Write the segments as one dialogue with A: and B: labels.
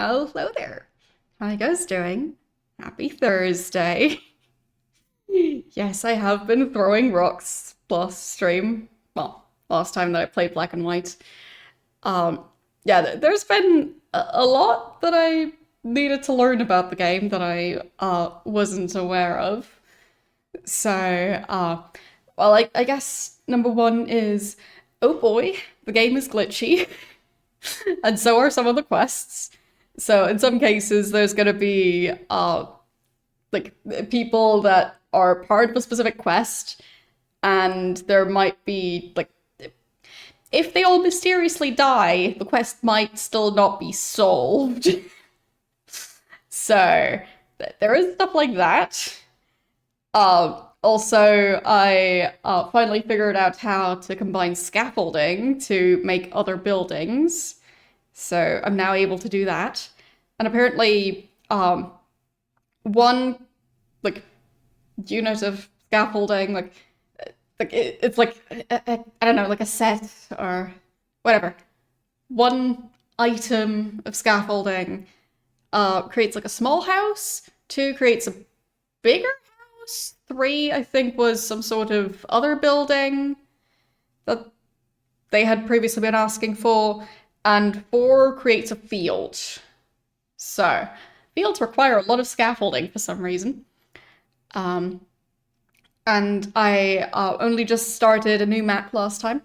A: Hello there. How you guys doing? Happy Thursday. Yes, I have been throwing rocks last stream. Well, last time that I played Black and White. Um, yeah, there's been a lot that I needed to learn about the game that I wasn't aware of. So, well, I guess number one is, oh boy, the game is glitchy, and so are some of the quests. So in some cases, there's going to be like people that are part of a specific quest, and there might be like if they all mysteriously die, the quest might still not be solved. So there is stuff like that. Also, I finally figured out how to combine scaffolding to make other buildings. So I'm now able to do that. And apparently, one like unit of scaffolding, it's like I don't know, like a set or whatever. One item of scaffolding creates like a small house. Two creates a bigger house. Three, I think, was some sort of other building that they had previously been asking for. And four creates a field. So, fields require a lot of scaffolding for some reason. And I only just started a new map last time.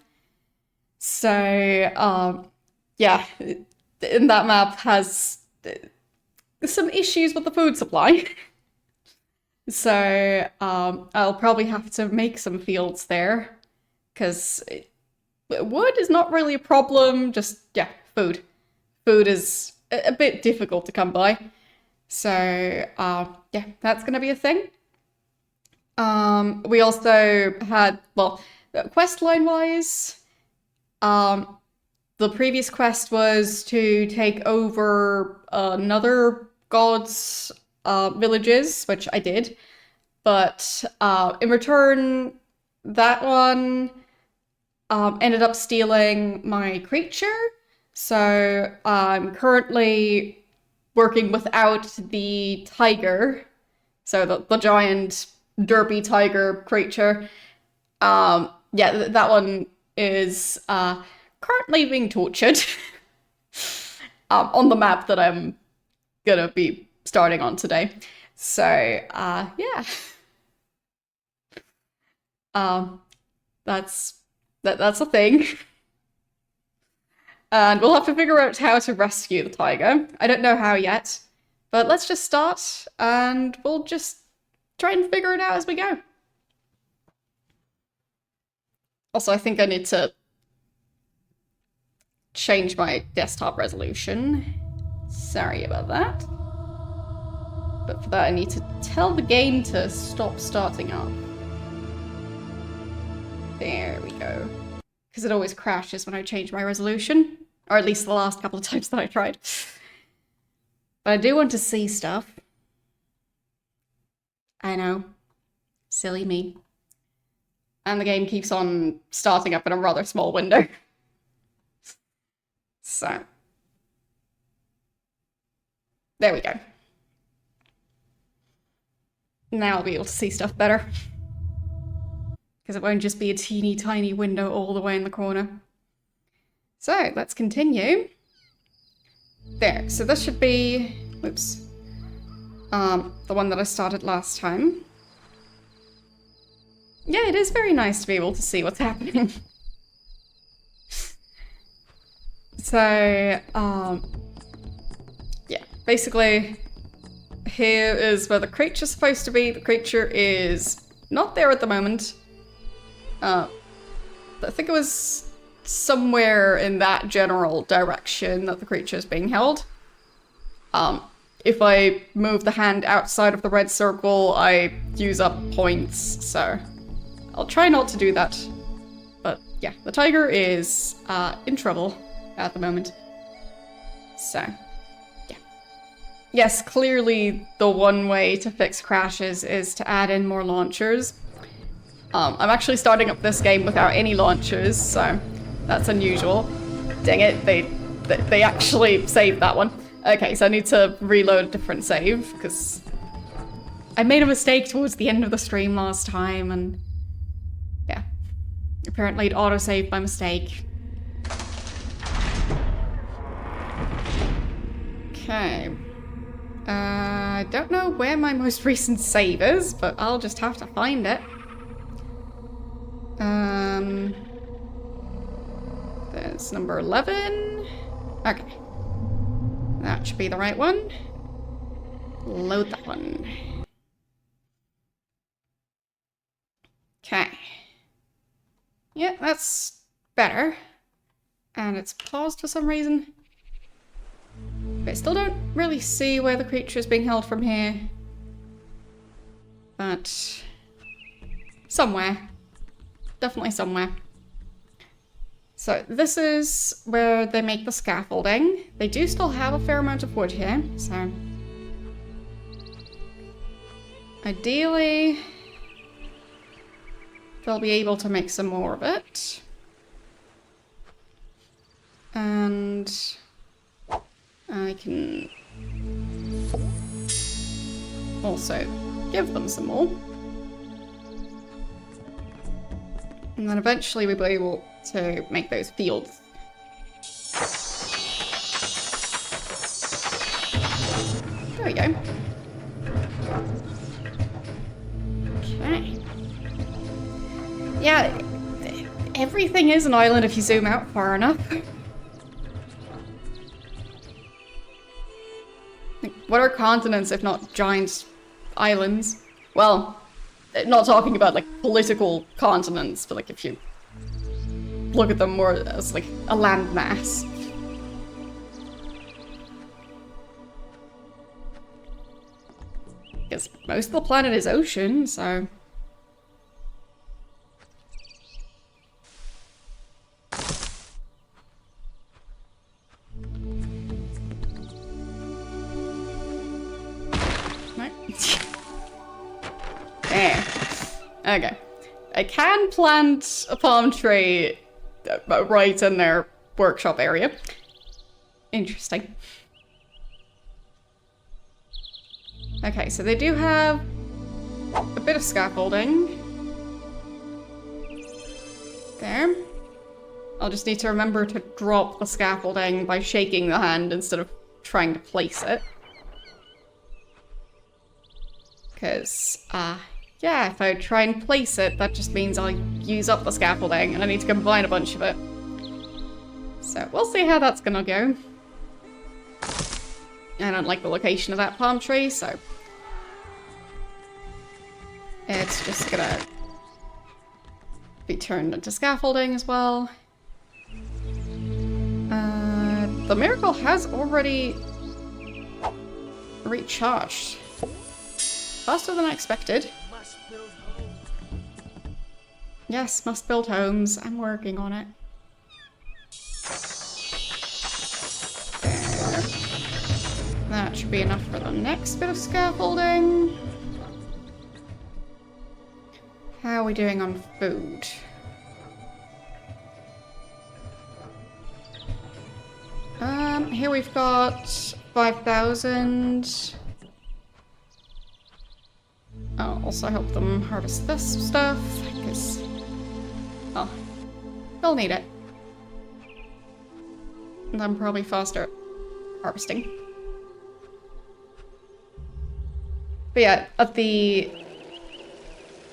A: So, yeah, and that map has some issues with the food supply. So, I'll probably have to make some fields there, because wood is not really a problem, just, yeah, food. Food is a bit difficult to come by. So, yeah, that's gonna be a thing. We also had, well, quest line wise, the previous quest was to take over another god's villages, which I did. But in return, that one ended up stealing my creature. So I'm currently working without the tiger. So the giant derpy tiger creature. Yeah, that one is currently being tortured on the map that I'm gonna be starting on today. So, yeah. That's a thing. And we'll have to figure out how to rescue the tiger. I don't know how yet, but let's just start and we'll just try and figure it out as we go. Also, I think I need to change my desktop resolution. Sorry about that. But for that, I need to tell the game to stop starting up. There we go. Because it always crashes when I change my resolution. Or at least the last couple of times that I tried. But I do want to see stuff. I know. Silly me. And the game keeps on starting up in a rather small window. So. There we go. Now I'll be able to see stuff better. Because it won't just be a teeny tiny window all the way in the corner. So, let's continue. There, so this should be, whoops, the one that I started last time. Yeah, it is very nice to be able to see what's happening. So, yeah, basically, here is where the creature's supposed to be. The creature is not there at the moment. I think it was somewhere in that general direction that the creature is being held. If I move the hand outside of the red circle, I use up points, so I'll try not to do that. But yeah, the tiger is in trouble at the moment. So, yeah. Yes, clearly the one way to fix crashes is to add in more launchers. I'm actually starting up this game without any launchers, so that's unusual. Dang it, they actually saved that one. Okay, so I need to reload a different save, because I made a mistake towards the end of the stream last time, and yeah. Apparently it autosaved by mistake. Okay. I don't know where my most recent save is, but I'll just have to find it. There's number 11. Okay. That should be the right one. Load that one. Okay. Yeah, that's better. And it's paused for some reason. But I still don't really see where the creature is being held from here. But somewhere. Definitely somewhere. So this is where they make the scaffolding. They do still have a fair amount of wood here, so ideally they'll be able to make some more of it. And I can also give them some more. And then eventually we'll be able to make those fields. There we go. Okay. Yeah, everything is an island if you zoom out far enough. Like, what are continents if not giant islands? Well, not talking about like political continents, but like if you look at them more as like a landmass. Because most of the planet is ocean, so... No. There. Okay. I can plant a palm tree right in their workshop area. Interesting. Okay, so they do have a bit of scaffolding. There. I'll just need to remember to drop the scaffolding by shaking the hand instead of trying to place it. Because, yeah, if I try and place it, that just means I'll use up the scaffolding and I need to combine a bunch of it. So we'll see how that's gonna go. I don't like the location of that palm tree, so it's just gonna be turned into scaffolding as well. The miracle has already recharged. Faster than I expected. Yes, must build homes. I'm working on it. There. That should be enough for the next bit of scaffolding. How are we doing on food? Here we've got 5,000. I'll also help them harvest this stuff, because, well, they'll need it. And I'm probably faster at harvesting. But yeah, at the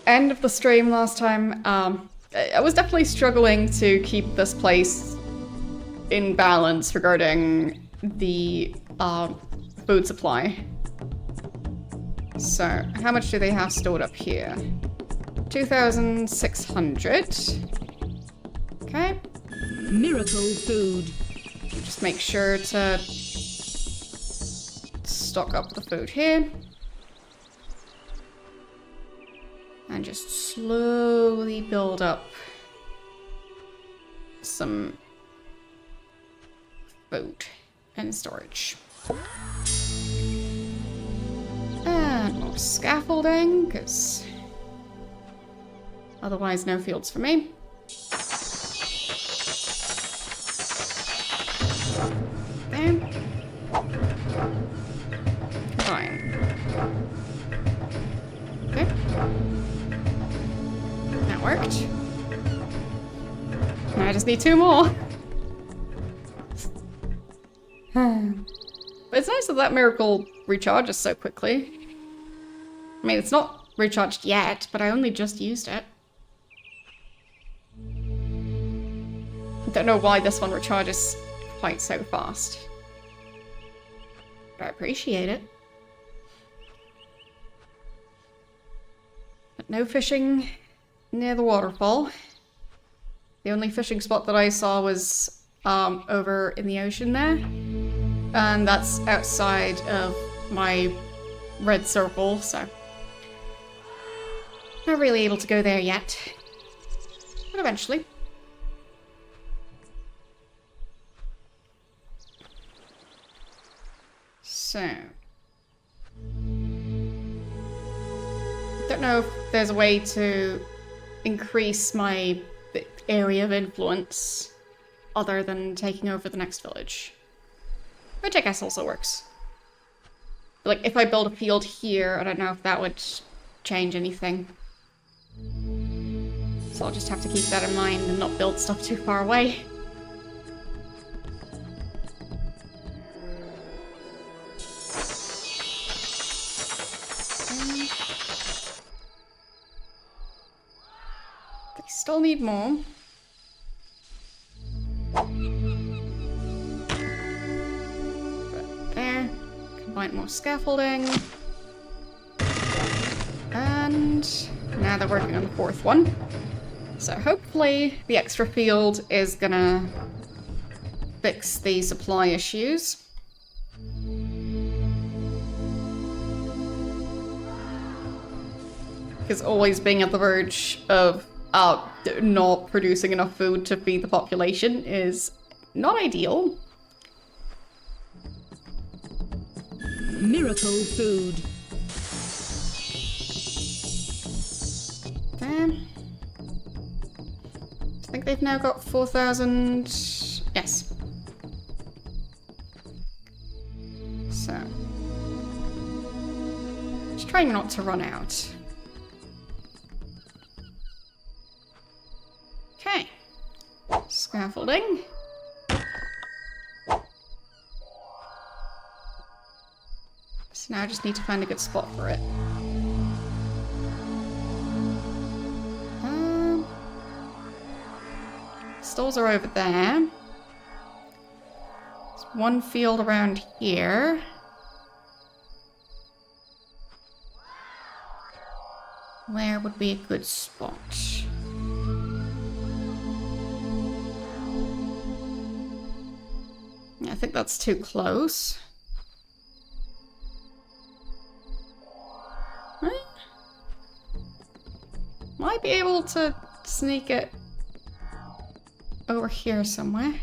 A: end of the stream last time, I was definitely struggling to keep this place in balance regarding the food supply. So, how much do they have stored up here? 2,600. Okay.
B: Miracle food.
A: Just make sure to stock up the food here. And just slowly build up some food and storage. And more scaffolding, because otherwise no fields for me. There. worked. Now I just need 2 more. But it's nice that that miracle recharges so quickly. I mean, it's not recharged yet, but I only just used it. I don't know why this one recharges quite so fast. But I appreciate it. But no fishing near the waterfall. The only fishing spot that I saw was over in the ocean there. And that's outside of my red circle, so not really able to go there yet. But eventually. So. Don't know if there's a way to increase my area of influence other than taking over the next village. Which I guess also works. Like, if I build a field here, I don't know if that would change anything. So I'll just have to keep that in mind and not build stuff too far away. They still need more. There. Combine more scaffolding. And now they're working on the 4th one. So hopefully the extra field is gonna fix the supply issues. Because always being at the verge of not producing enough food to feed the population is not ideal.
B: Miracle food.
A: There. I think they've now got 4,000. Yes. So. Just trying not to run out. Okay. Scaffolding. So now I just need to find a good spot for it. Stalls are over there. There's one field around here. Where would be a good spot? I think that's too close. Might be able to sneak it over here somewhere.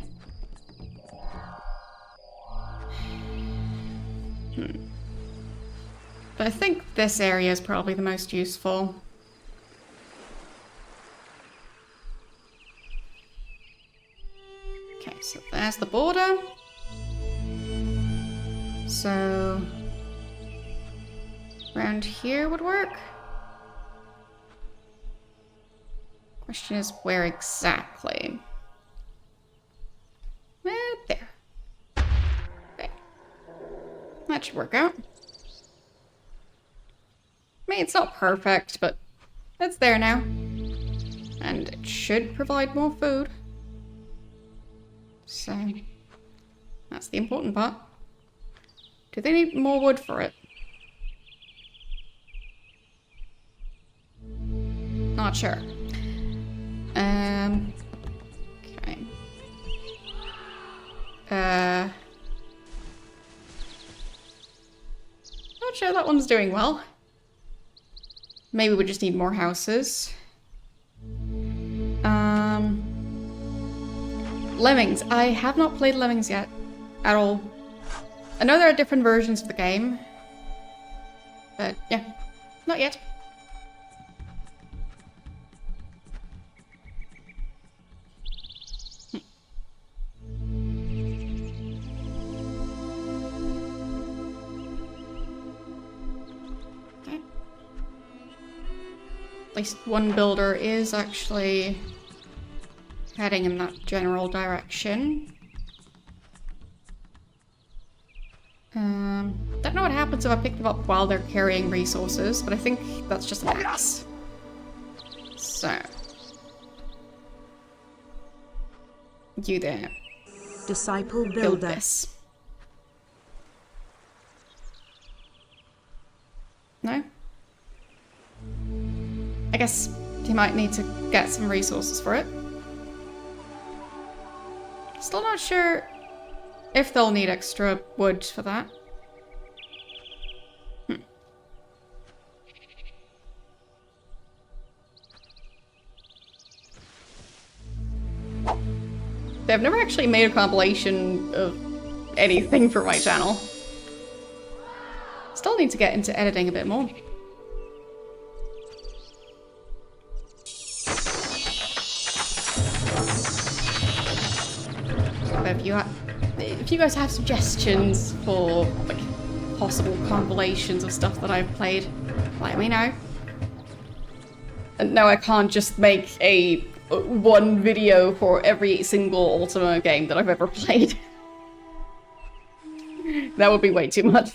A: But I think this area is probably the most useful. Okay, so there's the border. So around here would work. Question is where exactly? There. Okay. That should work out. I mean, it's not perfect, but it's there now. And it should provide more food. So, that's the important part. Do they need more wood for it? Not sure. Okay. Not sure that one's doing well. Maybe we just need more houses. Lemmings. I have not played Lemmings yet. At all. I know there are different versions of the game. But, yeah. Not yet. At least one builder is actually heading in that general direction. Don't know what happens if I pick them up while they're carrying resources, but I think that's just an axe. So. You there.
B: Disciple
A: Build
B: builder.
A: this. No? I guess you might need to get some resources for it. Still not sure if they'll need extra wood for that. I've never actually made a compilation of anything for my channel. Still need to get into editing a bit more. But if you guys have suggestions for like possible compilations of stuff that I've played, let me know. And no, I can't just make a one video for every single Ultima game that I've ever played. That would be way too much.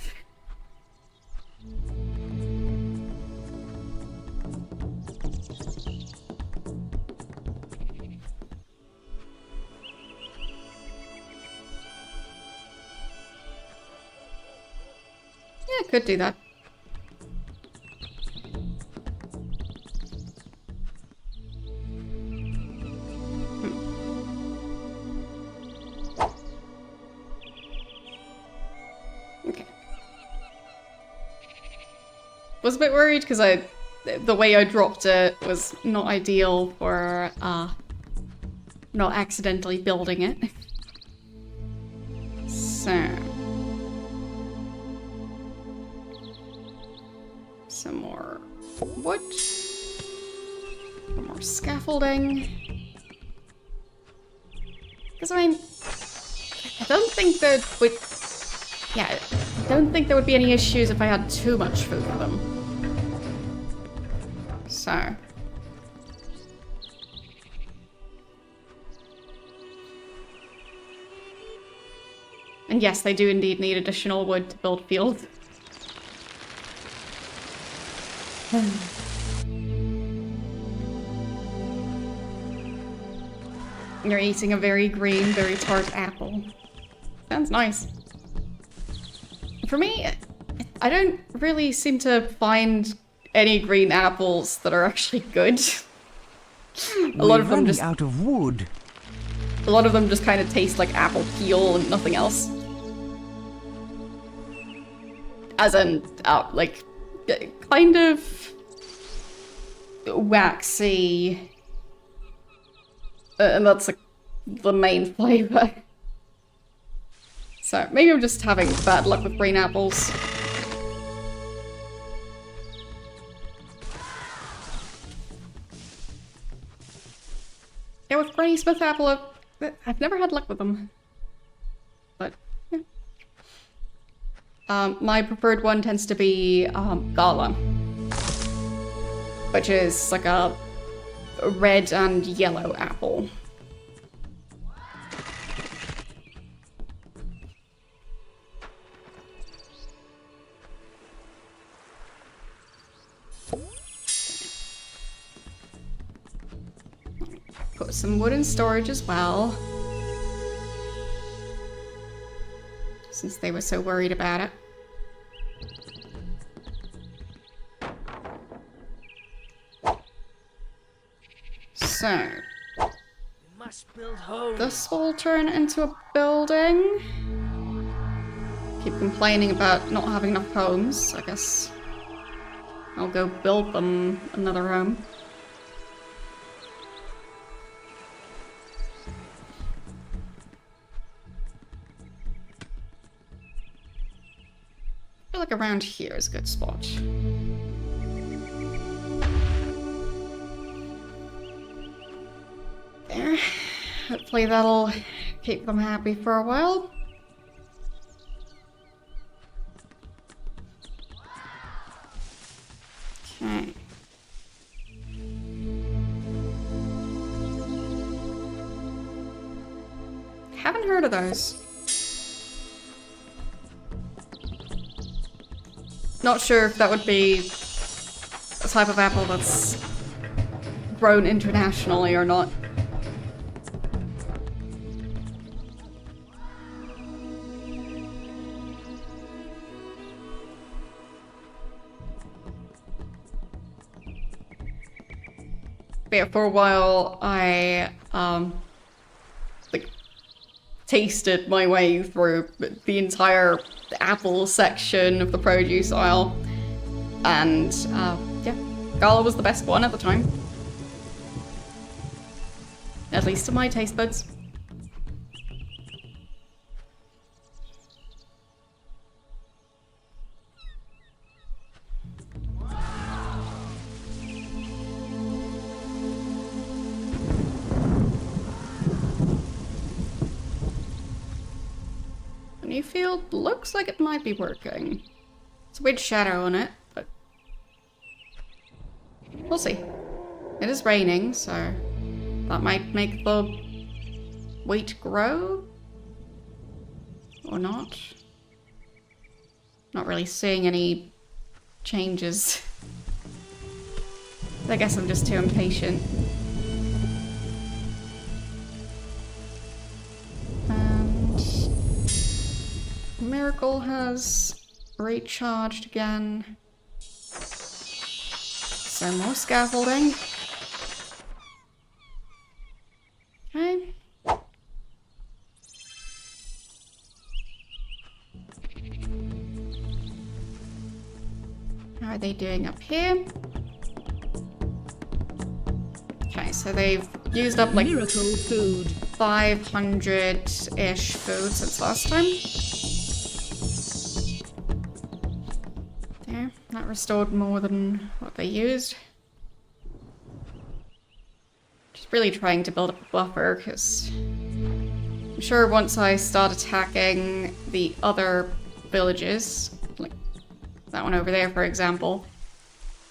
A: Yeah, could do that. Okay. Was a bit worried because the way I dropped it was not ideal for not accidentally building it. So some more wood, some more scaffolding. Because I mean, I don't think there would. Yeah, I don't think there would be any issues if I had too much food for them. So. And yes, they do indeed need additional wood to build fields. You're eating a very green, very tart apple. Sounds nice. For me, I don't really seem to find any green apples that are actually good. A lot of them just
C: out of wood.
A: A lot of them just kind of taste like apple peel and nothing else. As in, like, kind of waxy. And that's like the main flavor. So maybe I'm just having bad luck with green apples. Yeah, with Granny Smith apple, I've never had luck with them. But, yeah. My preferred one tends to be Gala. Which is like a red and yellow apple. Put some wood in storage as well. Since they were so worried about it. So, this will turn into a building. Keep complaining about not having enough homes. I guess I'll go build them another home. I feel like around here is a good spot. There. Hopefully that'll keep them happy for a while. Okay. heard of those. Not sure if that would be a type of apple that's grown internationally or not. But yeah, for a while I like tasted my way through the entire apple section of the produce aisle, and yeah, Gala was the best one at the time. At least to my taste buds. The new field looks like it might be working. It's a weird shadow on it, but we'll see. It is raining, so that might make the wheat grow? Or not? Not really seeing any changes. I guess I'm just too impatient. And Miracle has recharged again. So more scaffolding. Okay. How are they doing up here? Okay, so they've used up like
B: Miracle food.
A: 500-ish food since last time. There, that restored more than what they used. Just really trying to build up a buffer, because I'm sure once I start attacking the other villages, like that one over there for example,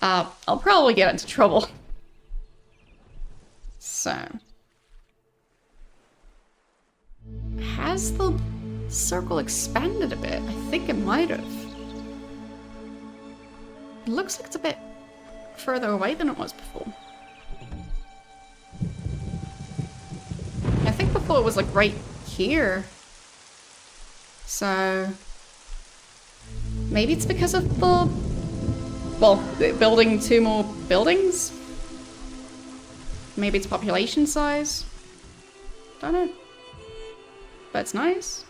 A: I'll probably get into trouble. So, has the circle expanded a bit? I think it might have. It looks like it's a bit further away than it was before. I think before it was like right here. So, maybe it's because of the, well, building 2 more buildings? Maybe it's population size? Don't know. But it's nice.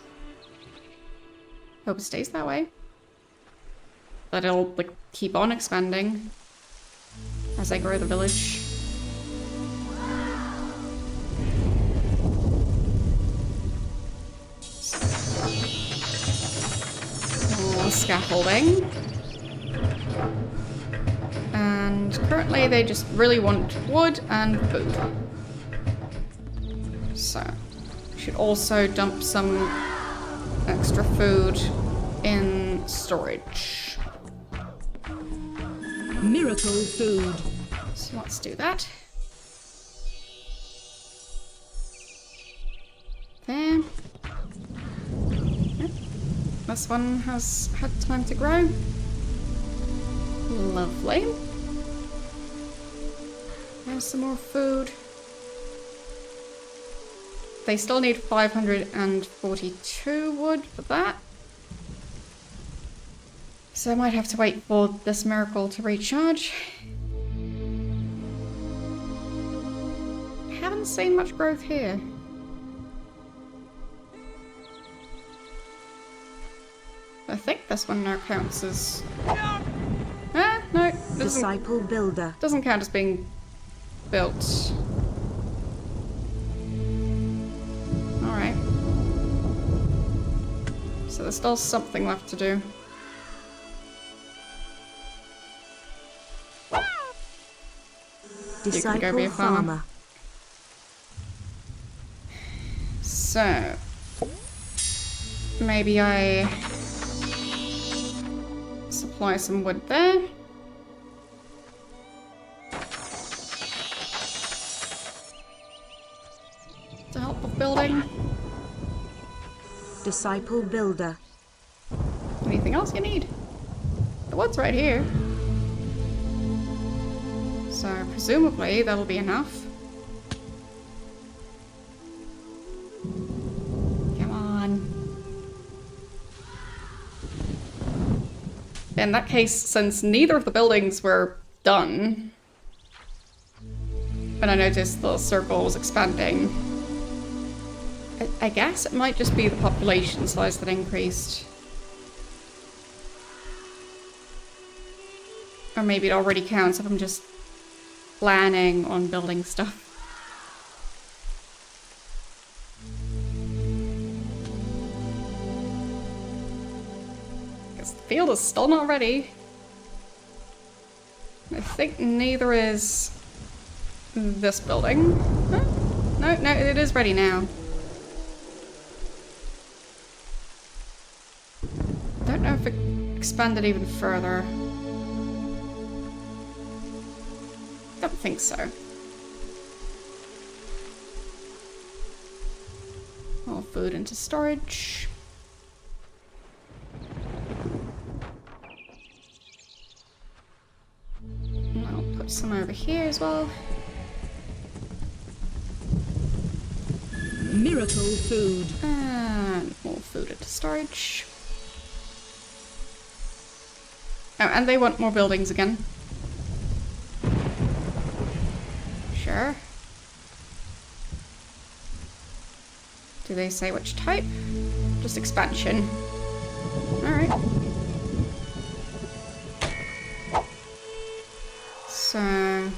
A: Hope it stays that way. That it'll like keep on expanding as I grow the village. More scaffolding. And currently they just really want wood and food. So, should also dump some extra food in storage.
B: Miracle food.
A: So let's do that. There. Yep. This one has had time to grow. Lovely. There's some more food. They still need 542 wood for that. So I might have to wait for this miracle to recharge. Haven't seen much growth here. I think this one now counts as... Ah, no.
B: Disciple builder.
A: Doesn't count as being built. Alright. So there's still something left to do. You can go be a farmer. So... maybe I... supply some wood there. To help with building.
B: Disciple Builder.
A: Anything else you need? The wood's right here. So presumably that'll be enough. Come on. In that case, since neither of the buildings were done, and I noticed the circle was expanding, I guess it might just be the population size that increased. Or maybe it already counts if I'm just planning on building stuff. Because the field is still not ready. I think neither is this building. No, it is ready now. Don't know if it expanded even further. Don't think so. More food into storage. And I'll put some over here as well.
B: Miracle food.
A: And more food into storage. Oh, and they want more buildings again. Sure. Do they say which type? Just expansion. Alright. So I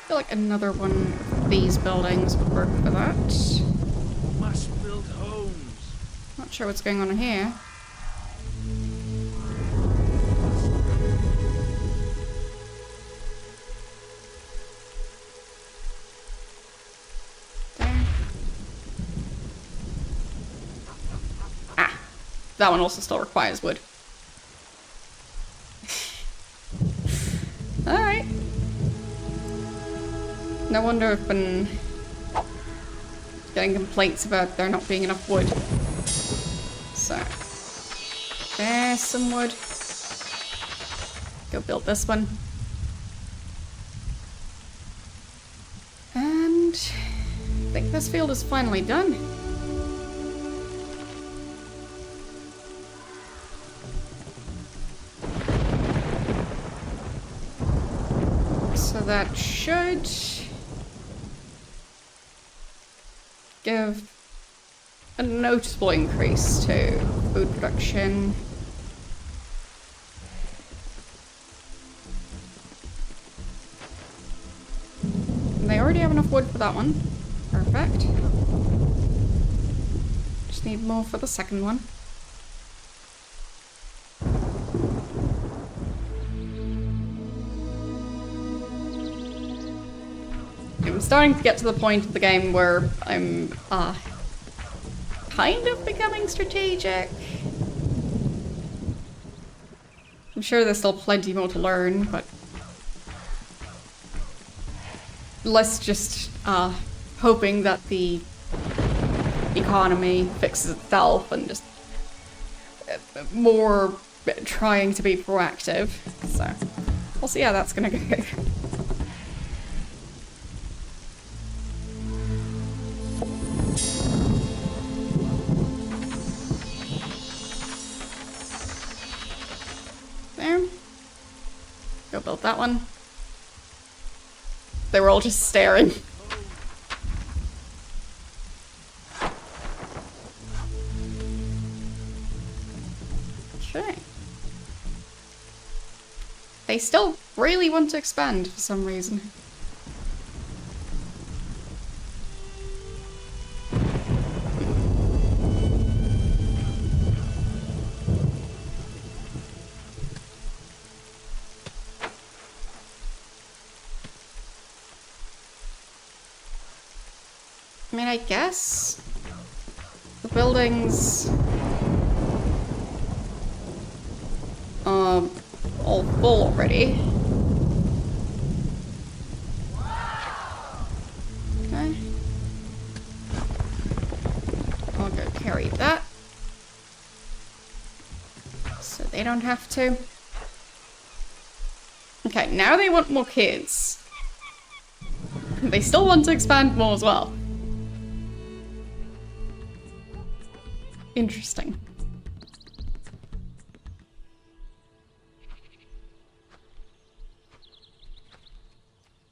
A: feel like another one of these buildings would work for that.
C: Must build homes.
A: Not sure what's going on here. That one also still requires wood. Alright. No wonder I've been getting complaints about there not being enough wood. So, there's some wood. Go build this one. And I think this field is finally done. So that should give a noticeable increase to food production. And they already have enough wood for that one. Perfect. Just need more for the second one. I'm starting to get to the point of the game where I'm kind of becoming strategic. I'm sure there's still plenty more to learn, but less just hoping that the economy fixes itself and just more trying to be proactive. So we'll see how that's gonna go. Go build that one. They were all just staring. Okay. They still really want to expand for some reason. I mean, I guess the buildings are all full already. Okay. I'll go So they don't have to. Okay, now they want more kids. They still want to expand more as well. Interesting.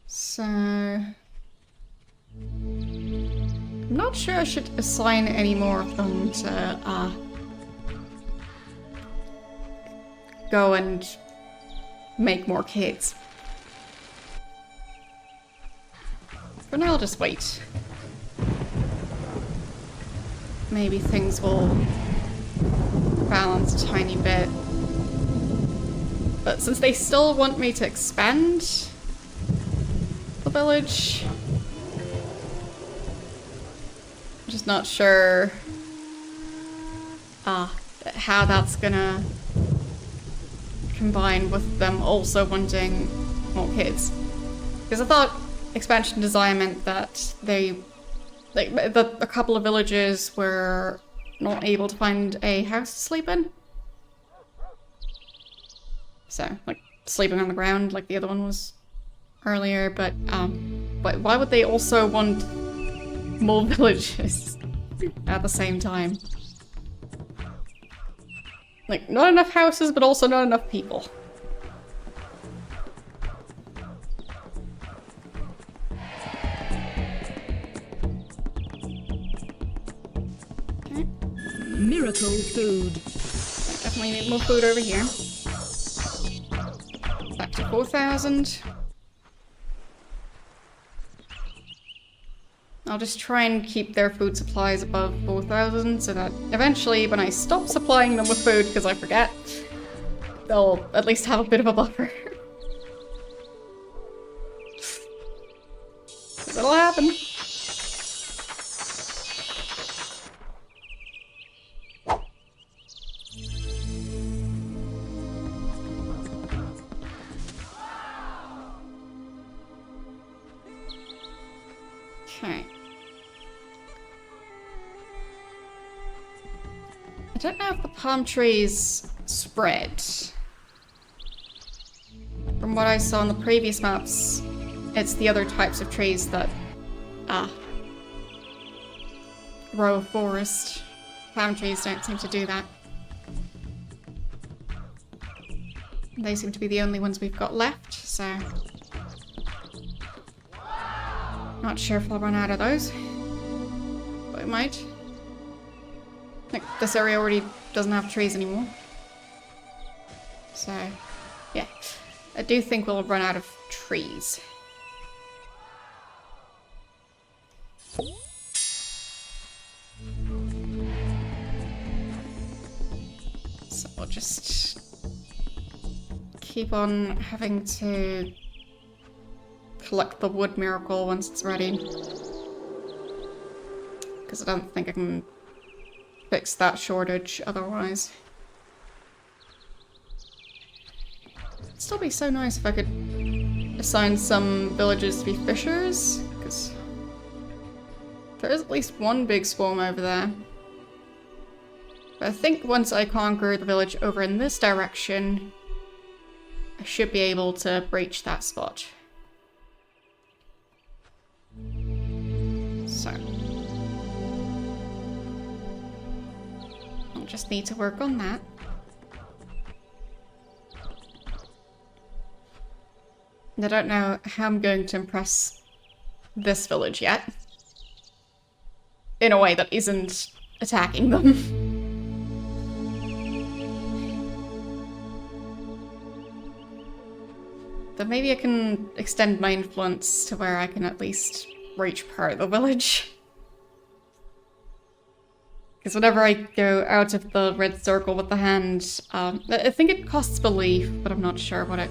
A: So... I'm not sure I should assign any more of them to, go and make more kids. For now, I'll just wait. Maybe things will balance a tiny bit. But since they still want me to expand the village, I'm just not sure how that's gonna combine with them also wanting more kids. Because I thought expansion desire meant that they, like, a couple of villagers were not able to find a house to sleep in. So, like, sleeping on the ground like the other one was earlier, but why would they also want more villages at the same time? Like, not enough houses, but also not enough people. Okay.
B: Miracle food.
A: Definitely need more food over here. Back to 4,000. I'll just try and keep their food supplies above 4,000 so that eventually when I stop supplying them with food, because I forget, they'll at least have a bit of a buffer. It'll happen. Okay. I don't know if the palm trees spread. From what I saw on the previous maps, it's the other types of trees that grow a forest. Palm trees don't seem to do that. They seem to be the only ones we've got left, so... Not sure if I'll run out of those. But I might. Like, this area already doesn't have trees anymore. So, yeah. I do think we'll run out of trees. So we'll just keep on having to collect the wood miracle once it's ready. Because I don't think I can fix that shortage otherwise. It'd still be so nice if I could assign some villages to be fishers, because there is at least one big swarm over there. But I think once I conquer the village over in this direction, I should be able to breach that spot. So I'll just need to work on that. I don't know how I'm going to impress this village yet. In a way that isn't attacking them. But maybe I can extend my influence to where I can at least reach part of the village. Because whenever I go out of the red circle with the hand, I think it costs belief, but I'm not sure what it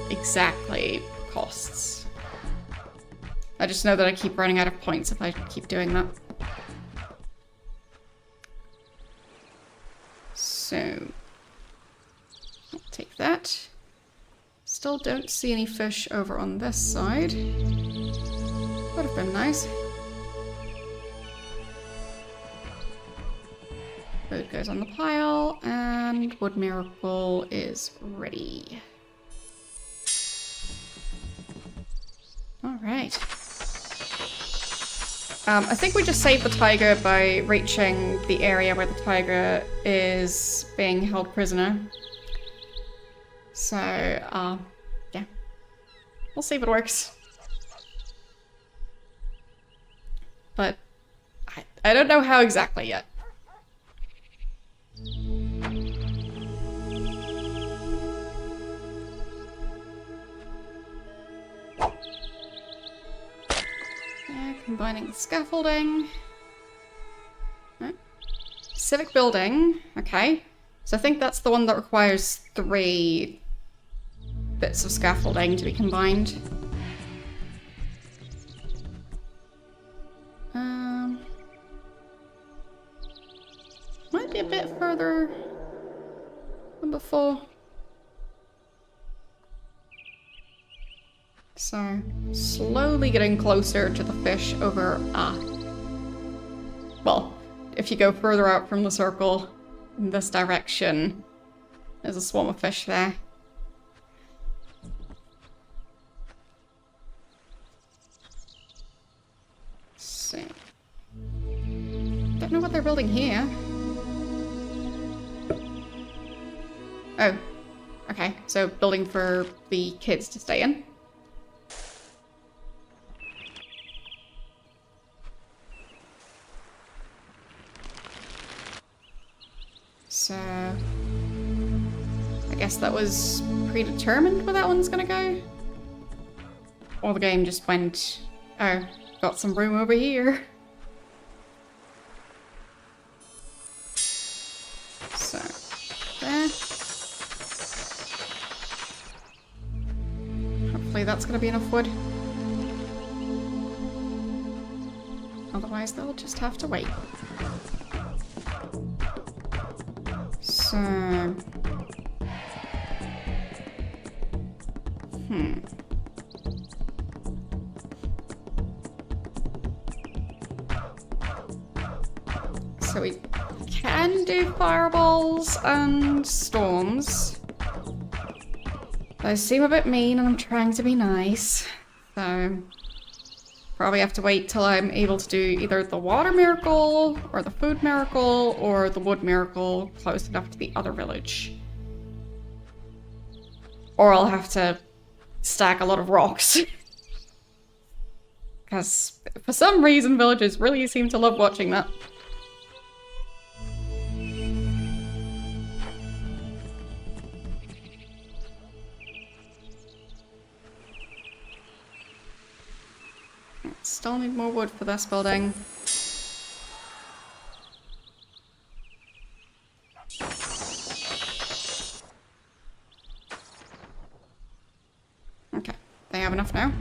A: exactly costs. I just know that I keep running out of points if I keep doing that. So, I'll take that. Still don't see any fish over on this side. Would have been nice. Food goes on the pile, and wood miracle is ready. Alright. I think we just saved the tiger by reaching the area where the tiger is being held prisoner. So, yeah. We'll see if it works. But I don't know how exactly yet. Combining scaffolding. No. Civic building. Okay. So I think that's the one that requires 3 bits of scaffolding to be combined. Might be a bit further than before. So, slowly getting closer to the fish over... Well, if you go further out from the circle in this direction, there's a swarm of fish there. Let's see. Don't know what they're building here. Oh. Okay, so building for the kids to stay in. So, I guess that was predetermined where that one's gonna go? Or the game just went, oh, got some room over here. So, there. Hopefully that's gonna be enough wood. Otherwise they'll just have to wait. So... So we can do fireballs and storms. Those seem a bit mean and I'm trying to be nice. So... probably have to wait till I'm able to do either the water miracle, or the food miracle, or the wood miracle close enough to the other village. Or I'll have to stack a lot of rocks. Because for some reason villagers really seem to love watching that. Still need more wood for this building. Okay, they have enough now.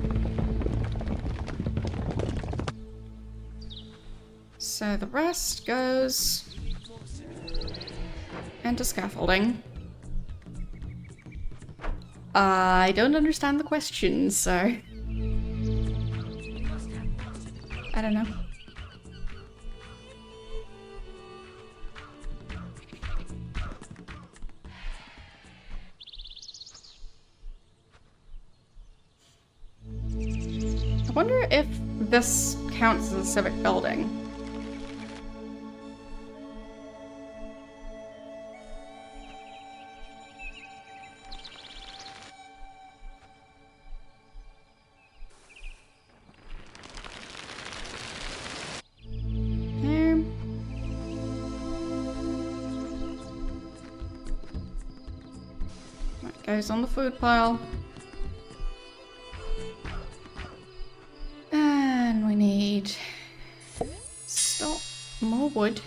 A: So the rest goes into scaffolding. I don't understand the question, so... I don't know. I wonder if this counts as a civic building. Goes on the food pile. And we need... stop. More wood.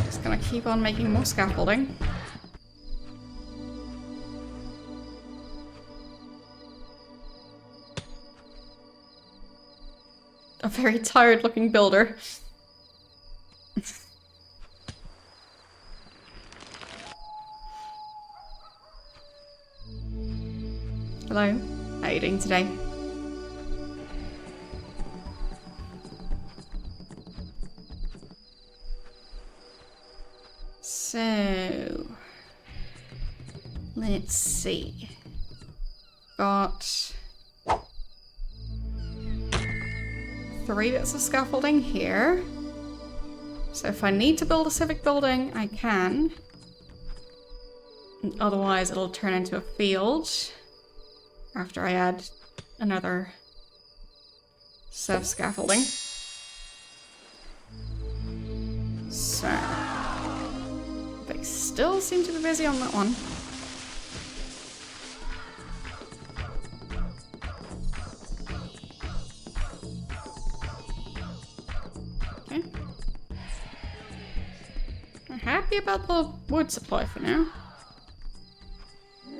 A: Just gonna keep on making more scaffolding. A very tired looking builder. Hello, how are you doing today? So, let's see. Got 3 bits of scaffolding here. So if I need to build a civic building, I can. Otherwise, it'll turn into a field after I add another set of scaffolding. So, they still seem to be busy on that one. Okay. I'm happy about the wood supply for now.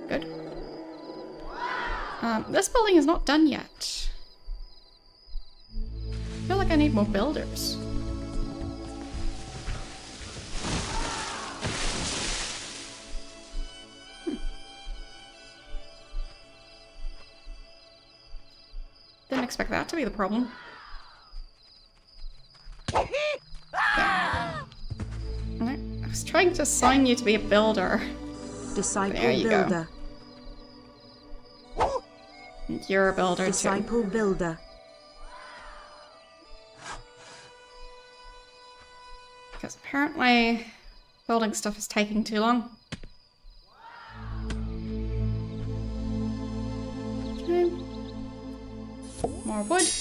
A: Good. This building is not done yet. I feel like I need more builders. Didn't expect that to be the problem. Yeah. I was trying to assign you to be a builder.
B: Disciple
A: There you go.
B: builder.
A: And you're a builder too.
B: Disciple builder.
A: Because apparently building stuff is taking too long. Okay. More wood.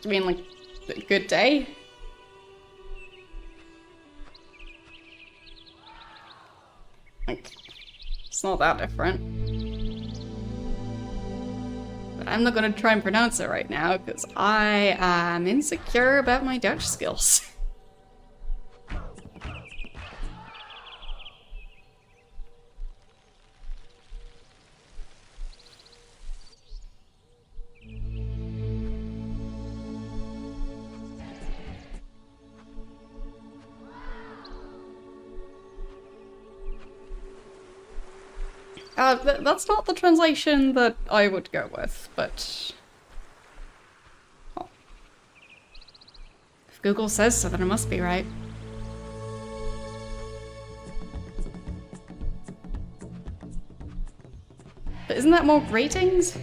A: I mean, like, a good day? Like, it's not that different. But I'm not gonna try and pronounce it right now, because I am insecure about my Dutch skills. That's not the translation that I would go with, but... Oh. If Google says so, then it must be right. But isn't that more ratings?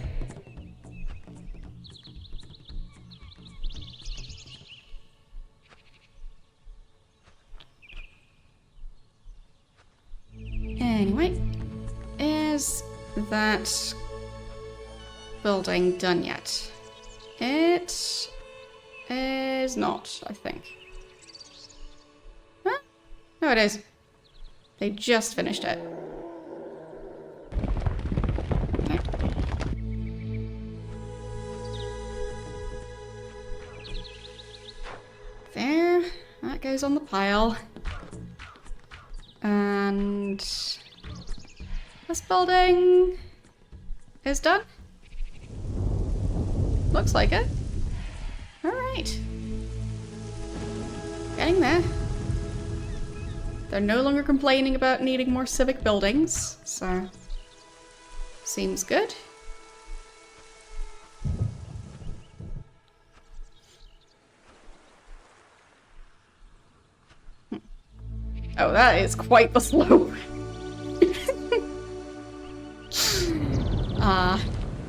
A: Anyway. Is that building done yet? It is not, I think. Huh? No, it is. They just finished it. Okay. There. That goes on the pile. And... this building is done. Looks like it. Alright. Getting there. They're no longer complaining about needing more civic buildings, so seems good. Oh, that is quite the slope.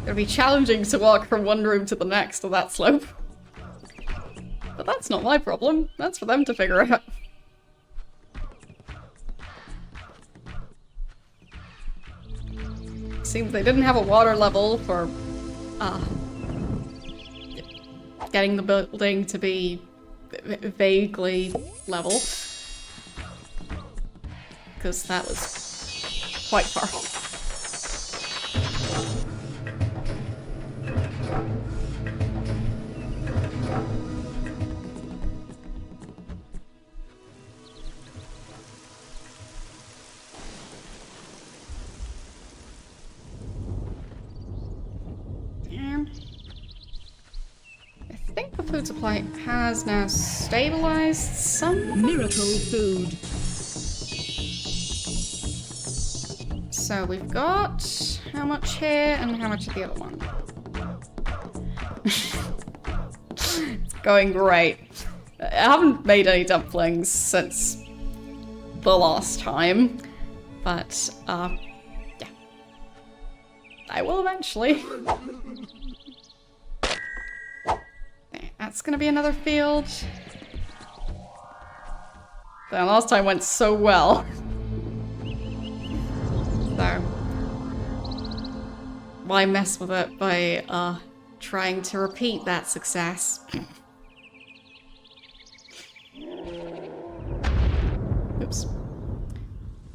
A: It'll be challenging to walk from one room to the next on that slope. But that's not my problem. That's for them to figure out. Seems they didn't have a water level for getting the building to be vaguely level. Because that was quite far off. food supply has now stabilized some.
B: Miracle food.
A: So we've got how much here and how much of the other one? It's going great. I haven't made any dumplings since the last time, but yeah, I will eventually. Okay, that's gonna be another field. The last time went so well. So why mess with it by trying to repeat that success? Oops.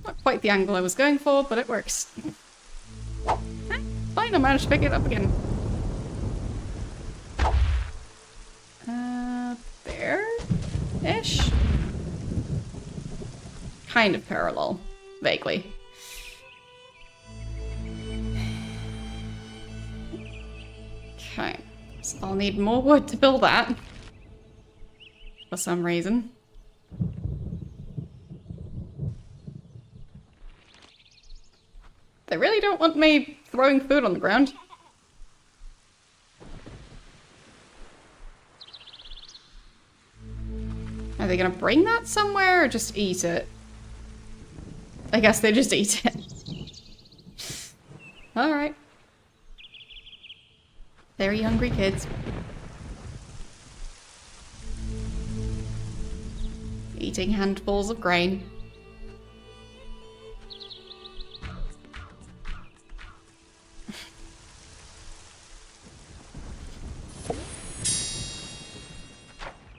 A: Not quite the angle I was going for, but it works. Fine, I managed to pick it up again. There-ish? Kind of parallel. Vaguely. Okay. So I'll need more wood to build that. For some reason. They really don't want me throwing food on the ground. Are they gonna bring that somewhere or just eat it? I guess they just eat it. Alright. Very hungry kids. Eating handfuls of grain.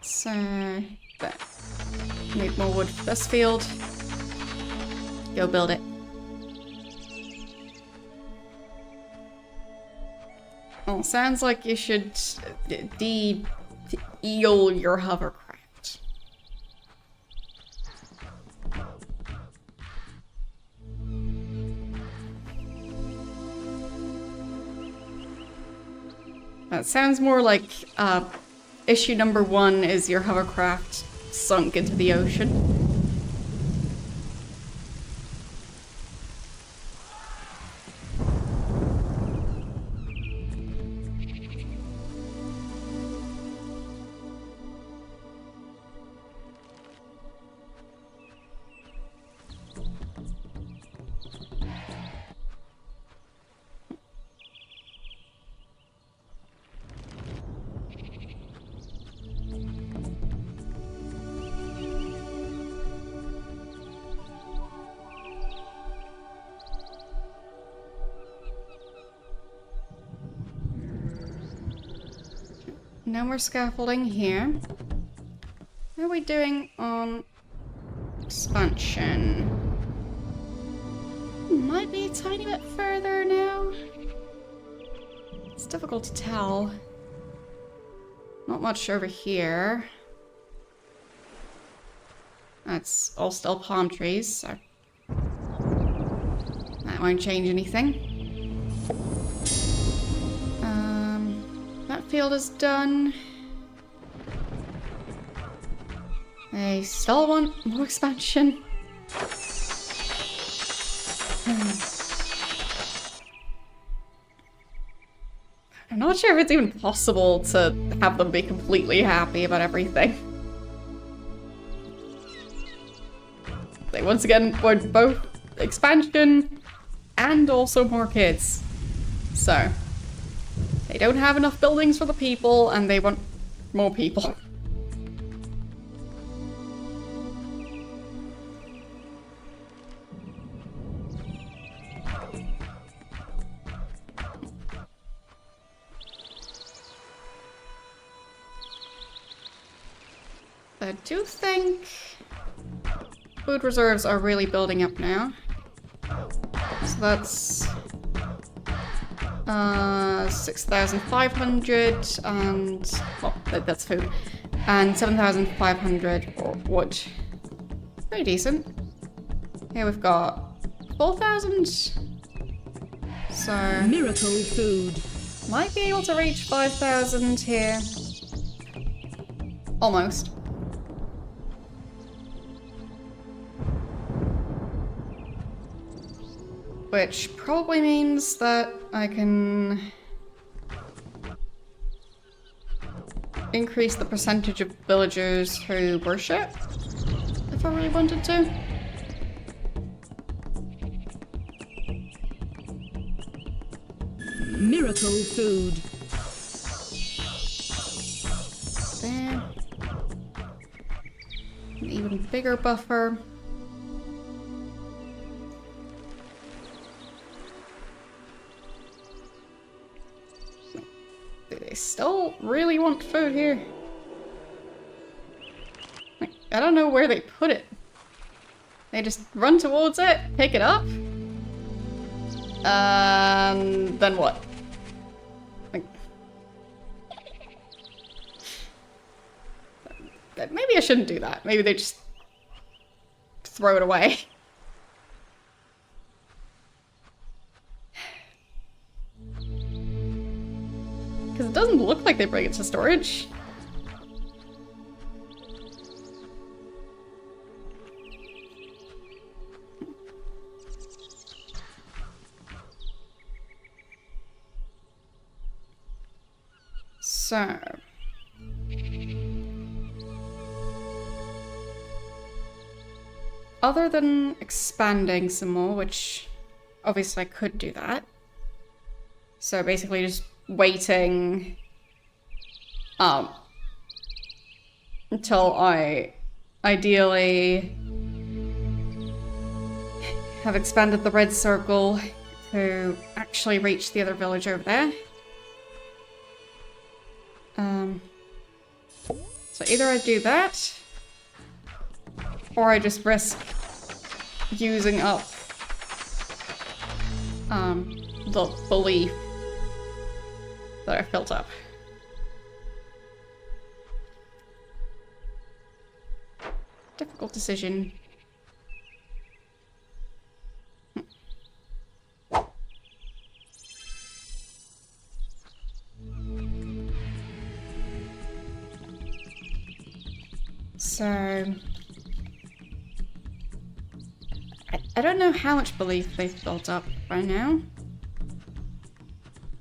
A: So, there. Need more wood for this field. Go build it. Well, sounds like you should de-eel your hovercraft. That sounds more like, issue number 1 is your hovercraft sunk into the ocean. No more scaffolding here. How are we doing on expansion? Might be a tiny bit further now. It's difficult to tell. Not much over here. That's all still palm trees, so that won't change anything. That field is done. I still want more expansion. I'm not sure if it's even possible to have them be completely happy about everything. They once again want both expansion and also more kids. So, they don't have enough buildings for the people and they want more people. I do think food reserves are really building up now. So that's 6,500 and, well, that's food, and 7,500 wood. Pretty decent. Here we've got 4,000. So
B: Miracle food.
A: might be able to reach 5,000 here. Almost. Which probably means that I can increase the percentage of villagers who worship, if I really wanted to.
B: Miracle food.
A: There. An even bigger buffer. Do they still really want food here? Like, I don't know where they put it. They just run towards it, pick it up, and then what? Like, maybe I shouldn't do that. Maybe they just throw it away. Because it doesn't look like they bring it to storage. So... other than expanding some more, which obviously I could do that. So basically just waiting until I ideally have expanded the red circle to actually reach the other village over there. So either I do that, or I just risk using up the belief that I've built up. Difficult decision. So... I don't know how much belief they've built up by now.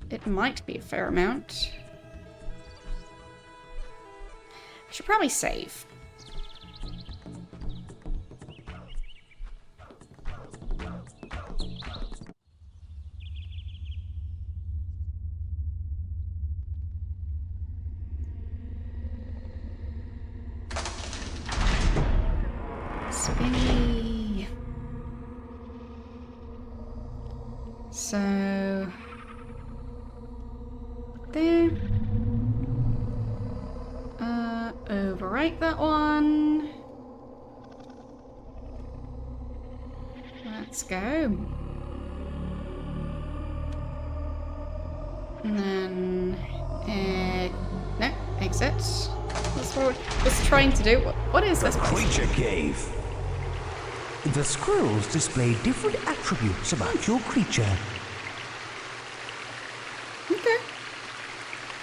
A: It might be a fair amount. I should probably save. Spinny. So... there. Overwrite that one. Let's go. And then... no, exit. That's what it's trying to do. What is this place?
D: Creature cave.
E: The scrolls display different attributes about your creature.
A: Okay.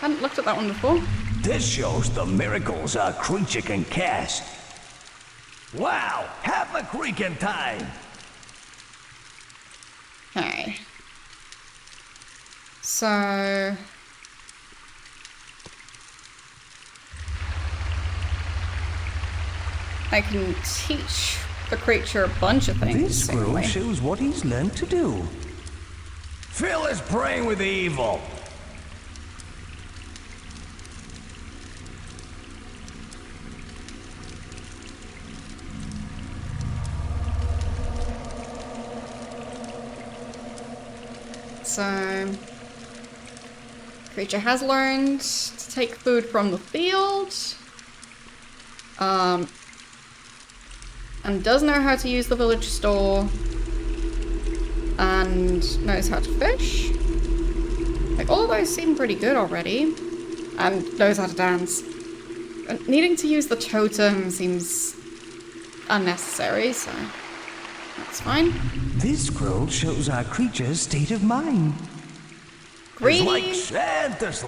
A: Hadn't looked at that one before.
D: This shows the miracles a creature can cast. Wow, have a creaking time.
A: Okay. So... I can teach the creature a bunch of things.
E: This scroll
A: seemingly.
E: shows what he's learned to do.
D: Fill his brain with evil.
A: So... creature has learned to take food from the field. And does know how to use the village store. And knows how to fish. Like, all of those seem pretty good already. And knows how to dance. And needing to use the totem seems unnecessary, so that's fine.
E: This scroll shows our creature's state of mind.
A: Green,
D: It's like Santa's.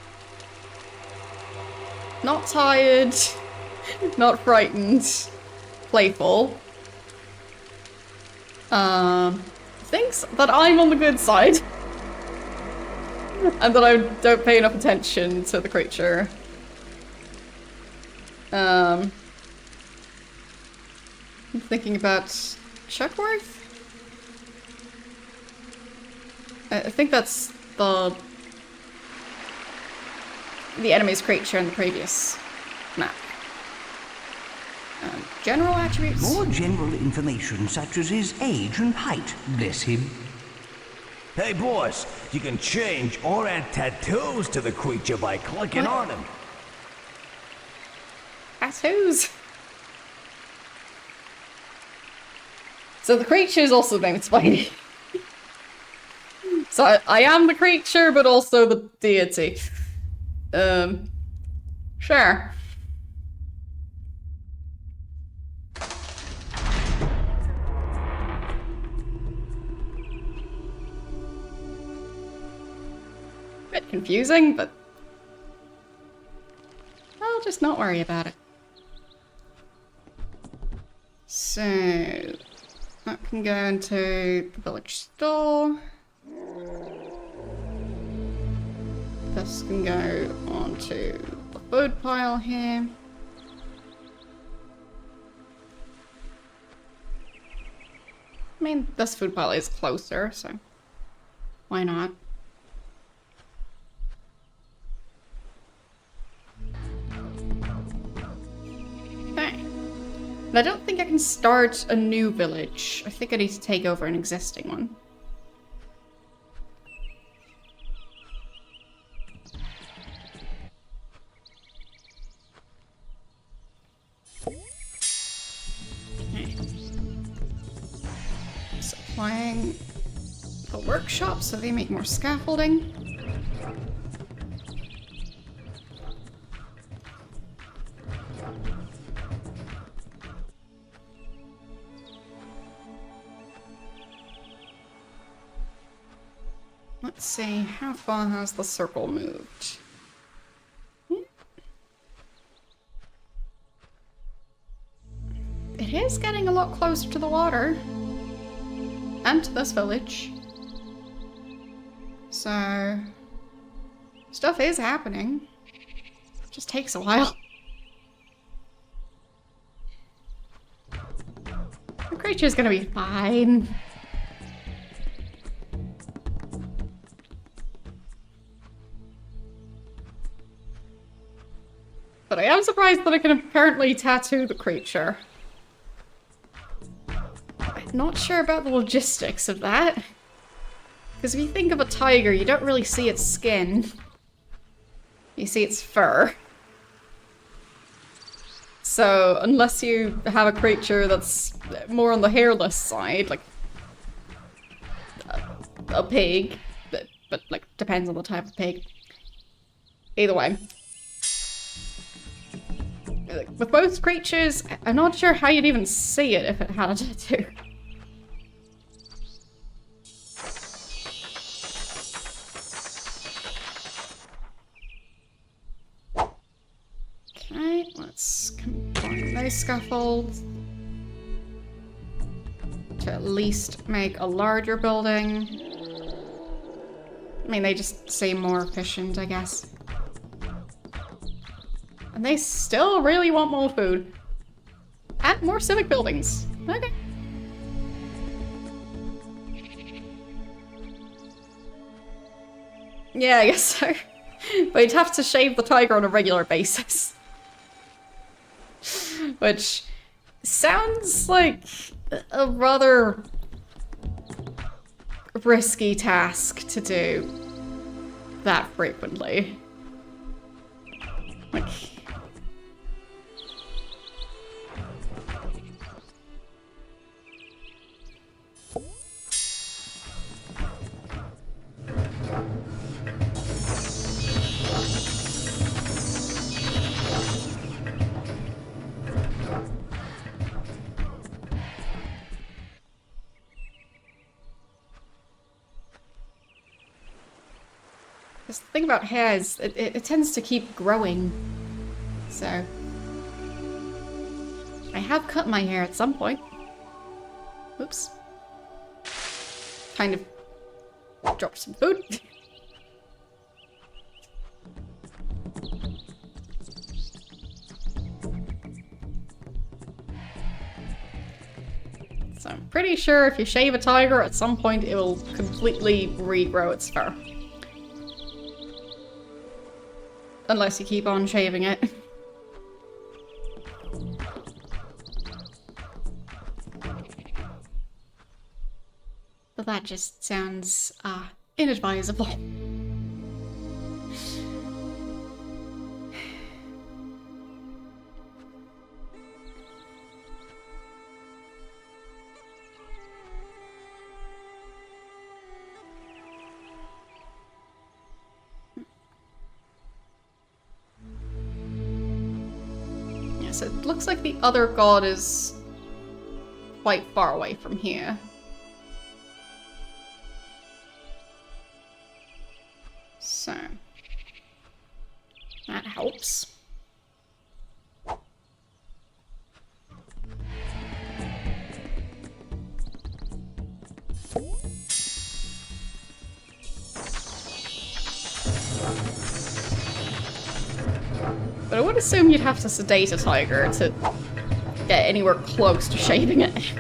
A: not tired, not frightened, playful. Thinks that I'm on the good side. And that I don't pay enough attention to the creature. I'm thinking about Chuckworth? I think that's the enemy's creature in the previous map. General attributes?
E: More general information such as his age and height, bless him.
D: Hey boss, you can change or add tattoos to the creature by clicking on him.
A: Tattoos? So the creature is also named Spidey. So I am the creature, but also the deity. Sure. Bit confusing, but I'll just not worry about it. So that can go into the village store. This can go onto the food pile here. I mean, this food pile is closer, so why not? Okay. But I don't think I can start a new village. I think I need to take over an existing one. Okay. Supplying the workshop so they make more scaffolding. Let's see, how far has the circle moved? It is getting a lot closer to the water. And to this village. So stuff is happening. It just takes a while. The creature's gonna be fine. But I am surprised that I can apparently tattoo the creature. I'm not sure about the logistics of that. Because if you think of a tiger, you don't really see its skin. You see its fur. So, unless you have a creature that's more on the hairless side, like a pig, but like depends on the type of pig. Either way. With most creatures, I'm not sure how you'd even see it if it had a tattoo. Okay, let's combine those scaffolds to at least make a larger building. I mean, they just seem more efficient, I guess. And they still really want more food. And more civic buildings. Okay. Yeah, I guess so. But you'd have to shave the tiger on a regular basis. Which sounds like a rather risky task to do that frequently. Like... The thing about hair is it tends to keep growing, so I have cut my hair at some point. Oops. Kind of dropped some food. So I'm pretty sure if you shave a tiger, at some point it will completely regrow its fur. Unless you keep on shaving it. But that just sounds, inadvisable. So it looks like the other god is quite far away from here. So that helps. But I would assume you'd have to sedate a tiger to get anywhere close to shaving it.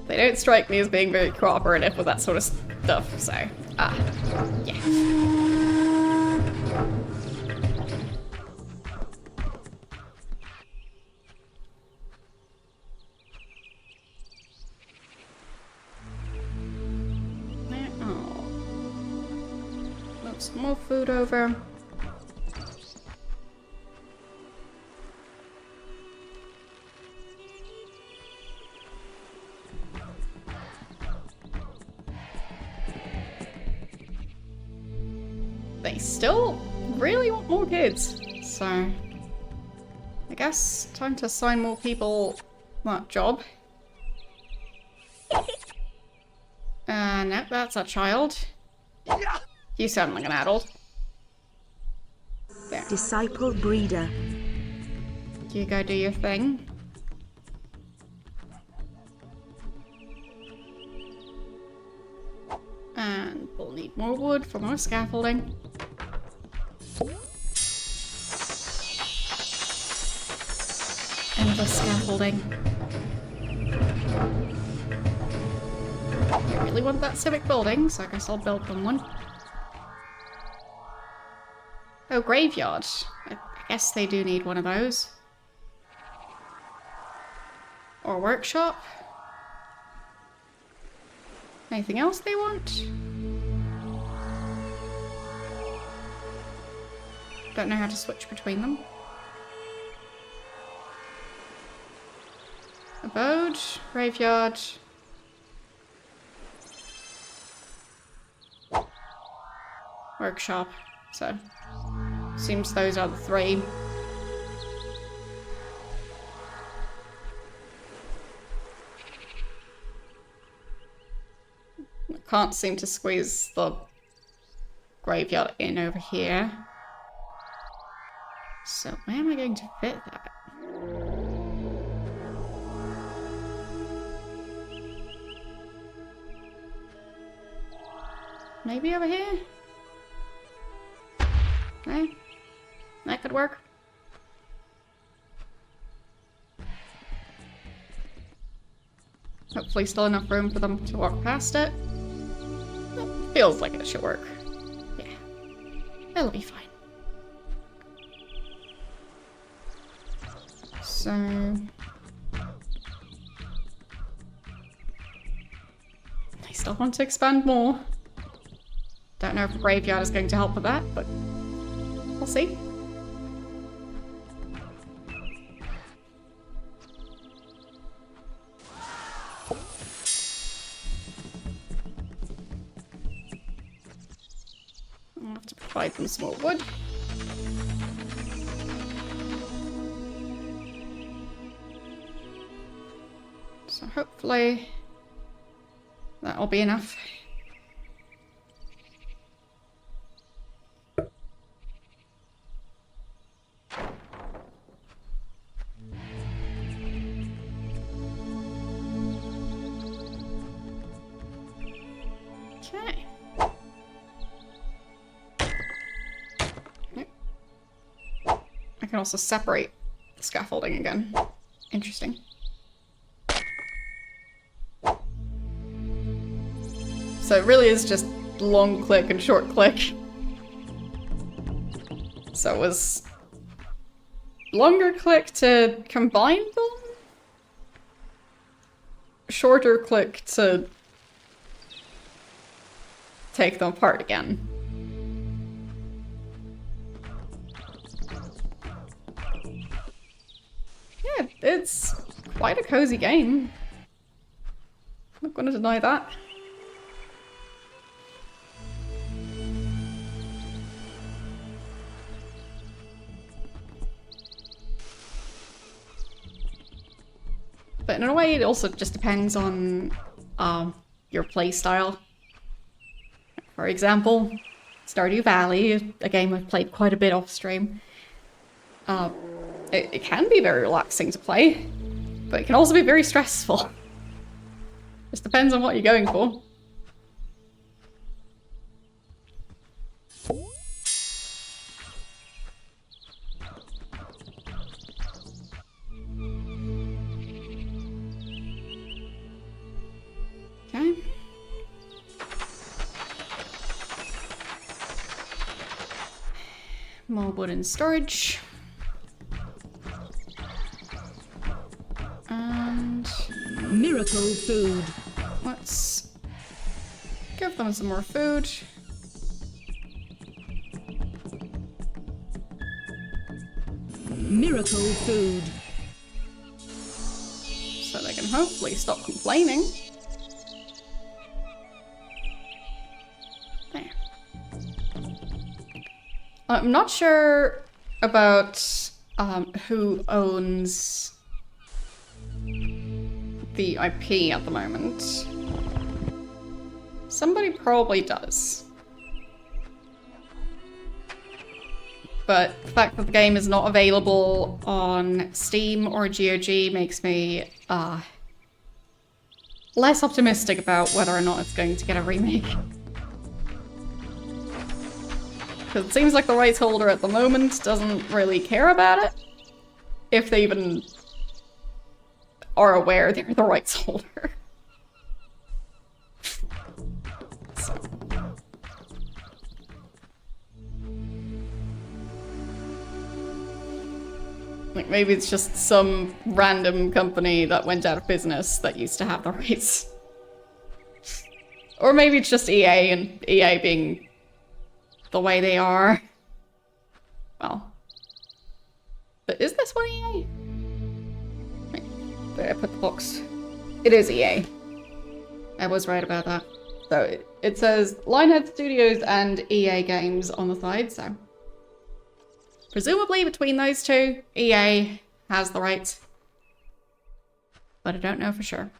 A: They don't strike me as being very cooperative with that sort of stuff, so, yeah. Some more food over. They still really want more kids, so I guess time to assign more people that job. No, that's a child. You sound like an adult. There.
B: Disciple breeder.
A: You go do your thing. And we'll need more wood for more scaffolding. Endless scaffolding. I really want that civic building, so I guess I'll build them one. Oh, graveyard. I guess they do need one of those. Or workshop. Anything else they want? Don't know how to switch between them. Abode, graveyard. Workshop. So, seems those are the three. I can't seem to squeeze the graveyard in over here. So where am I going to fit that? Maybe over here? Okay. That could work. Hopefully still enough room for them to walk past it. It feels like it should work. Yeah. It'll be fine. So... I still want to expand more. Don't know if a graveyard is going to help with that, but we'll see. I'll have to provide them some more wood. So hopefully that'll be enough. Okay. Yep. I can also separate the scaffolding again. Interesting. So it really is just long click and short click. So it was longer click to combine them? Shorter click to take them apart again. Yeah, it's quite a cozy game. I'm not gonna deny that. But in a way, it also just depends on your play style. For example, Stardew Valley, a game I've played quite a bit off stream. It can be very relaxing to play, but it can also be very stressful. Just depends on what you're going for. Okay. More wood in storage. And
B: Miracle food.
A: let's give them some more food.
B: Miracle food.
A: So they can hopefully stop complaining. There. I'm not sure about who owns the IP at the moment. Somebody probably does. But the fact that the game is not available on Steam or GOG makes me less optimistic about whether or not it's going to get a remake. Because it seems like the rights holder at the moment doesn't really care about it. If they even are aware they're the rights holder. So. Like, maybe it's just some random company that went out of business that used to have the rights. Or maybe it's just EA, and EA being the way they are. Well. But is this one EA? Wait, where did I put the box? It is EA. I was right about that. So it says Lionhead Studios and EA Games on the side, so. Presumably between those two, EA has the rights. But I don't know for sure.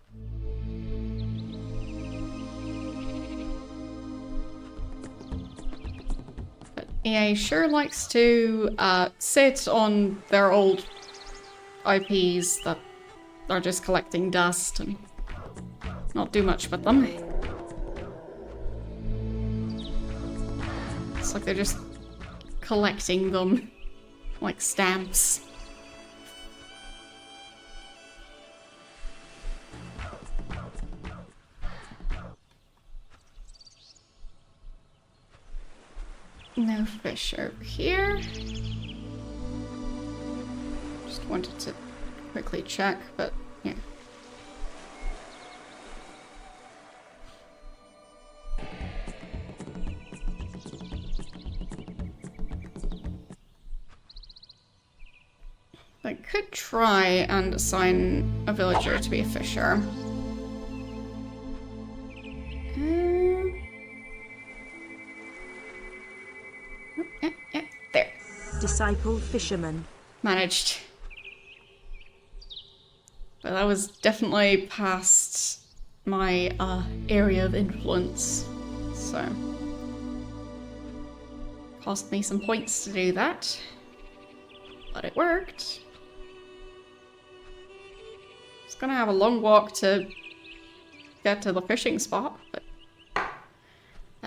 A: But EA sure likes to sit on their old IPs that are just collecting dust and not do much with them. It's like they're just collecting them like stamps. No fish over here. Just wanted to quickly check, but yeah. I could try and assign a villager to be a fisher. Yeah, there.
B: Disciple fisherman.
A: Managed. But that was definitely past my area of influence, so cost me some points to do that, but it worked. It's gonna have a long walk to get to the fishing spot, but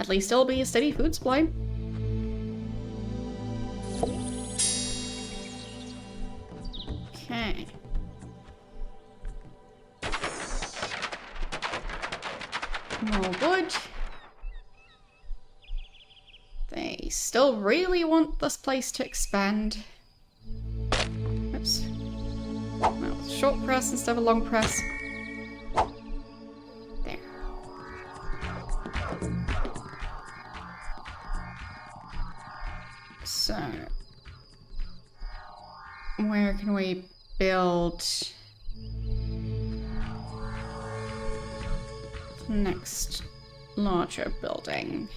A: At least it'll be a steady food supply. Okay. More wood. They still really want this place to expand. Oops. No, short press instead of a long press. There. So, where can we build the next larger building?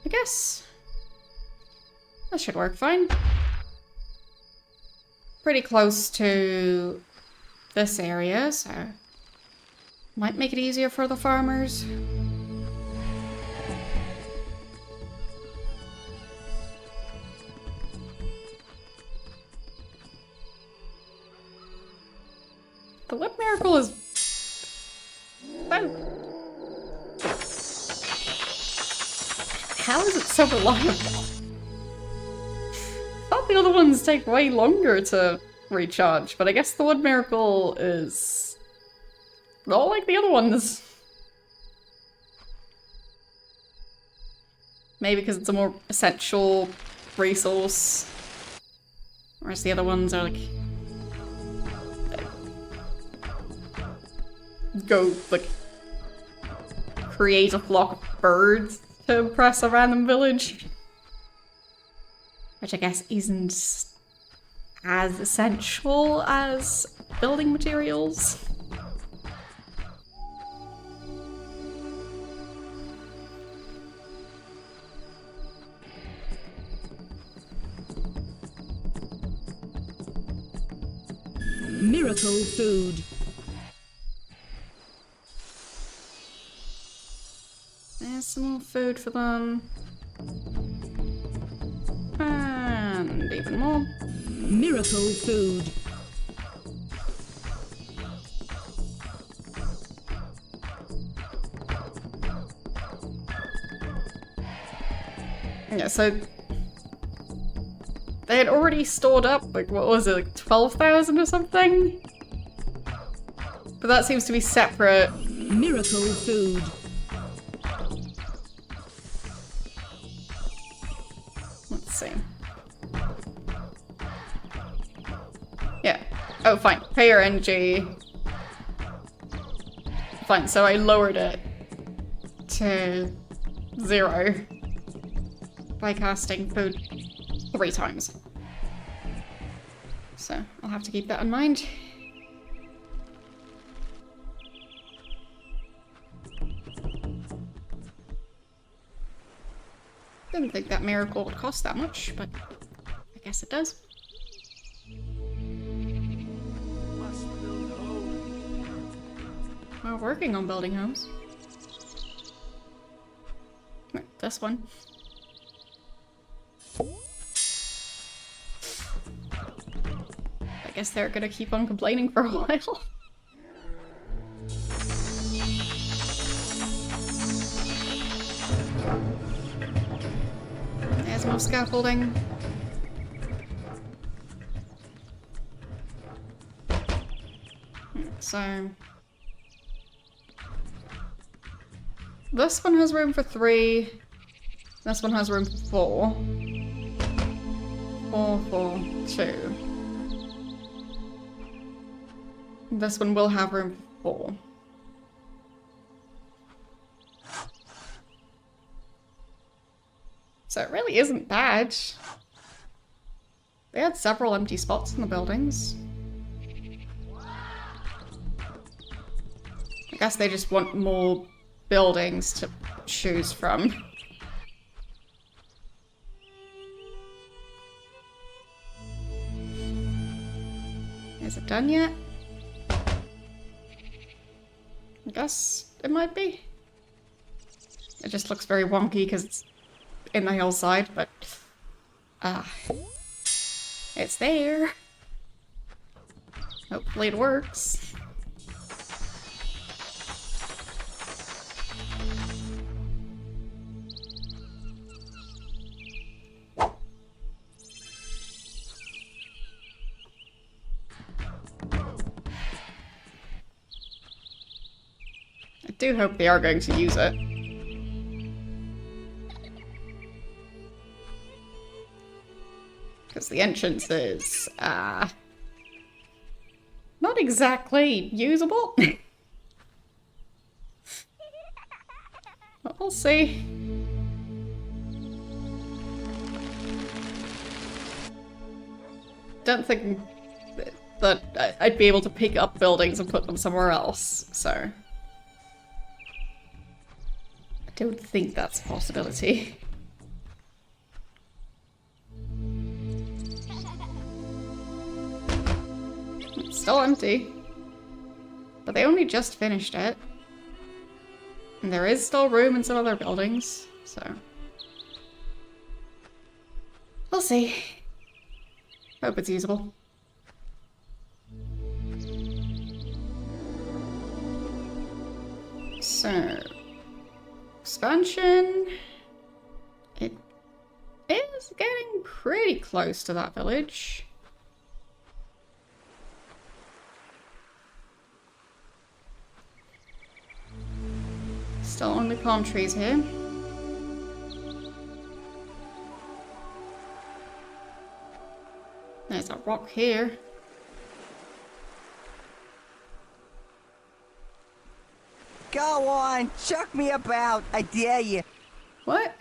A: I guess that should work fine. Pretty close to this area, so might make it easier for the farmers. The whip miracle is... Oh. How is it so reliable? I thought the other ones take way longer to recharge, but I guess the wood miracle is not like the other ones. Maybe because it's a more essential resource, whereas the other ones are like... go, like, create a flock of birds to impress a random village. Which I guess isn't as essential as building materials.
B: Miracle food.
A: There's some more food for them. And even more.
B: Miracle food.
A: Yeah, so they had already stored up, like, what was it, like 12,000 or something? But that seems to be separate.
B: Miracle food.
A: Let's see. Yeah. Oh, fine. Pay your energy. Fine, so I lowered it to 0 by casting food 3 times. So I'll have to keep that in mind. Didn't think that miracle would cost that much, but I guess it does.
C: Must build home.
A: We're working on building homes. This one. I guess they're gonna keep on complaining for a while. There's more scaffolding. So... this one has room for 3. This one has room for 4. 4, 4, 2. This one will have room for 4. So it really isn't bad. They had several empty spots in the buildings. I guess they just want more buildings to choose from. Is it done yet? I guess it might be. It just looks very wonky because it's in the hillside, but it's there. Hopefully it works. do hope they are going to use it. Because the entrance is, not exactly usable. But we'll see. Don't think that I'd be able to pick up buildings and put them somewhere else, so... I don't think that's a possibility. It's still empty. But they only just finished it. And there is still room in some other buildings, so... We'll see. Hope it's usable. So... Expansion... It is getting pretty close to that village. Still only palm trees here. There's a rock here.
F: Go on, chuck me about, I dare you.
A: What?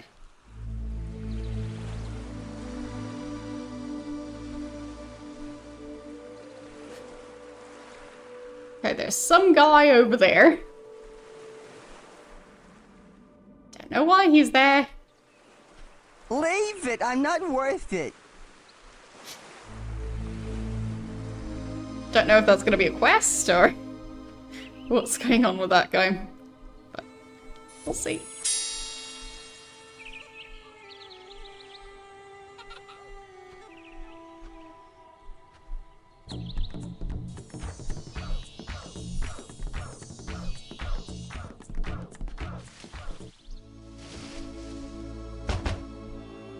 A: Okay, there's some guy over there. Don't know why he's there.
F: Leave it, I'm not worth it.
A: Don't know if that's gonna be a quest or what's going on with that guy. But we'll see.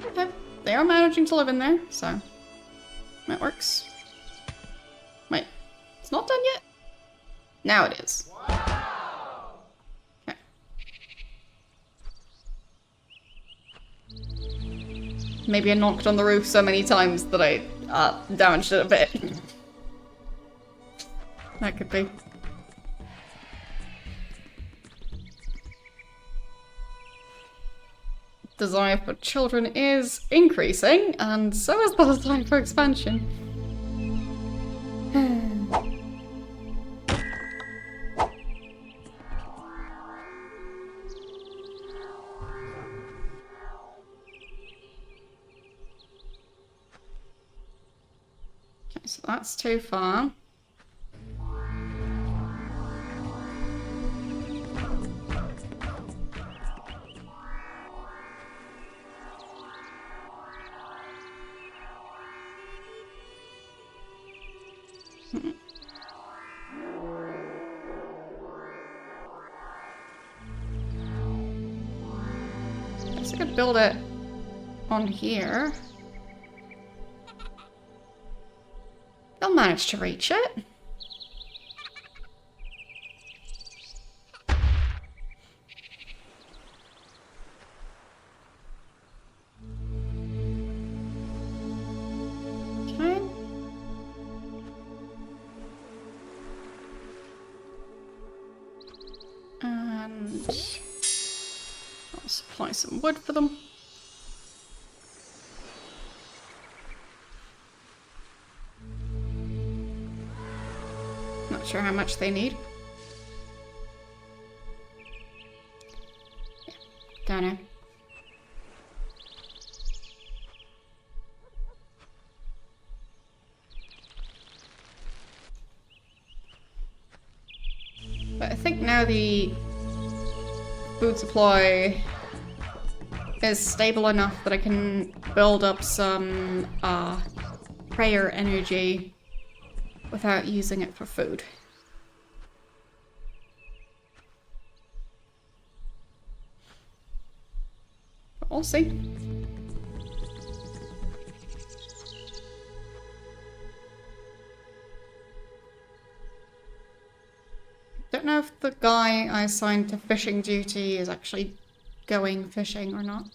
A: Okay, they are managing to live in there, so that works. Wait, it's not done yet? Now it is. Okay. Maybe I knocked on the roof so many times that I damaged it a bit. That could be. Desire for children is increasing, and so is the desire for expansion. Okay, so that's too far. Guess I could build it on here. They'll manage to reach it. Okay. And I'll supply some wood for them. Not sure how much they need. Yeah, don't know. But I think now the food supply is stable enough that I can build up some prayer energy without using it for food. But we'll see. Don't know if the guy I assigned to fishing duty is actually going fishing or not.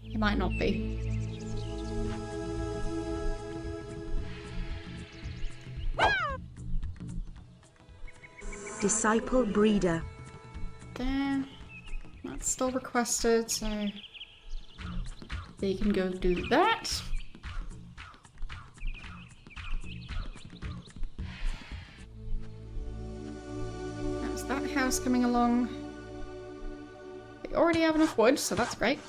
A: He might not be.
G: Disciple breeder.
A: There. That's still requested, so they can go do that. How's that house coming along? They already have enough wood, so that's great.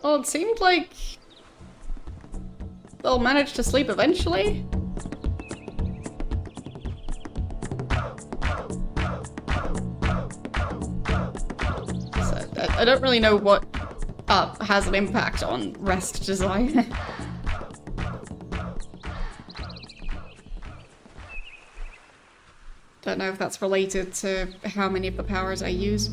A: Well, it seemed like they'll manage to sleep eventually. So, I don't really know what has an impact on rest desire. Don't know if that's related to how many of the powers I use.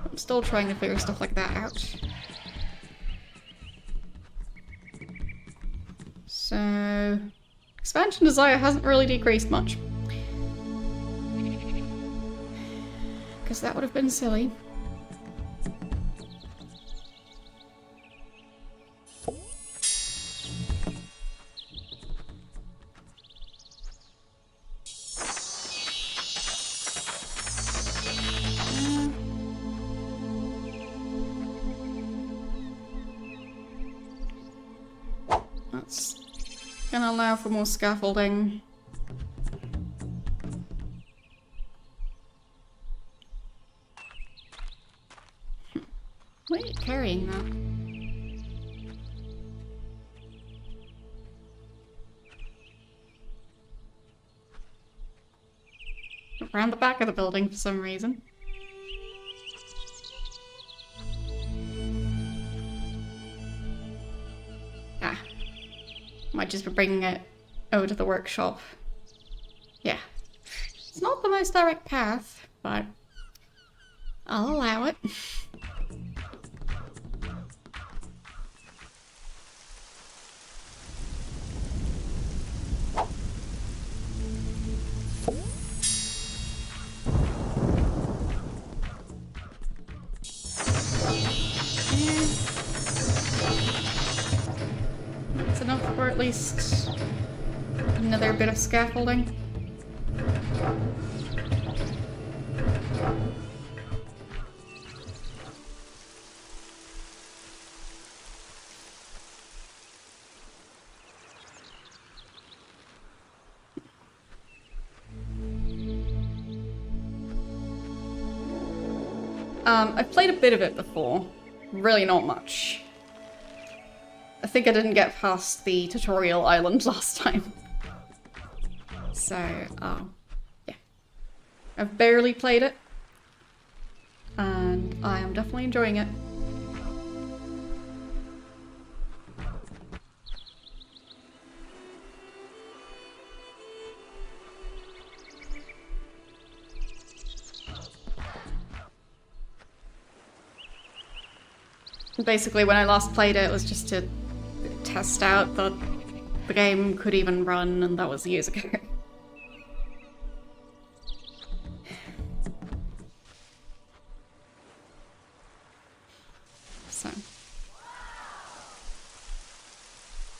A: I'm still trying to figure stuff like that out. So, expansion desire hasn't really decreased much. Because that would have been silly. That's gonna allow for more scaffolding. Why are you carrying that? Around the back of the building for some reason. Ah. Might just be bringing it over to the workshop. Yeah. It's not the most direct path, but I'll allow it. That's enough for at least another bit of scaffolding. I've played a bit of it before. Really not much. I think I didn't get past the tutorial island last time. So, yeah. I've barely played it. And I am definitely enjoying it. Basically, when I last played it, it was just to test out that the game could even run, and that was years ago. So.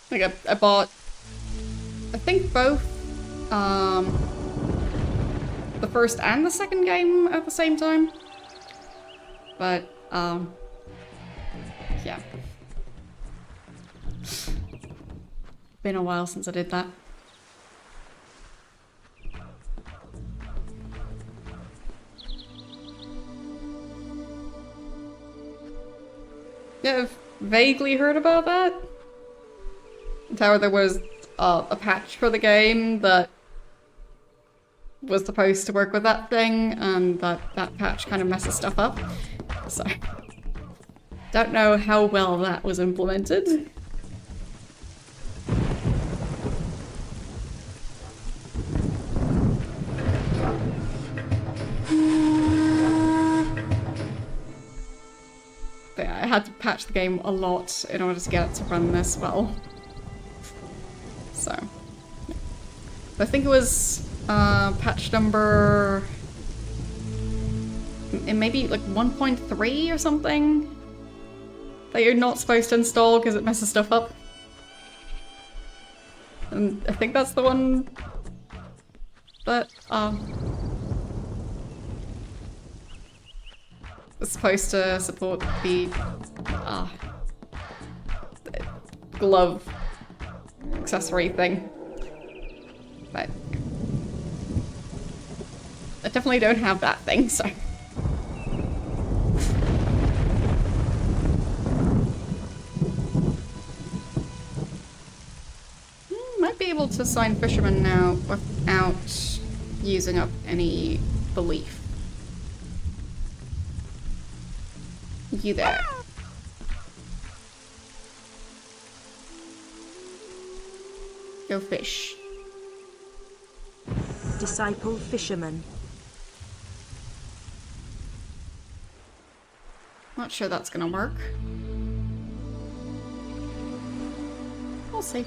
A: Like, I bought, I think both, the first and the second game at the same time. But, yeah. Been a while since I did that. Yeah, I've vaguely heard about that. How there was a patch for the game that was supposed to work with that thing, and that patch kind of messes stuff up. So, don't know how well that was implemented. But yeah, I had to patch the game a lot in order to get it to run this well. So, I think it was patch number, it may be like 1.3 or something, that you're not supposed to install because it messes stuff up. And I think that's the one that was supposed to support the glove accessory thing. But I definitely don't have that thing, so. Might be able to assign fishermen now without using up any belief. You there. Go fish.
G: Disciple fisherman.
A: Not sure that's gonna work. We'll see.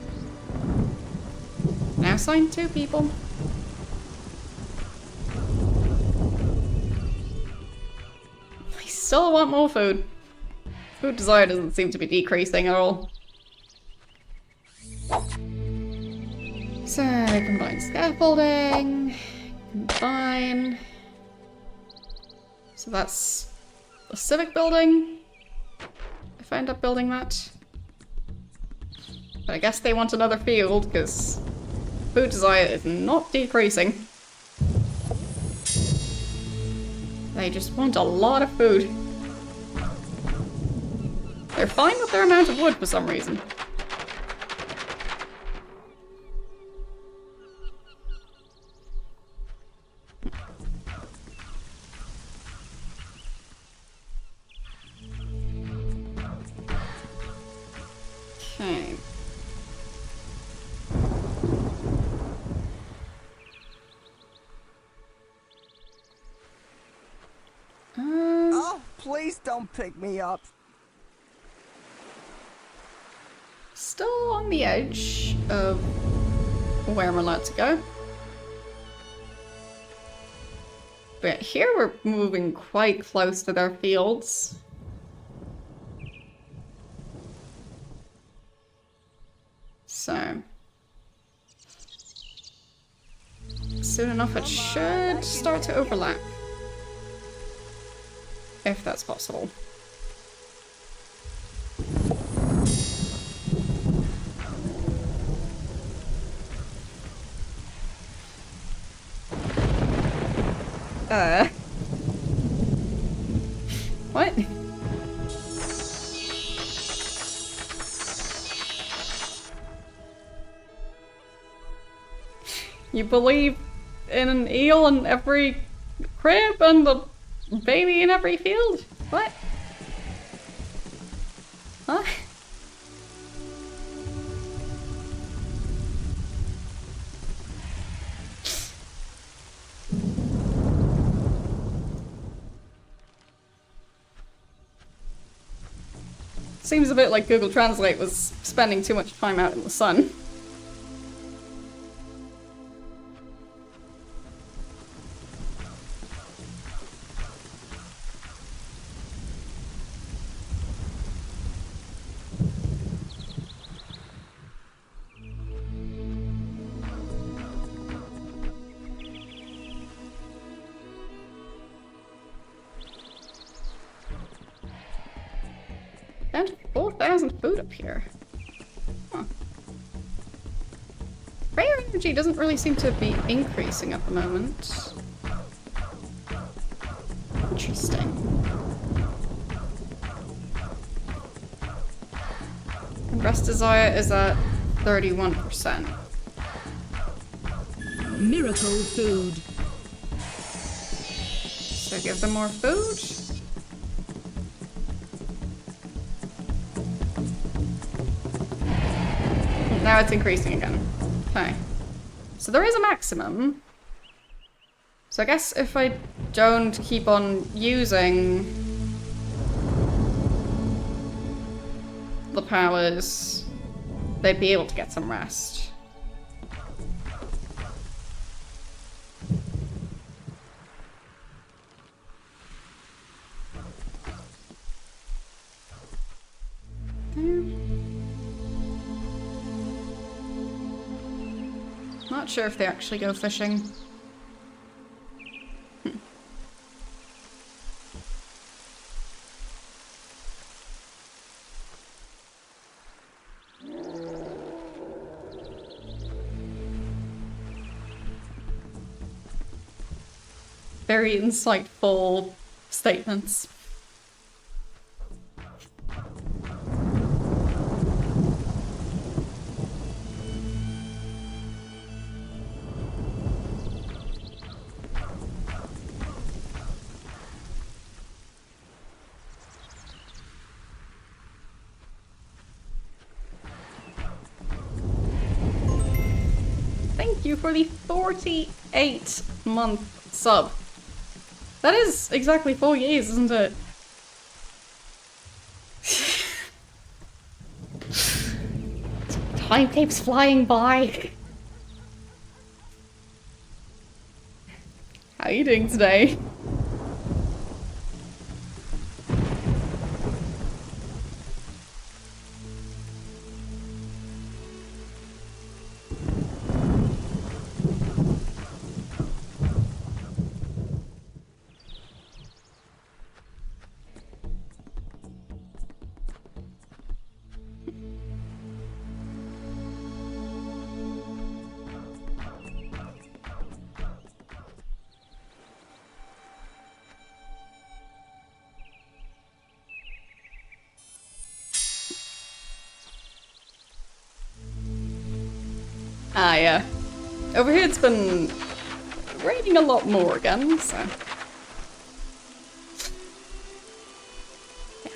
A: Now assign 2 people. I still want more food. Food desire doesn't seem to be decreasing at all. So, combine scaffolding, combine. So that's a civic building, if I end up building that. But I guess they want another field, because food desire is not decreasing. They just want a lot of food. They're fine with their amount of wood for some reason. Okay.
F: Oh, please don't pick me up.
A: Still on the edge of where I'm allowed to go. But here we're moving quite close to their fields. So, soon enough it should start to overlap. If that's possible. What? You believe in an eel in every crib and a baby in every field? What? Huh? Seems a bit like Google Translate was spending too much time out in the sun. Down to 4,000 food up here. Huh. Rare energy doesn't really seem to be increasing at the moment. Interesting. And rest desire is at 31%.
B: Miracle food.
A: So give them more food. Now it's increasing again. Okay. So there is a maximum. So I guess if I don't keep on using the powers, they'd be able to get some rest. Not sure if they actually go fishing. Very insightful statements. Thank you for the 48-month sub. That is exactly 4 years, isn't it? Time keeps flying by. How are you doing today? Ah, yeah. Over here it's been raining a lot more again, so... Yeah.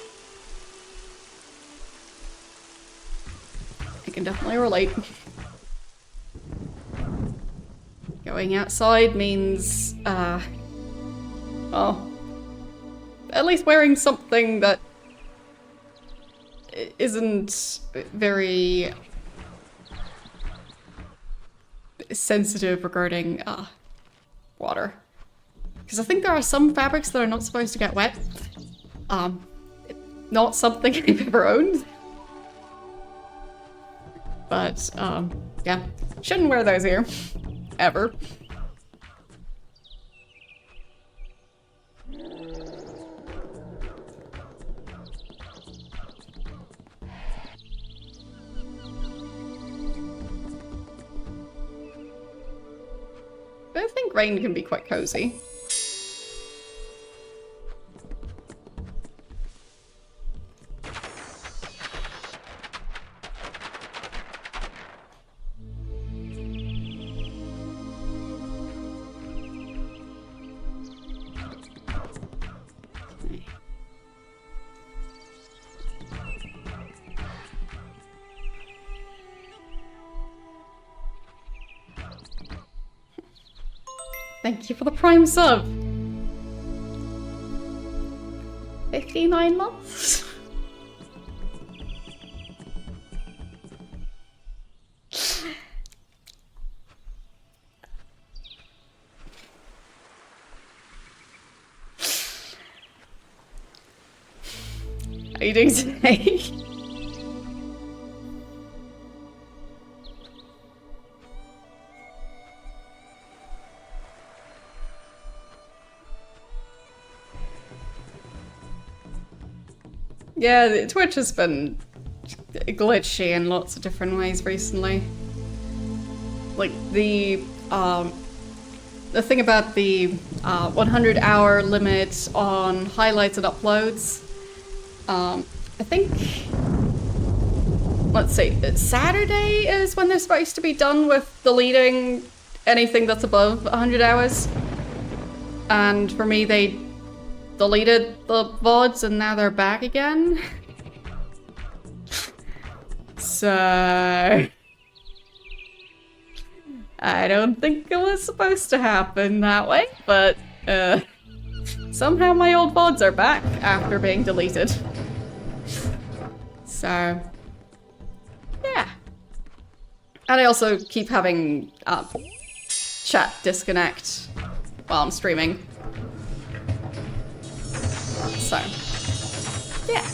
A: I can definitely relate. Going outside means, well, at least wearing something that isn't very sensitive regarding water, because I think there are some fabrics that are not supposed to get wet. Not something I've ever owned, but yeah, shouldn't wear those here ever. But I think rain can be quite cozy. Thank you for the Prime sub. 59 months? How are you doing today? Yeah, Twitch has been glitchy in lots of different ways recently. Like the thing about the 100-hour limit on highlights and uploads. I think, let's see, Saturday is when they're supposed to be done with deleting anything that's above 100 hours. and for me they deleted the VODs and now they're back again. So... I don't think it was supposed to happen that way, but somehow my old VODs are back after being deleted. So, yeah. And I also keep having chat disconnect while I'm streaming. So, yeah.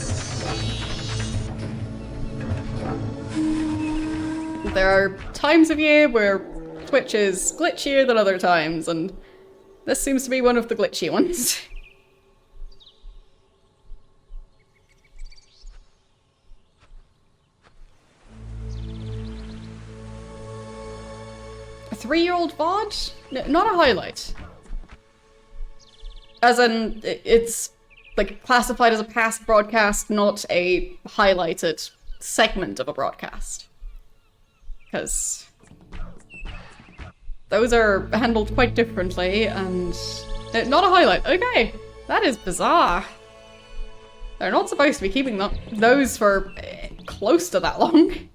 A: There are times of year where Twitch is glitchier than other times, and this seems to be one of the glitchy ones. A 3-year-old VOD? Not a highlight. As in, it's like classified as a past broadcast, not a highlighted segment of a broadcast. Because those are handled quite differently, and not a highlight. Okay, that is bizarre. They're not supposed to be keeping those for close to that long.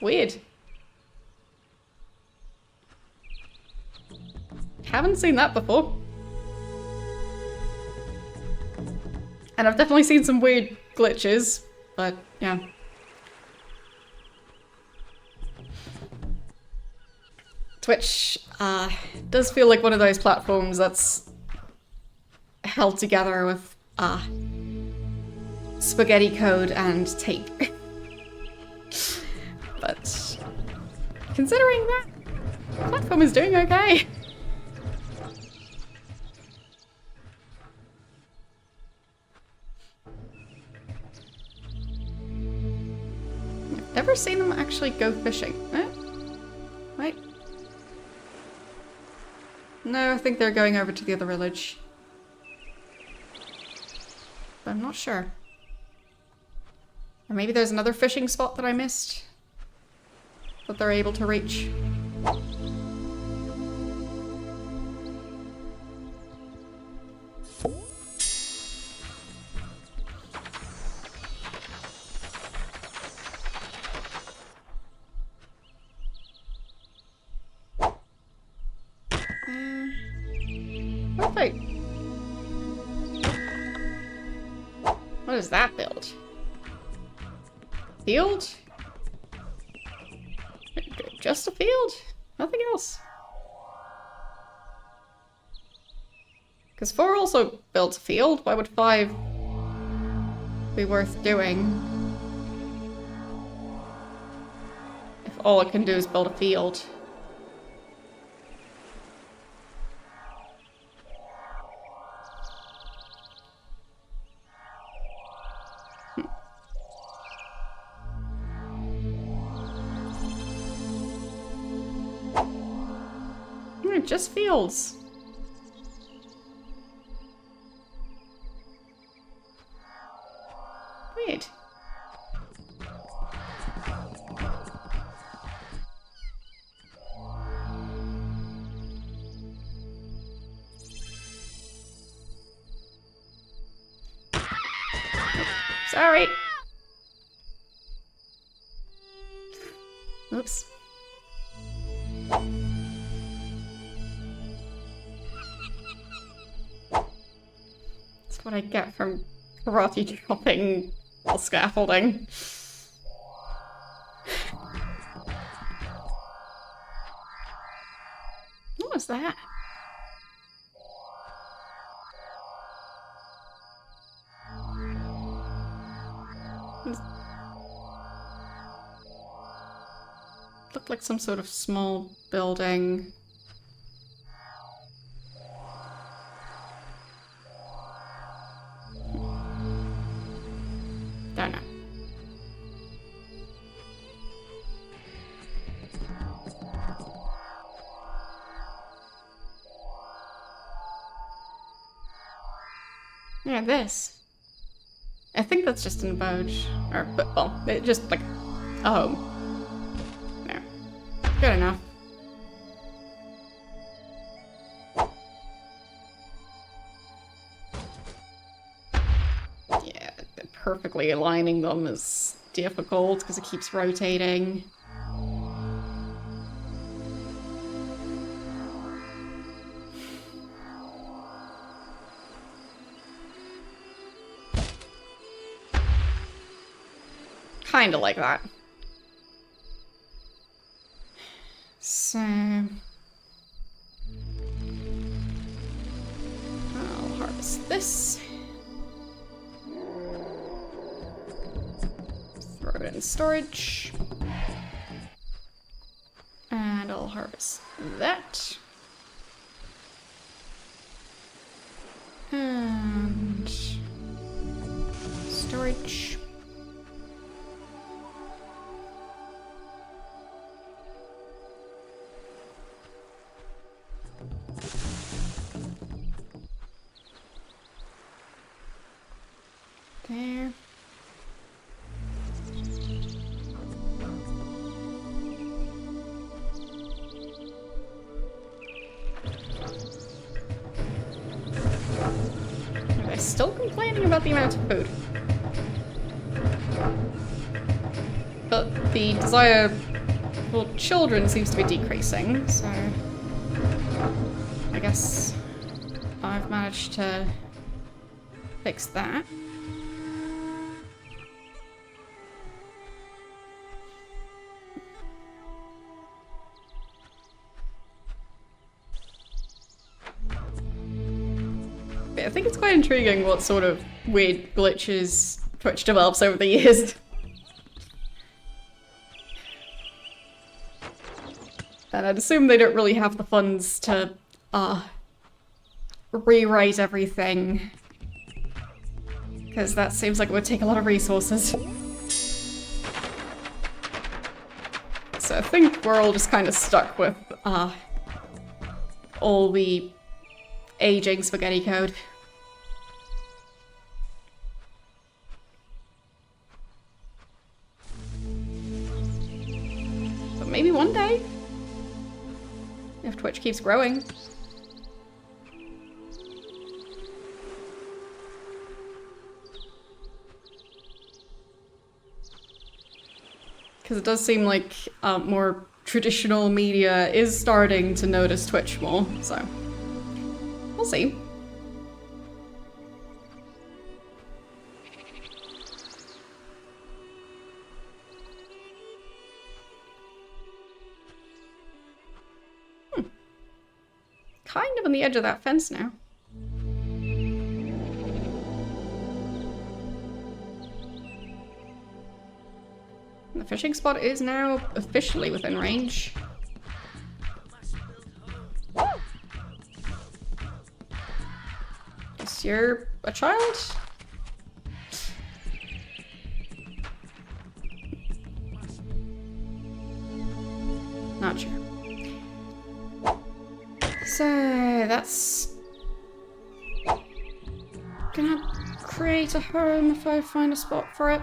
A: Weird. Haven't seen that before. And I've definitely seen some weird glitches, but yeah. Twitch does feel like one of those platforms that's held together with spaghetti code and tape. But considering that, the platform is doing okay. I've never seen them actually go fishing. Eh? Wait. No, I think they're going over to the other village. But I'm not sure. Or maybe there's another fishing spot that I missed that they're able to reach. Wait. What is that build? Field? Just a field? Nothing else. Because 4 also builds a field. Why would 5 be worth doing if all it can do is build a field? Just fields. Weird. Sorry. Oops. That's what I get from karate chopping while scaffolding. What was that? Looked like some sort of small building. Don't know. Yeah, this. I think that's just an abode. Or, but, well, it just like a home. There. Good enough. perfectly aligning them is difficult because it keeps rotating. Kinda like that. So... I'll harvest this. Throw it in storage. And I'll harvest that. And... storage. There. Are they still complaining about the amount of food? But the desire for children seems to be decreasing, so I guess I've managed to fix that. I think it's quite intriguing what sort of weird glitches Twitch develops over the years. And I'd assume they don't really have the funds to, rewrite everything. Because that seems like it would take a lot of resources. So I think we're all just kind of stuck with, all the aging spaghetti code. But maybe one day, if Twitch keeps growing. Because it does seem like more traditional media is starting to notice Twitch more, so we'll see. Kind of on the edge of that fence now. The fishing spot is now officially within range. Guess you're a child? Not sure. So that's gonna create a home if I find a spot for it.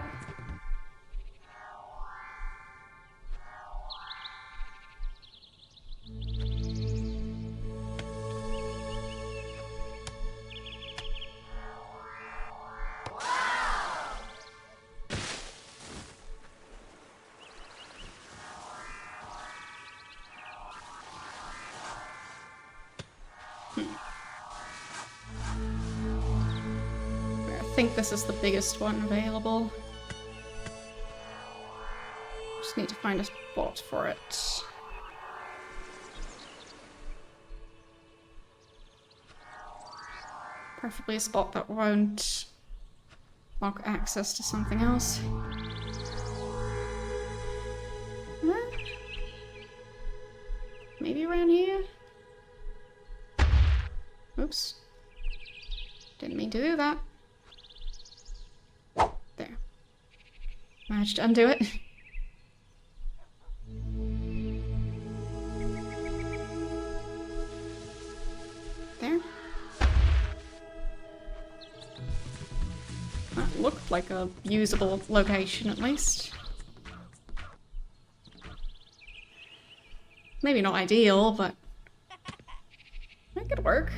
A: I think this is the biggest one available. Just need to find a spot for it. Preferably a spot that won't block access to something else. Maybe around here? Oops. Didn't mean to do that. There. Managed to undo it. There. That looked like a usable location, at least. Maybe not ideal, but it could work.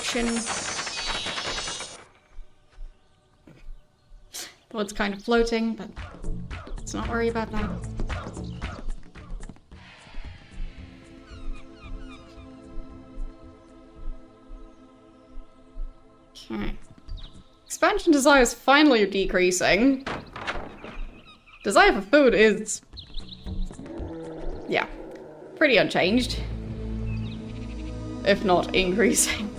A: direction. Well, it's kind of floating, but let's not worry about that. Okay. Expansion desire is finally decreasing. Desire for food is... yeah, pretty unchanged. If not increasing.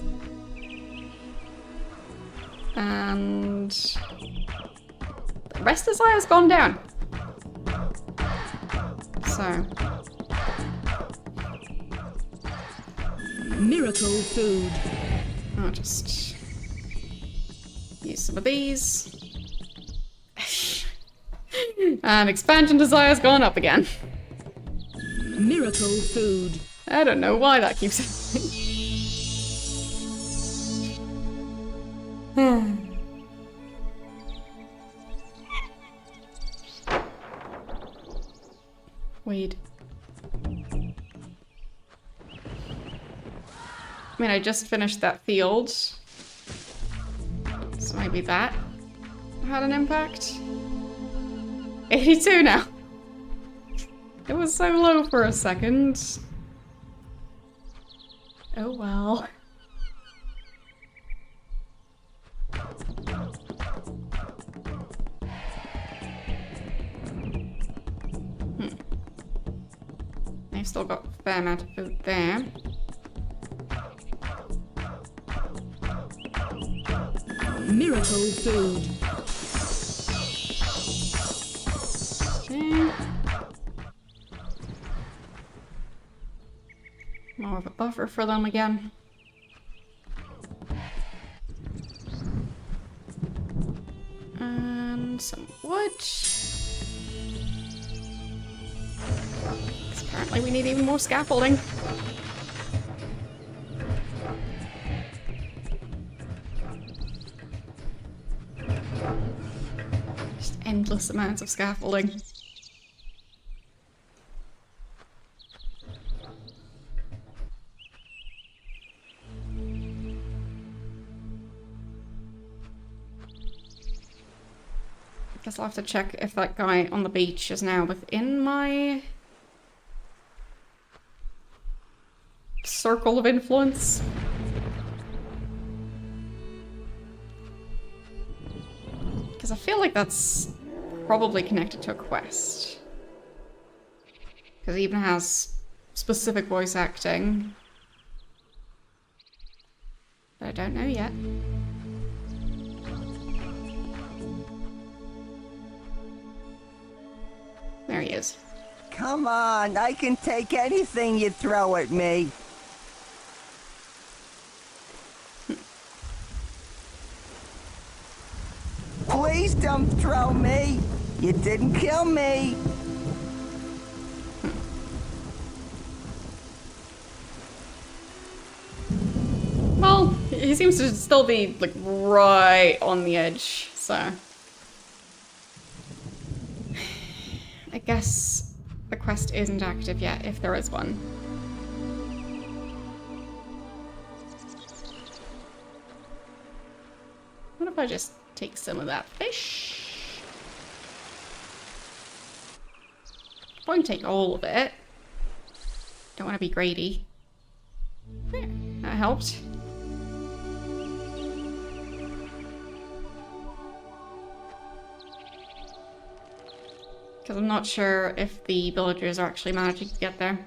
A: And... the rest desire has gone down. So...
B: Miracle food.
A: I'll just... use some of these. And expansion desire has gone up again.
B: Miracle food.
A: I don't know why that keeps happening. Weed. I mean, I just finished that field. So maybe that had an impact. 82 now. It was so low for a second. Oh well. I've still got a fair amount of food there.
B: Miracle food.
A: Okay. More of a buffer for them again. And some wood. Apparently we need even more scaffolding. Just endless amounts of scaffolding. Guess I'll have to check if that guy on the beach is now within my circle of influence. Because I feel like that's probably connected to a quest. Because it even has specific voice acting. But I don't know yet. There he is.
F: Come on, I can take anything you throw at me. Please don't throw me. You didn't kill me.
A: Well, he seems to still be, like, right on the edge, so... I guess the quest isn't active yet, if there is one. What if I just take some of that fish? Won't take all of it. Don't want to be greedy. There, that helped. Because I'm not sure if the villagers are actually managing to get there.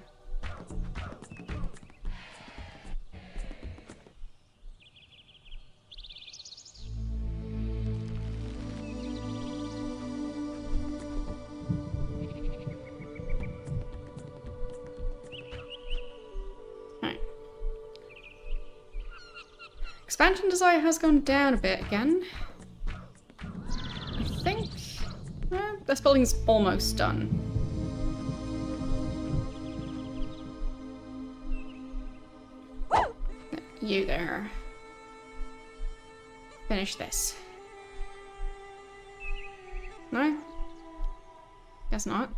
A: Right. Expansion desire has gone down a bit again. I think... this building's almost done. You there. Finish this. No? Guess not.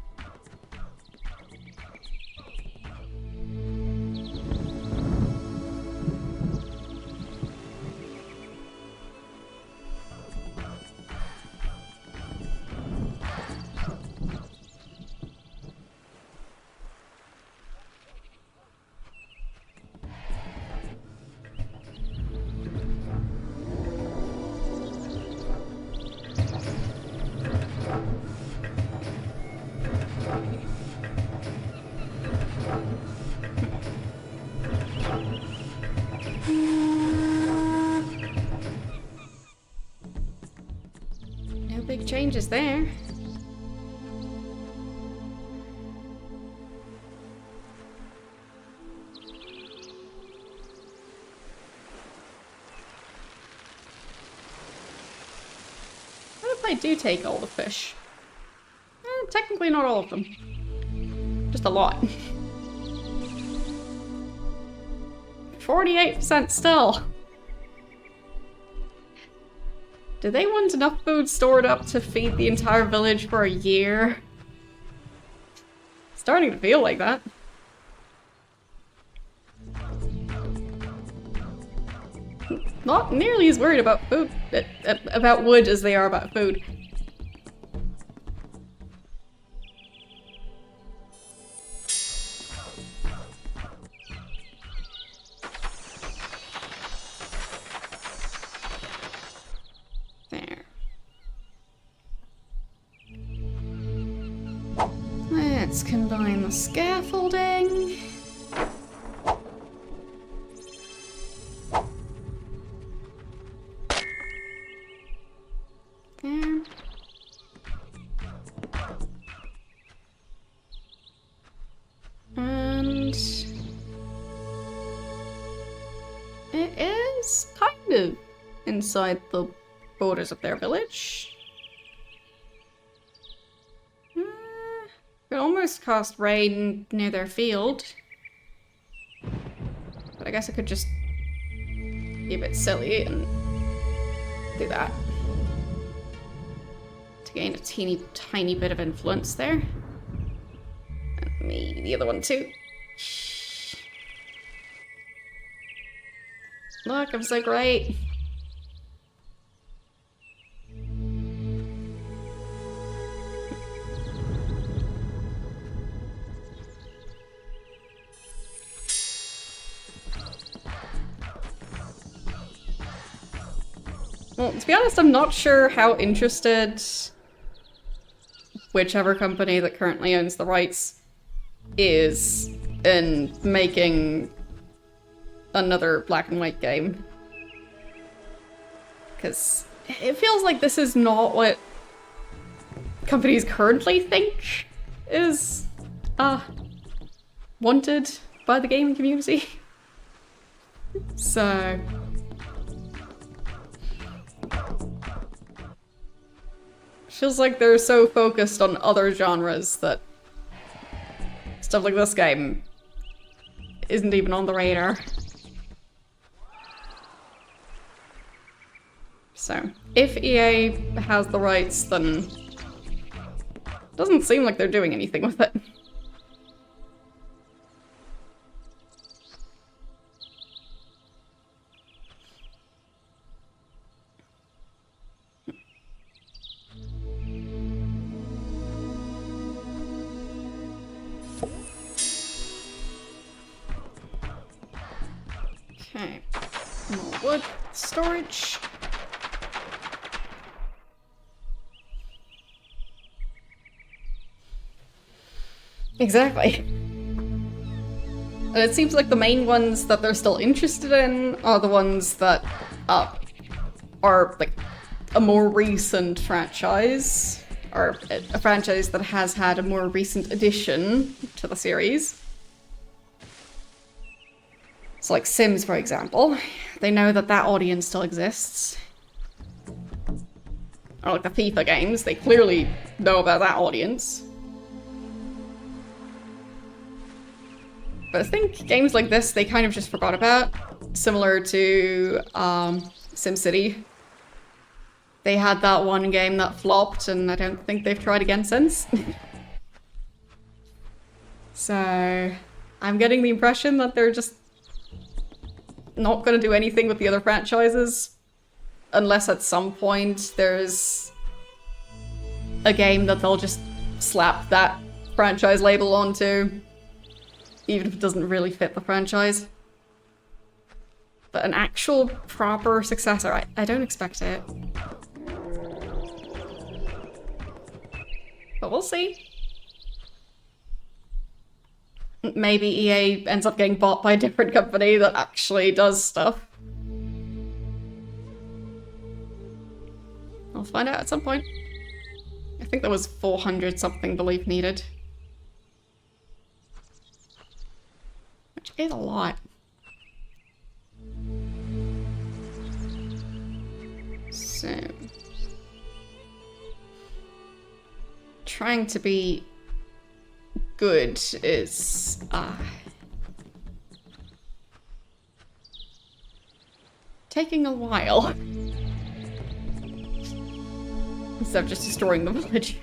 A: big changes there. What if I do take all the fish? Technically not all of them. Just a lot. 48% still. Do they want enough food stored up to feed the entire village for a year? Starting to feel like that. Not nearly as worried about food, about wood as they are about food. There. Let's combine the scaffolding. There. And it is kind of inside the borders of their village. Could almost cast rain near their field. But I guess I could just be a bit silly and do that. To gain a teeny tiny bit of influence there. And maybe the other one too. Look, I'm so great. Well, to be honest, I'm not sure how interested whichever company that currently owns the rights is in making another black and white game. Because it feels like this is not what companies currently think is wanted by the gaming community. So feels like they're so focused on other genres that stuff like this game isn't even on the radar. So, if EA has the rights, then it doesn't seem like they're doing anything with it. Okay, more wood storage. Exactly. And it seems like the main ones that they're still interested in are the ones that are like a more recent franchise, or a franchise that has had a more recent addition to the series. So like Sims, for example, they know that that audience still exists. Or like the FIFA games, they clearly know about that audience. But I think games like this, they kind of just forgot about. Similar to SimCity. They had that one game that flopped, and I don't think they've tried again since. So I'm getting the impression that they're just not going to do anything with the other franchises unless at some point there's a game that they'll just slap that franchise label onto, even if it doesn't really fit the franchise. But an actual proper successor, I don't expect it. But we'll see. Maybe EA ends up getting bought by a different company that actually does stuff. I'll find out at some point. think there was 400 something belief needed. Which is a lot. So... trying to be good is... taking a while. Instead of just destroying the village.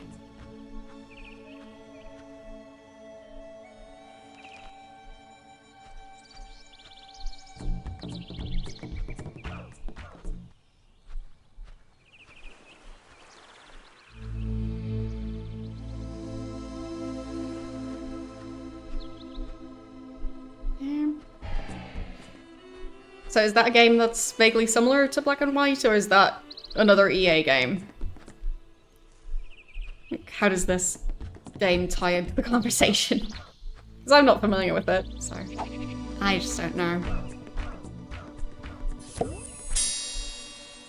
A: So is that a game that's vaguely similar to Black and White, or is that another EA game? Like, how does this game tie into the conversation? Because I'm not familiar with it, so I just don't know.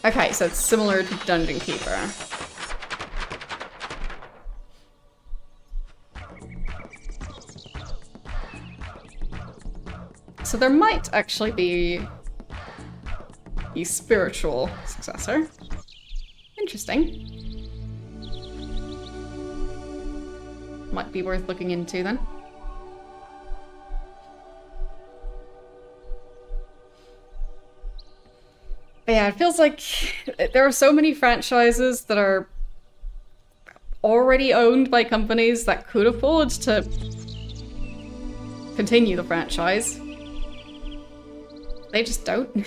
A: Okay, so it's similar to Dungeon Keeper. So there might actually be a spiritual successor. Interesting. Might be worth looking into then. But yeah, it feels like there are so many franchises that are already owned by companies that could afford to continue the franchise. They just don't.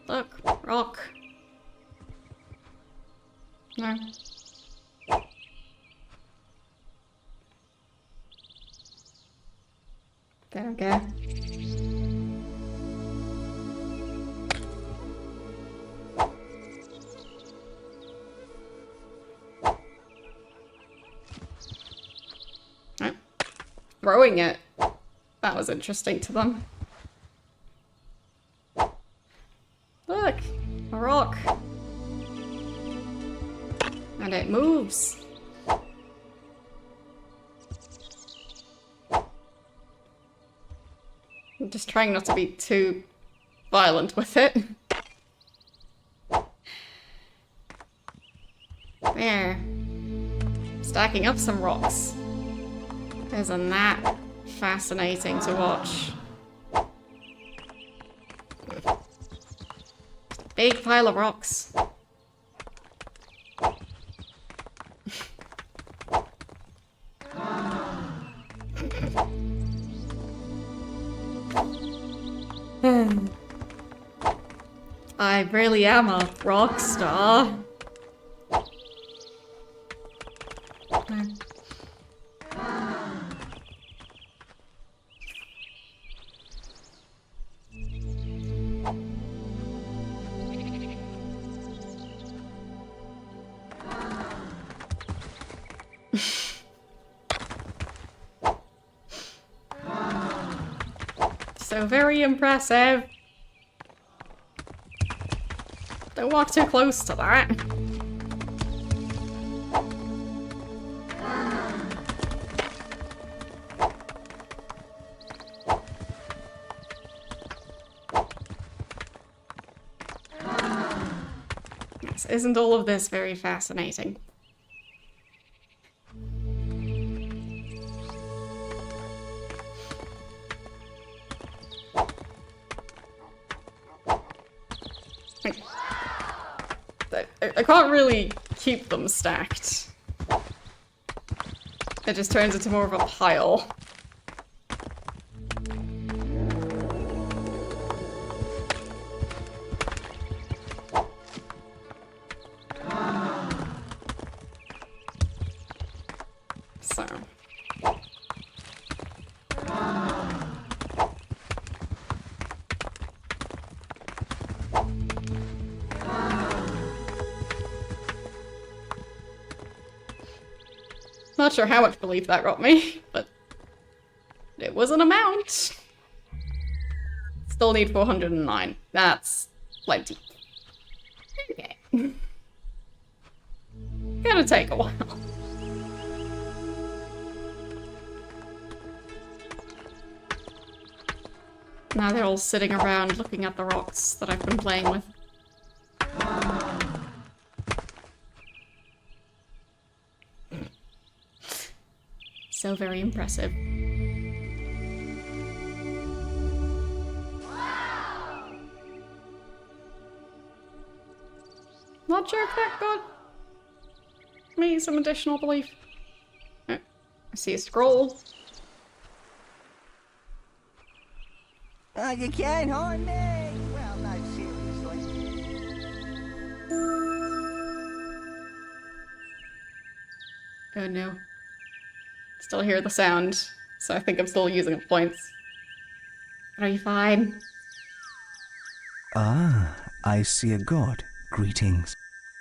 A: Look, rock. No. They don't care. Oh. Throwing it. That was interesting to them. Look, a rock. And it moves. I'm just trying not to be too violent with it. There. Stacking up some rocks. Isn't that fascinating to watch? Big pile of rocks. I really am a rock star. So very impressive. Don't walk too close to that. Yes, isn't all of this very fascinating? I can't really keep them stacked. It just turns into more of a pile. So. Not sure how much belief that got me, but it was an amount. Still need 409. That's plenty. Okay. Gonna take a while. Now they're all sitting around looking at the rocks that I've been playing with. So very impressive. Not sure if that got me some additional belief. Oh, I see a scroll.
F: You can't harm me! Well, not seriously.
A: Oh no. Still hear the sound, so I think I'm still using up points. Are you fine?
E: Ah, I see a god. Greetings.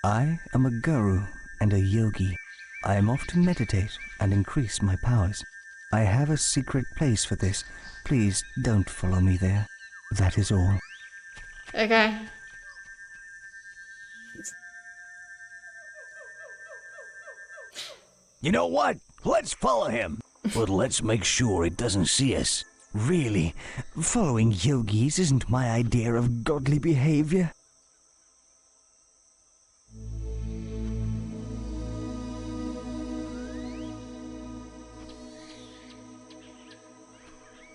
E: I am a guru and a yogi. I am off to meditate and increase my powers. I have a secret place for this. Please don't follow me there. That is all.
A: Okay.
D: You know what? Let's follow him. But let's make sure it doesn't see us.
E: Really, following yogis isn't my idea of godly behavior.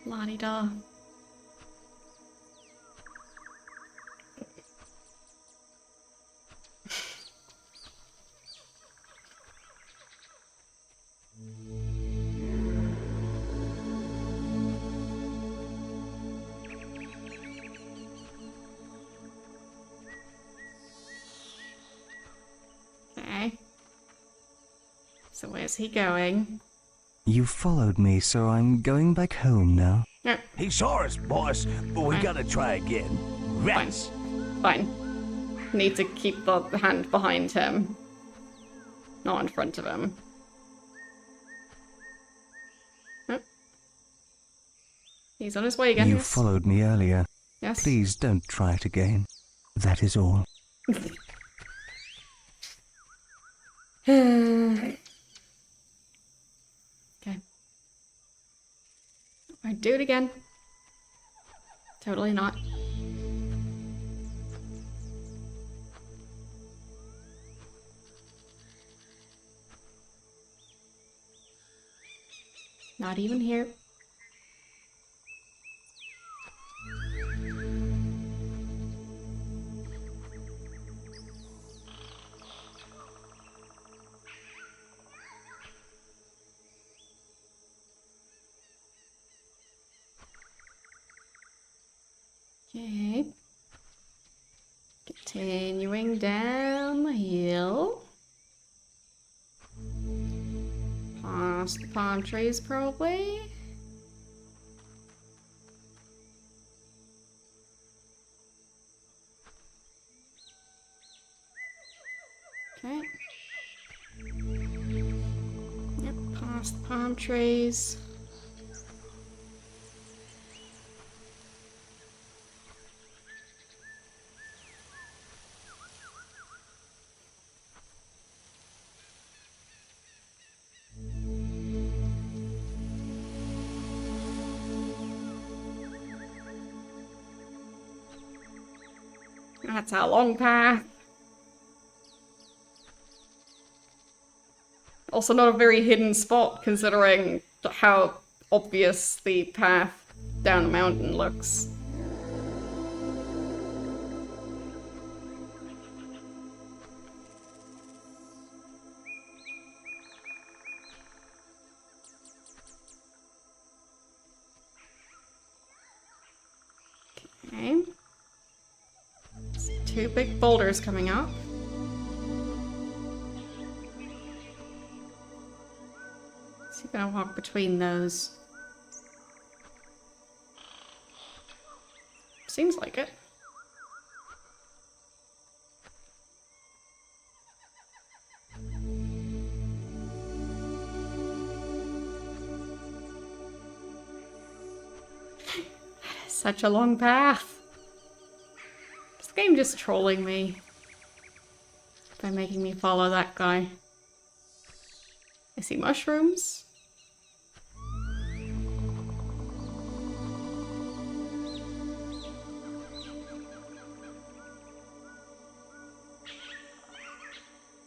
A: La-di-da. Okay. So where's he going?
E: You followed me, so I'm going back home now.
A: No,
D: He saw us, boss, but we
A: Fine.
D: gotta try again. Rats!
A: fine. Need to keep the hand behind him. Not in front of him. Oh. He's on his way again.
E: You
A: Yes.
E: followed me earlier.
A: Yes.
E: Please don't try it again. That is all.
A: Okay. I'd do it again. Totally not. Not even here. Okay. Continuing down the hill. Past the palm trees, probably. Okay. Yep, past the palm trees. That's a long path. Also not a very hidden spot, considering how obvious the path down the mountain looks. Okay. Two big boulders coming up. So you're gonna walk between those. Seems like it. Such a long path. Is the game just trolling me by making me follow that guy? I see mushrooms.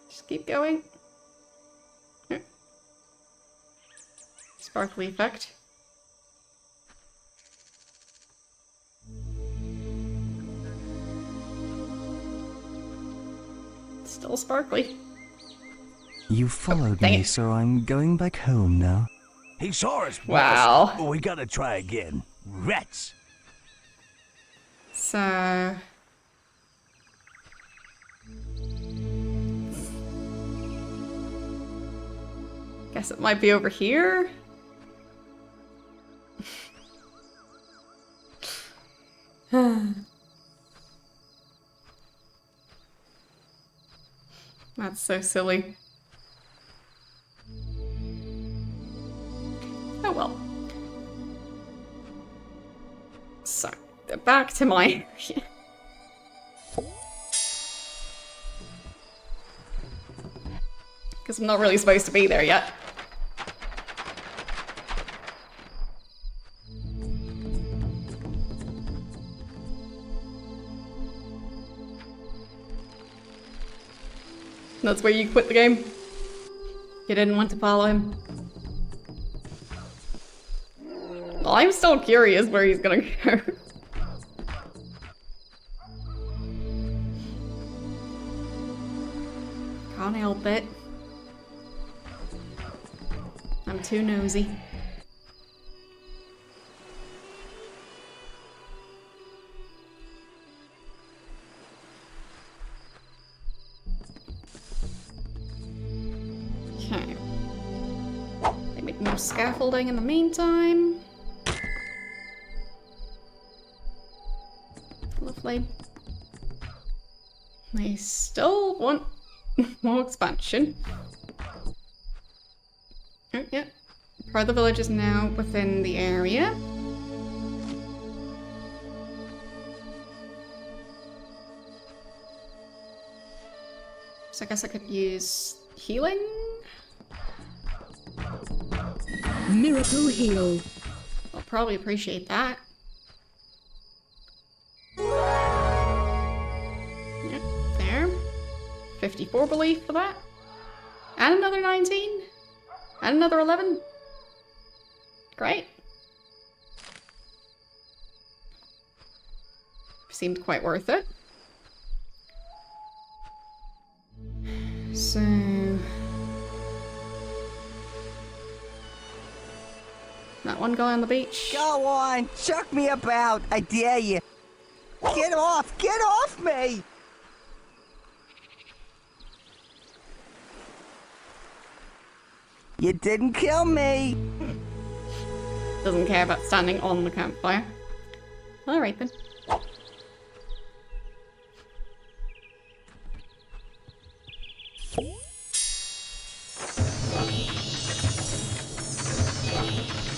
A: Just keep going. Oh. Sparkly effect. Still sparkly.
E: You followed
A: dang
E: me,
A: it.
E: so I'm going back home now.
D: He saw us.
A: Wow.
D: boss. We gotta try again. Rats.
A: So... guess it might be over here? That's so silly. Oh well. So, back to my... Because I'm not really supposed to be there yet. That's where you quit the game. You didn't want to follow him. Well, I'm still curious where he's gonna go. Can't help it. I'm too nosy. Okay. They make more scaffolding in the meantime. Lovely. They still want more expansion. Oh, yeah. Part of the village is now within the area. So I guess I could use healing?
B: Miracle heal.
A: I'll probably appreciate that. Yep, there. 54 belief for that. And another 19. And another 11. Great. Seemed quite worth it. So... that one guy on the beach.
F: Go on, chuck me about, I dare you. Get off me! You didn't kill me.
A: Doesn't care about standing on the campfire. Alright then.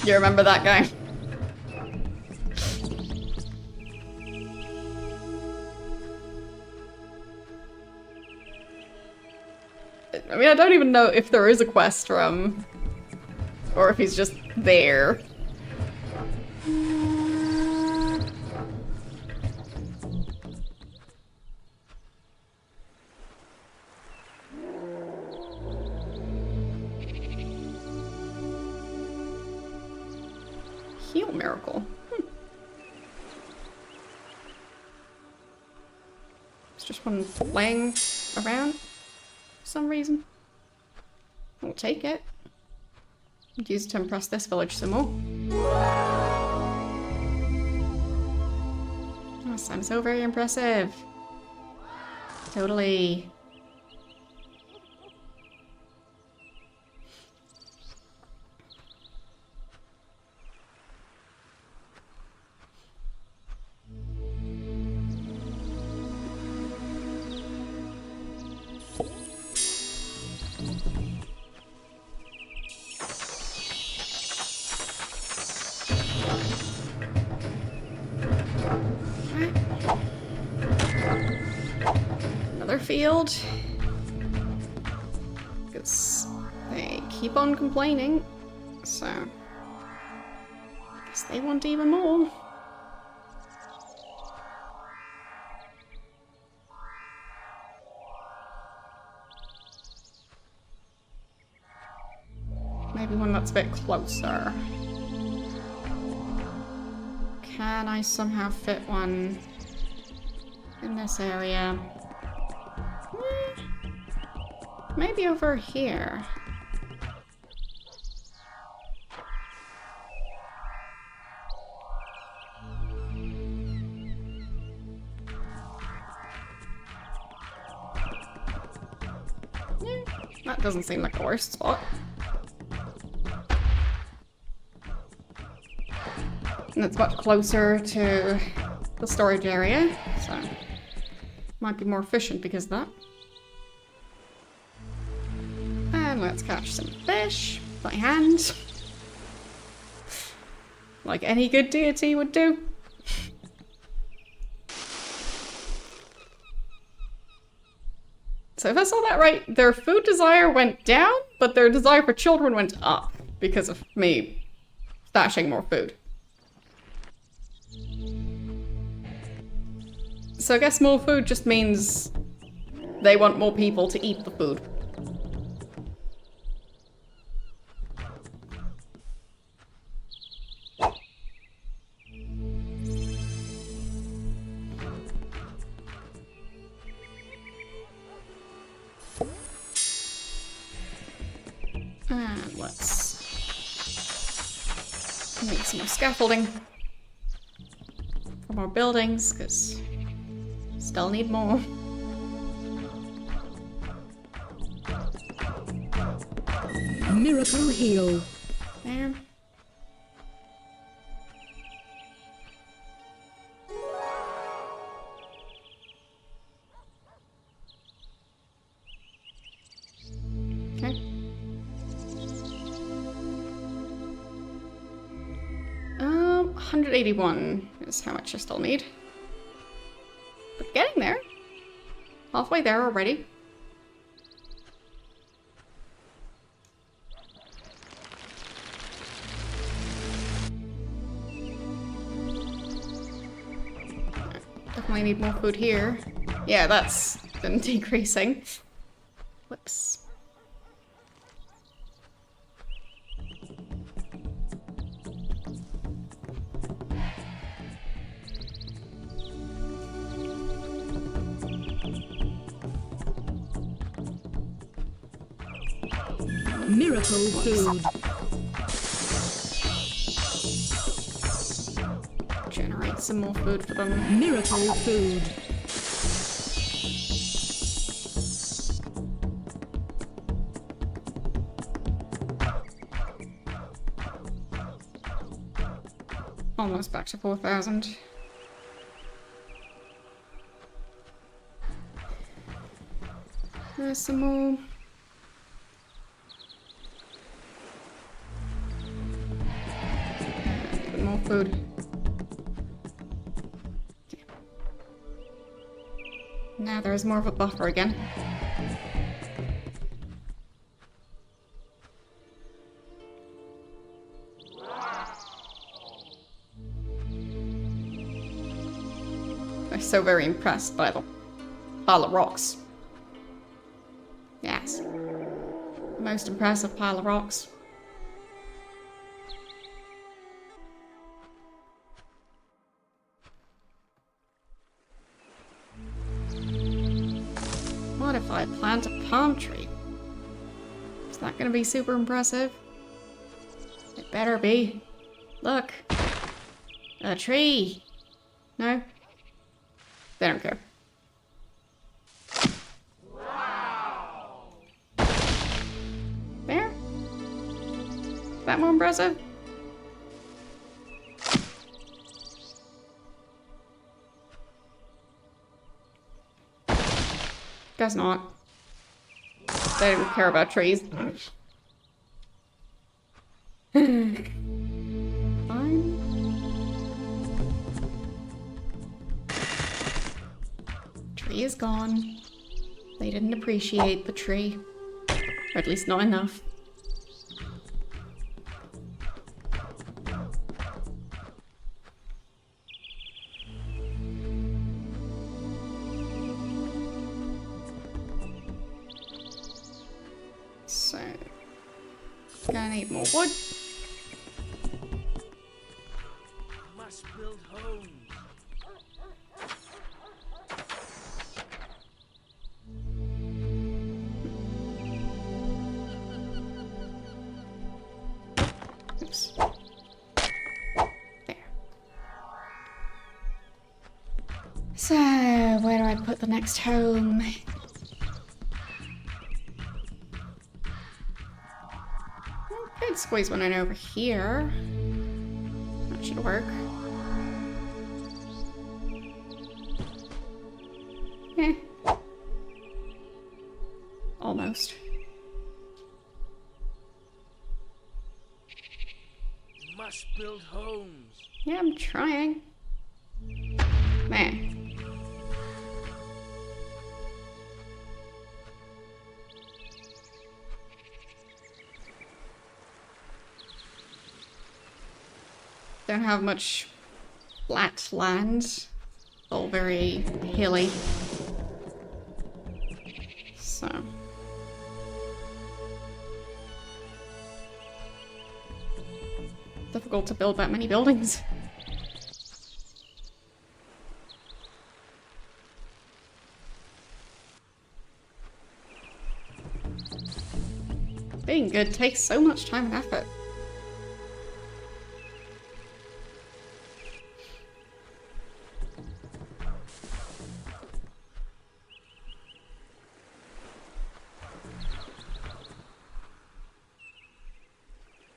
A: You remember that guy? I mean, I don't even know if there is a quest from, or if he's just there. Heal miracle. It's just one laying around for some reason. I'll take it. Use it to impress this village some more. Yes, I'm so very impressive. Totally. another field. Because they keep on complaining. So, guess they want even more. Maybe one that's a bit closer. Can I somehow fit one in this area? Maybe over here. That doesn't seem like the worst spot. And it's much closer to the storage area, so might be more efficient because of that. And let's catch some fish by hand. Like any good deity would do. So if I saw that right, their food desire went down, but their desire for children went up because of me stashing more food. So I guess more food just means they want more people to eat the food. And let's make some more scaffolding for more buildings, because still need more.
B: Miracle heal.
A: There. Okay. 181 is how much I still need. But getting there. Halfway there already. Definitely need more food here. Yeah, that's been decreasing. Whoops.
B: Miracle food.
A: Generate some more food for them.
B: Miracle food.
A: Almost back to 4,000. There's some more. And more food. Okay. Now there is more of a buffer again. I'm so very impressed by the pile of rocks. Yes. Most impressive pile of rocks. What if I plant a palm tree? Is that gonna be super impressive? It better be. Look. A tree. No? They don't care. There? Is that more impressive? Guess not. They don't care about trees. Fine. Tree is gone. They didn't appreciate the tree. Or at least not enough. So, gonna need more wood.
C: Must build homes.
A: Oops. There. So, where do I put the next home? Could squeeze one in over here. That should work. Eh. Almost.
C: Must build homes.
A: Yeah, I'm trying. Man. Don't have much flat land. All very hilly. So. Difficult to build that many buildings. Being good takes so much time and effort.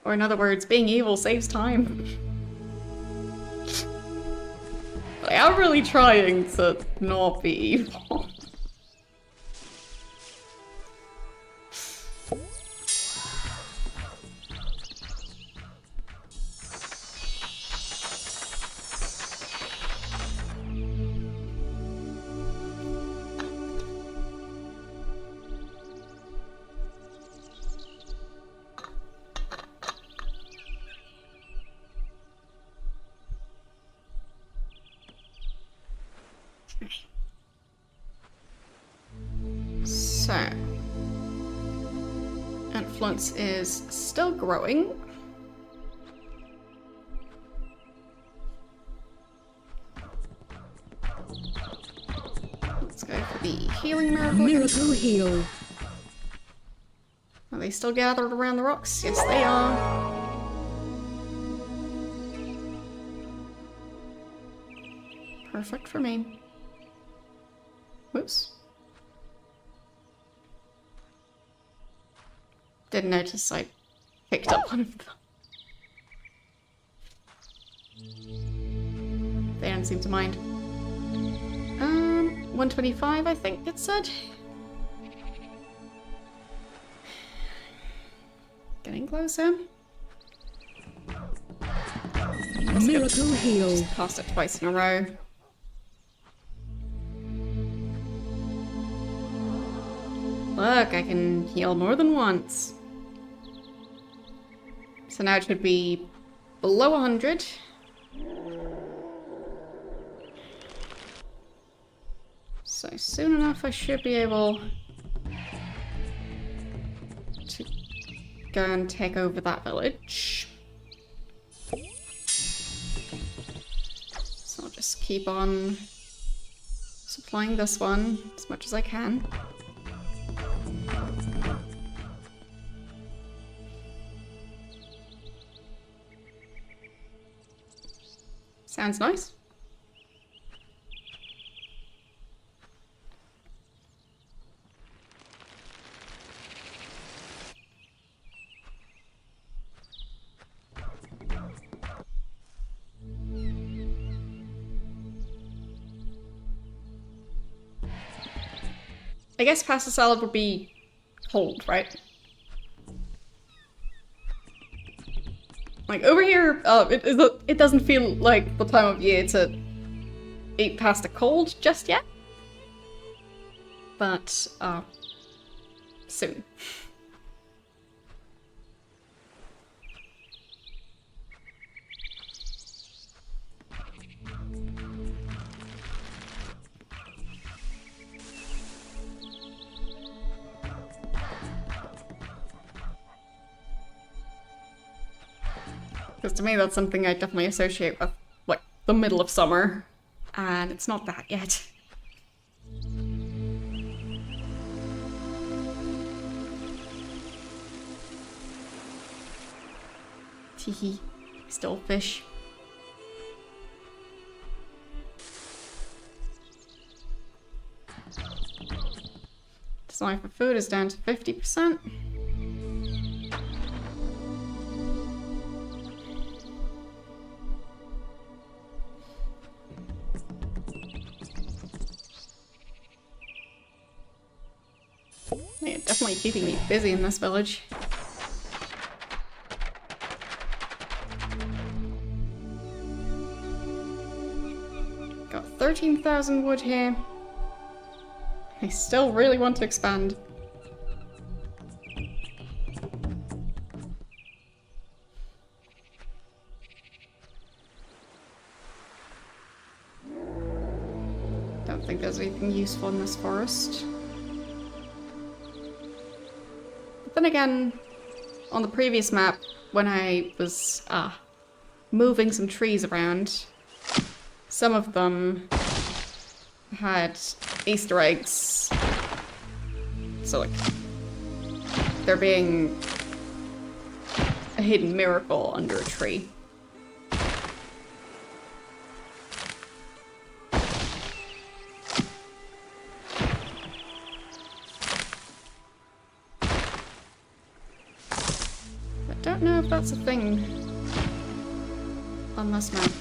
A: Or in other words, being evil saves time. I am really trying to not be evil. So, influence is still growing. Let's go for the healing miracle.
B: Miracle heal.
A: Are they still gathered around the rocks? Yes, they are. Perfect for me. Whoops. Didn't notice I picked up one of them. They don't seem to mind. 125, I think it said. Getting closer.
B: Miracle heal.
A: Cast it twice in a row. Look, I can heal more than once. So now it should be below 100. So soon enough I should be able to go and take over that village. So I'll just keep on supplying this one as much as I can. Sounds nice. I guess pasta salad would be cold, right? Like over here, it doesn't feel like the time of year to eat pasta cold just yet. but soon. Because to me, that's something I definitely associate with, like, the middle of summer. And it's not that yet. Teehee. Still fish. Design for food is down to 50%. Yeah, definitely keeping me busy in this village. Got 13,000 wood here. I still really want to expand. Don't think there's anything useful in this forest. But then again, on the previous map, when I was moving some trees around, some of them had Easter eggs. So like, there being a hidden miracle under a tree. I don't know if that's a thing on this map.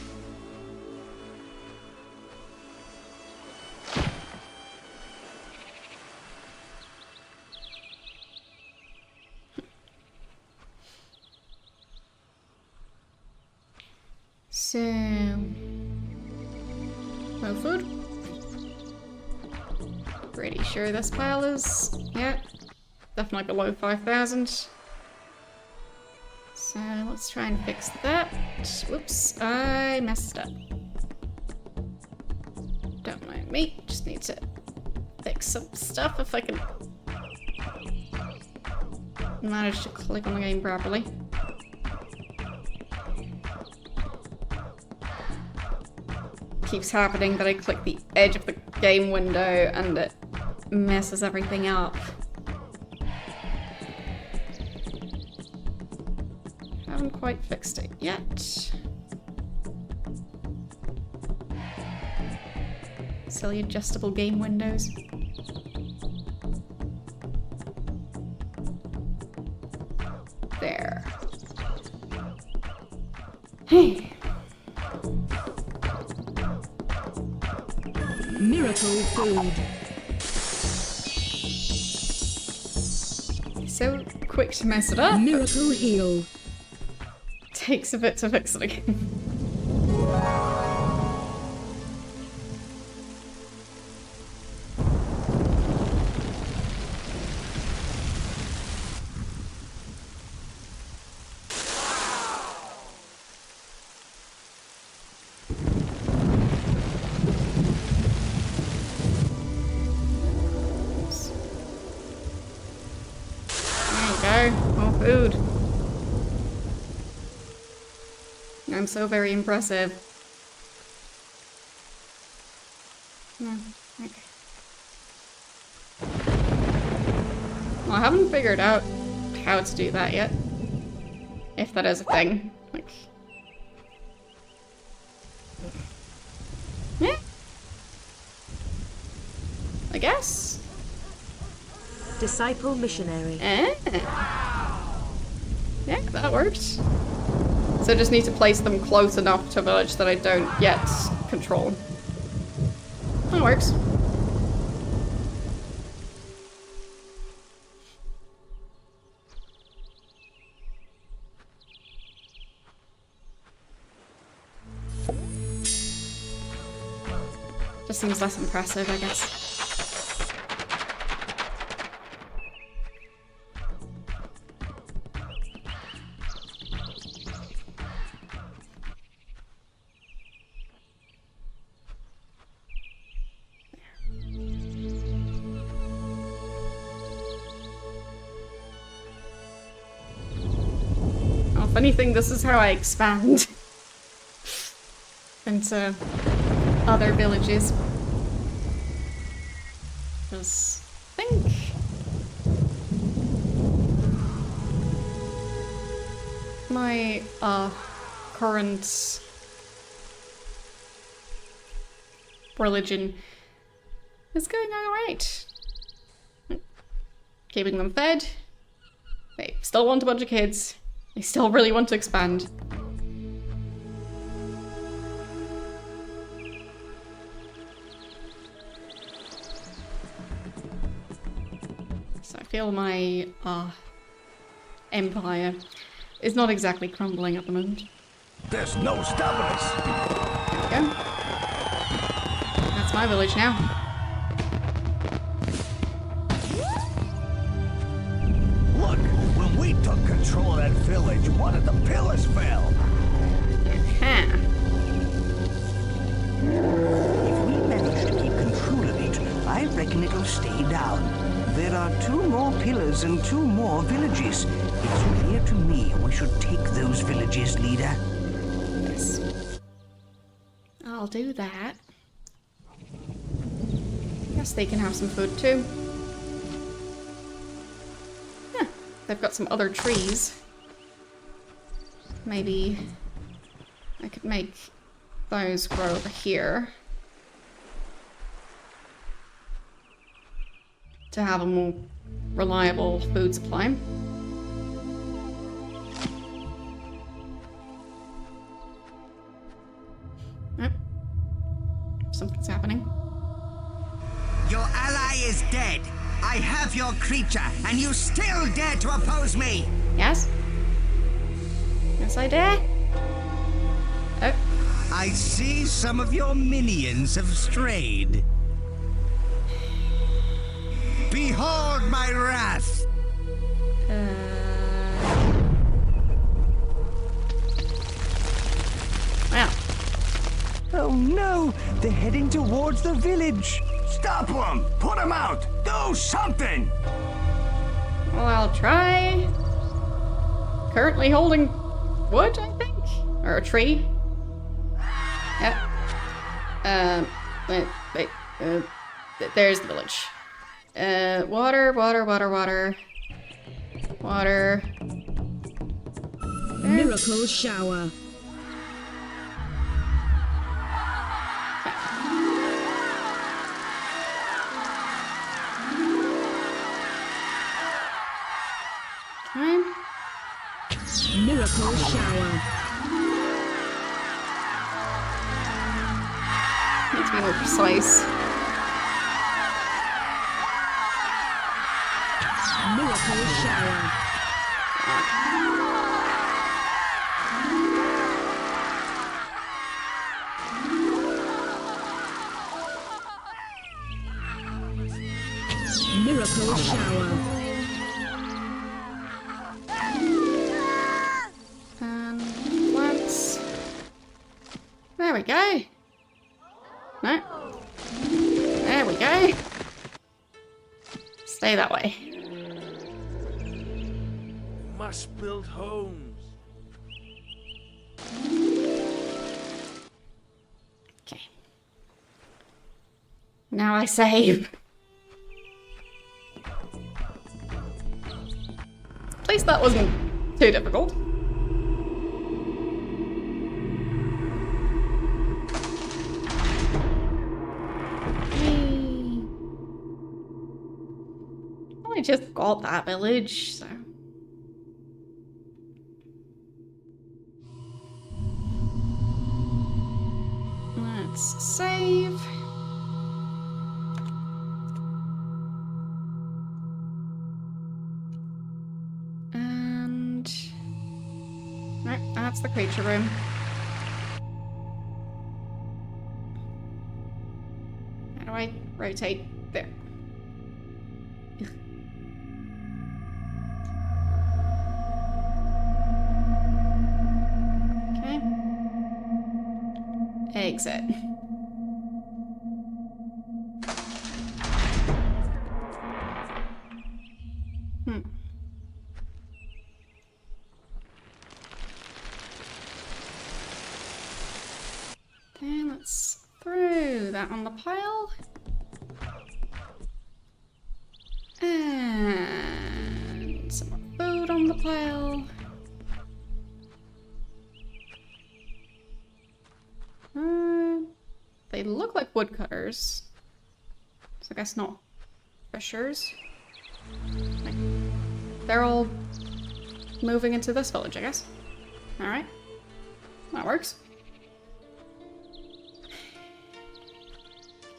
A: So, no food. Pretty sure this pile is, yeah, definitely below 5,000. So let's try and fix that. Whoops, I messed up. Don't mind me, just need to fix some stuff if I can manage to click on the game properly. Keeps happening that I click the edge of the game window and it messes everything up. Haven't quite fixed it yet. Silly adjustable game windows. There. Hey.
B: Miracle food.
A: So quick to mess it up.
B: Miracle heal.
A: Takes a bit to fix it again. More food. I'm so very impressive. No, okay. Well, I haven't figured out how to do that yet. If that is a thing. Like... yeah. I guess.
G: Disciple missionary.
A: Eh. Yeah, that worked. So I just need to place them close enough to a village that I don't yet control. That works. Just seems less impressive, I guess. If anything, this is how I expand into other villages. Because I think my current religion is going alright. Keeping them fed. They still want a bunch of kids. They still really want to expand. So I feel my empire is not exactly crumbling at the moment.
D: There's no stopping us.
A: There we go. That's my village now.
D: Look, when we took control of that village, one of the pillars fell.
A: Huh.
E: If we manage to keep control of it, I reckon it'll stay down. There are 2 more pillars and 2 more villages. It's clear to me we should take those villages, leader.
A: Yes. I'll do that. Guess they can have some food too. Huh. They've got some other trees. Maybe I could make those grow over here. To have a more reliable food supply. Oh. Something's happening.
F: Your ally is dead. I have your creature, and you still dare to oppose me!
A: Yes? Yes, I dare. Oh.
F: I see some of your minions have strayed. Behold my wrath!
A: Well.
E: Oh no! They're heading towards the village!
D: Stop them! Put them out! Do something!
A: Well, I'll try. Currently holding wood, I think? Or a tree? Yep. There's the village. Water. Water.
B: Miracle shower.
A: Okay.
B: Miracle shower.
A: Need to be more precise.
B: Miracle shower. Miracle shower.
A: Plants. There we go. No. There we go. Stay that way.
C: Must build homes.
A: Okay. Now I save. At least that wasn't too difficult. Yay. I just got that village, so. Let's save. And right, that's the creature room. How do I rotate? There. Okay. Exit. that on the pile. And some more food on the pile. They look like woodcutters. So I guess not fishers. Like, they're all moving into this village, I guess. Alright. That works.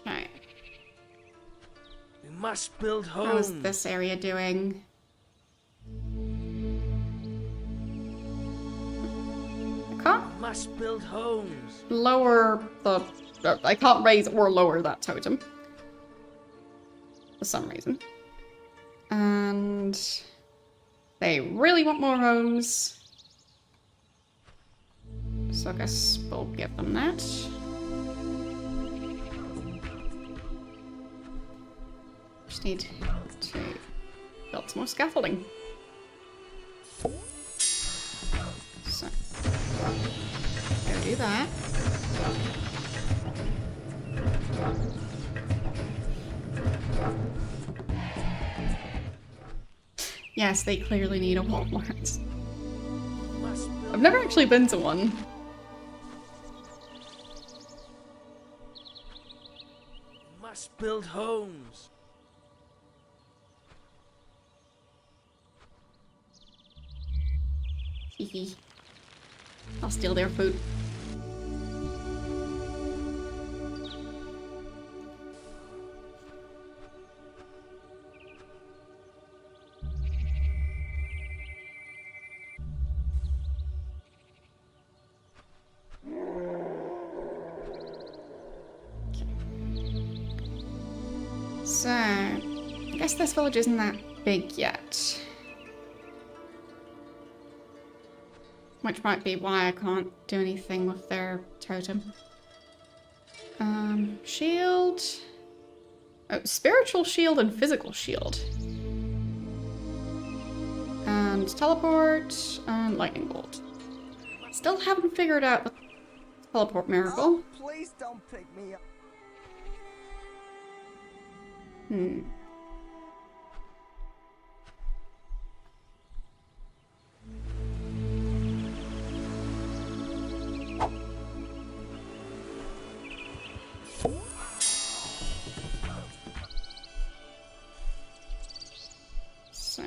A: Okay.
C: We must build homes.
A: How's this area doing? I can't
C: We must build homes.
A: lower the... I can't raise or lower that totem. For some reason. And... they really want more homes. So I guess we'll give them that. Just need to build some more scaffolding. So, go do that. Yes, they clearly need a Walmart. I've never actually been to one.
C: We must build homes.
A: Hehe. I'll steal their food. So, I guess this village isn't that big yet. Which might be why I can't do anything with their totem. Shield. Oh, spiritual shield and physical shield. And teleport and lightning bolt. Still haven't figured out the teleport miracle.
F: Please don't pick me up.
A: So.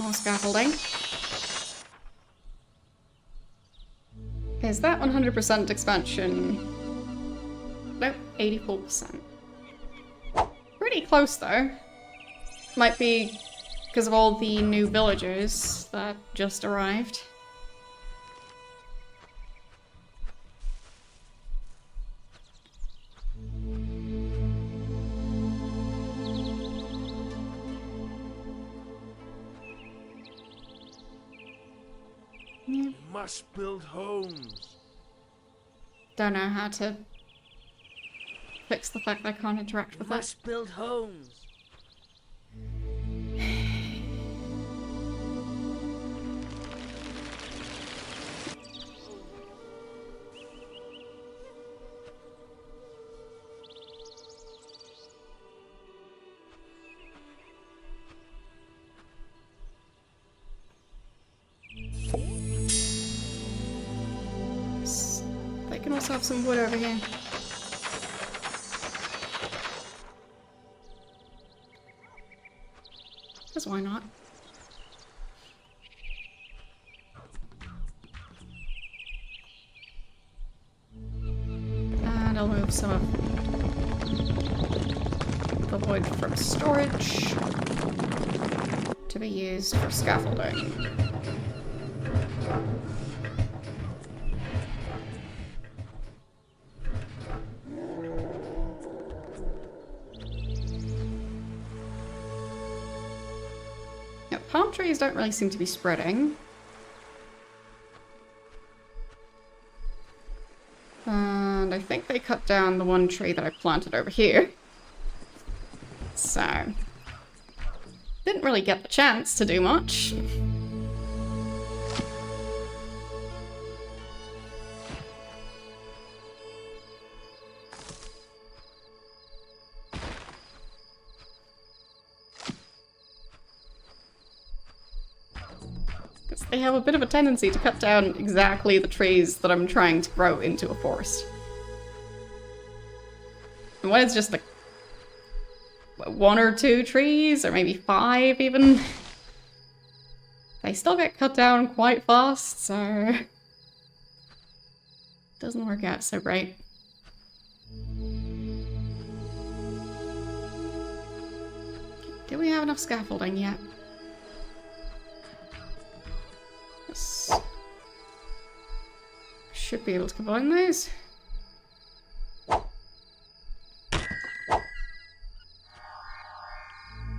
A: More scaffolding. Is that 100% expansion? Nope, 84%. Pretty close though. Might be because of all the new villagers that just arrived.
C: We must build homes.
A: Don't know how to fix the fact that I can't interact
C: We
A: with it.
C: must build homes.
A: They can also have some wood over here. Because why not? And I'll move some of the wood from storage to be used for scaffolding. Palm trees don't really seem to be spreading. And I think they cut down the one tree that I planted over here. So, didn't really get the chance to do much. I have a bit of a tendency to cut down exactly the trees that I'm trying to grow into a forest. And when it's just like 1 or 2 trees, or maybe 5 even, they still get cut down quite fast, so doesn't work out so great. Do we have enough scaffolding yet? Yes. Should be able to combine those.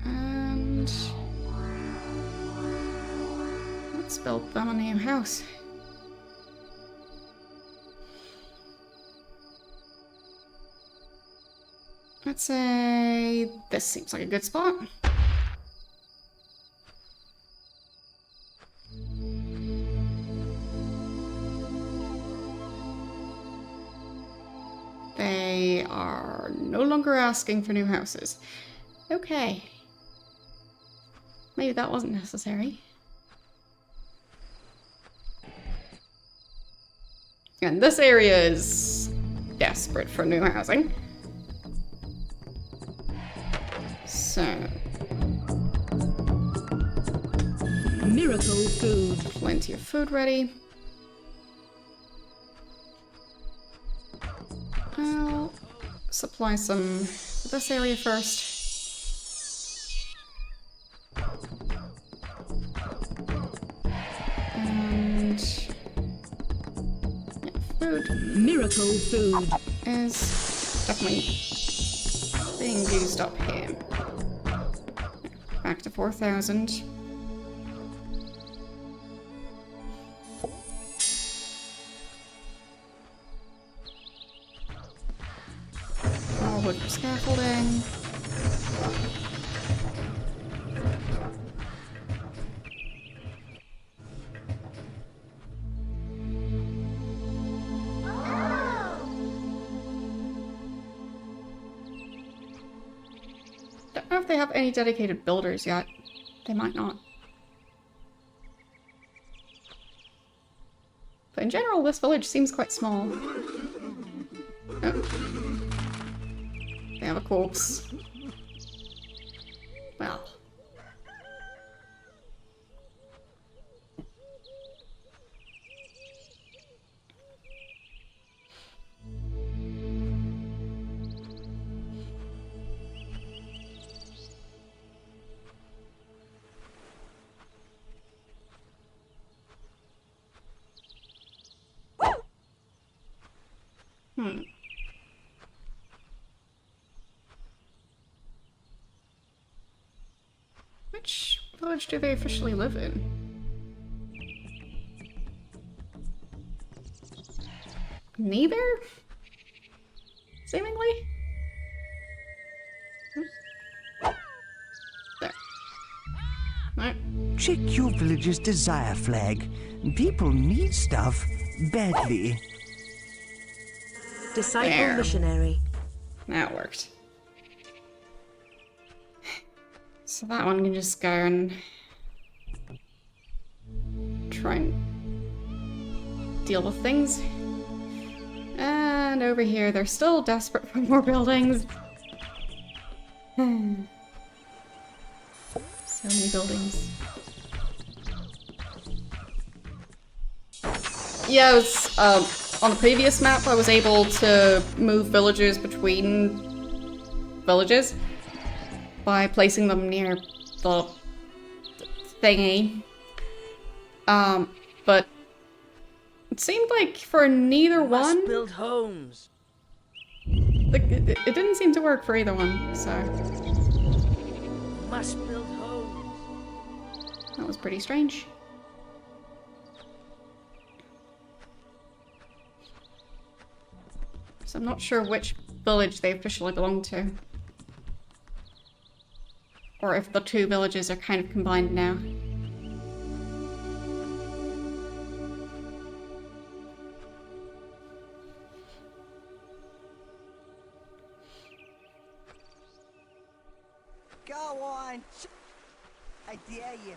A: And let's build them a new house. Let's say this seems like a good spot. They are no longer asking for new houses. Okay. Maybe that wasn't necessary. And this area is desperate for new housing. So,
B: Miracle food.
A: plenty of food ready. I'll supply some for this area first. And yeah, food
B: Miracle food.
A: is definitely being used up here. Back to 4,000. More wood for scaffolding. Don't know if they have any dedicated builders yet. They might not. But in general, this village seems quite small. Oh. They have a corpse. Well. Which village do they officially live in? Neither? Seemingly? There. No.
E: Check your village's desire flag. People need stuff badly.
G: Disciple
A: There.
G: missionary.
A: That worked. So that one can just go and try and deal with things. And over here, they're still desperate for more buildings. So many buildings. Yeah, I was, on the previous map, I was able to move villagers between villages by placing them near the thingy. But it seemed like for neither one,
C: Must build homes.
A: it didn't seem to work for either one, so
C: Must build homes.
A: that was pretty strange. So I'm not sure which village they officially belong to. Or if the two villages are kind of combined now.
F: Go on. I dare you.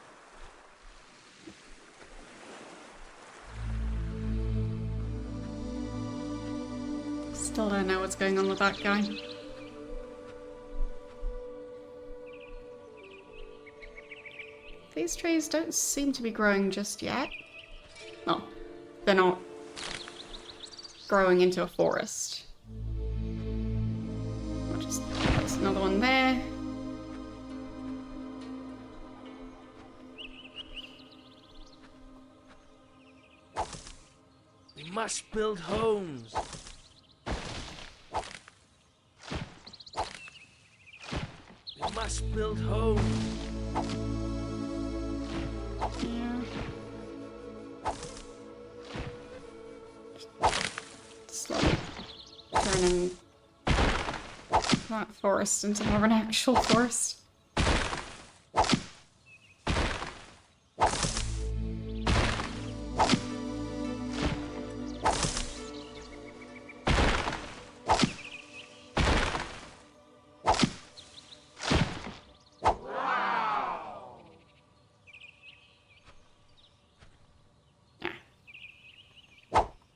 A: Still don't know what's going on with that guy. These trees don't seem to be growing just yet. Oh, they're not growing into a forest. I'll just place another one there.
C: We must build homes. We must build homes.
A: Yeah. Slowly turning that forest into more of an actual forest.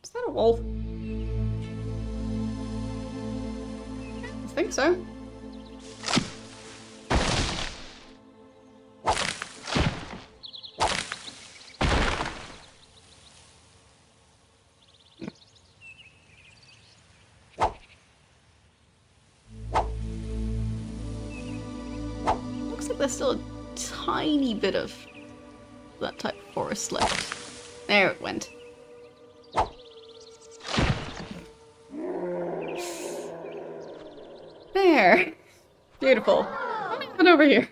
A: Is that a wolf? I think so. Looks like there's still a tiny bit of that type of forest left. There it went. There. Beautiful. Let me head over here.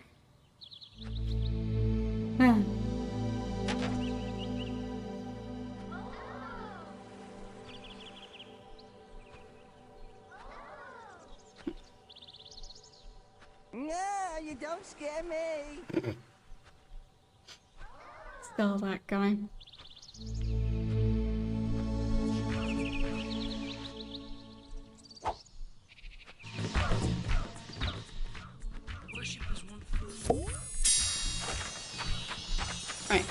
F: No, you don't scare me.
A: Still that guy.
C: Worshippers want food.
A: Right.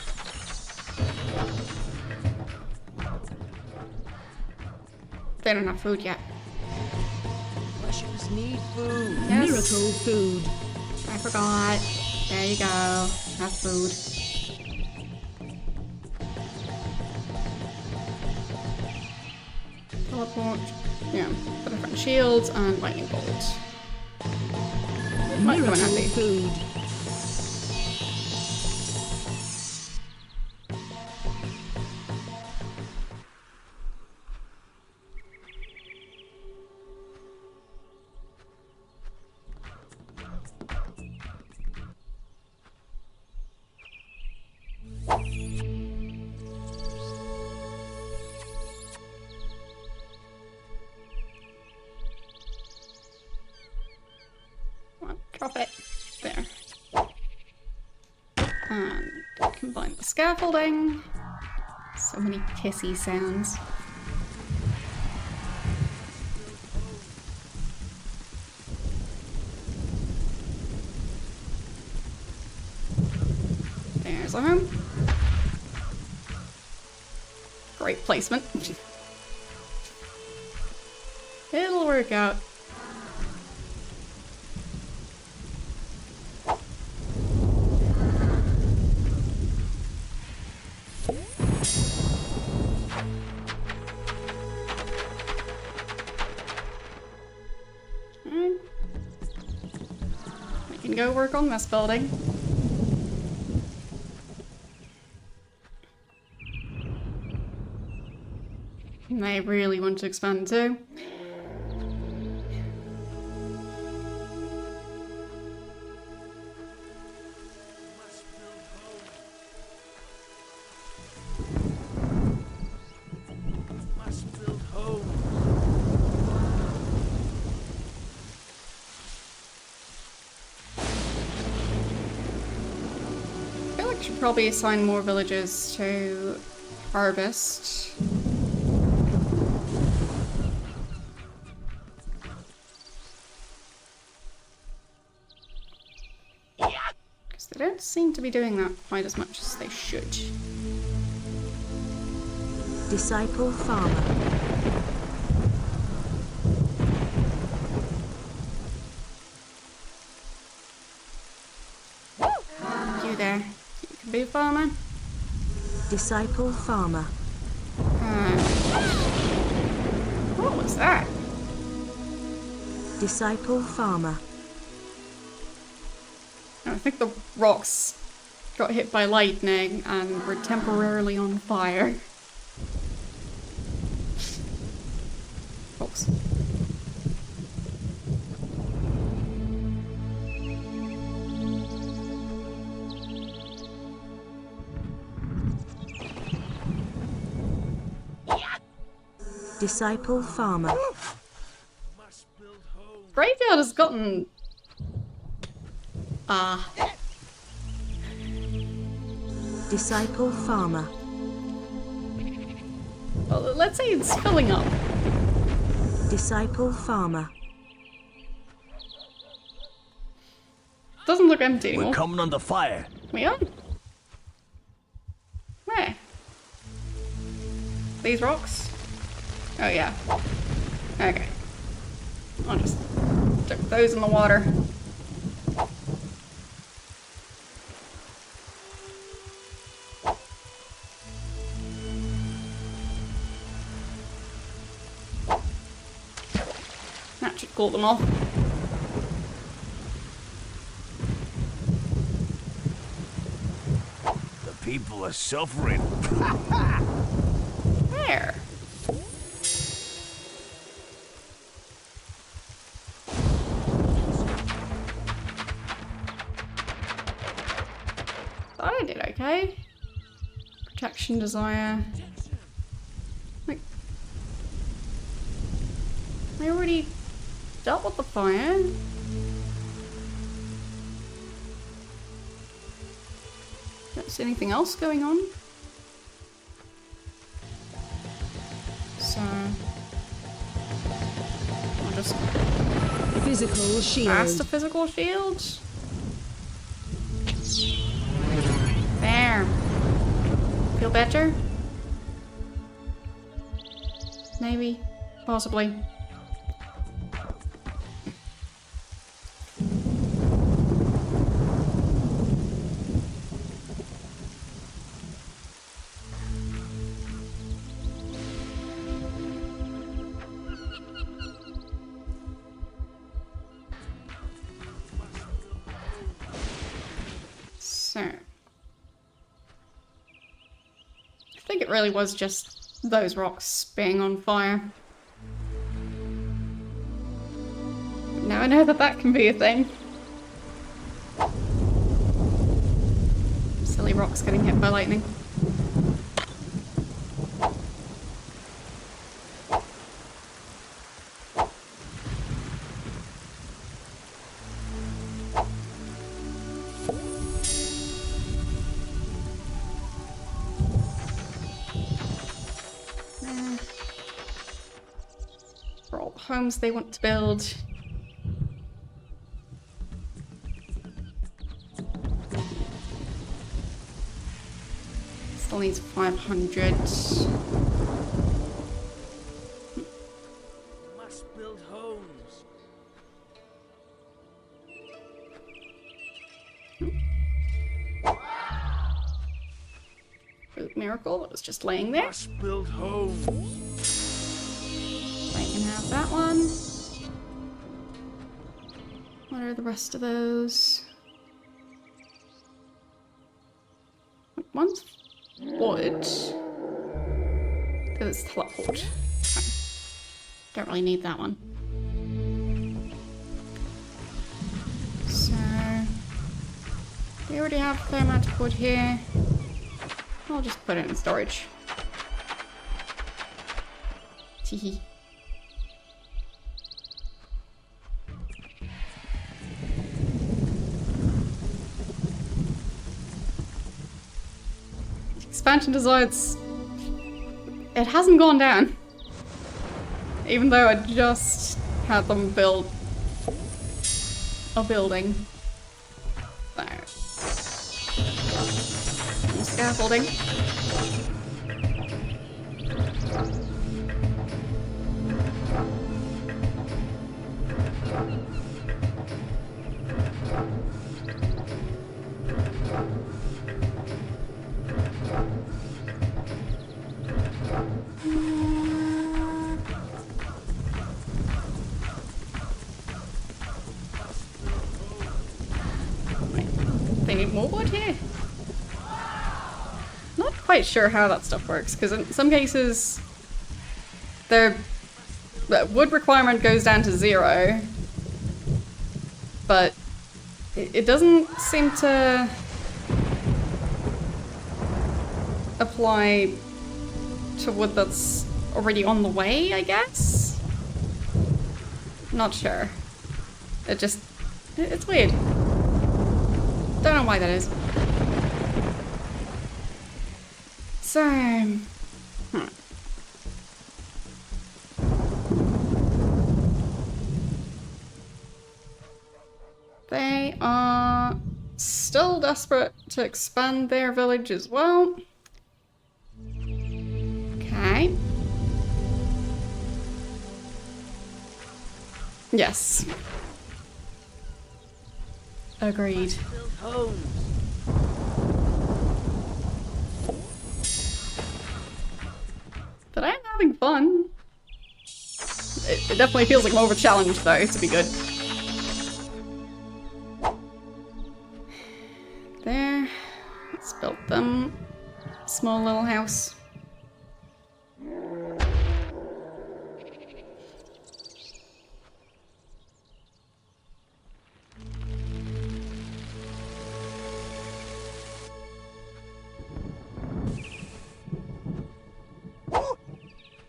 A: They don't have food yet.
C: Worshippers need food.
A: Yes.
B: Miracle food.
A: I forgot. There you go. Have food. Teleport. Yeah. For different shields and lightning bolts. Might come in
B: Miracle
A: handy.
B: food.
A: Come on, drop it. There. And combine the scaffolding. So many pissy sounds. There's a home. Great placement. It'll work out. We can go work on this building. And they really want to expand too.
C: Must build homes.
A: I feel like I should probably assign more villagers to harvest. Because they don't seem to be doing that quite as much as they should.
G: Disciple farmer.
A: Hi there. You can be a farmer?
G: Disciple farmer.
A: What was that?
G: Disciple farmer.
A: I think the rocks got hit by lightning and were temporarily on fire. Oops.
G: Disciple farmer.
C: Must build home.
A: Graveyard has gotten...
G: Disciple farmer.
A: well, let's say it's filling up.
G: Disciple farmer.
A: Doesn't look empty
D: We're
A: anymore.
D: coming under fire.
A: We are? Where? These rocks? Oh yeah. Okay. I'll just dip those in the water. That should cool them off.
D: The people are suffering.
A: There. Thought I did okay. Protection desire. Like, I already dealt with the fire. Don't see anything else going on. So I'll just
B: Physical shield.
A: cast a physical shield. There. Feel better? Maybe. Possibly. So, I think it really was just those rocks being on fire. But now I know that that can be a thing. Silly rocks getting hit by lightning. For all the homes they want to build. Still needs 500.
C: Must build homes.
A: Fruit miracle that was just laying there.
C: Must build homes.
A: I can have that one. What are the rest of those? One's wood. Because it's teleport. Okay. Don't really need that one. So we already have a fair amount of wood here. I'll just put it in storage. Teehee. Expansion designs. It hasn't gone down. Even though I just had them build a building. There. Scaffolding. they need more wood here? Not quite sure how that stuff works, because in some cases the wood requirement goes down to 0, but it doesn't seem to apply to wood that's already on the way, I guess? Not sure. It's weird. Don't know why that is. So, they are still desperate to expand their village as well. Okay. Yes. Agreed.
C: Build homes.
A: But I'm having fun. It definitely feels like more of a challenge though, to be good. There. Let's build them. Small little house.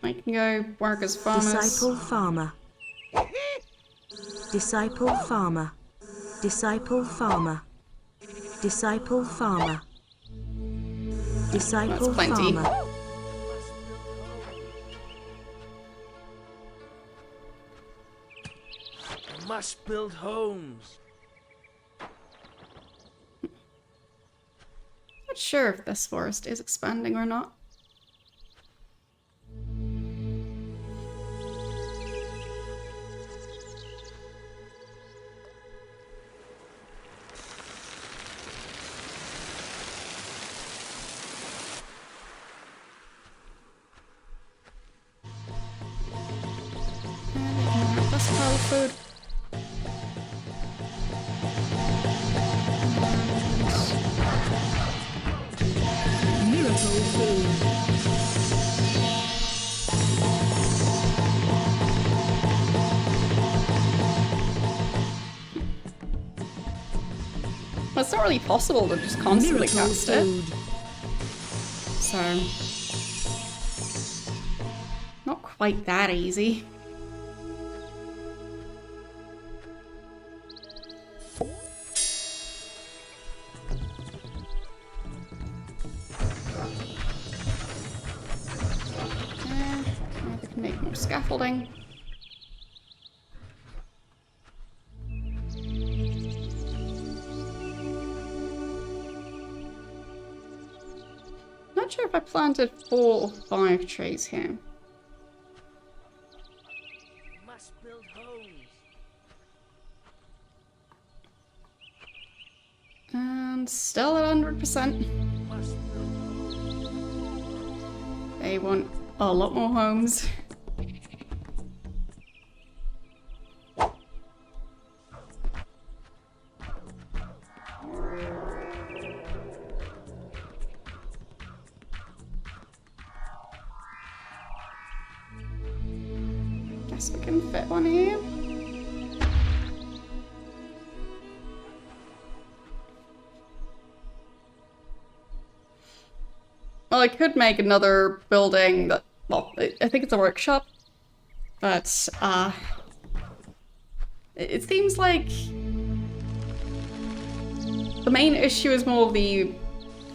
A: I can go work as farmers.
G: Disciple farmer. Disciple farmer. Disciple farmer. Disciple farmer. Disciple
A: That's plenty.
G: farmer.
C: I must build homes.
A: Not sure if this forest is expanding or not. This pile of food.
B: Miracle food.
A: Well, it's not really possible to just constantly
B: Miracle
A: cast it.
B: food.
A: So, not quite that easy. Now we can make more scaffolding. Not sure if I planted 4 or 5 trees here.
C: Must build homes.
A: And still at 100%.
C: Must build homes.
A: They want a lot more homes. Guess we can fit one here. Well, I could make another building that, well, I think it's a workshop, but, it seems like the main issue is more the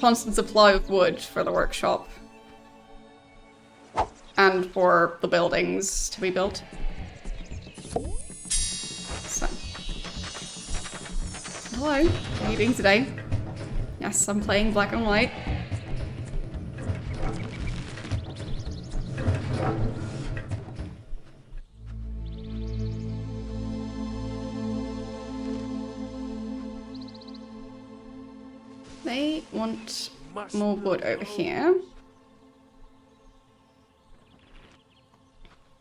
A: constant supply of wood for the workshop and for the buildings to be built. So. Hello, how are you doing today? Yes, I'm playing black and white. They want more wood over here.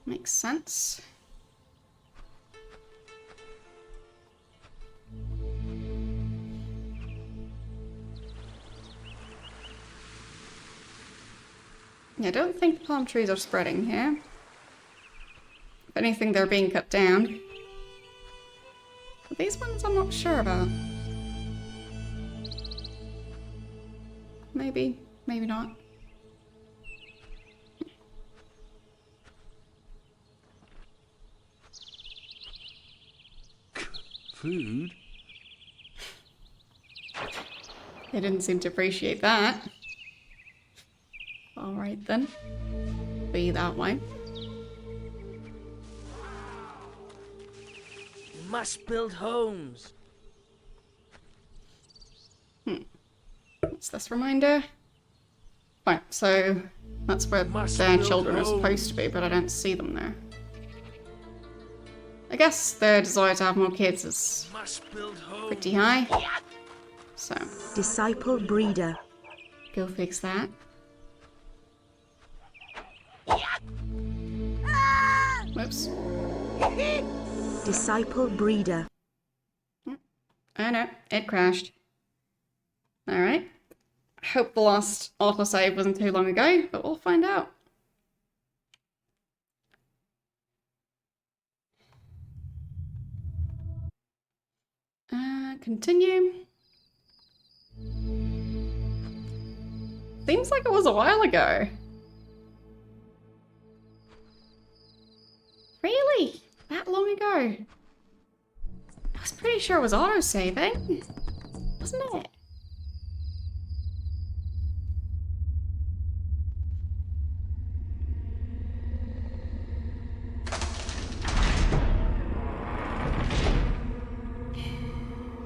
A: Makes sense. Yeah, I don't think the palm trees are spreading here. If anything, they're being cut down. But these ones I'm not sure about. Maybe, maybe not.
C: Food?
A: They didn't seem to appreciate that. Alright then. Be that way.
C: We must build homes.
A: What's this reminder? Right, so that's where
C: Must
A: their
C: build
A: children are supposed to be, but I don't see them there. I guess their desire to have more kids is
C: Must build homes.
A: pretty high. So,
G: Disciple breeder.
A: go fix that. Whoops.
G: Disciple breeder.
A: Oh no, it crashed. Alright. I hope the last autosave wasn't too long ago, but we'll find out. Continue. Seems like it was a while ago. Really? That long ago? I was pretty sure it was auto-saving, wasn't it?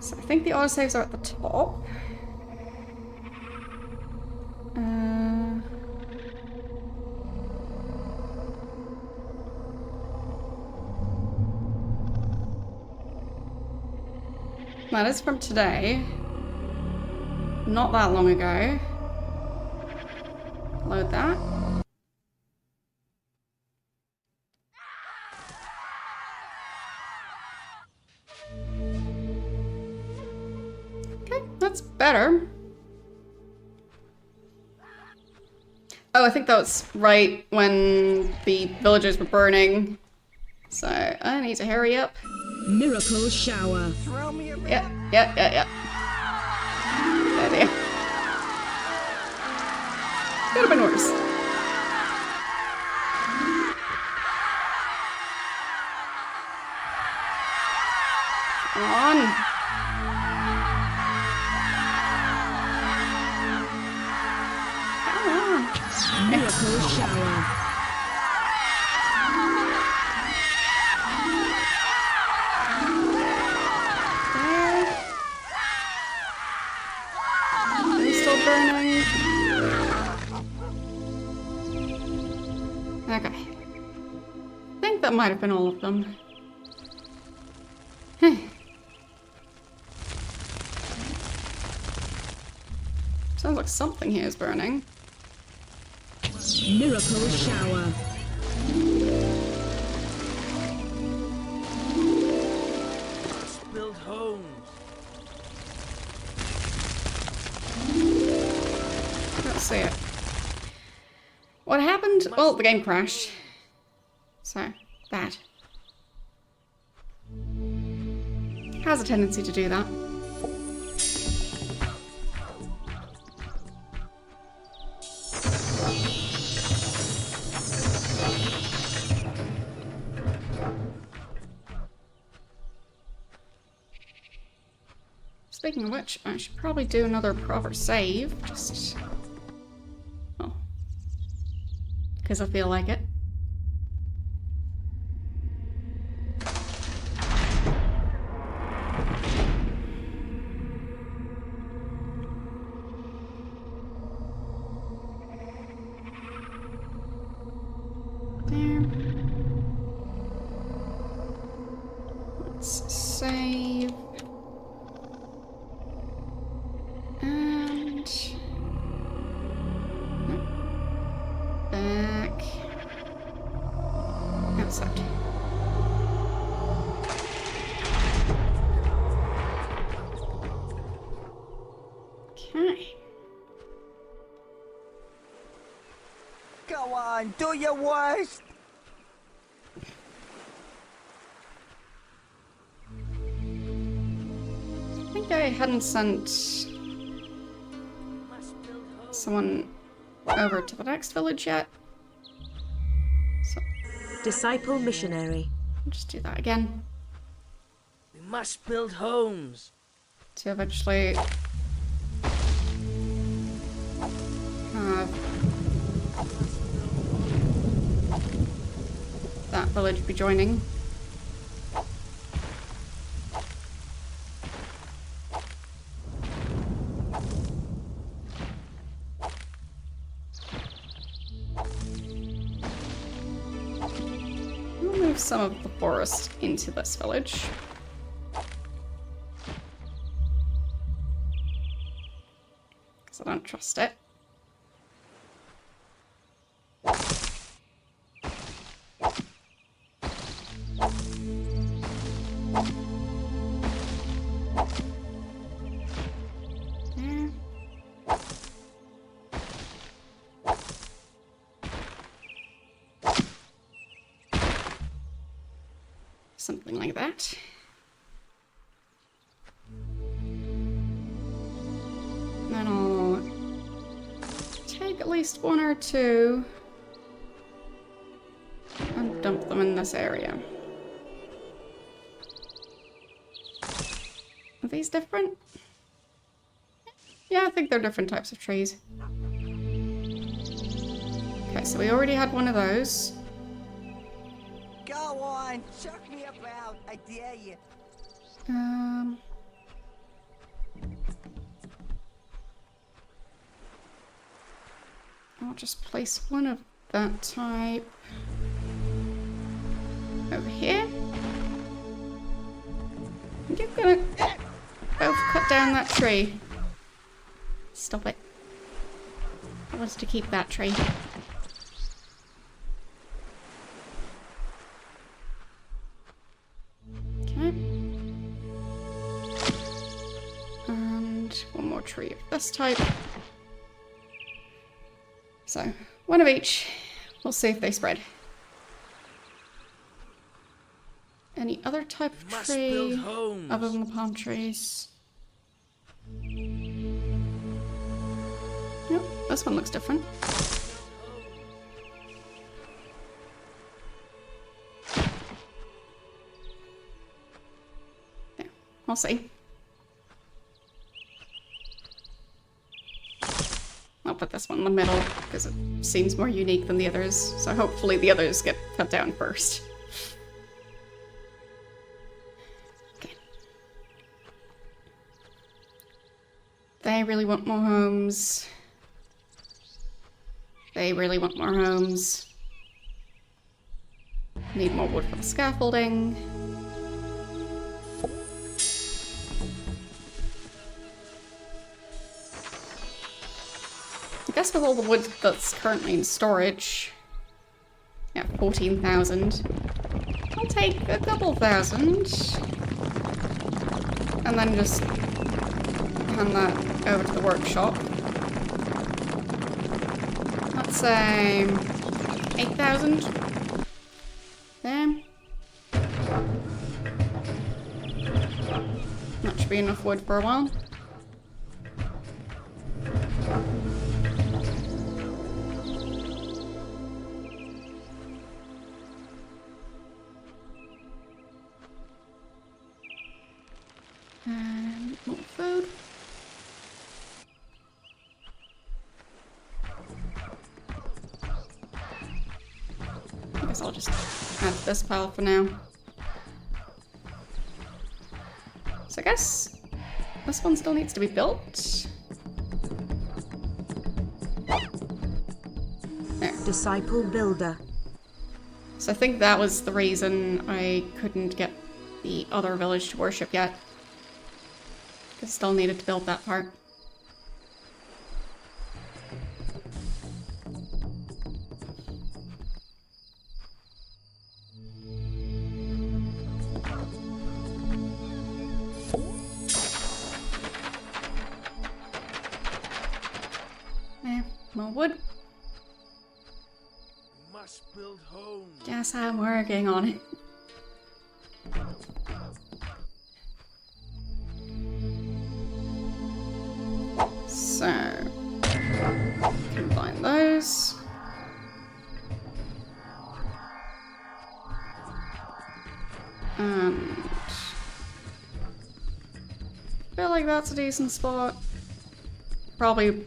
A: So I think the autosaves are at the top. That is from today. Not that long ago. Load that. Okay, that's better. Oh, I think that was right when the villagers were burning. So I need to hurry up.
B: Miracle shower.
A: Yeah. Good idea. Could have been worse. Come on. Come on.
B: Miracle shower.
A: Still burning. Okay. I think that might have been all of them. Sounds like something here is burning.
B: Miracle shower.
C: Must build homes.
A: Let's see it. What happened? Well, the game crashed. So, bad. Has a tendency to do that. Speaking of which, I should probably do another proper save, just... oh. Because I feel like it. There. Let's save. And... no. Back.
F: on, do your worst.
A: I think I hadn't sent someone over to the next village yet. So
G: Disciple missionary.
A: I'll just do that again
C: We must build homes.
A: to eventually have that village be joining. We'll move some of the forest into this village. Because I don't trust it. There. Something like that. Then I'll take at least one or two and dump them in this area. Are these different? Yeah, I think they're different types of trees. Okay, so we already had one of those.
F: Go on, chuck me about, I dare you.
A: I'll just place one of that type over here. You're gonna both cut down that tree. Stop it. I want to keep that tree. Okay. And one more tree of this type. So, one of each. We'll see if they spread. Any other type of
C: Must
A: tree
C: build homes.
A: other than the palm trees? Nope, this one looks different. Yeah, we'll see. I'll put this one in the middle because it seems more unique than the others, so hopefully the others get cut down first. Okay. They really want more homes. They really want more homes. Need more wood for the scaffolding. I guess with all the wood that's currently in storage, yeah, 14,000. I'll take a couple thousand and then just hand that over to the workshop. Let's say 8,000. There. That should be enough wood for a while. And more food. I guess I'll just add this pile for now. So I guess this one still needs to be built. There.
G: Disciple builder.
A: So I think that was the reason I couldn't get the other village to worship yet. Because still needed to build that part. There, more wood.
C: build homes.
A: Yes, I'm working on it. So, combine those. And I feel like that's a decent spot. Probably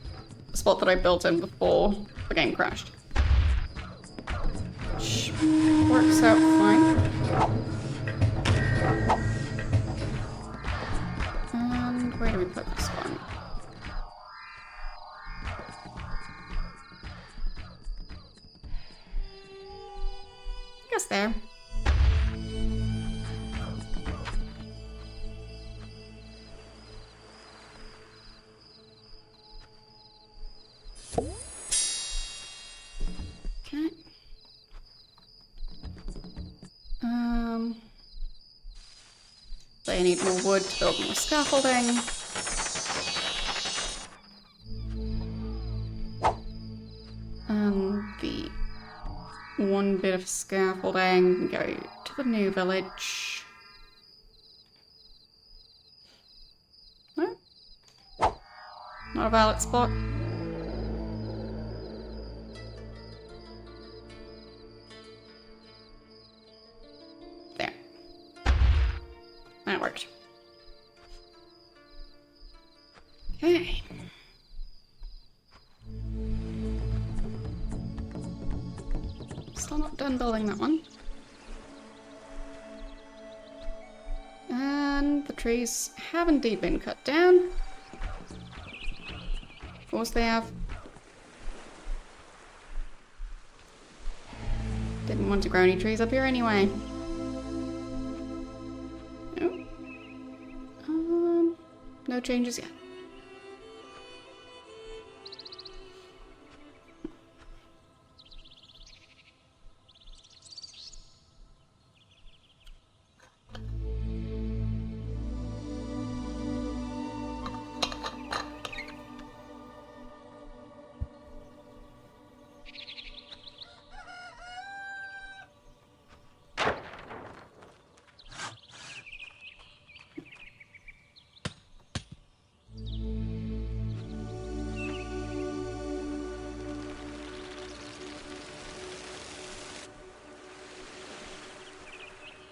A: a spot that I built in before the game crashed. Which works out fine. And where do we put this one? I guess there. Okay. They need more wood to build more scaffolding. And the one bit of scaffolding can go to the new village. No? Not a valid spot. There. That worked. Okay. Still not done building that one. And the trees have indeed been cut down. Of course they have. Didn't want to grow any trees up here anyway. No. No changes yet.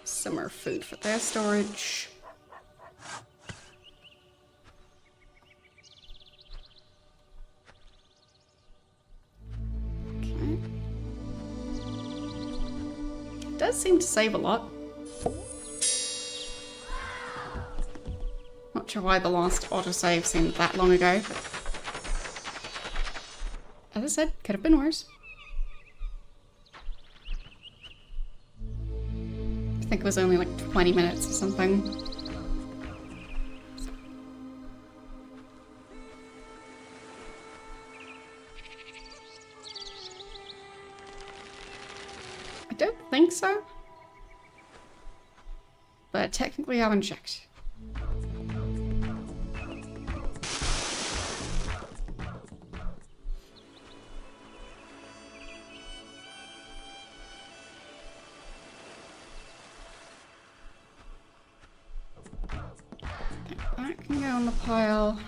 A: Some more food for their storage. Okay. It does seem to save a lot. Not sure why the last autosave seemed that long ago, but as I said, could have been worse. I think it was only like 20 minutes or something. I don't think so. But technically I haven't checked. That can go on the pile.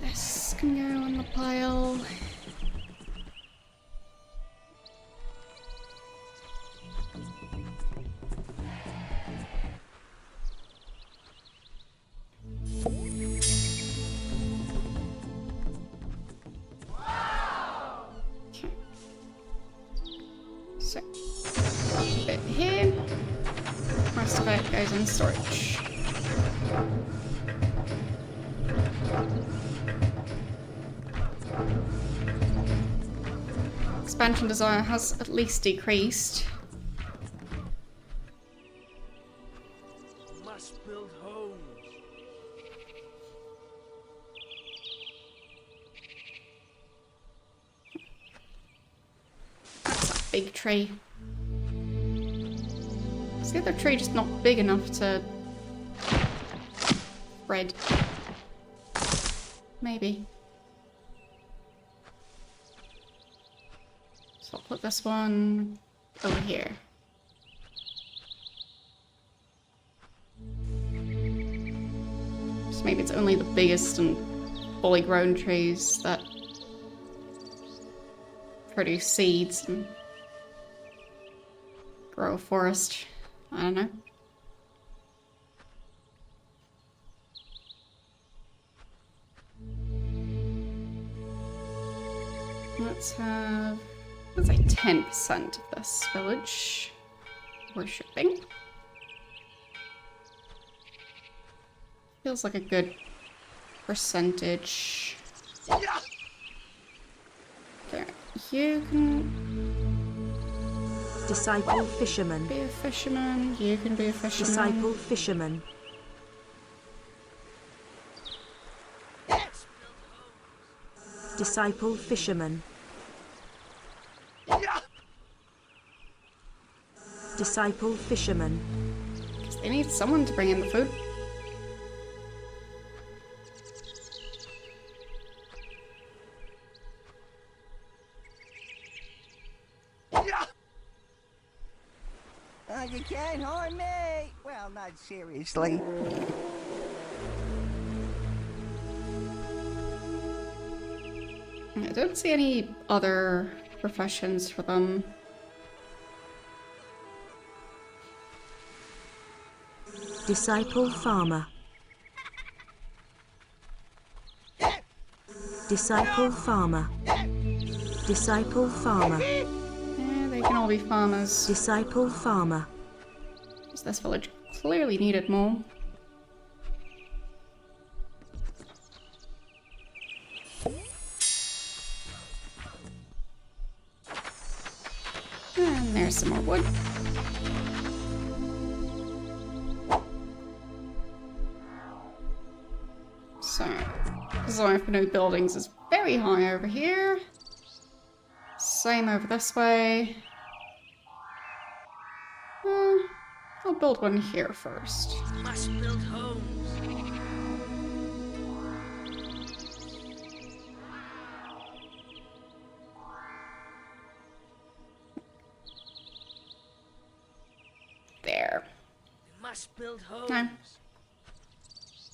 A: This can go on the pile. Okay. So, a bit here. Rest of it goes in storage. Expansion desire has at least decreased.
C: Must build homes.
A: That's a big tree. Is the other tree just not big enough to spread? maybe. So I'll put this one over here. So maybe it's only the biggest and fully grown trees that produce seeds and grow a forest. I don't know. Let's say 10% of this village worshipping. Feels like a good percentage. There, you can
G: Disciple fisherman.
A: be a fisherman, you can be a fisherman.
G: Disciple fisherman. Disciple fisherman. Disciple fisherman.
A: Because they need someone to bring in the food.
F: You can't harm me. Well, not seriously.
A: I don't see any other professions for them.
G: Disciple farmer. Disciple farmer. Disciple farmer.
A: Yeah, they can all be farmers.
G: Disciple farmer.
A: Because this village clearly needed more. And there's some more wood. So, design for new buildings is very high over here. Same over this way. I'll build one here first.
C: Must build homes.
A: There.
C: Must build homes.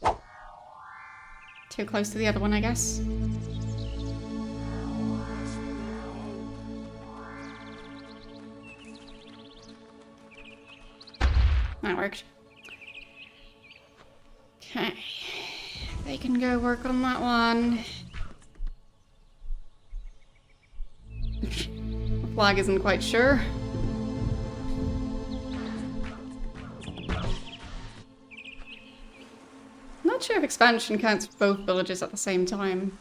A: No. Too close to the other one, I guess. That worked. Okay. They can go work on that one. The flag isn't quite sure. Not sure if expansion counts for both villages at the same time.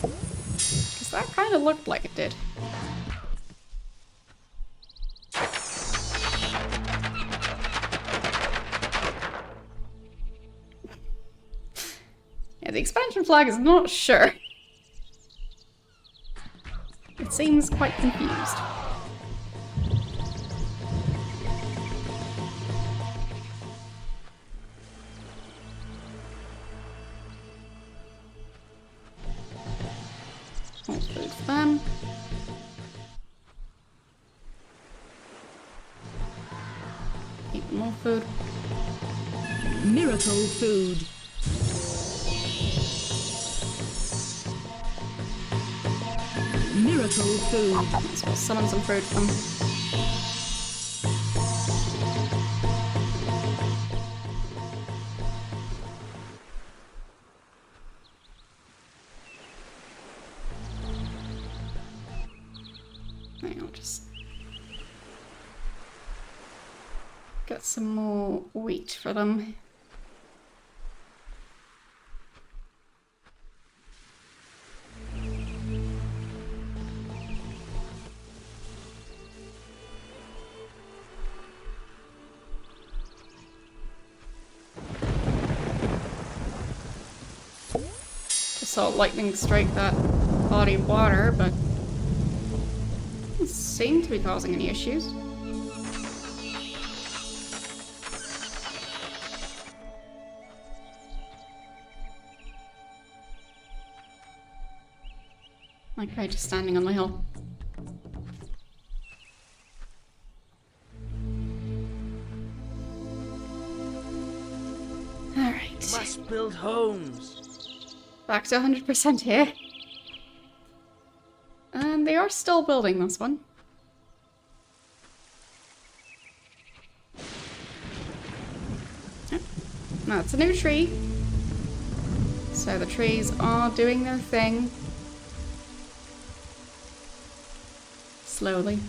A: Because that kind of looked like it did. Yeah, the expansion flag is not sure. It seems quite confused. More food for them. Eat more food.
B: Miracle food. Miracle food.
A: Might as well summon some fruit for them. I'll just get some more wheat for them. Just saw lightning strike that body of water, but doesn't seem to be causing any issues. Okay, just standing on the hill. Alright.
C: Must build homes.
A: Back to 100% here. And they are still building this one. No, it's a new tree. So the trees are doing their thing. Slowly.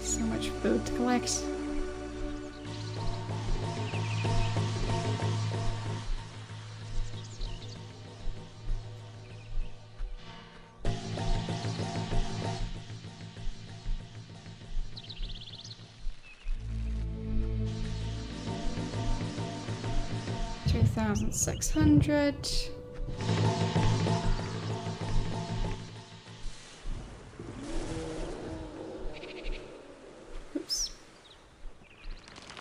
A: So much food to collect. $2,600. Oops.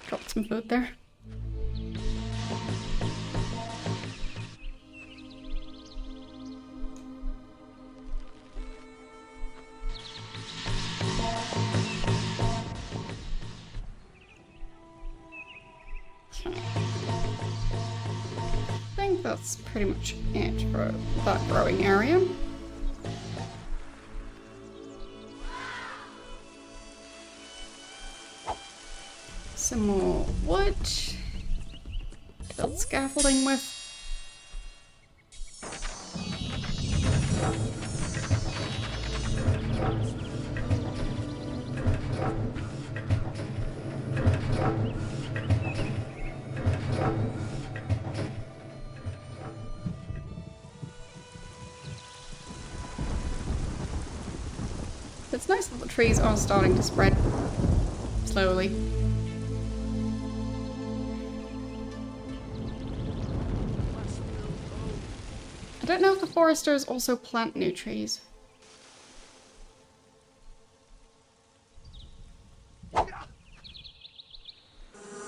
A: Dropped some food there. I think that's pretty much it for that growing area. Some more wood to build scaffolding with. It's nice that the trees are starting to spread slowly. I don't know if the foresters also plant new trees.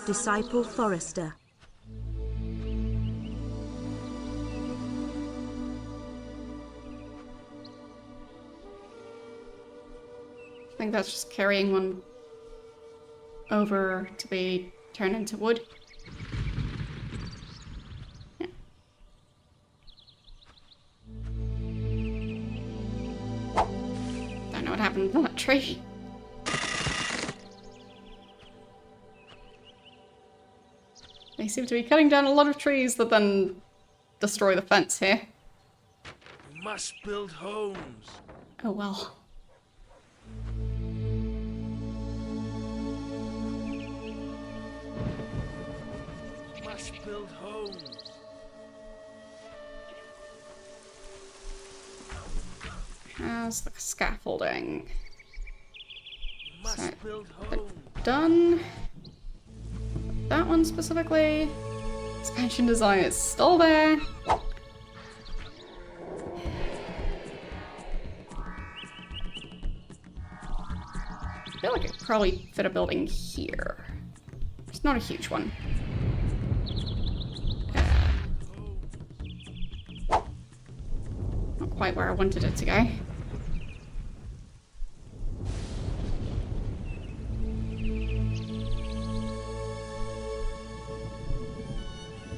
G: Disciple Forester.
A: I think that's just carrying one over to be turned into wood. Yeah. Don't know what happened to that tree. They seem to be cutting down a lot of trees that then destroy the fence here.
C: We must build homes.
A: Oh well.
C: Must build homes.
A: How's the scaffolding?
C: Must
A: So,
C: build homes.
A: done. That one specifically. Expansion design is still there. I feel like it could probably fit a building here. It's not a huge one. Not quite where I wanted it to go.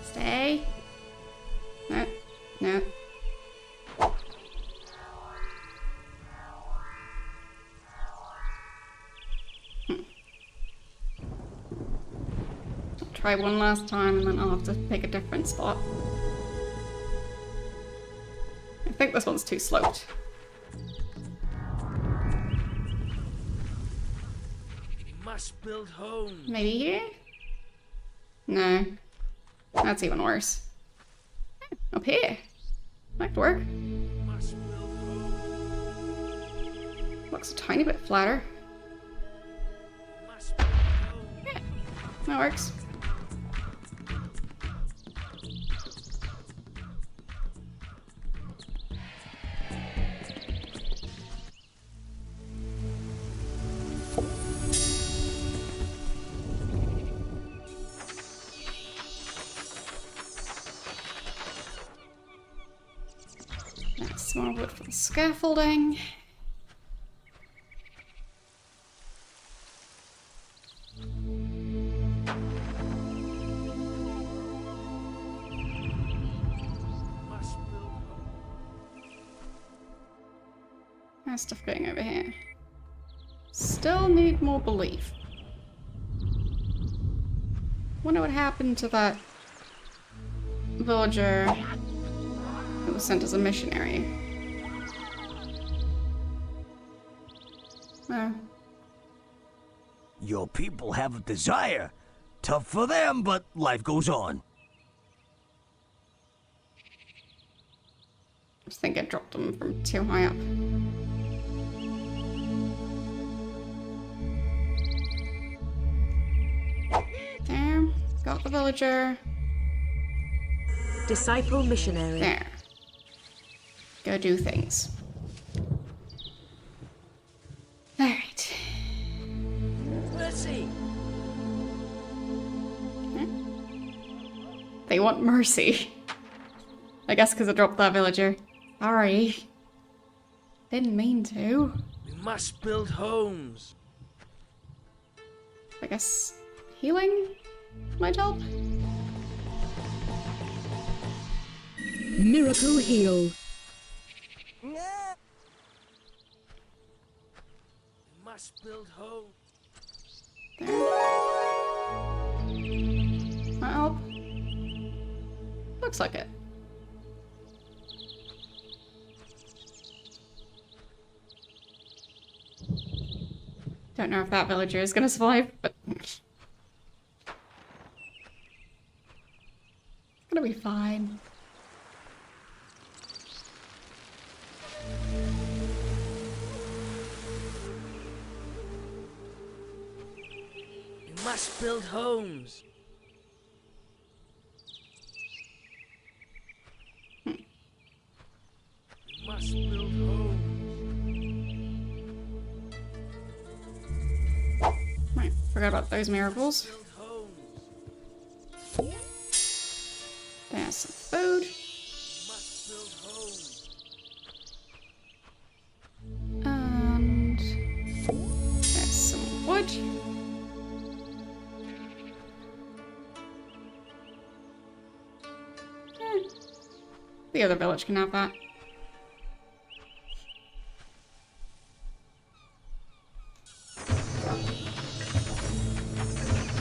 A: Stay. No, no. Try one last time and then I'll have to pick a different spot. I think this one's too sloped.
C: Must build homes.
A: Maybe here? No. That's even worse. Up here. Might work.
C: Must build homes.
A: Looks a tiny bit flatter.
C: Must build homes.
A: Yeah, that works. Some more wood for the scaffolding.
C: Must build home.
A: How's stuff going over here? Still need more belief. Wonder what happened to that villager who was sent as a missionary. Oh.
D: Your people have a desire. Tough for them, but life goes on.
A: I think I dropped them from too high up. There. Got the villager.
G: Disciple missionary.
A: There. Go do things. Alright.
C: Mercy!
A: They want mercy. I guess because I dropped that villager. Sorry. Didn't mean to.
C: We must build homes.
A: I guess healing might help.
B: Miracle heal.
C: We must build homes.
A: Might help. Looks like it. Don't know if that villager is gonna survive, but it's gonna be fine.
C: We must build homes. We must build homes.
A: Right, forgot about those miracles.
C: Build homes.
A: There's some food.
C: We must build homes.
A: And there's some wood. The other village can have that.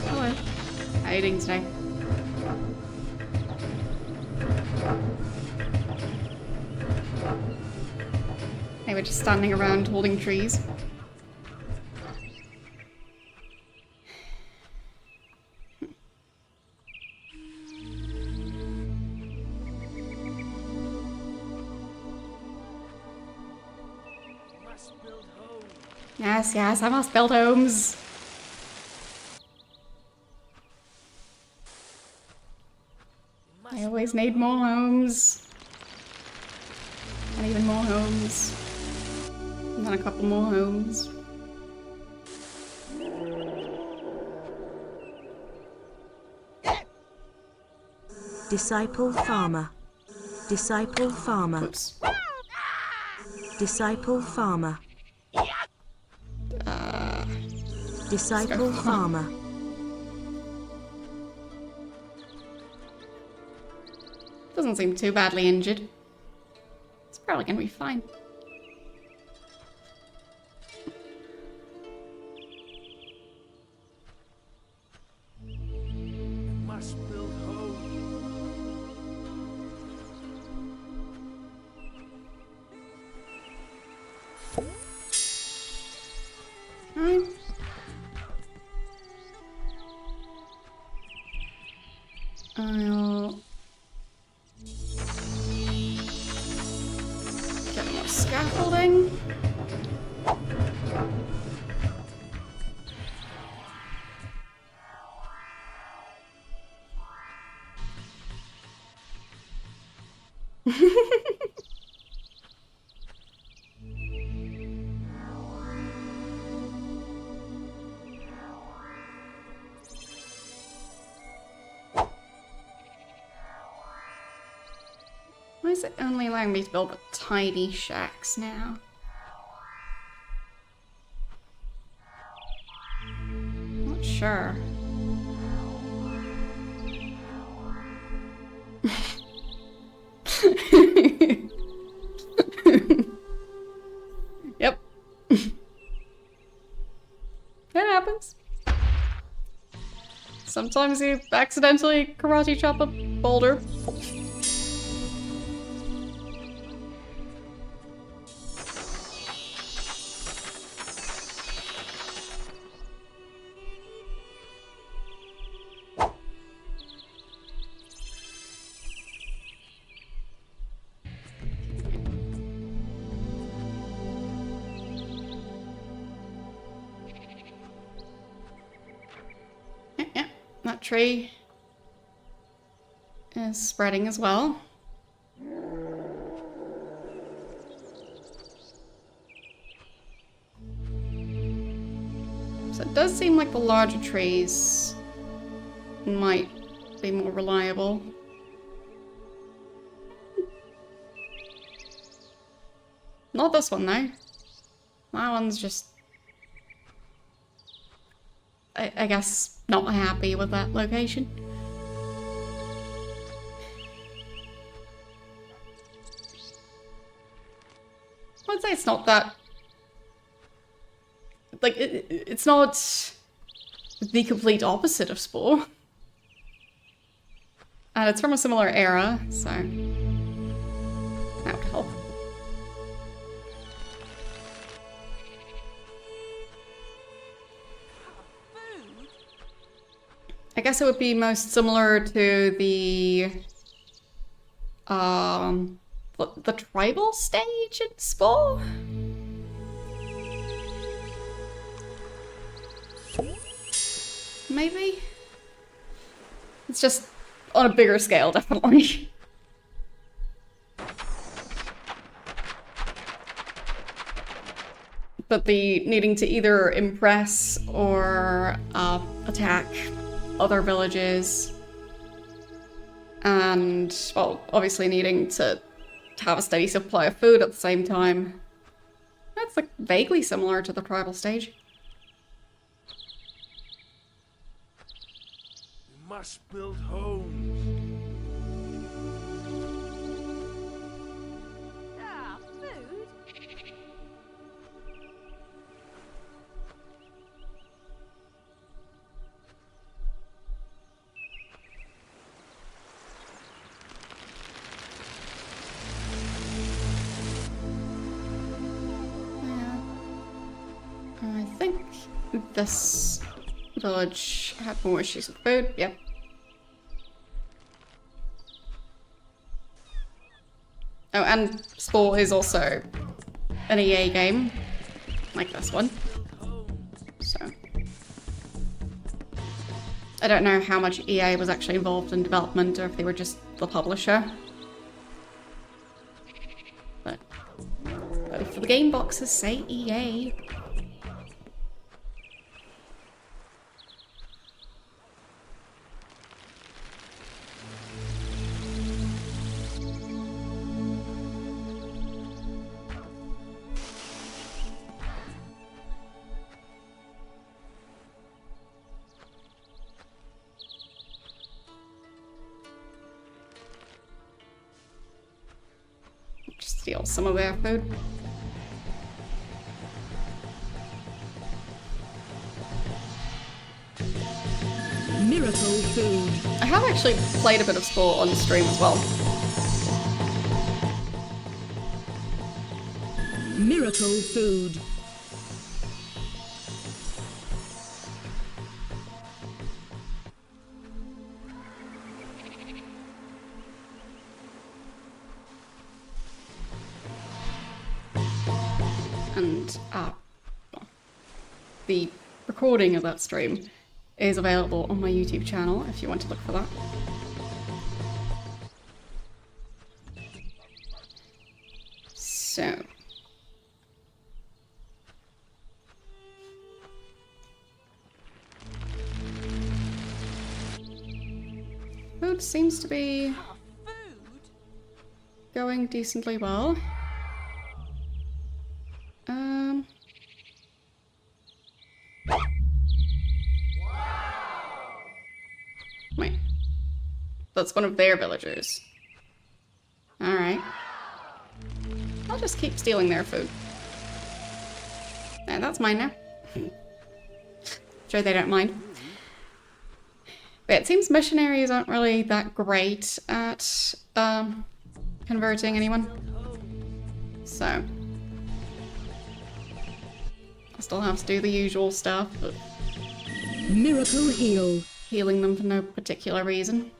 A: Hello. How are you doing today? They were just standing around holding trees.
C: We must build homes.
A: Yes, yes, I must build homes.
C: We
A: I
C: must
A: always
C: build
A: need more homes. And even more homes. And then a couple more homes.
G: Disciple farmer. Disciple farmer.
A: Oops.
G: Disciple farmer. Disciple farmer.
A: Doesn't seem too badly injured. It's probably gonna be fine.
C: We must build homes.
A: Fine. I'll get more scaffolding. Why is it only allowing me to build the tiny shacks now? Not sure. Yep. It happens. Sometimes you accidentally karate chop a boulder. Yeah, that tree is spreading as well. So it does seem like the larger trees might be more reliable. Not this one though. That one's just, I guess, not happy with that location. I'd say it's not that, like, it's not the complete opposite of Spore. And it's from a similar era, so that would help. I guess it would be most similar to the tribal stage in Spore? Maybe? It's just on a bigger scale, definitely. But the needing to either impress or attack other villages, and, well, obviously needing to have a steady supply of food at the same time. That's like vaguely similar to the tribal stage.
C: We must build homes.
A: I think this village had more issues with food. Yep. Oh, and Spore is also an EA game, like this one. So I don't know how much EA was actually involved in development, or if they were just the publisher. But both of the game boxes say EA. Steal some of their food.
B: Miracle food.
A: I have actually played a bit of Spore on stream as well.
B: Miracle food.
A: And the recording of that stream is available on my YouTube channel if you want to look for that. So food seems to be going decently well. Wait. That's one of their villagers. Alright. I'll just keep stealing their food. Yeah, that's mine now. Sure they don't mind. But it seems missionaries aren't really that great at converting anyone. So I still have to do the usual stuff, but
B: Miracle heal.
A: healing them for no particular reason.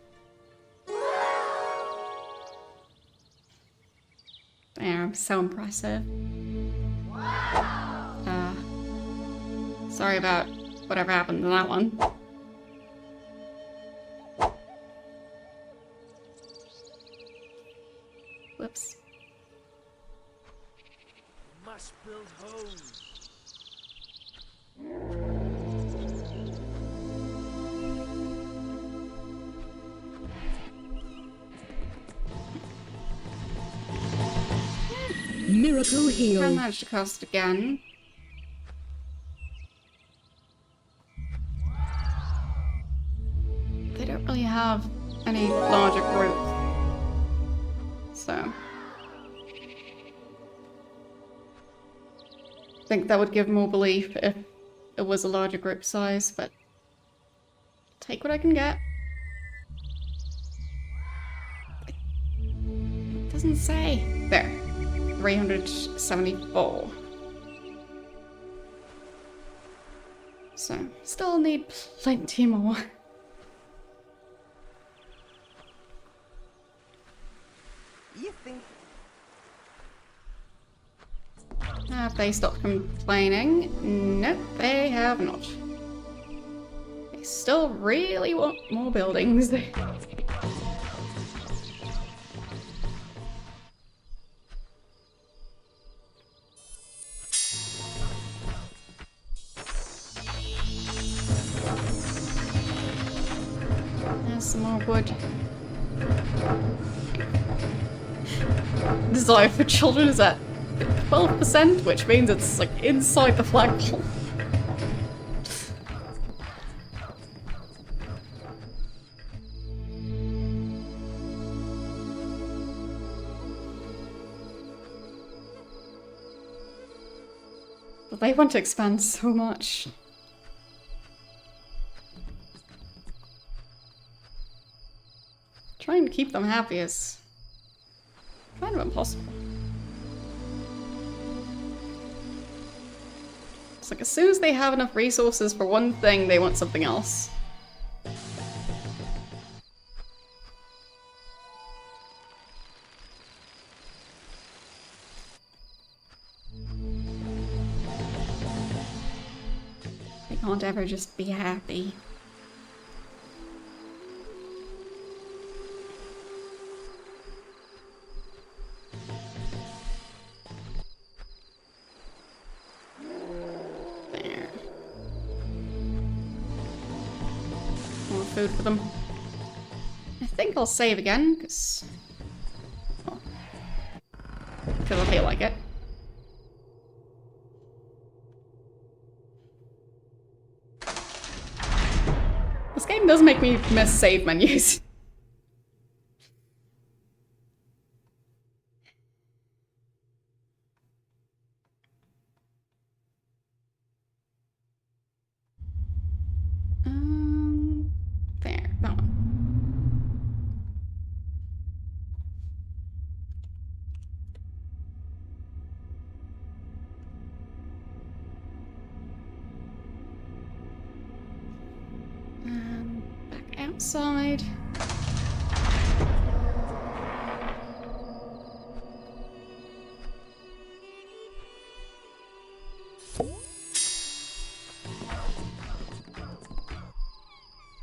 A: Damn, so impressive. Sorry about whatever happened to that one. Whoops.
C: Must build homes.
B: Miracle
A: I
B: heal.
A: managed to cast again. They don't really have any larger group. So I think that would give more belief if it was a larger group size, but take what I can get. It doesn't say. There. 374. So, still need plenty more.
F: You think
A: Have they stopped complaining? Nope, they have not. They still really want more buildings. There's some more wood. Desire for children is at 12%, which means it's like inside the flagpole. But they want to expand so much. Trying to keep them happy is kind of impossible. It's like as soon as they have enough resources for one thing, they want something else. They can't ever just be happy. Food for them. I think I'll save again, because I feel like it. This game does make me miss save menus. There, that one. Back outside.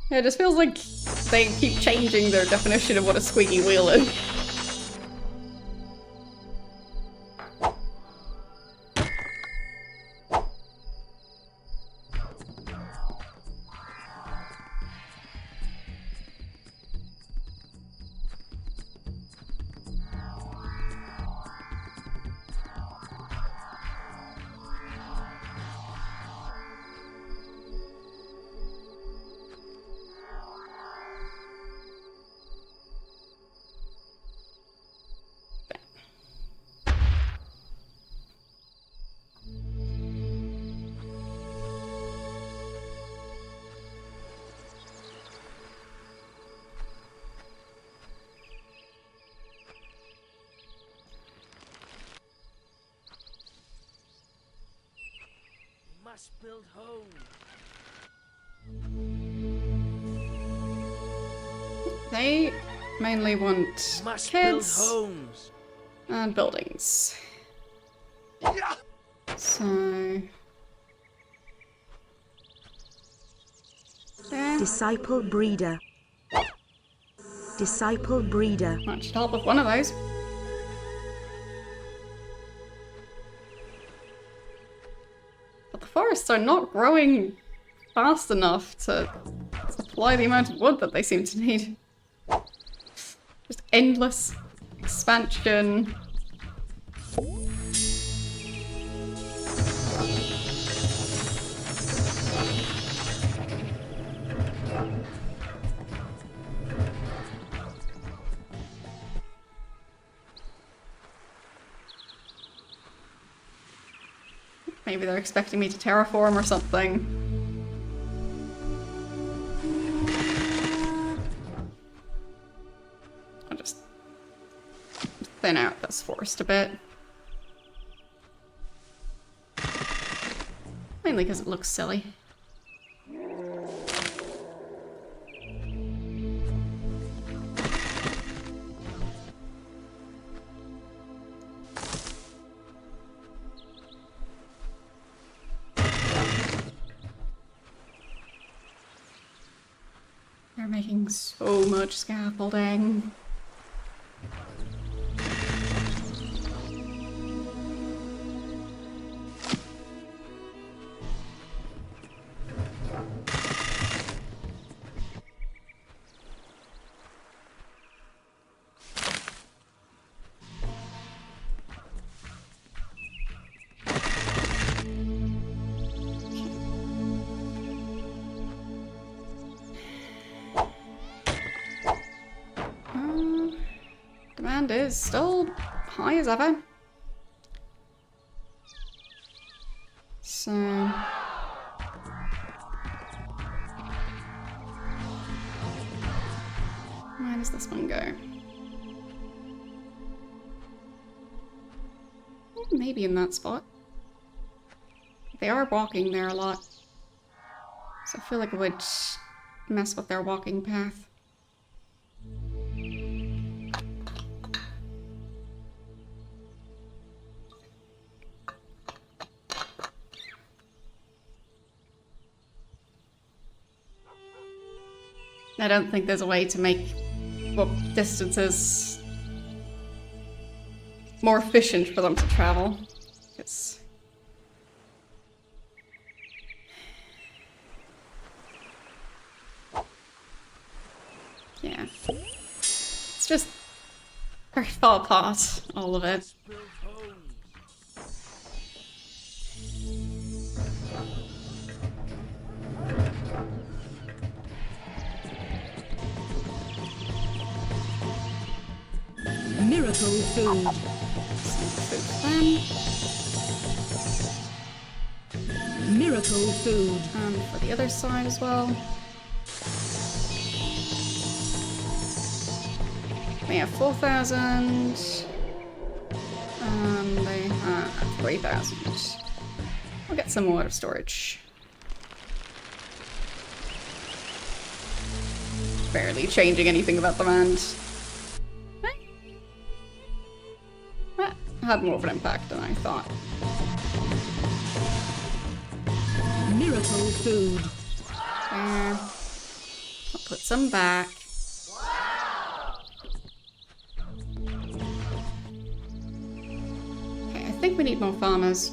A: Yeah, it just feels like they keep changing their definition of what a squeaky wheel is.
C: must build homes.
A: They mainly want
C: Must build
A: kids
C: homes.
A: and buildings. So... there.
G: Disciple breeder. Disciple breeder.
A: That should help with one of those. But the forests are not growing fast enough to supply the amount of wood that they seem to need. Just endless expansion. Maybe they're expecting me to terraform or something. I'll just thin out this forest a bit. Mainly because it looks silly. They're making so much scaffolding. Demand is still high as ever. So... where does this one go? Maybe in that spot. They are walking there a lot. So I feel like it would mess with their walking path. I don't think there's a way to make distances more efficient for them to travel. It's... yeah. It's just very far apart, all of it.
C: Build homes.
B: Miracle food. Miracle food.
A: And for the other side as well. We have 4,000. And they have 3,000. I'll get some more out of storage. Barely changing anything about the land. That had more of an impact than I thought.
B: Miracle food.
A: There. I'll put some back. Okay, I think we need more farmers.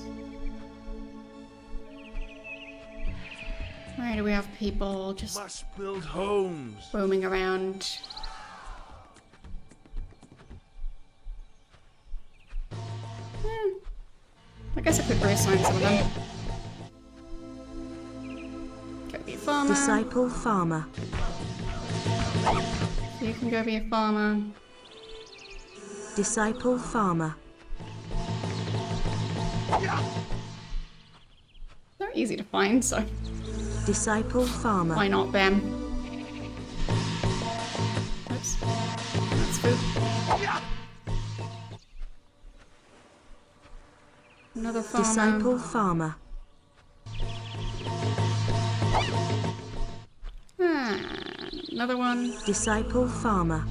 A: Where do we have people just
C: Must build homes.
A: roaming around? I guess I could reassign some of them. Go be a farmer.
G: Disciple farmer.
A: You can go be a farmer.
G: Disciple farmer.
A: They're easy to find, so
G: Disciple farmer.
A: why not them? Oops. That's food. Another farmer.
G: Disciple farmer.
A: Another one.
G: Disciple farmer.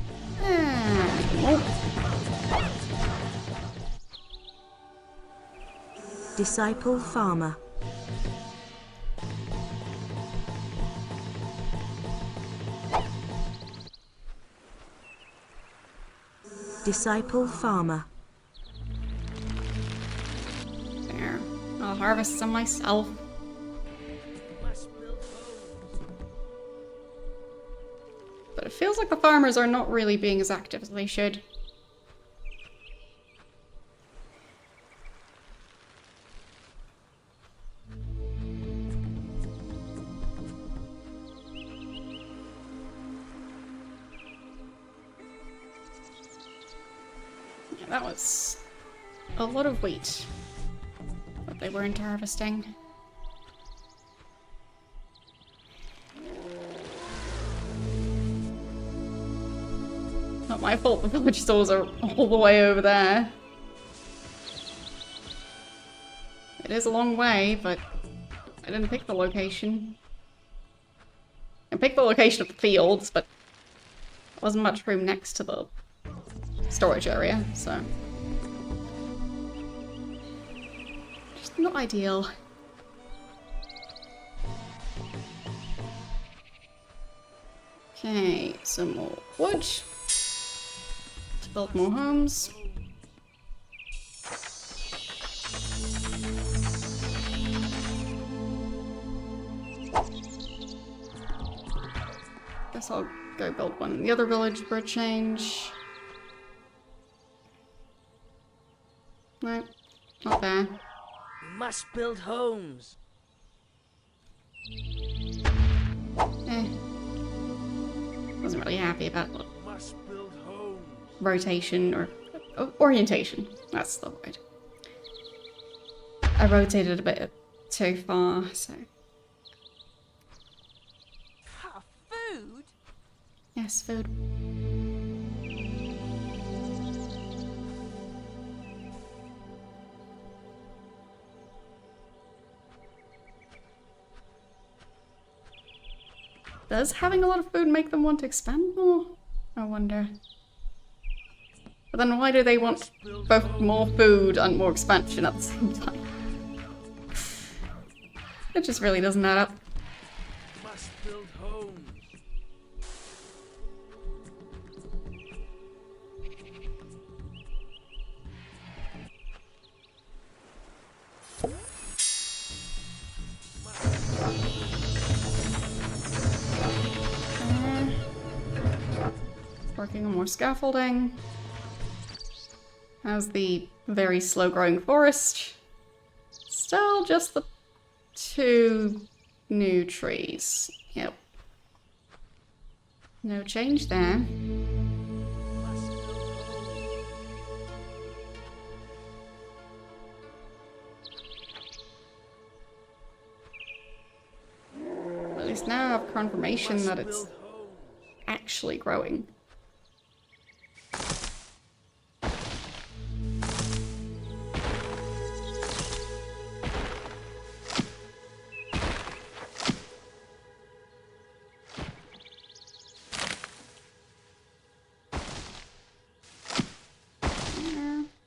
A: Oh,
G: Disciple farmer. Disciple farmer.
A: there. I'll harvest some myself.
C: Must build homes.
A: But it feels like the farmers are not really being as active as they should. Yeah, that was a lot of wheat that they weren't harvesting. Not my fault the village stores are all the way over there. It is a long way, but I didn't pick the location. I picked the location of the fields, but there wasn't much room next to the storage area, so... just not ideal. Okay, some more wood to build more homes. Guess I'll go build one in the other village for a change. No, not there.
C: Must build homes.
A: Wasn't really happy about the
C: Must build homes.
A: rotation or orientation. That's the word. I rotated a bit too far, so
H: Food?
A: yes, food. Does having a lot of food make them want to expand more? I wonder. But then why do they want both more food and more expansion at the same time? It just really doesn't add up.
C: Must build homes.
A: Working on more scaffolding. How's the very slow growing forest? Still just the 2 new trees. Yep. No change there.
C: Must build homes.
A: At least now I have confirmation
C: Must
A: that it's
C: build homes.
A: actually growing.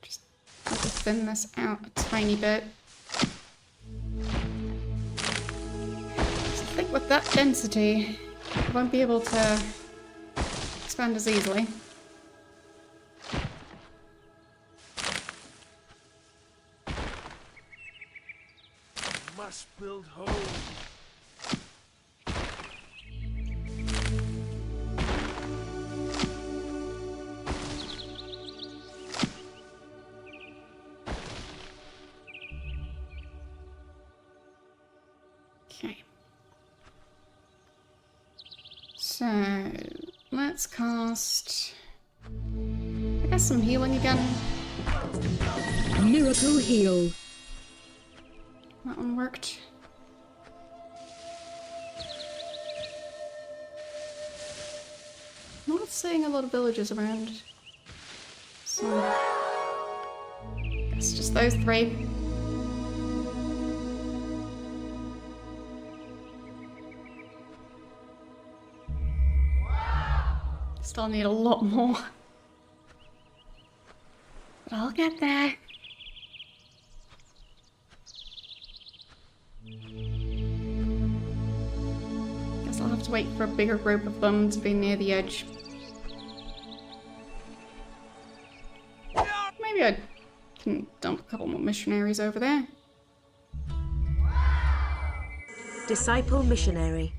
A: Just have to thin this out a tiny bit. I think with that density, I won't be able to expand as easily.
C: Must build homes.
A: Okay. So, let's cast, I guess, some healing again.
B: Miracle heal.
A: That one worked. Not seeing a lot of villagers around. So, I guess just those 3. Still need a lot more. But I'll get there. Guess I'll have to wait for a bigger group of them to be near the edge. Maybe I can dump a couple more missionaries over there.
G: Disciple missionary.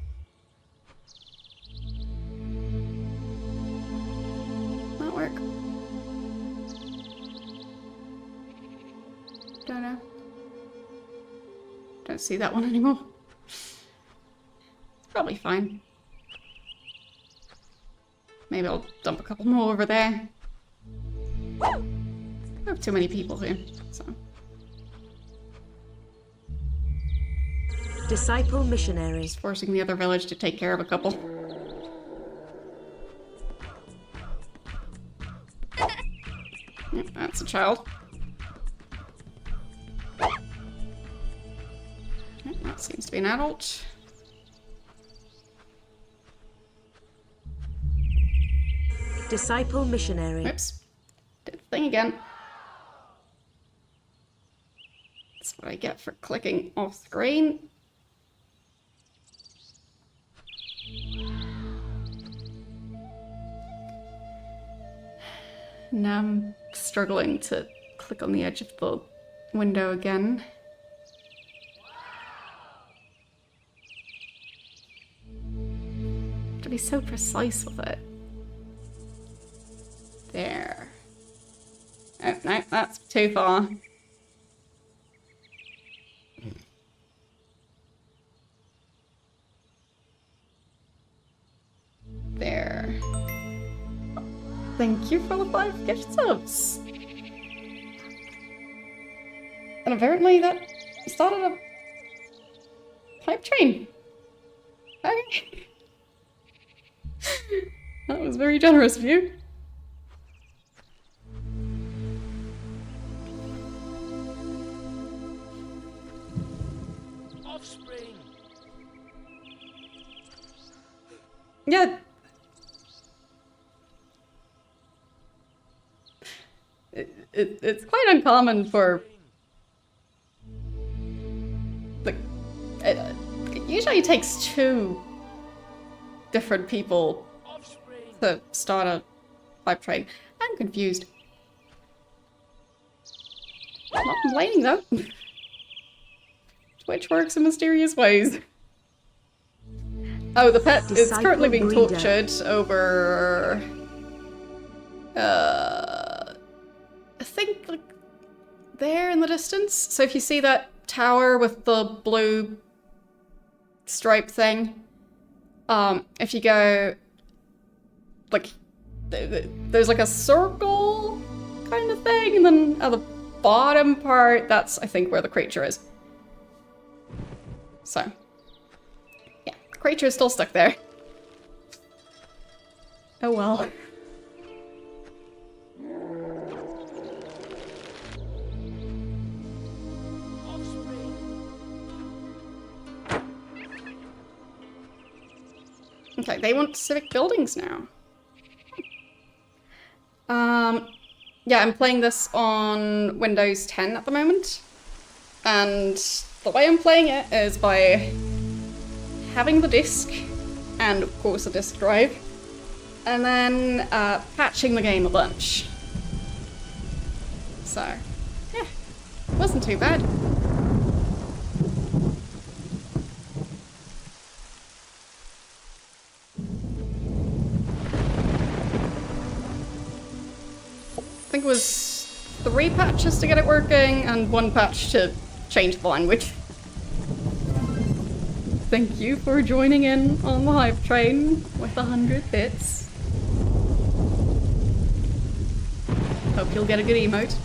A: Might work. Don't know. Don't see that one anymore. It's probably fine. Maybe I'll dump a couple more over there. I have too many people here, so.
G: Disciple missionary.
A: Just forcing the other village to take care of a couple. Yep, that's a child. Yep, that seems to be an adult.
G: Disciple missionary.
A: Oops. Did the thing again. That's what I get for clicking off screen. Now I'm struggling to click on the edge of the window again. To be so precise with it. There. Oh, no, that's too far. There. Thank you for the 5 gift subs. And apparently that started a hype train. Okay. That was very generous of you.
C: Offspring.
A: Yeah. It's quite uncommon for, like, it usually takes 2 different people to start a hype train. I'm confused. Not complaining though. Twitch works in mysterious ways. Oh, the pet is currently being tortured over... I think, like, there in the distance. So if you see that tower with the blue stripe thing, if you go, like, there's like a circle kind of thing, and then at the bottom part, that's, I think, where the creature is. So, yeah, the creature is still stuck there. Oh well. Okay, they want civic buildings now. Yeah, I'm playing this on Windows 10 at the moment. And the way I'm playing it is by having the disk, and of course a disk drive, and then patching the game a bunch. So, yeah, wasn't too bad. I think it was 3 patches to get it working, and 1 patch to change the language. Thank you for joining in on the hype train with 100 bits. Hope you'll get a good emote.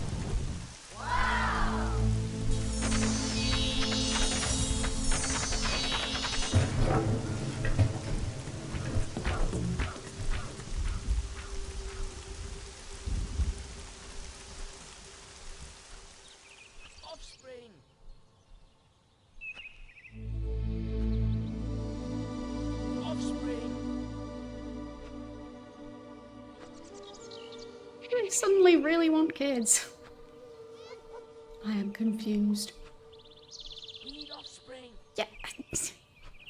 C: Offspring. Offspring.
A: suddenly really want kids? I am confused.
C: Need offspring.
A: Yeah.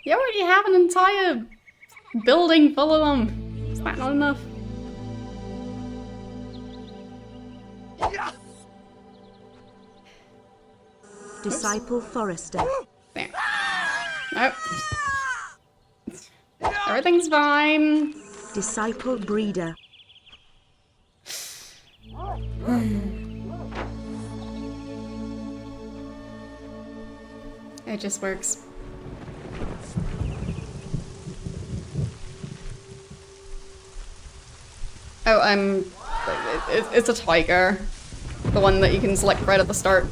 A: You already have an entire building full of them. Is that not enough?
G: Disciple Forester.
A: There. Nope. Everything's fine.
G: Disciple Breeder.
A: It just works. Oh, it's a tiger. The one that you can select right at the start.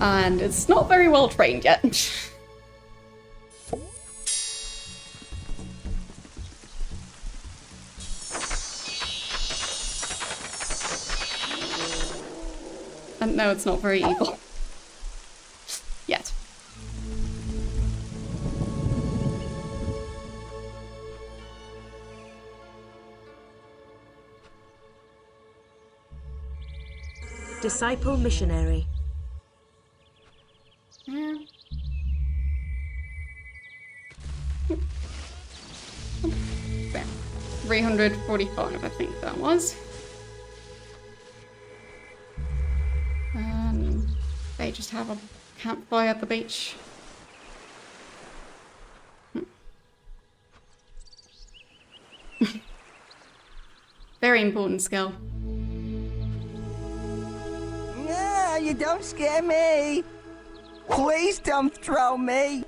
A: And it's not very well trained yet. And no, it's not very evil. Yet.
G: Disciple Missionary.
A: Yeah. 345, I think that was. They just have a campfire at the beach. Very important skill.
F: No, you don't scare me. Please don't throw me.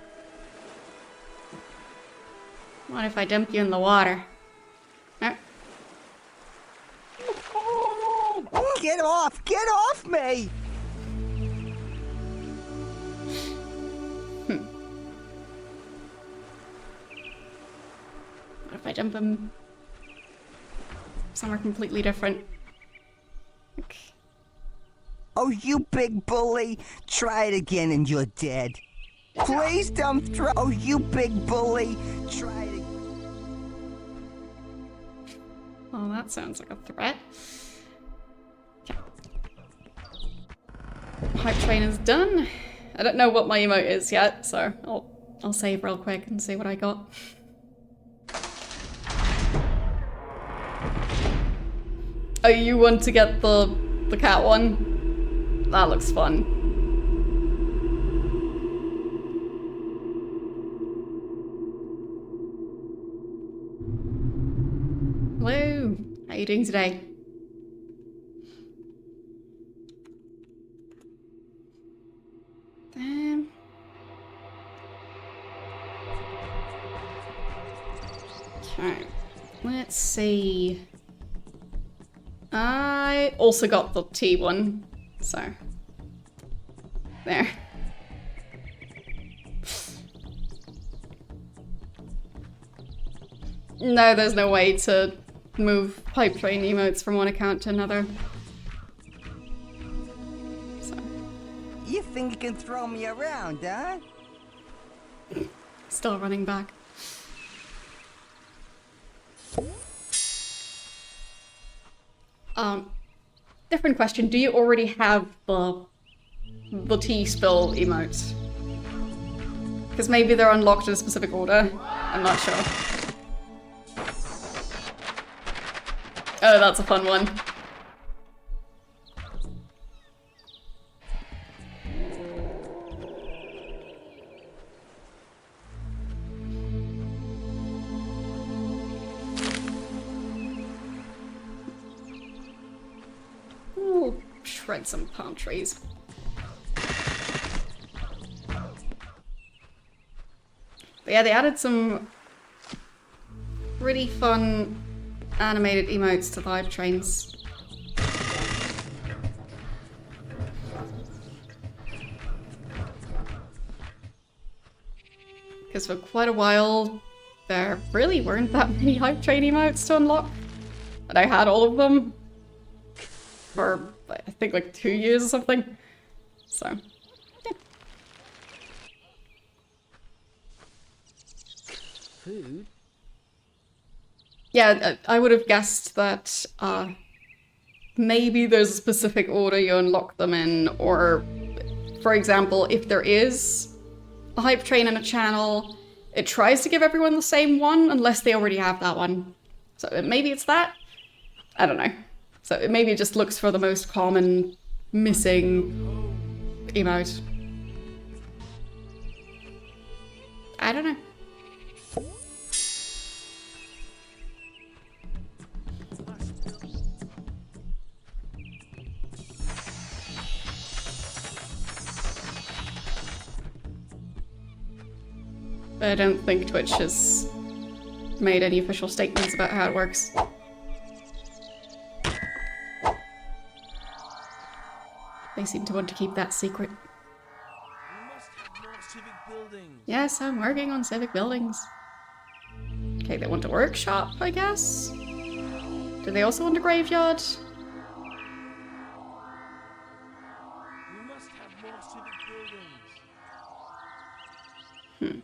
A: What if I dump you in the water?
F: Get off! Get off me!
A: What if I dump him somewhere completely different? Okay.
F: Oh, you big bully! Try it again and you're dead. Please don't throw. Oh, you big bully! Try it again.
A: Well, that sounds like a threat. Okay. Hype train is done. I don't know what my emote is yet, so I'll save real quick and see what I got. Oh, you want to get the cat one? That looks fun. Hello, how are you doing today? Okay, let's see. I also got the T one, so there. No, there's no way to move pipe train emotes from one account to another. So.
F: You think you can throw me around, huh?
A: Still running back. Different question. Do you already have the tea spill emotes? Because maybe they're unlocked in a specific order. I'm not sure. Oh, that's a fun one. Ooh, shred some palm trees. But yeah, they added some pretty fun animated emotes to live trains. Because for quite a while, there really weren't that many hype train emotes to unlock. And I had all of them for, I think, like 2 years or something. So, yeah.
C: Food?
A: Yeah, I would have guessed that maybe there's a specific order you unlock them in, or for example, if there is a hype train in a channel, it tries to give everyone the same one unless they already have that one. So maybe it's that? I don't know. So maybe it just looks for the most common missing emote. I don't know. But I don't think Twitch has made any official statements about how it works. They seem to want to keep that secret.
C: We must have more civic buildings.
A: Yes, I'm working on civic buildings. Okay, they want a workshop, I guess? Do they also want a graveyard?
C: We must have more civic buildings.
A: Hmm.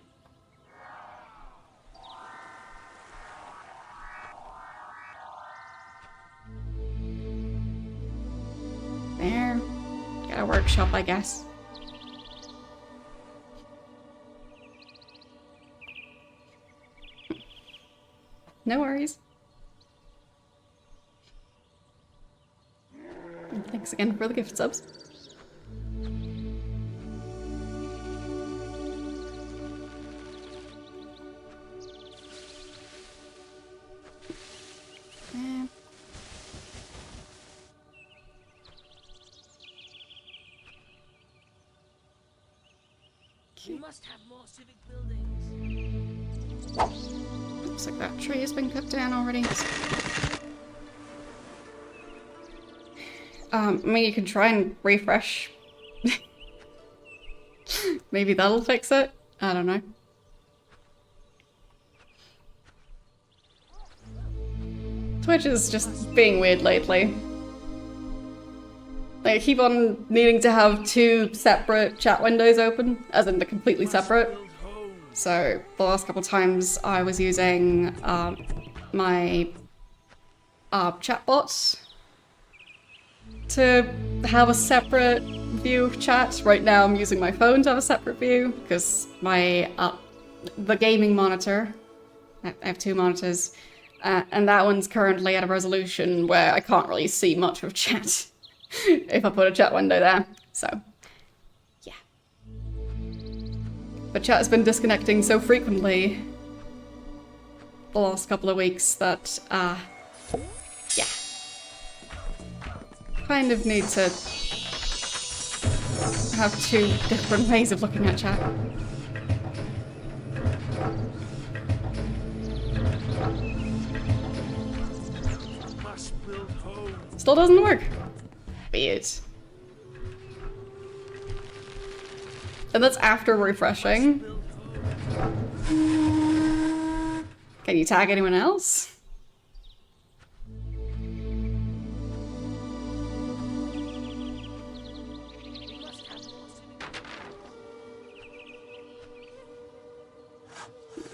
A: There. Got a workshop, I guess. No worries. And thanks again for the gift subs.
C: We must have more civic buildings.
A: Looks like that tree has been cut down already. I mean, you can try and refresh. Maybe that'll fix it? I don't know. Twitch is just being weird lately. Like, I keep on needing to have two separate chat windows open, as in they're completely separate. So, the last couple times I was using my chatbot to have a separate view of chat. Right now I'm using my phone to have a separate view, because my the gaming monitor, I have two monitors, and that one's currently at a resolution where I can't really see much of chat if I put a chat window there, so yeah. But chat has been disconnecting so frequently the last couple of weeks that, yeah. Kind of need to have two different ways of looking at chat. Still doesn't work. Weird. And that's after refreshing. Can you tag anyone else?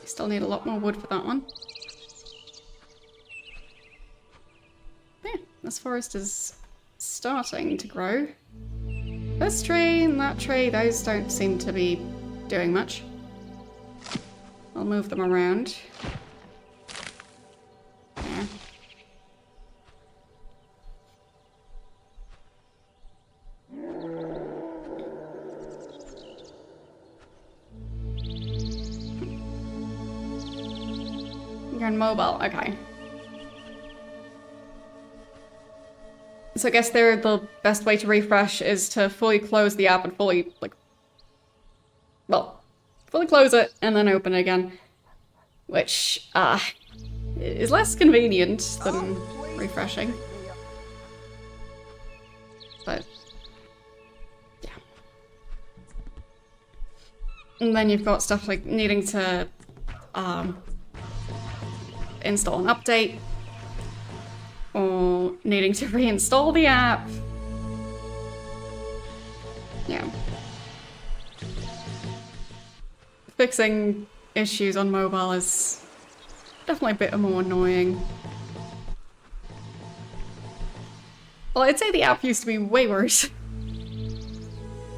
A: Still need a lot more wood for that one. Yeah, this forest is starting to grow. This tree and that tree, those don't seem to be doing much. I'll move them around. Yeah. You're on mobile, okay. So I guess the best way to refresh is to fully close the app and fully, like, well, fully close it and then open it again. Which, is less convenient than refreshing. But, yeah. And then you've got stuff like needing to, install an update, or needing to reinstall the app. Yeah. Fixing issues on mobile is definitely a bit more annoying. Well, I'd say the app used to be way worse.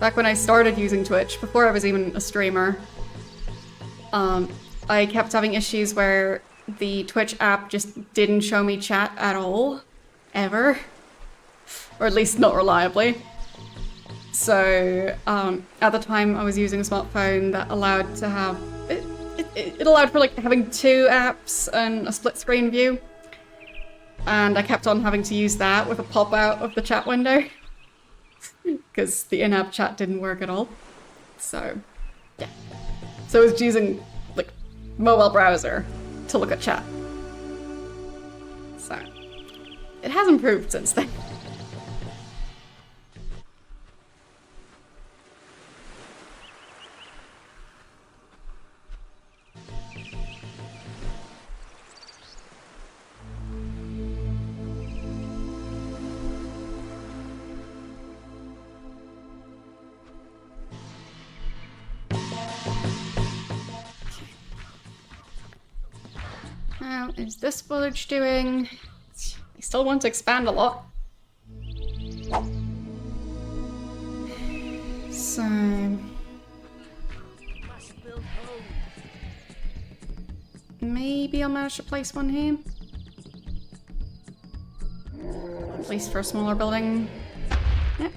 A: Back when I started using Twitch, before I was even a streamer, I kept having issues where the Twitch app just didn't show me chat at all, ever. Or at least not reliably. So, at the time I was using a smartphone that allowed to have... It allowed for like having 2 apps and a split screen view. And I kept on having to use that with a pop out of the chat window. Because the in-app chat didn't work at all. So, yeah. So I was using, like, mobile browser to look at chat. So, it has improved since then. How is this village doing? They still want to expand a lot. So... maybe I'll manage to place one here. At least for a smaller building. Yep.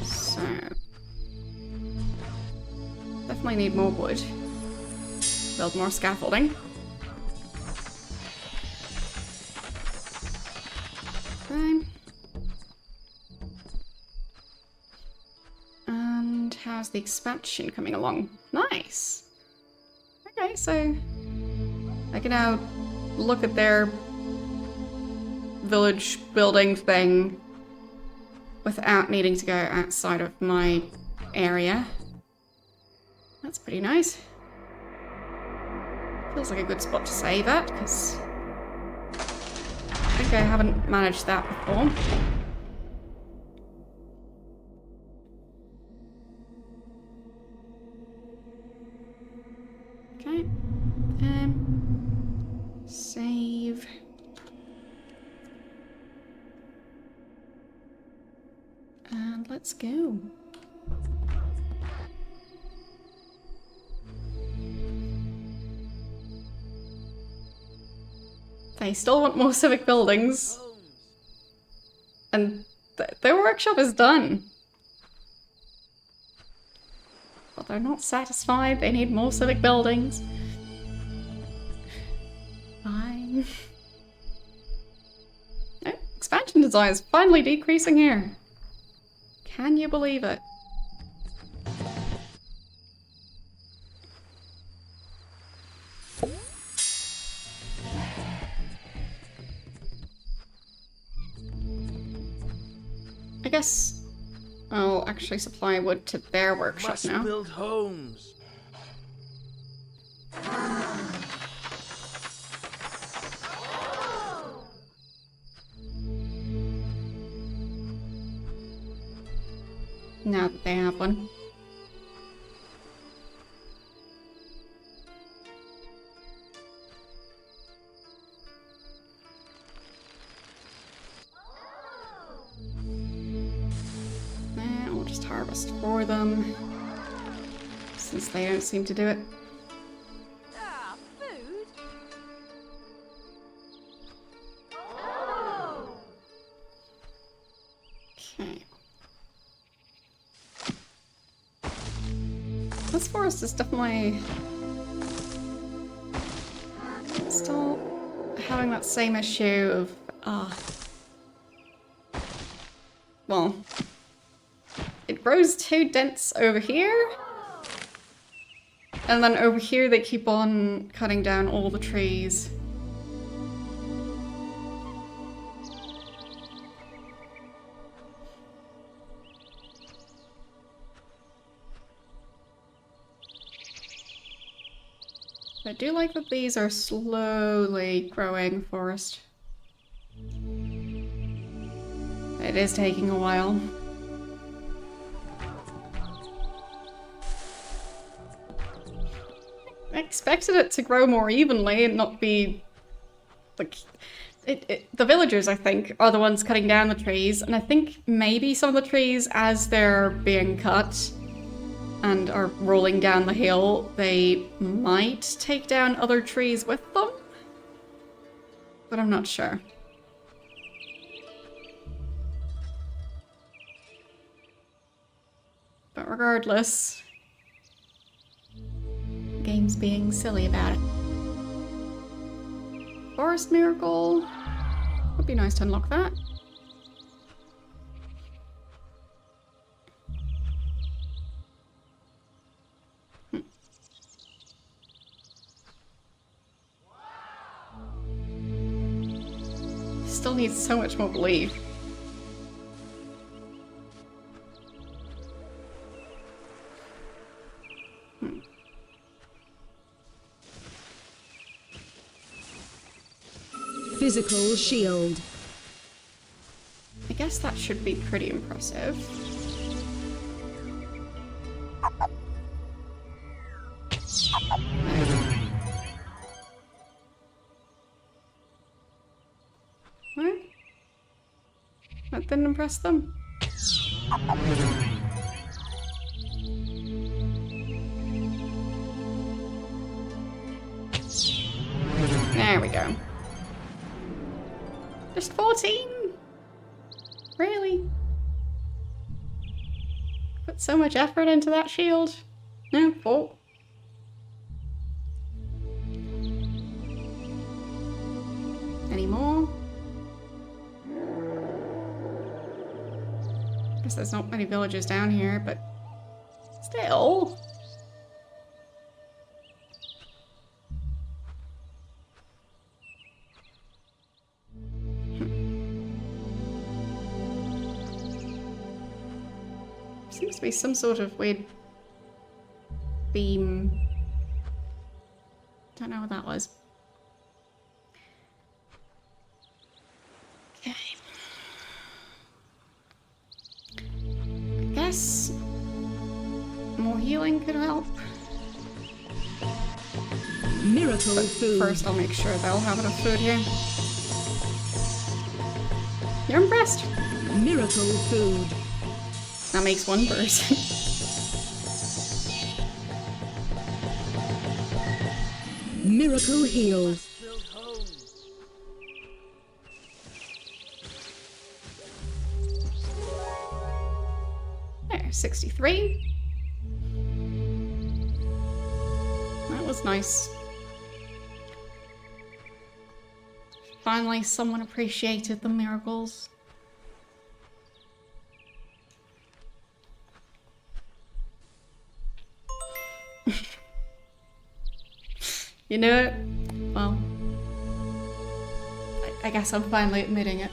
A: So... definitely need more wood. Build more scaffolding. Okay. And how's the expansion coming along? Nice! Okay, so I can now look at their village building thing without needing to go outside of my area. That's pretty nice. Feels like a good spot to save at, because I think I haven't managed that before. Okay. Save. And let's go. They still want more civic buildings. And their workshop is done. But they're not satisfied. They need more civic buildings. Fine. Oh, expansion design is finally decreasing here. Can you believe it? I guess I'll actually supply wood to their workshop
C: Must
A: now.
C: build homes.
A: Now that they have one. We'll just harvest for them, since they don't seem to do it.
H: Ah, food?
A: Okay. This forest is definitely still having that same issue of, well, it grows too dense over here, and then over here they keep on cutting down all the trees. I do like that these are slowly growing forest. It is taking a while. I expected it to grow more evenly and not be like the villagers, I think, are the ones cutting down the trees, and I think maybe some of the trees, as they're being cut and are rolling down the hill, they might take down other trees with them, but I'm not sure. But regardless, the game's being silly about it. Forest Miracle. Would be nice to unlock that. Still needs so much more belief.
B: Physical shield.
A: I guess that should be pretty impressive. What? That didn't impress them? There we go. Just 14? Really? Put so much effort into that shield? No, 4. Any more? Guess there's not many villagers down here, but still. Seems to be some sort of weird beam. Don't know what that was. Okay. I guess more healing could help.
B: Miracle
A: But
B: food.
A: first I'll make sure they'll have enough food here. You're impressed.
B: Miracle food.
A: That makes one person.
B: Miracle heals.
C: Build home.
A: There, 63. That was nice. Finally, someone appreciated the miracles. You know it? Well, I guess I'm finally admitting it.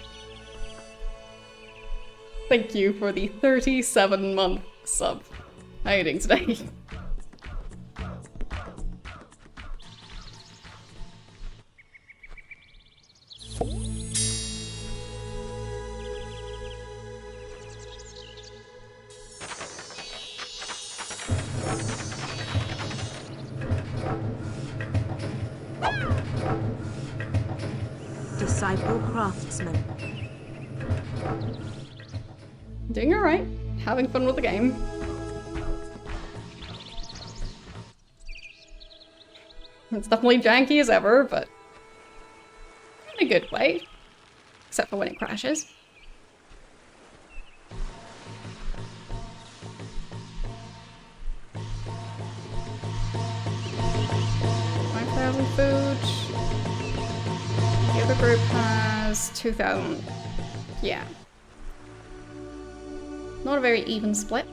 A: Thank you for the 37-month sub. How are you doing today?
G: Disciple craftsman.
A: Doing alright. Having fun with the game. It's definitely janky as ever, but in a good way. Except for when it crashes. Food. The other group has 2,000. Yeah. Not a very even split.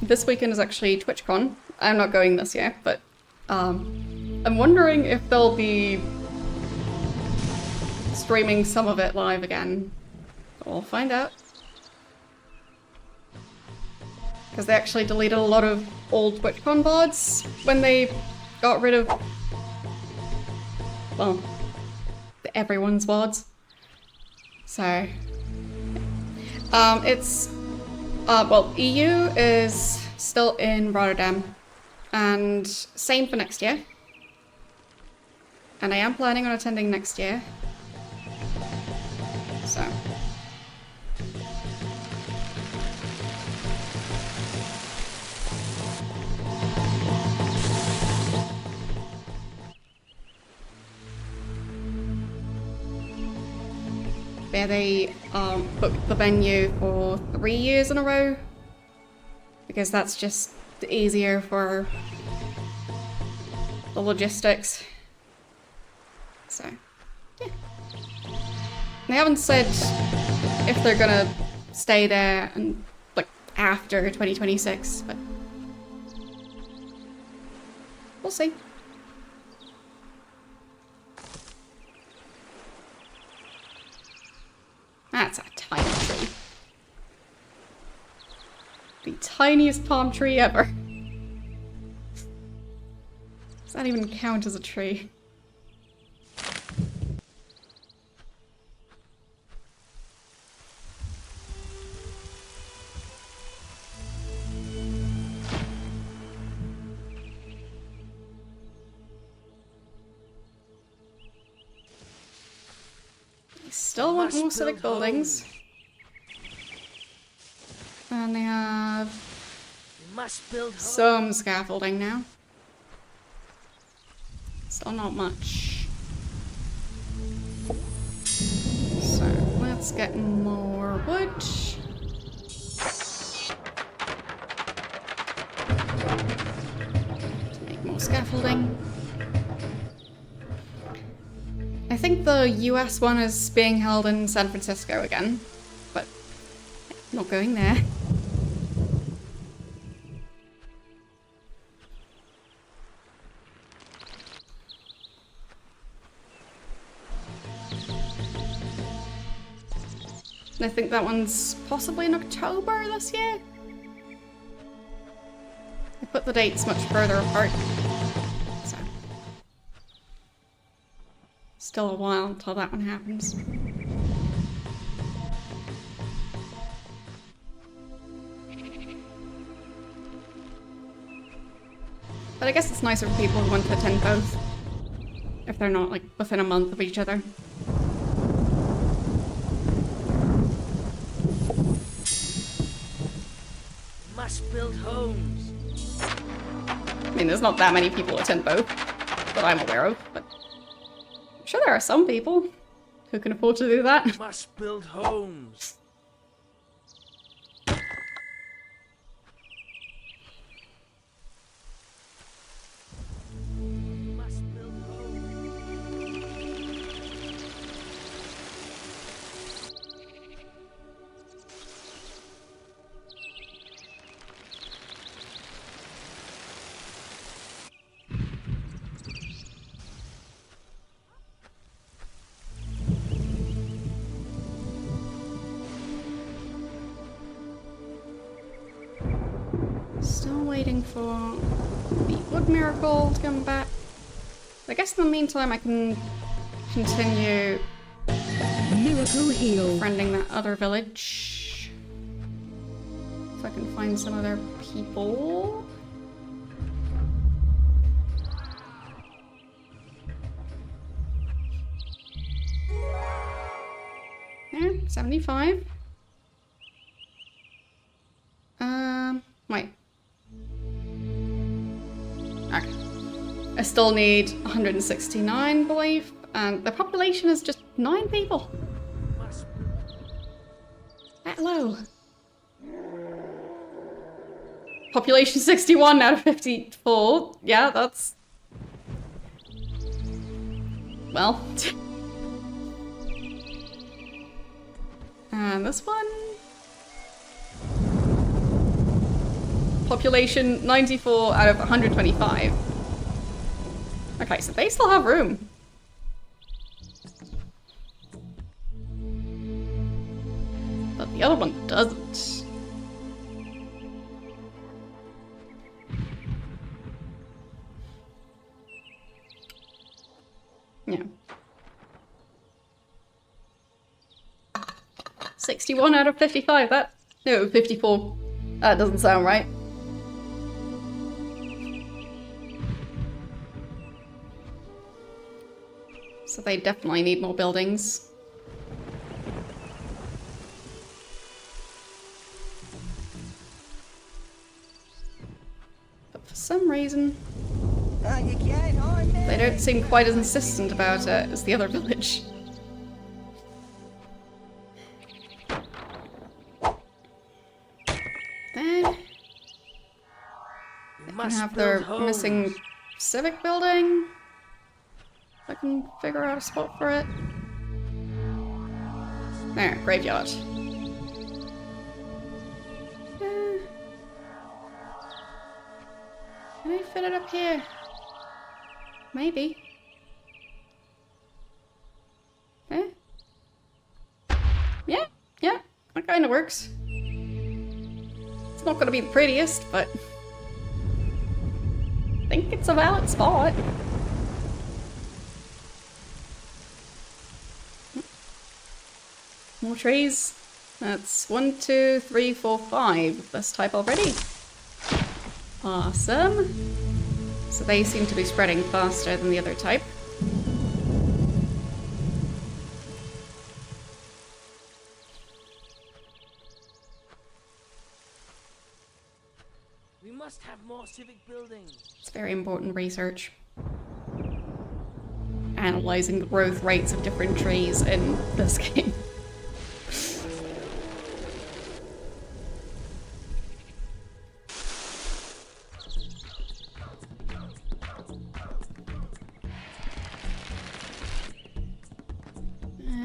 A: This weekend is actually TwitchCon. I'm not going this year, but I'm wondering if there'll be streaming some of it live again. We'll find out. Because they actually deleted a lot of old TwitchCon VODs when they got rid of, well, everyone's VODs. So, well, EU is still in Rotterdam, and same for next year. And I am planning on attending next year. So. Where they booked the venue for 3 years in a row, because that's just easier for the logistics. So, yeah. They haven't said if they're gonna stay there and like after 2026, but we'll see. That's a tiny tree. The tiniest palm tree ever. Does that even count as a tree? Still want more civic buildings. And they have some scaffolding now. Still not much. So let's get more wood. To make more scaffolding. I think the US one is being held in San Francisco again, but I'm not going there. I think that one's possibly in October this year. I put the dates much further apart. So. Still a while until that one happens. But I guess it's nicer for people who want to attend both. If they're not like within a month of each other.
C: Must build homes.
A: I mean, there's not that many people who attend both that I'm aware of, but I'm sure there are some people who can afford to do that.
C: Must build homes. Must build homes.
A: Still waiting for the wood miracle to come back. I guess in the meantime I can continue
B: Miracle heal.
A: friending that other village. If I can find some other people. Yeah, 75. Wait. Okay. I still need 169, I believe, and the population is just 9 people. That low. Population 61 out of 54. Yeah, that's... Well. And this one? Population 94 out of 125. Okay, so they still have room. but the other one doesn't. Yeah. 61 out of 55, that... No, 54. That doesn't sound right. So they definitely need more buildings. But for some reason,
F: You can't harm me.
A: they don't seem quite as insistent about it as the other village. Then
C: We
A: can
C: must
A: have their
C: build homes.
A: missing civic building. I can figure out a spot for it. There, graveyard. Can I fit it up here? Maybe. Eh? Yeah, that kind of works. It's not gonna be the prettiest, but I think it's a valid spot. More trees. That's 1, 2, 3, 4, 5. This type already. Awesome. So they seem to be spreading faster than the other type.
C: We must have more civic buildings.
A: It's very important research. Analyzing the growth rates of different trees in this game.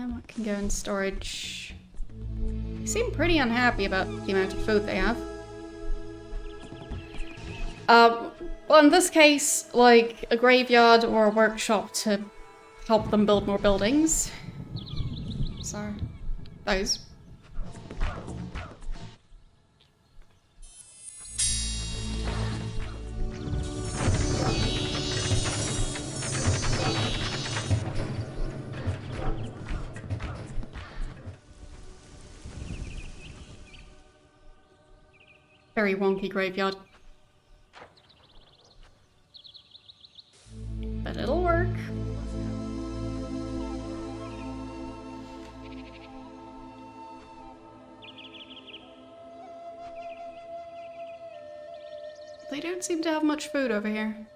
A: What can go in storage? They seem pretty unhappy about the amount of food they have. Well, in this case, like a graveyard or a workshop to help them build more buildings. So, those. Very wonky graveyard. But it'll work. They don't seem to have much food over here.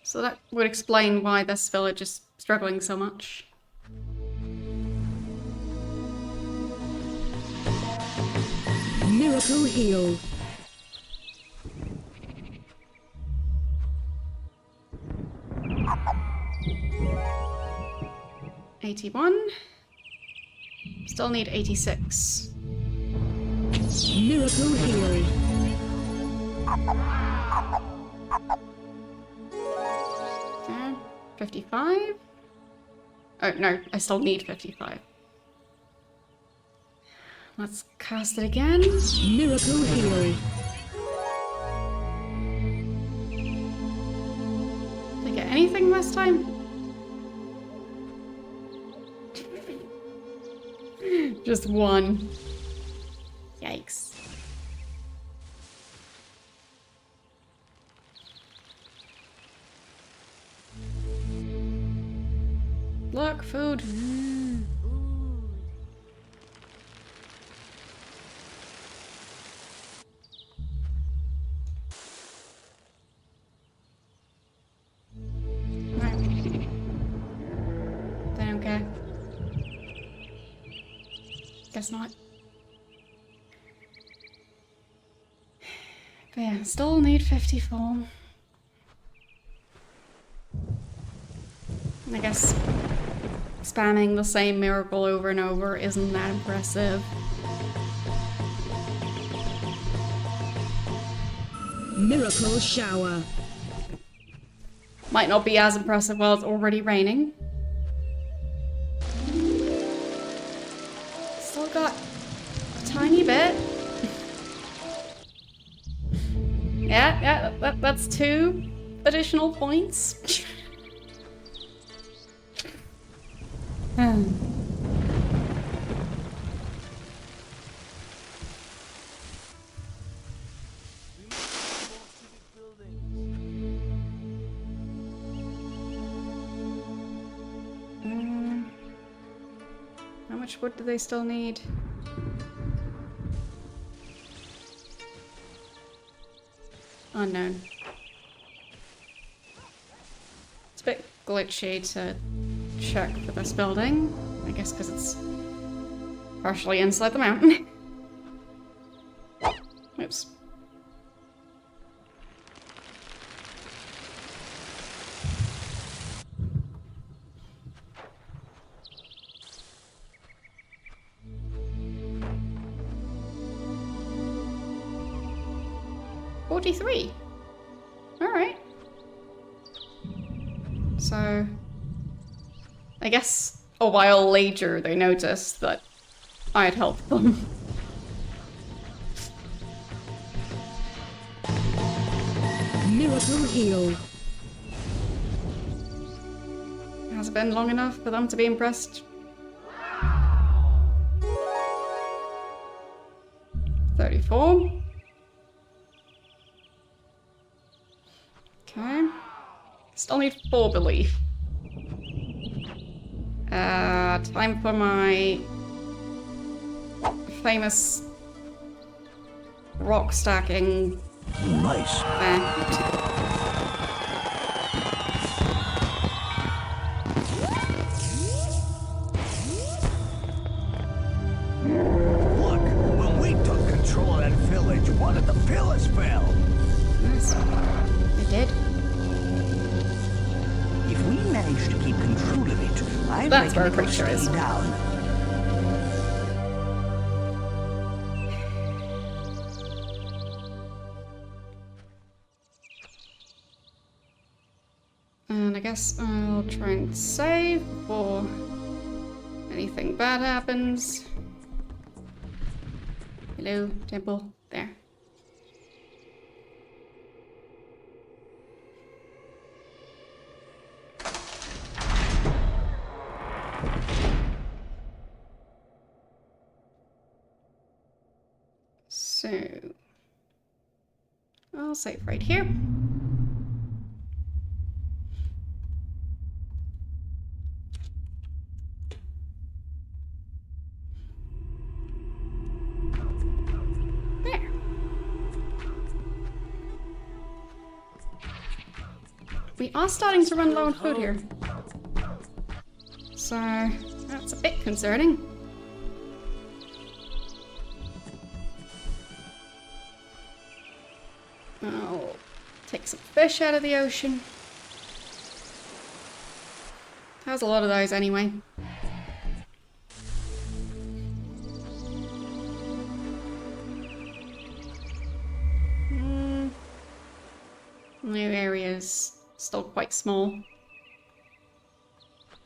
A: So that would explain why this village is struggling so much.
B: Miracle Heal.
A: $81. Still need 86.
B: Miracle Heal.
A: 55? Oh no, I still need 55. Let's cast it again.
B: Miracle Heal.
A: Did I get anything last time? Just one. Yikes. Look, food. They don't care. Guess not. But yeah, still need 54. I guess spamming the same miracle over and over isn't that impressive.
B: Miracle Shower.
A: Might not be as impressive while it's already raining. Still got tiny bit. Yeah, that's 2 additional points.
C: We must have more civic buildings.
A: How much wood do they still need? Unknown. It's a bit glitchy to check for this building. I guess because it's partially inside the mountain. Oops. $43. Alright. So I guess a while later they noticed that I had helped them.
B: Miracle heal.
A: Has it been long enough for them to be impressed? 34. Okay. Still need 4 belief. Time for my famous rock stacking.
D: Nice. Look, when we took control of that village, one of the pillars fell.
A: Yes, I did.
F: If we manage to keep control of it, I'd
A: That's
F: like
A: where
F: it
A: a creature
F: to
A: is.
F: stay down.
A: And I guess I'll try and save before anything bad happens. Hello, temple. There. So I'll save right here. There. We are starting to run low on food here. So that's a bit concerning. I'll take some fish out of the ocean. How's a lot of those anyway? New areas still quite small.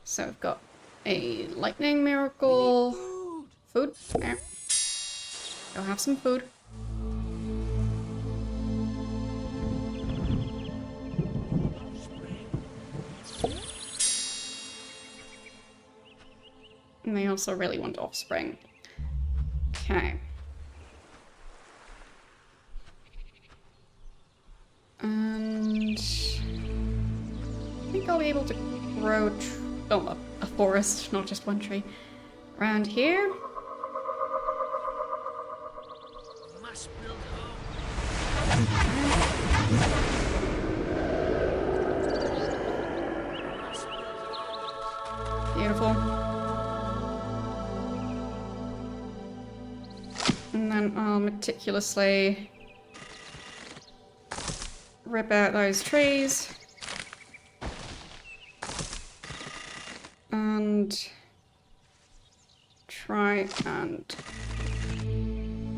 A: So I've got a lightning miracle. Food. There. Go have some food. And they also really want offspring. Okay. And I think I'll be able to grow a forest, not just one tree. Around here.
C: Must build
A: Beautiful. And then I'll meticulously rip out those trees. And try and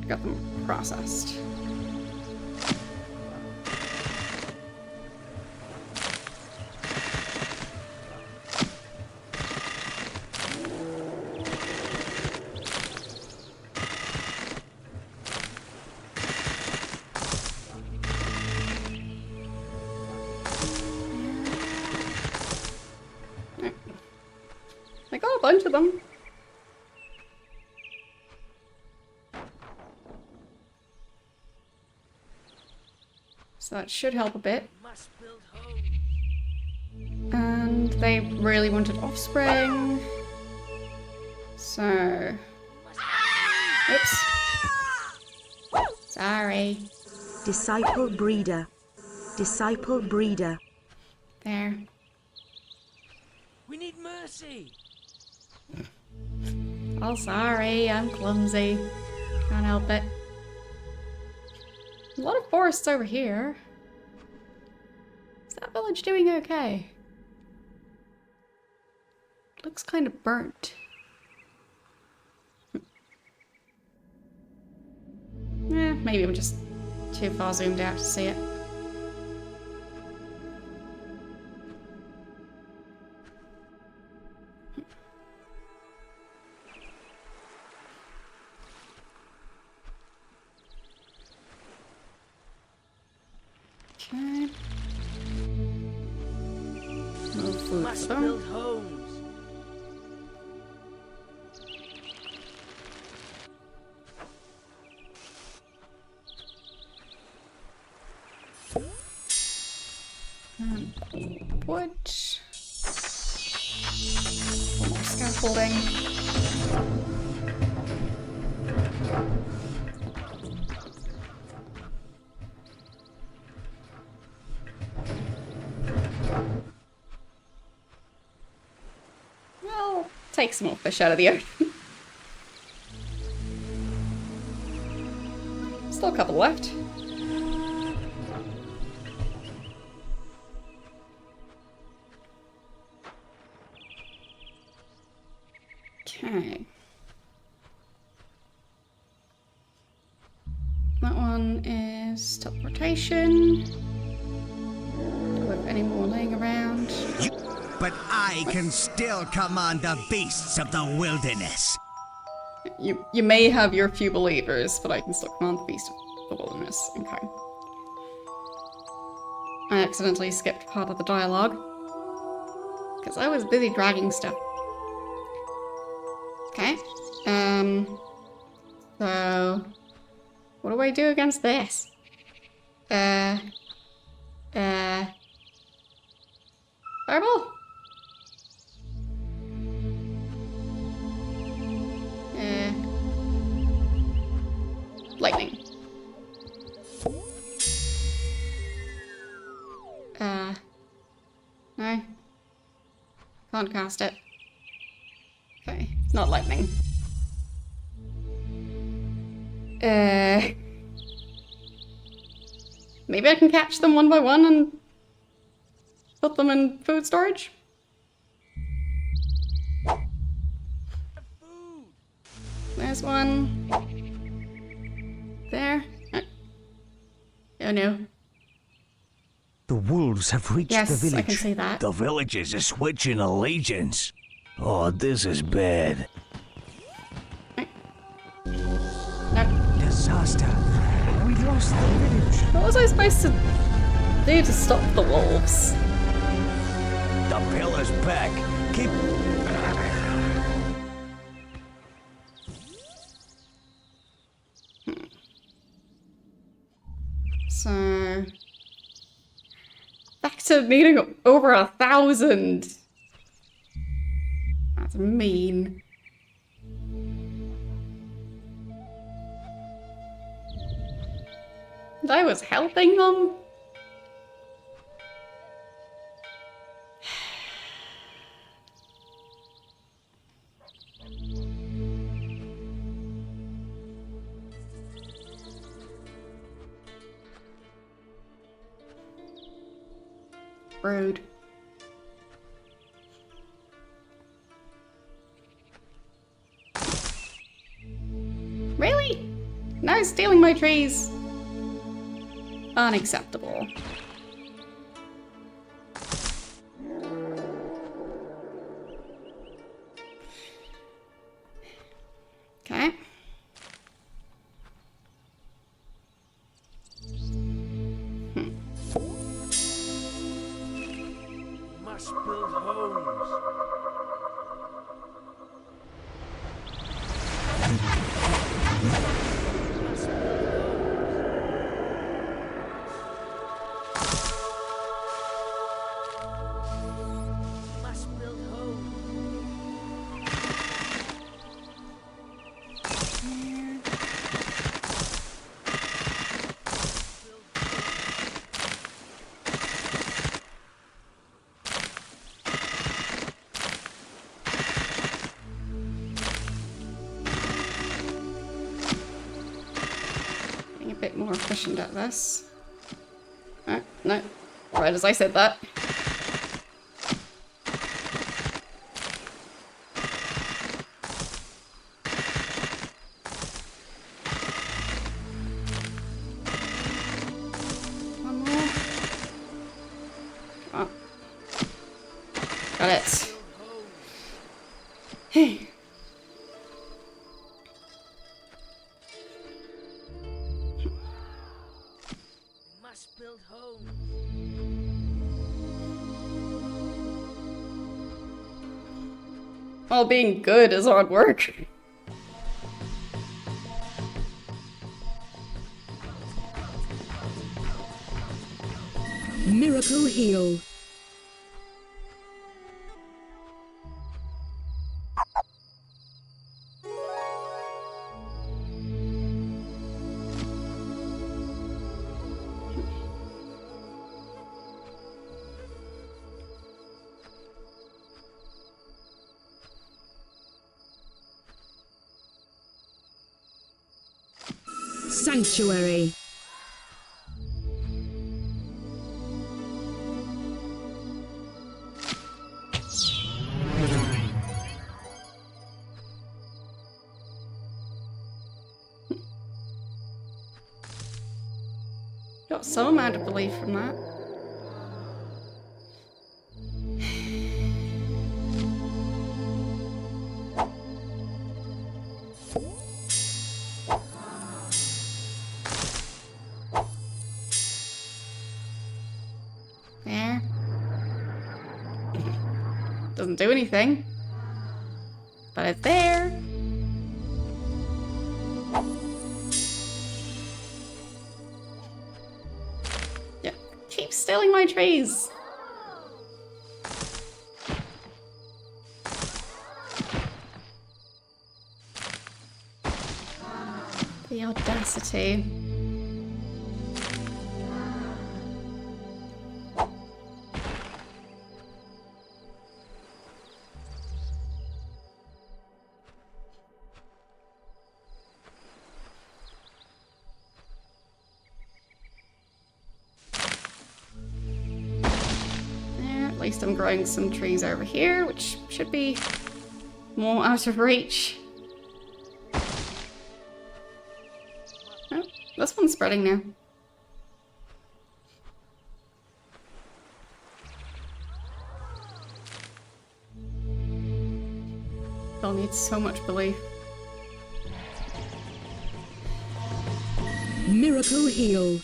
A: get them processed. of them. So that should help a bit.
C: Must build homes.
A: And they really wanted offspring. So... Oops. Sorry.
G: Disciple breeder. Disciple breeder.
A: There.
C: We need mercy.
A: Oh, sorry, I'm clumsy. Can't help it. A lot of forests over here. Is that village doing okay? Looks kind of burnt. Maybe I'm just too far zoomed out to see it. Okay. No food
C: Must
A: for them.
C: build homes.
A: And wood. Some more scaffolding. Well, take some more fish out of the ocean. Still a couple left. Okay. That one is teleportation. Do we have any more laying around?
F: But I can still command the beasts of the wilderness.
A: You may have your few believers, but I can still command the beast of the wilderness. Okay. I accidentally skipped part of the dialogue. Because I was busy dragging stuff. Okay. So... What do I do against this? Fireball? Lightning. No. Can't cast it. Okay, not lightning. Maybe I can catch them one by one and put them in food storage? There's one. There. Oh no.
E: The wolves have reached the
A: Yes,
E: village.
A: I can see that.
D: The villagers are switching allegiance. Oh, this is bad.
A: No.
E: Disaster. We lost the village.
A: What was I supposed to do to stop the wolves?
D: The pillar's back. Keep...
A: So... Back to needing over 1,000. That's mean. And I was helping them? Rude. Really? Now stealing my trees. Unacceptable. Okay.
C: Must build homes. Must build home.
A: Being a bit more efficient at this. Oh, no. Right as I said that. One more. Come on. Got it. Hey.
C: Must build home.
A: Well, being good is hard work.
B: Miracle Heal. Sanctuary.
A: Got some amount of belief from that. There. Doesn't do anything. But it's there. Yeah. Keep stealing my trees. The audacity. At least I'm growing some trees over here, which should be more out of reach. Oh, this one's spreading now. They'll need so much belief.
B: Miracle Heal.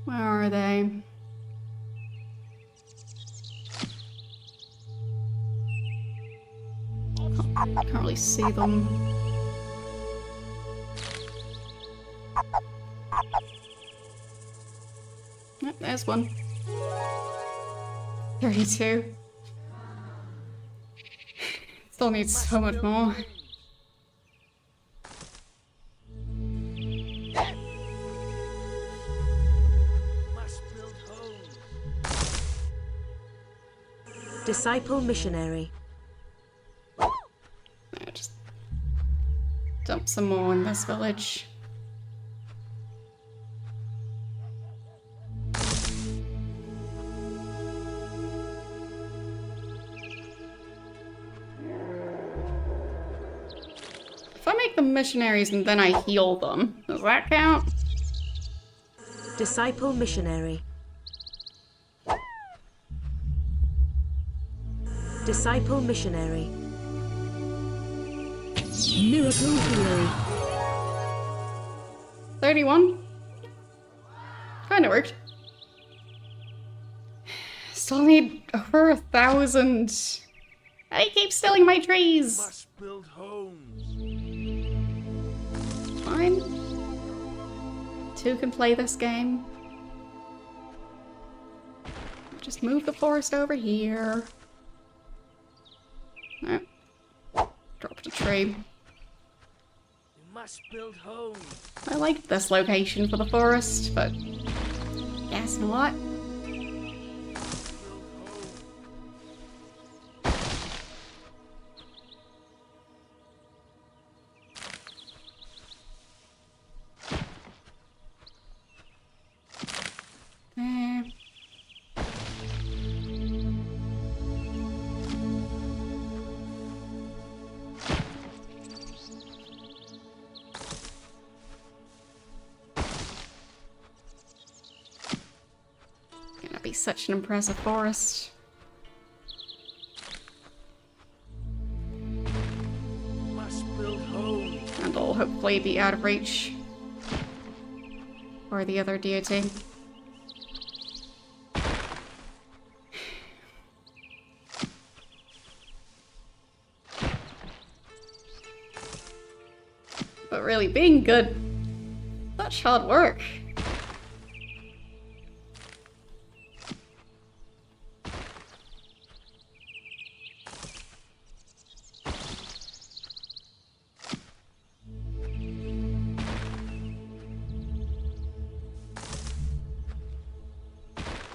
A: Where are they? Can't really see them. Yep, there's one. 32. Still needs so much more.
C: Must build home.
G: Disciple Missionary.
A: Just dump some more in this village. If I make them missionaries and then I heal them, does that count?
G: Disciple Missionary. Disciple Missionary.
B: Miracle Heal.
A: 31. Kinda worked. Still need over 1,000 They keep stealing my trees!
C: Must build homes.
A: Fine. Two can play this game. Just move the forest over here. No. Dropped a tree.
C: You must build homes.
A: I liked this location for the forest, but guess what? There. Gonna be such an impressive forest.
C: Must build homes.
A: And I'll hopefully be out of reach for the other deity. But really, being good, such hard work.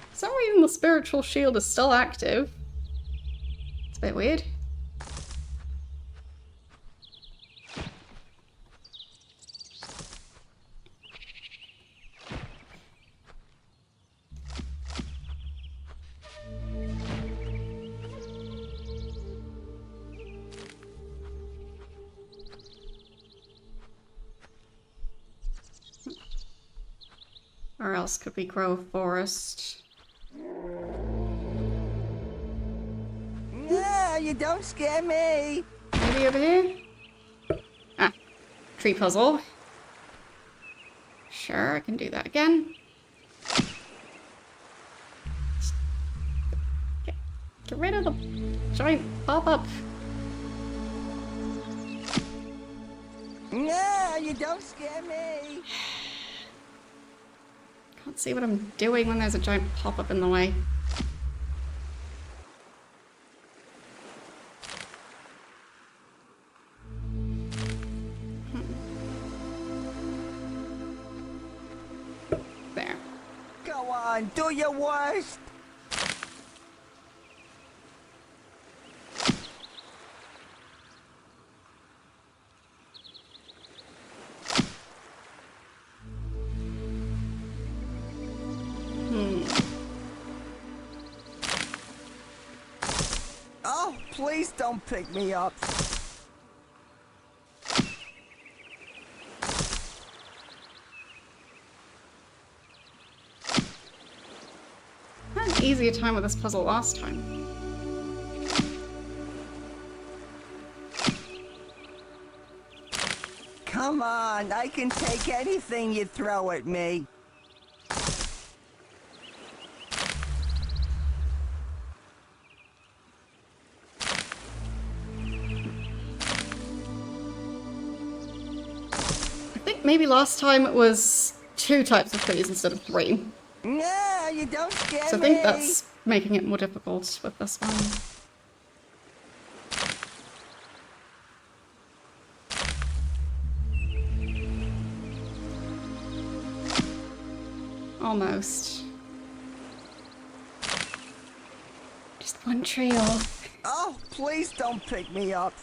A: For some reason the spiritual shield is still active. It's a bit weird. Where else could we grow a forest?
F: No, you don't scare me.
A: Maybe over here? Ah, tree puzzle. Sure, I can do that again. Get rid of the giant pop-up.
F: No, you don't scare me.
A: Can't see what I'm doing when there's a giant pop-up in the way. There.
F: Go on, do your worst. Oh, please don't pick me up.
A: I had an easier time with this puzzle last time.
F: Come on, I can take anything you throw at me.
A: I think maybe last time it was 2 types of trees instead of 3.
F: No, you don't scare me.
A: So I think that's making it more difficult with this one. Almost. Just one tree off.
F: Oh, please don't pick me up.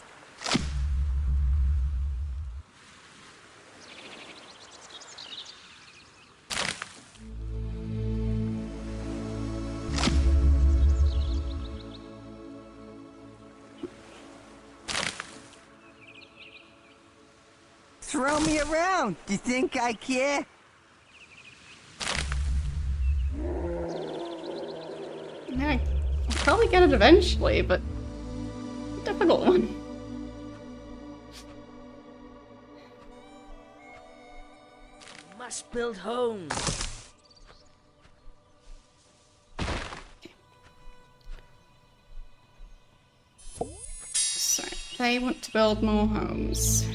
F: Throw me around. Do you think I care?
A: Yeah, I'll probably get it eventually, but difficult one.
C: Must build homes.
A: They want to build more homes.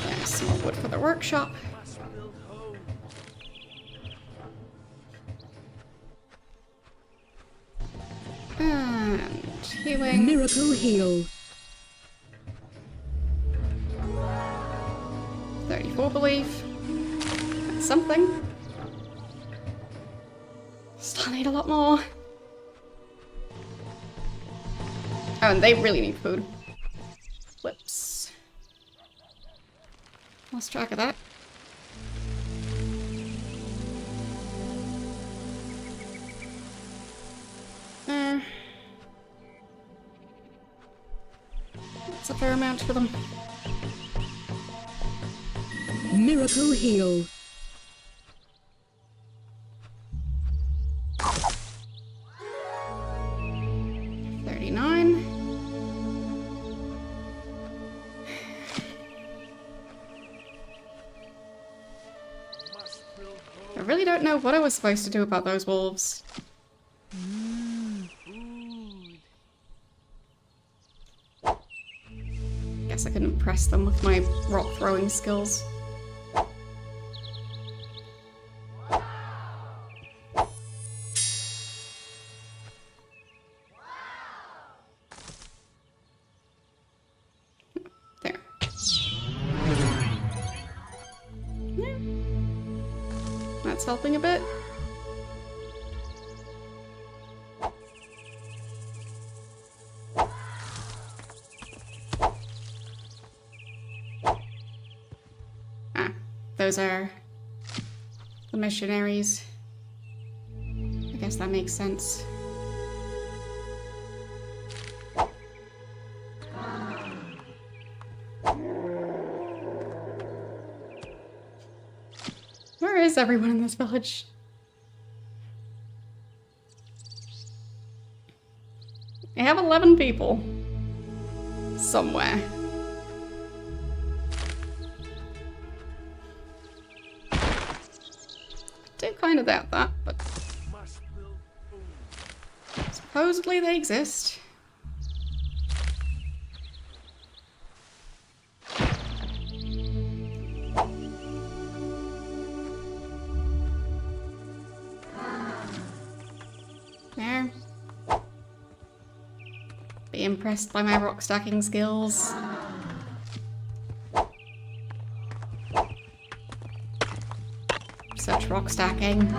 A: There's some more wood for the workshop.
C: Must build home.
A: And healing.
B: Miracle heal.
A: 34 belief. That's something. Still need a lot more. Oh, and they really need food. Whoops. Lost track of that. That's a fair amount for them.
B: Miracle heal.
A: I really don't know what I was supposed to do about those wolves.
C: Food.
A: Guess I couldn't impress them with my rock throwing skills. There. Yeah. That's helping a bit. Ah, those are the missionaries. I guess that makes sense. Where is everyone in this village? I have 11 people. Somewhere. I do kind of doubt that, but
C: Must build food.
A: supposedly they exist. There. Be impressed by my rock stacking skills. Such rock stacking.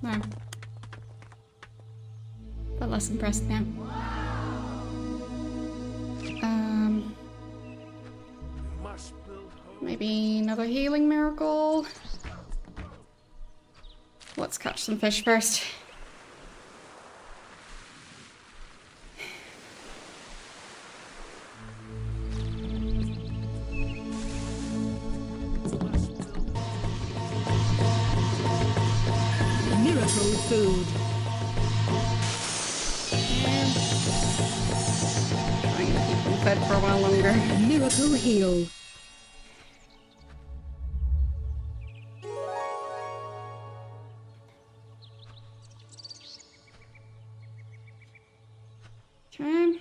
A: No. But less impressed now.
C: Must build home.
A: Maybe another healing miracle. Let's catch some fish first.
B: Miracle food.
A: And trying to keep them fed for a while longer.
B: Miracle heal.
A: Okay.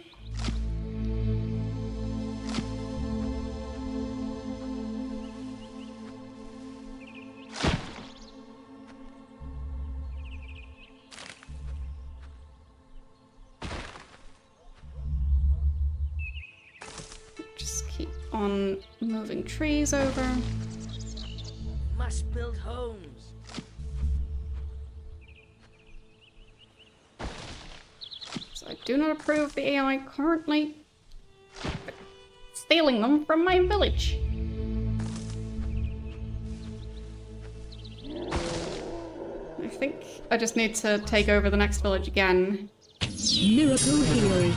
A: Just keep on moving trees over.
C: Must build homes.
A: So I do not approve the AI currently stealing them from my village. I think I just need to take over the next village again
B: Miracle heal.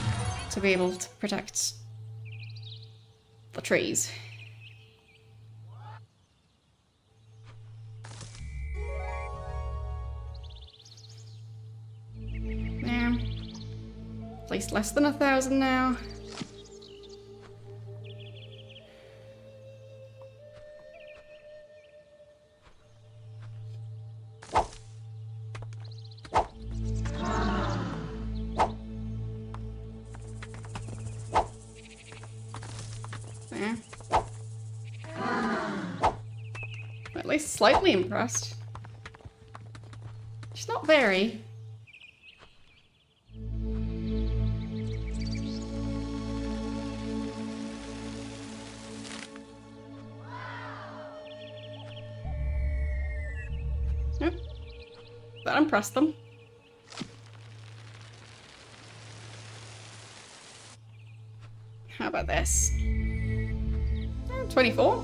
A: to be able to protect the trees. There. At least less than 1,000 now. There. At least slightly impressed. She's not very. Nope. That impressed them. How about this? 24?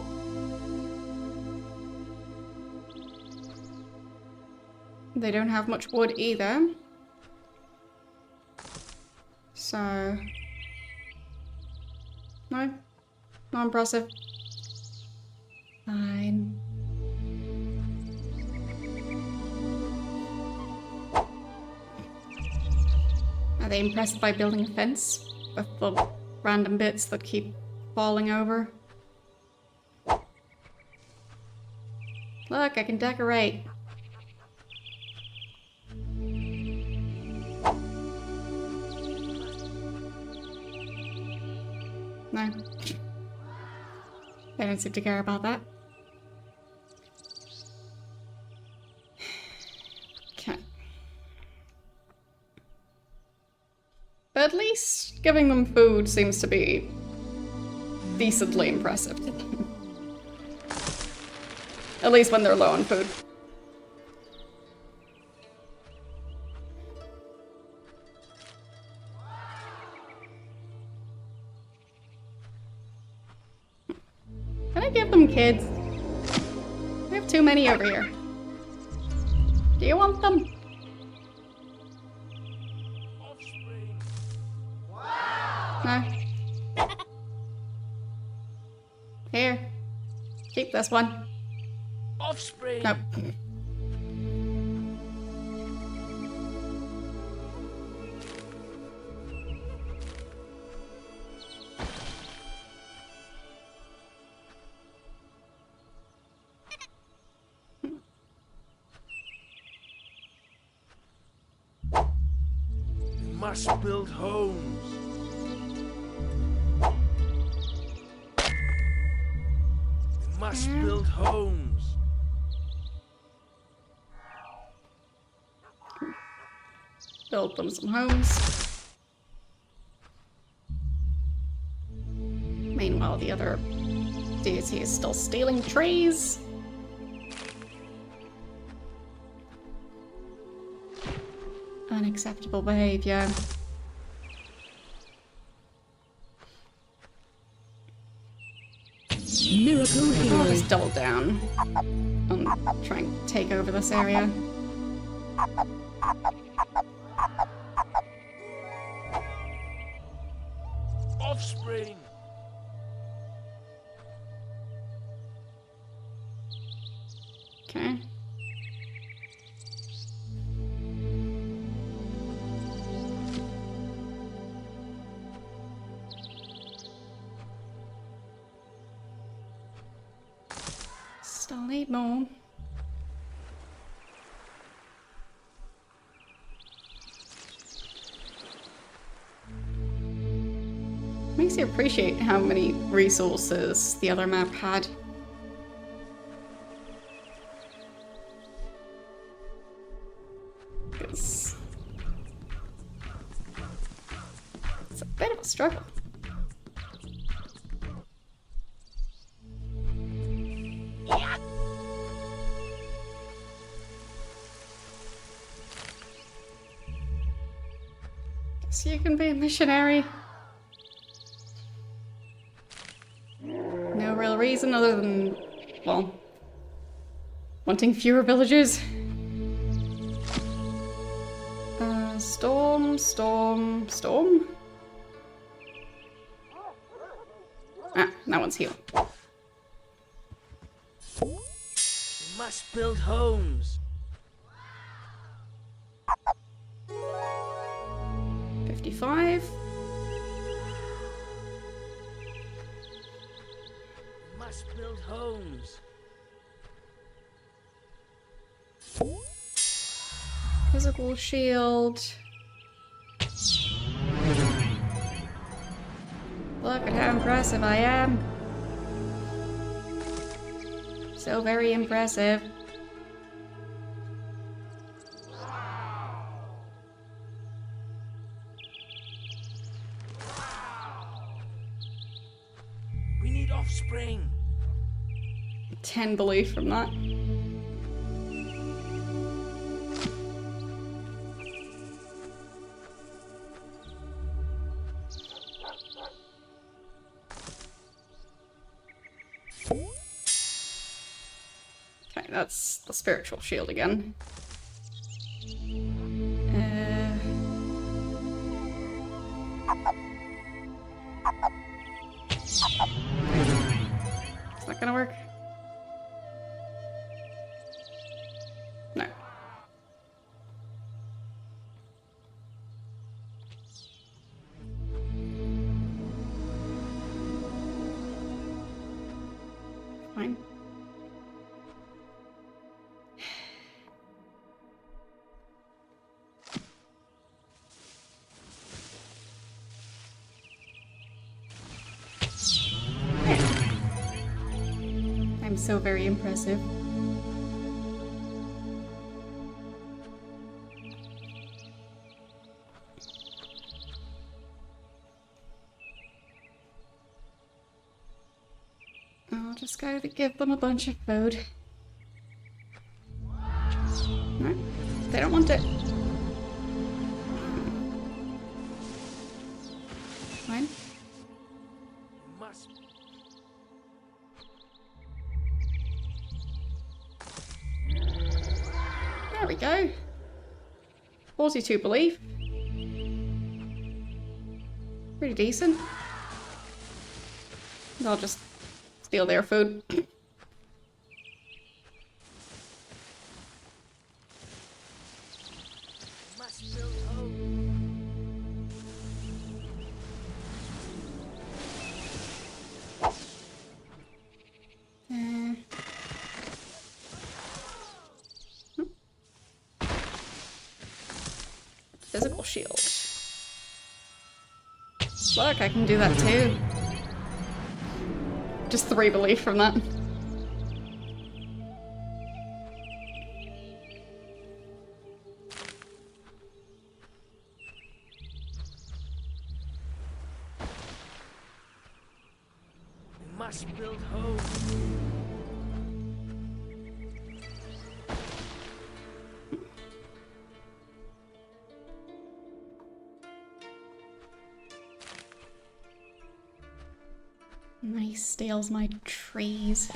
A: They don't have much wood either. So... no? Not impressive. Fine. Are they impressed by building a fence with the random bits that keep falling over? Look, I can decorate. No. They don't seem to care about that. Okay. But at least giving them food seems to be decently impressive. At least when they're low on food. Can I give them kids? We have too many over here. Do you want them?
C: Offspring.
A: No. Here. Keep this one.
C: Offspring.
A: Nope.
C: We must build homes. We must build homes.
A: Build them some homes. Meanwhile, the other deity is still stealing trees. Unacceptable behavior.
B: Miracle
A: I'll
B: Hero.
A: just double down on trying to take over this area.
C: Offspring.
A: Okay. Still need more. Makes you appreciate how many resources the other map had. It's a bit of a struggle. Guess you can be a missionary. No real reason other than, well, wanting fewer villagers. Storm. Ah, that one's healed.
C: We must build homes.
A: 55.
C: We must build homes.
A: Physical shield. Look at how impressive I am. So very impressive.
C: We need offspring.
A: 10 belief from that. Okay, that's the spiritual shield again. Is that gonna work? No. Fine. I'm so very impressive. I'll just go to give them a bunch of food. No, they don't want it. Fine.
C: We must.
A: There we go. 42 belief. Pretty decent. I'll just steal their food.
C: We must build homes.
A: Physical shield. Look, I can do that too. Just 3 belief from that.
C: We must build homes.
A: Nice, steals my trees.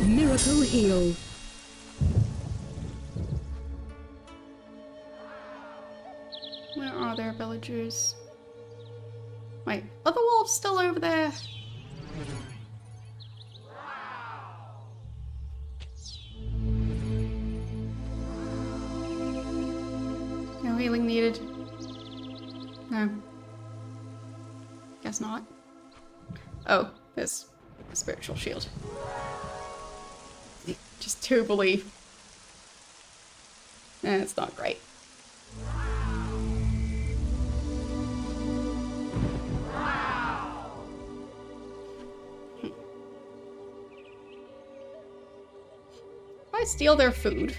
B: Miracle heal.
A: Where are their villagers? Wait, are the wolves still over there? No healing needed. No. Guess not. Oh, there's a spiritual shield. Just 2 belief. It's not great. If I steal their food.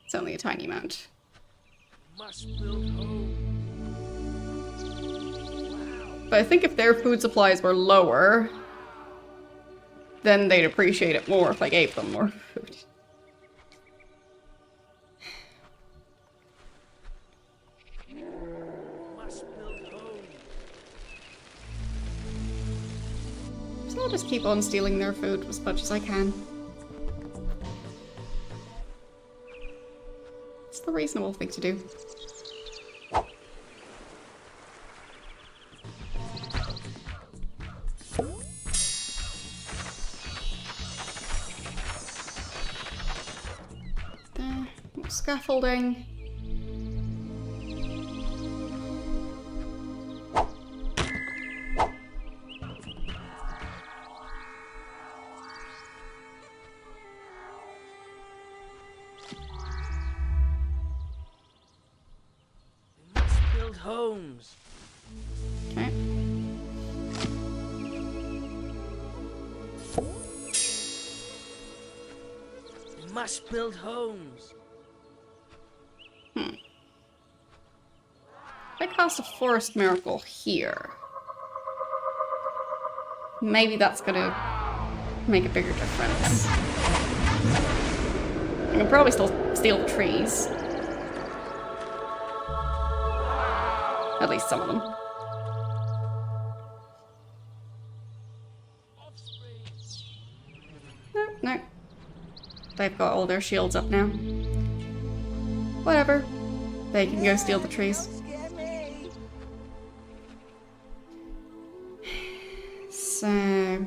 A: It's only a tiny amount.
C: Must build homes.
A: But I think if their food supplies were lower, then they'd appreciate it more if I gave them more food.
C: Must build homes.
A: So I'll just keep on stealing their food as much as I can. It's the reasonable thing to do. Scaffolding.
C: We must build homes.
A: Okay.
C: We must build homes.
A: If I cast a forest miracle here, maybe that's gonna make a bigger difference. I can probably still steal the trees. At least some of them. No, no. They've got all their shields up now. Whatever. They can go steal the trees. So...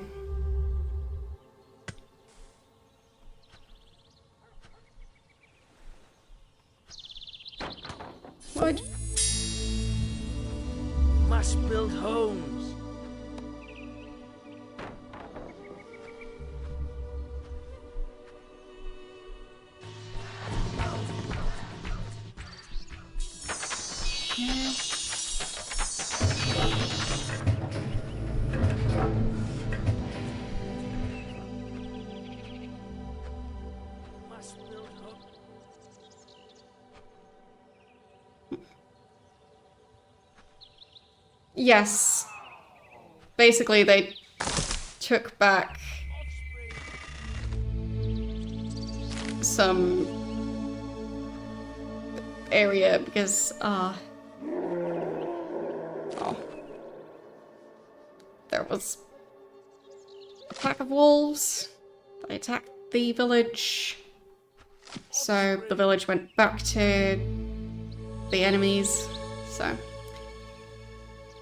A: wood.
C: We must build homes.
A: Yeah.
C: We must build homes.
A: Yes. Basically, they took back some area because, oh, there was a pack of wolves. They attacked the village. So the village went back to the enemies. So,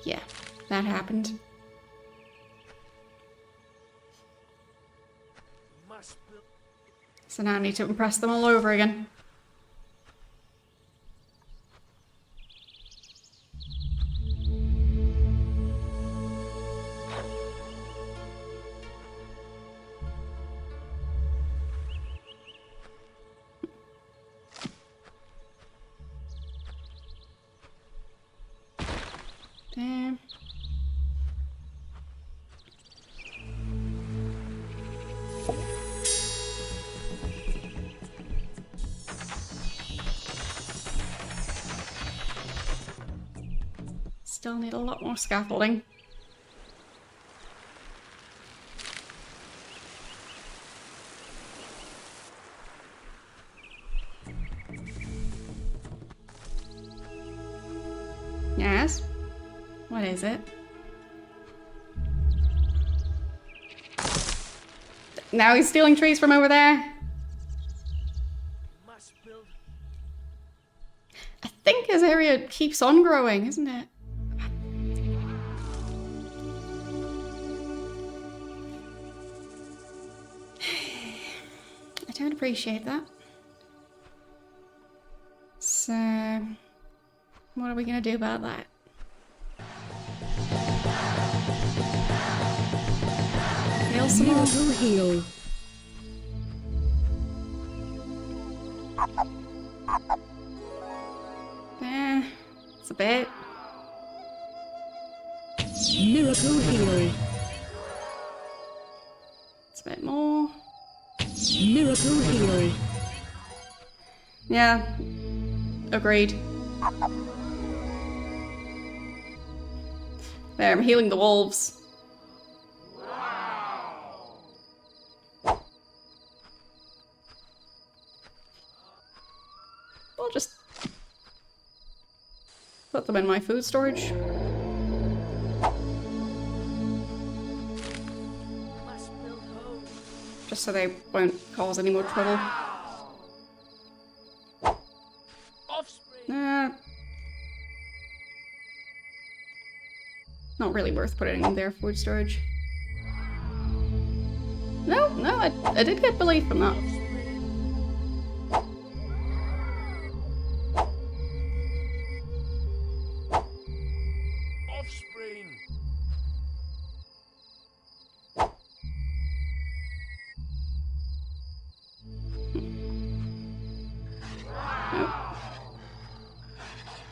A: yeah, that happened.
C: We must build.
A: So now I need to impress them all over again. Damn. Still need a lot more scaffolding. Yes? What is it? Now he's stealing trees from over there?
C: We must build.
A: I think his area keeps on growing, isn't it? I don't appreciate that. So, what are we gonna do about that? Heal some more.
B: Miracle heal.
A: It's a bit.
B: Miracle heal.
A: It's a bit more.
B: Miracle heal.
A: Yeah. Agreed. There, I'm healing the wolves. I'll just put them in my food storage.
C: We must build homes.
A: Just so they won't cause any more trouble.
C: Offspring.
A: Not really worth putting in their food storage. No, I did get belief from that.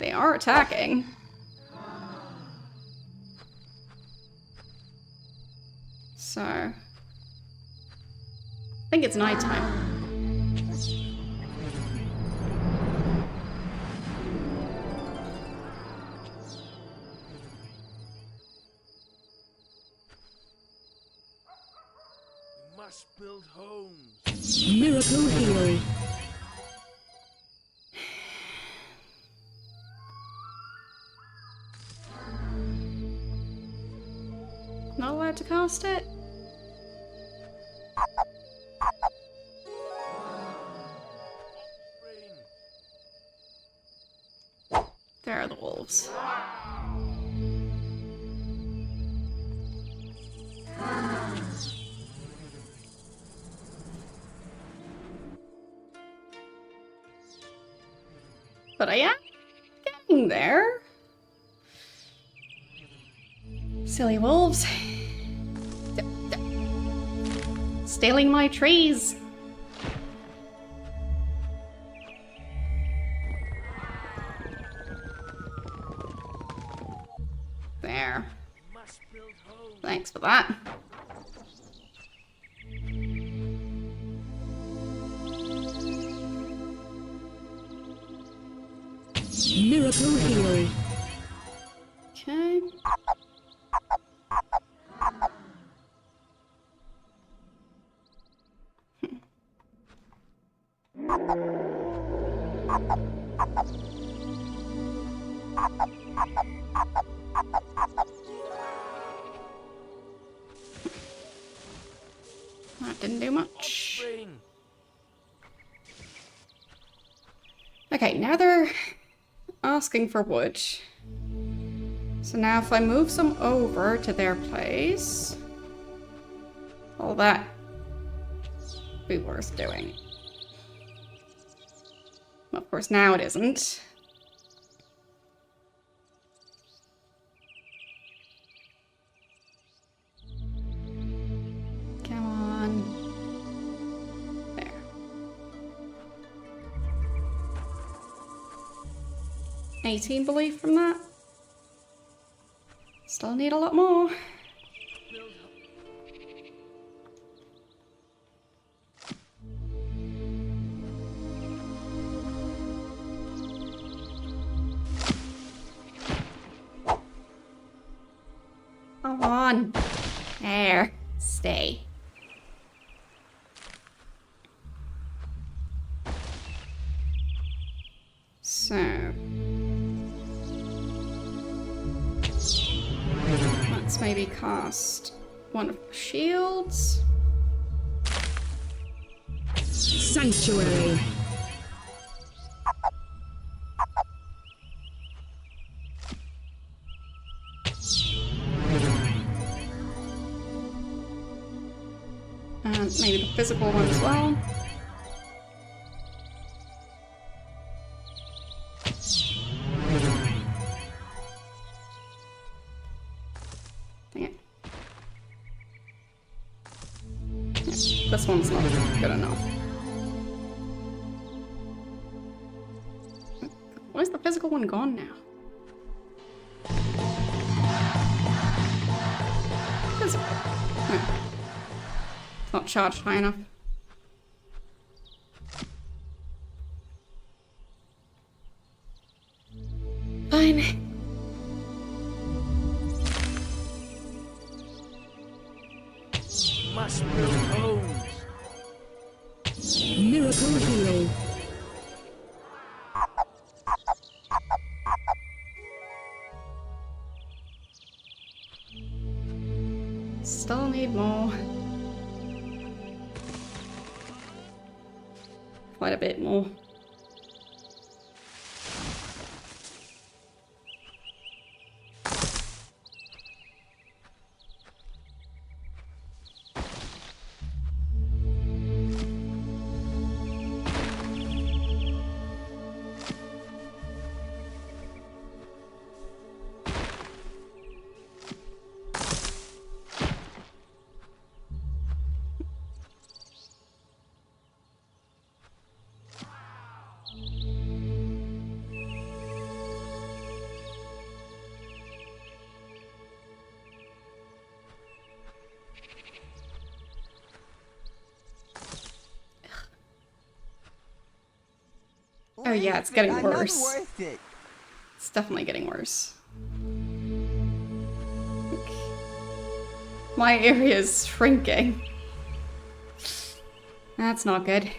A: They are attacking. So... I think it's nighttime.
C: We must build homes.
B: Miracle Heal.
A: Not allowed to cast it? There are the wolves. But I am getting there. Silly wolves. Stealing my trees. There. Thanks for that.
B: Miracle Heal.
A: Okay. That didn't do much. Okay, now they're asking for wood. So now if I move some over to their place, all that be worth doing. Of course, now it isn't. Come on. There. $18 belief from that. Still need a lot more. Come on. There. Stay. So. Let's maybe cast one of the shields.
B: Sanctuary. And maybe the physical one as well. Dang it. Yeah, this one's not good enough. Where's the physical one gone now? Physical. No. It's not charged high enough. Fine.
C: Must build homes.
B: Miracle Heal.
A: Still need more. Quite a bit more. Oh yeah, it's getting
F: I'm
A: worse.
F: not worth it.
A: It's definitely getting worse. My area is shrinking. That's not good.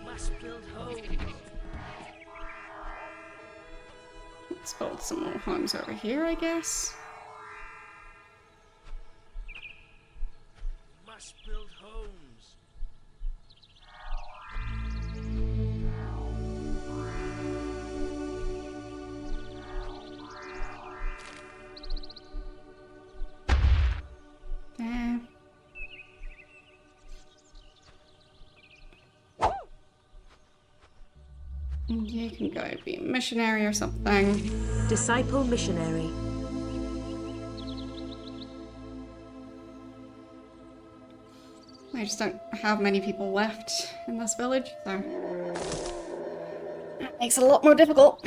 C: Must build homes.
A: Let's build some more homes over here, I guess.
C: Must build homes.
A: There. You can go be a missionary or something.
G: Disciple missionary.
A: I just don't have many people left in this village, so that makes it a lot more difficult.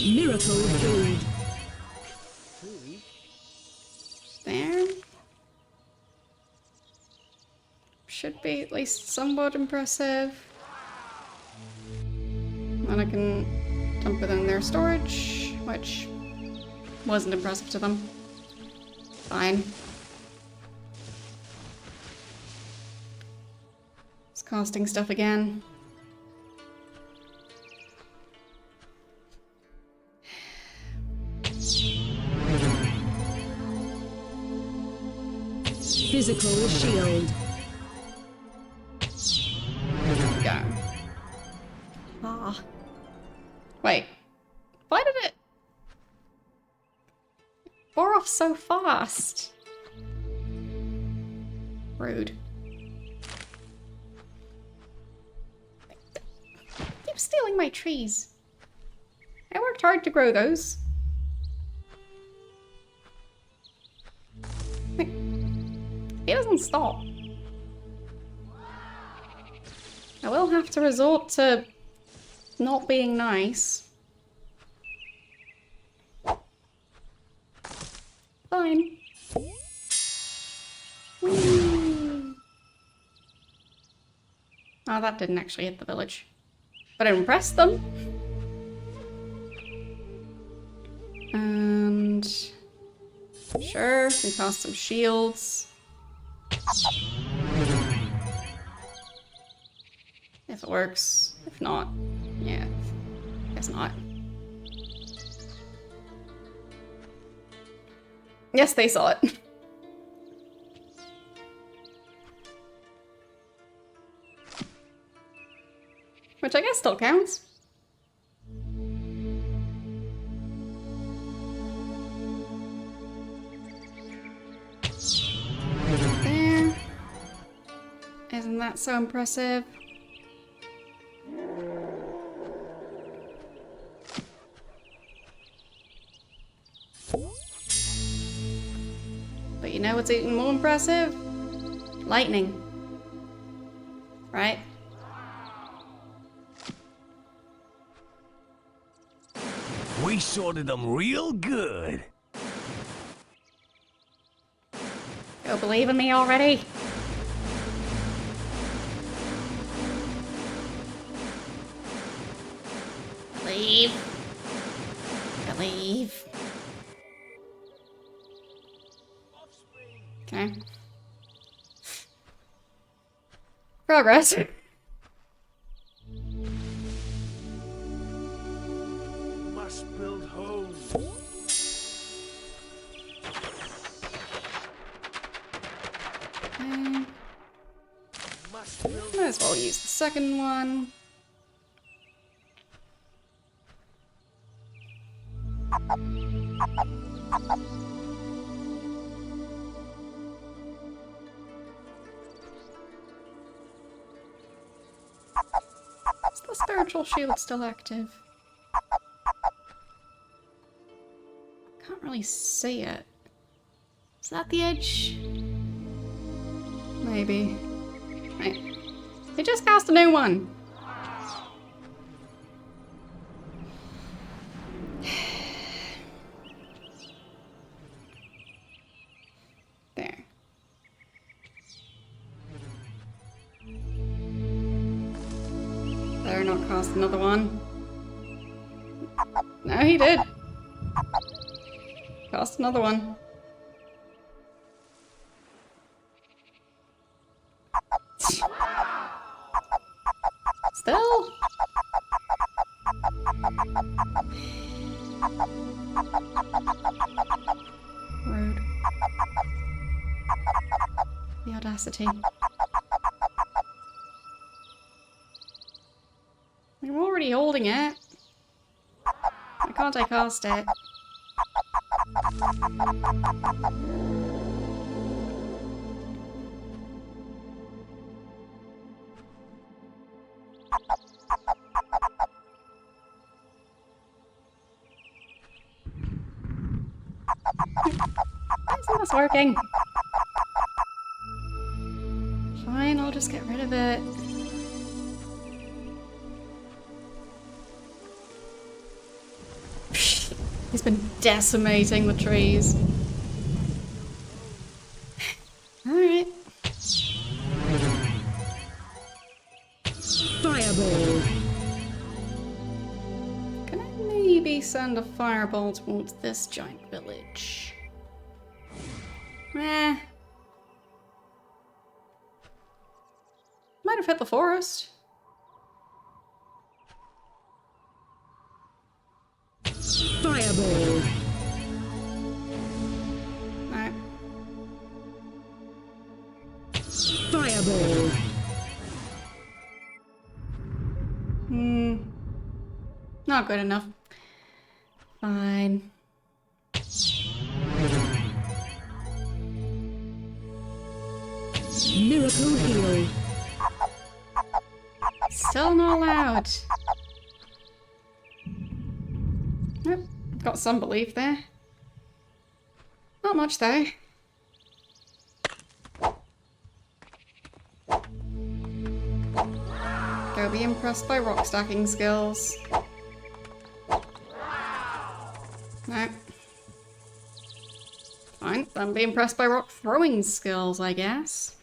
G: Miracle food.
C: Food?
A: There. Should be at least somewhat impressive. Then I can dump it in their storage, which wasn't impressive to them. Fine. It's costing stuff again.
G: Physical shield.
A: Go. Ah. Wait. Why did it bore off so fast? Rude. Keep stealing my trees. I worked hard to grow those. He doesn't stop. I will have to resort to not being nice. Fine. Whee. Oh, that didn't actually hit the village. But it impressed them. And sure, we can cast some shields. If it works. If not, yeah, guess not. Yes, they saw it. Which I guess still counts. There. Isn't that so impressive? But you know what's even more impressive? Lightning. Right?
D: We sorted them real good.
A: You believe in me already? Believe. Believe. Okay. Progress.
C: Must build homes. Must build
A: Might as well use the second one. Is the spiritual shield still active? Can't really see it. Is that the edge? Maybe. Right. They just cast a new one. There. Better not cast another one. No, he did. Cast another one. Still? Rude. The audacity. I'm already holding it. Why can't I cast it? Why isn't this working? Fine, I'll just get rid of it. He's been decimating the trees. Alright.
G: Fireball.
A: Can I maybe send a fireball towards this giant village? Eh. Might have hit the forest.
G: Fireball.
A: Alright.
G: Fireball.
A: Not good enough. Fine.
G: Miracle heal.
A: Still not allowed. Yep, got some belief there. Not much though. Go be impressed by rock stacking skills. No. Fine, then be impressed by rock throwing skills, I guess.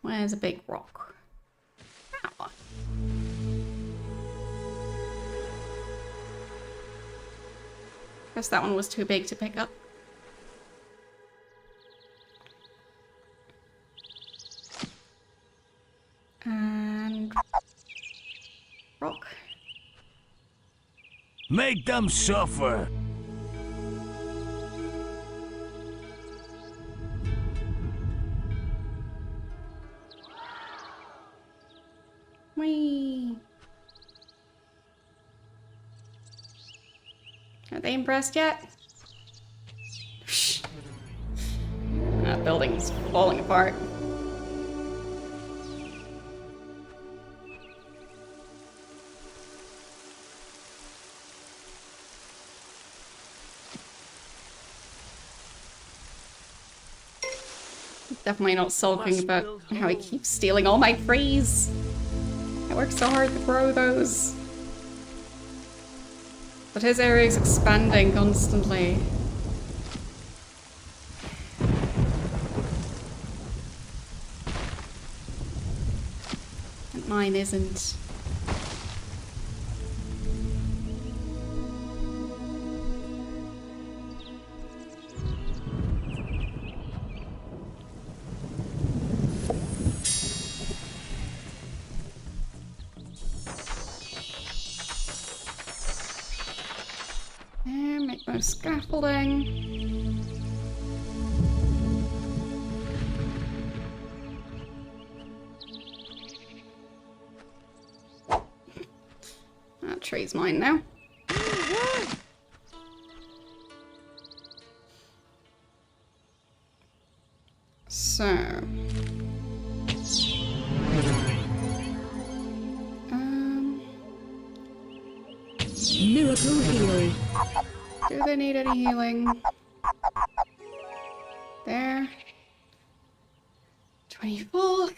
A: Where's a big rock? That one. Guess that one was too big to pick up. And rock.
D: Make them suffer.
A: Whee! Are they impressed yet? That building's falling apart. Definitely not sulking about how he keeps stealing all my trees. I worked so hard to grow those. But his area is expanding constantly. And mine isn't. Make more scaffolding. That tree's mine now.
G: Miracle heal.
A: Do they need any healing? There. 24.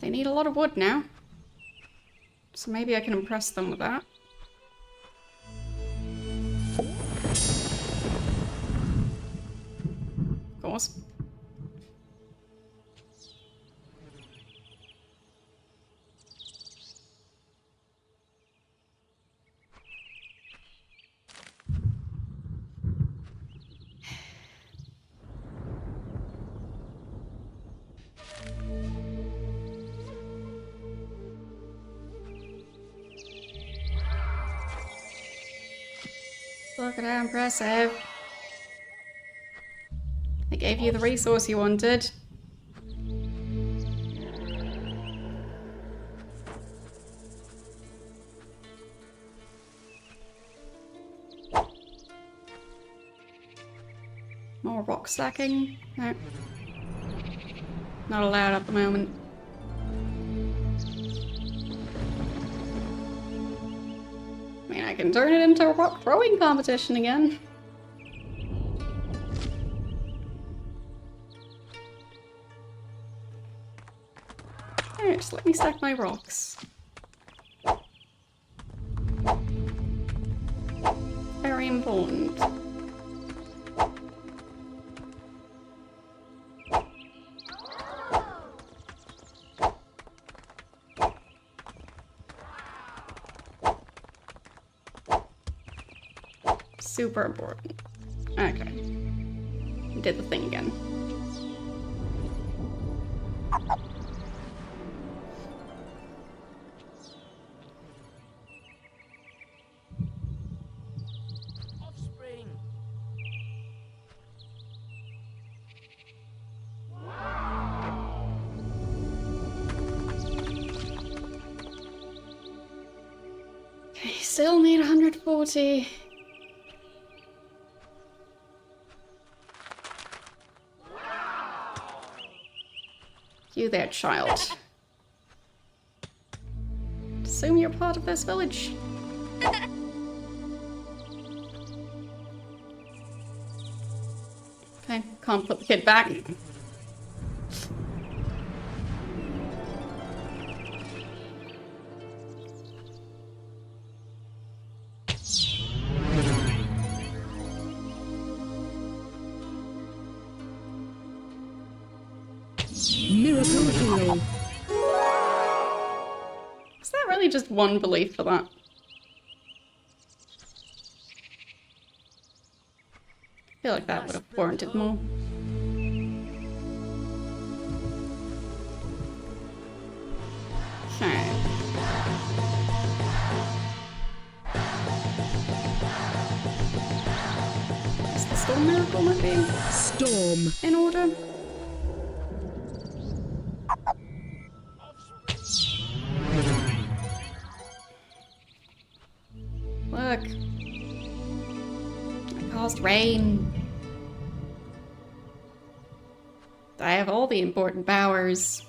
A: They need a lot of wood now. So maybe I can impress them with that. Of course. Look at how impressive. I gave you the resource you wanted. More rock stacking? No. Not allowed at the moment. I mean, I can turn it into a rock throwing competition again. Alright, just let me stack my rocks. Very important. Super important. Okay. Did the thing again.
C: Offspring.
A: Okay, still need 140. You there, child. Assume you're part of this village. Okay, can't put the kid back.
G: Miracle heal.
A: Is that really just one belief for that? I feel like that would have warranted more. Okay. Is the storm miracle might be
G: Storm.
A: in order? Look. I caused rain. I have all the important powers.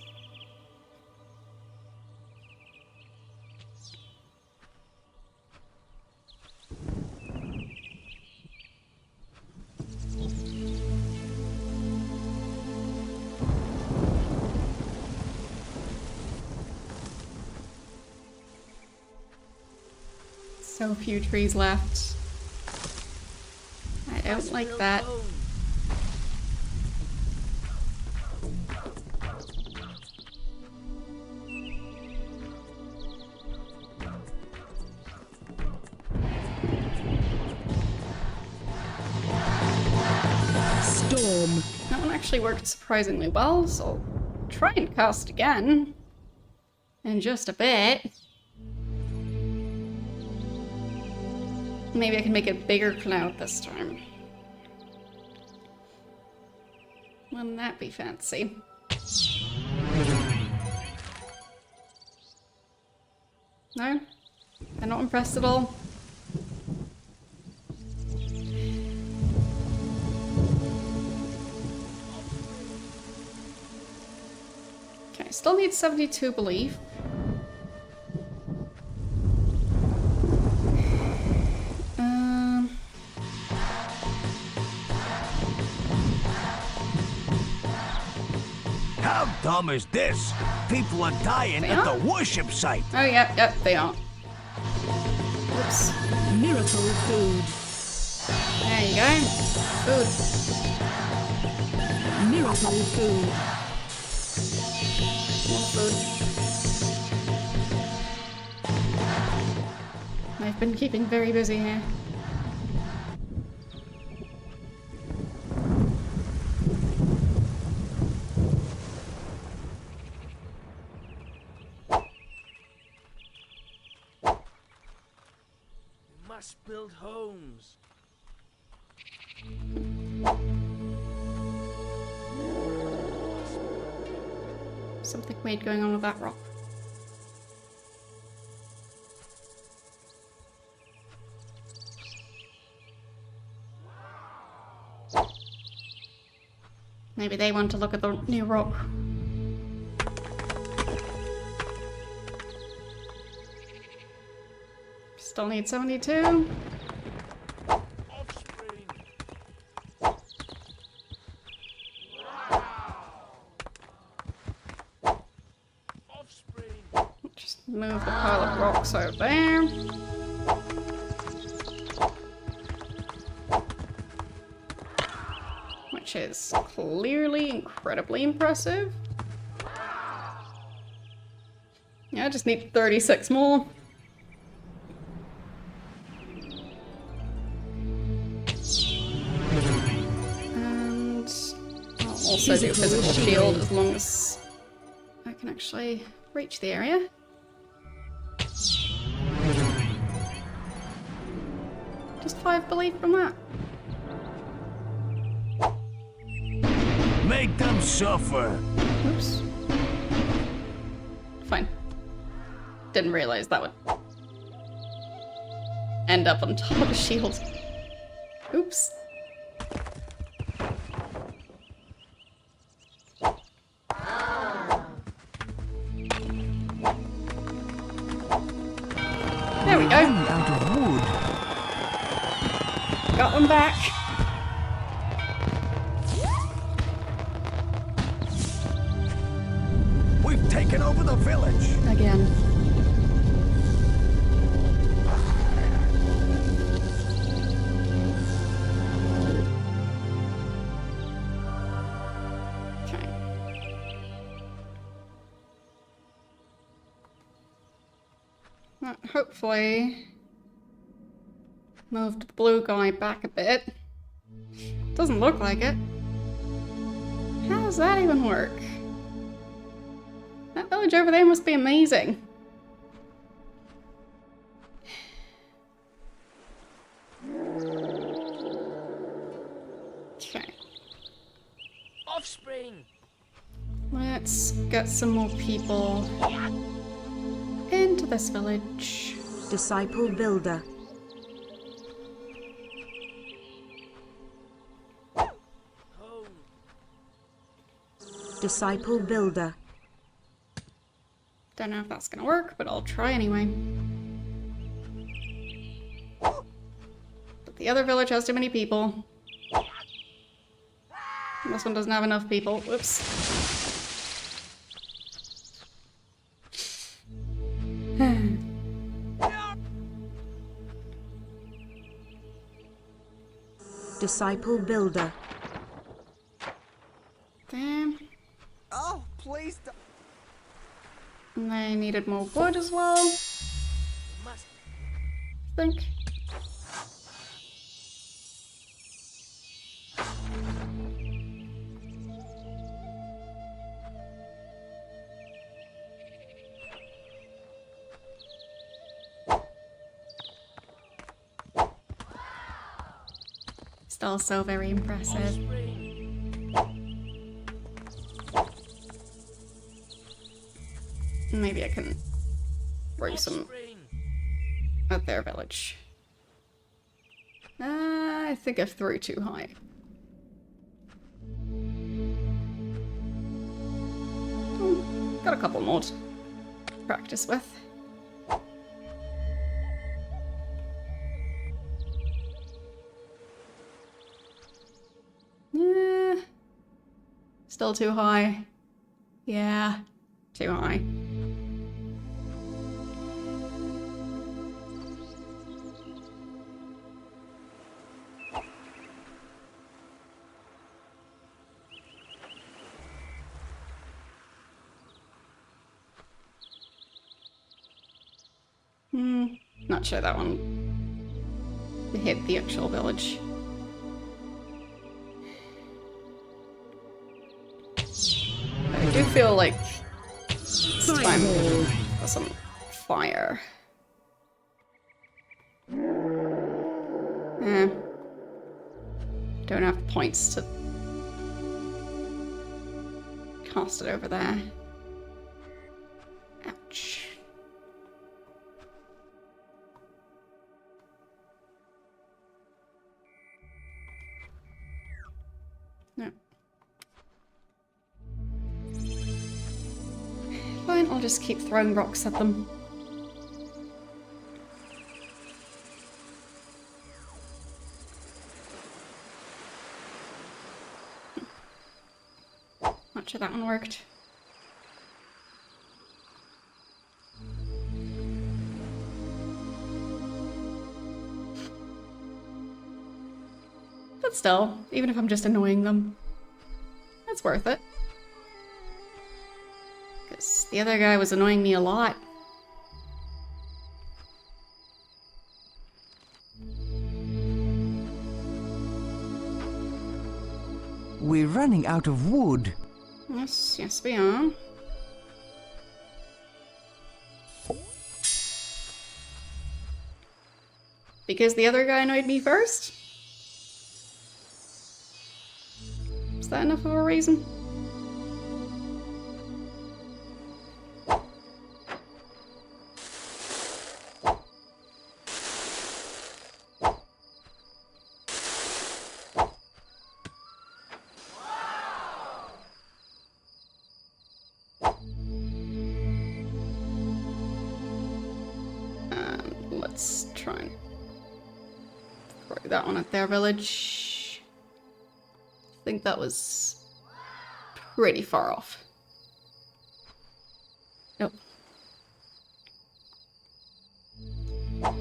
A: So few trees left. I don't like that.
G: Storm.
A: That one actually worked surprisingly well, so I'll try and cast again in just a bit. Maybe I can make a bigger cloud this time. Wouldn't that be fancy? No? They're not impressed at all? still need 72 belief.
D: How dumb is this? People are dying
A: They
D: at
A: are?
D: the worship site.
A: Oh, yep, they are. Oops.
G: Miracle food.
A: There you go. Food.
G: Miracle food.
A: More food. I've been keeping very busy here.
C: We must build homes.
A: Something weird going on with that rock. Maybe they want to look at the new rock. Still need 72.
C: Offspring. Offspring.
A: Just move the pile of rocks over there. Which is clearly incredibly impressive. Yeah, I just need 36 more. And I'll also do physical shield as long as I can actually reach the area. Just 5 belief from that.
D: Make them suffer.
A: Oops. Fine. Didn't realize that would end up on top of the shield. Oops. There we go.
E: Out of wood.
A: Got one back.
D: We've taken over the village.
A: Again. Okay. That hopefully moved the blue guy back a bit. Doesn't look like it. How does that even work? That village over there must be amazing. Okay.
C: Offspring.
A: Let's get some more people into this village.
I: Disciple builder.
C: Home.
I: Disciple builder.
A: Don't know if that's gonna work, but I'll try anyway. But the other village has too many people. And this one doesn't have enough people. Whoops.
I: Disciple builder.
A: Damn.
F: Oh, please don't.
A: And they needed more wood as well,
C: Must.
A: I think. Still so very impressive.
C: Offspring.
A: Maybe I can bring some
C: Offspring.
A: at their village. I think I threw too high. Got a couple more to practice with. Yeah. Still too high. Yeah, too high. Not sure that one hit the actual village. I do feel like it's time for some fire. Don't have points to cast it over there. Ouch. No. Fine, I'll just keep throwing rocks at them. Not sure that one worked. But still, even if I'm just annoying them, it's worth it. Because the other guy was annoying me a lot.
F: We're running out of wood.
A: Yes, yes we are. Because the other guy annoyed me first? Is that enough of a reason? Let's try and throw that one at their village. I think that was pretty far off. Nope. I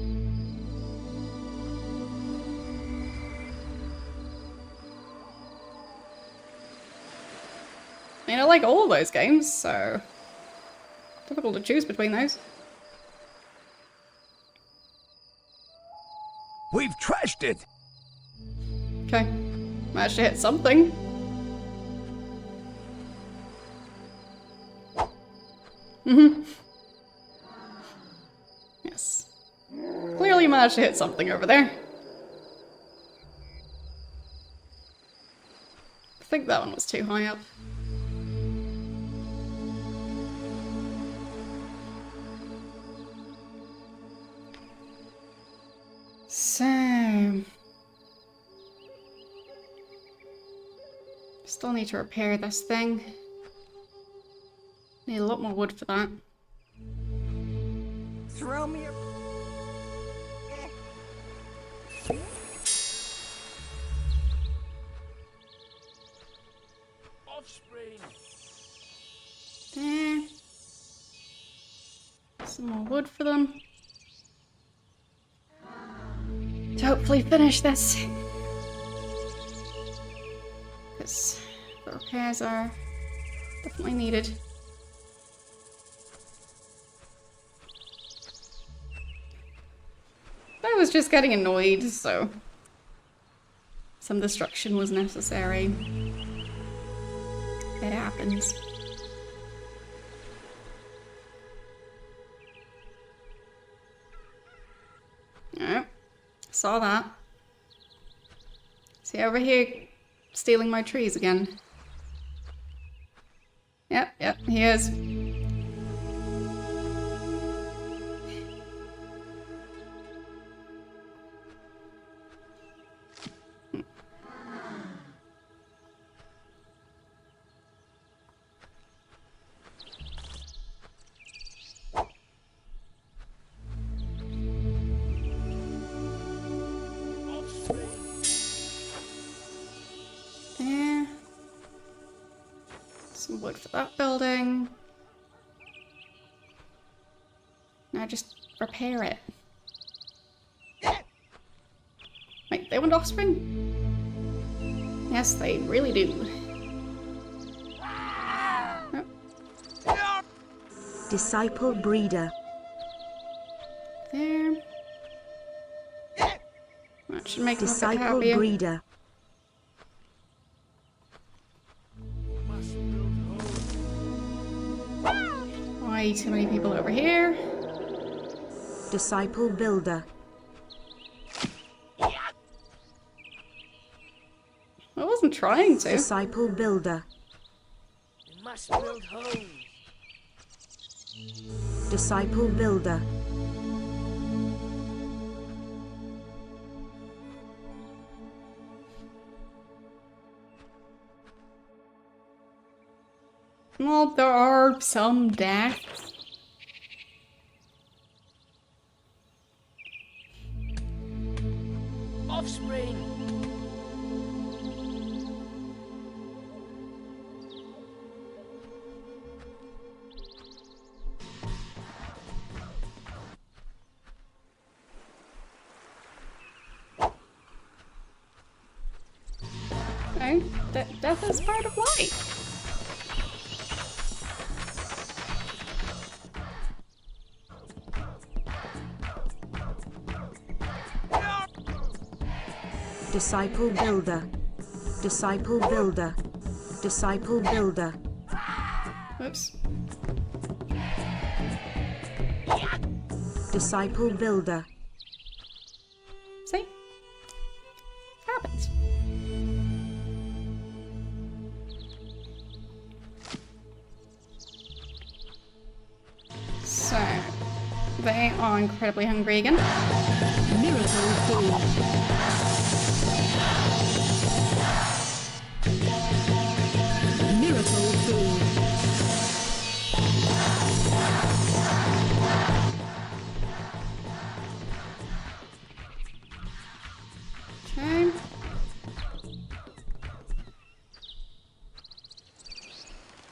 A: mean, I like all those games, so difficult to choose between those.
D: We've trashed it!
A: Okay, managed to hit something. Yes. Clearly managed to hit something over there. I think that one was too high up. So... still need to repair this thing. Need a lot more wood for that.
F: Throw me a...
C: Offspring.
A: There. Some more wood for them. To hopefully finish this. Because the repairs are definitely needed. I was just getting annoyed, so some destruction was necessary. It happens. Alright, saw that. See over here, stealing my trees again. Yep, he is. Some wood for that building. Now just repair it. Wait, they want offspring? Yes, they really do. Oh.
I: Disciple breeder.
A: There. That should make them a bit
I: Disciple
A: happier.
I: breeder.
A: Way too many people over here.
I: Disciple builder.
A: I wasn't trying to.
I: Disciple builder.
C: We must build homes.
I: Disciple builder.
A: Well, there are some deaths.
C: Offspring.
A: Okay, death is part of life.
I: Disciple builder. Disciple builder. Disciple builder.
A: Oops.
I: Disciple builder.
A: See? Happens. So, they are incredibly hungry again.
G: Miracle food. Miracle food.
A: Okay.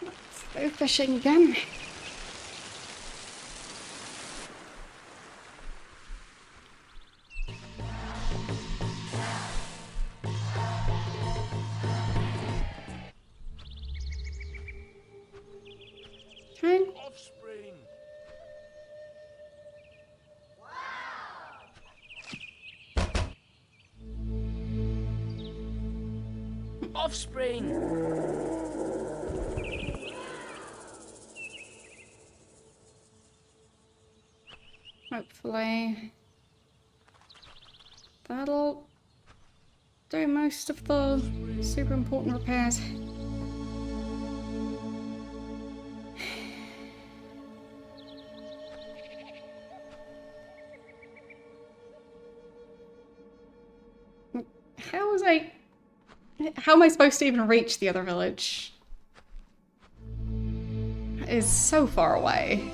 A: Let's go fishing again. Okay.
C: Offspring. Offspring.
A: Hopefully that'll do most of the super important repairs. How am I supposed to even reach the other village? It is so far away.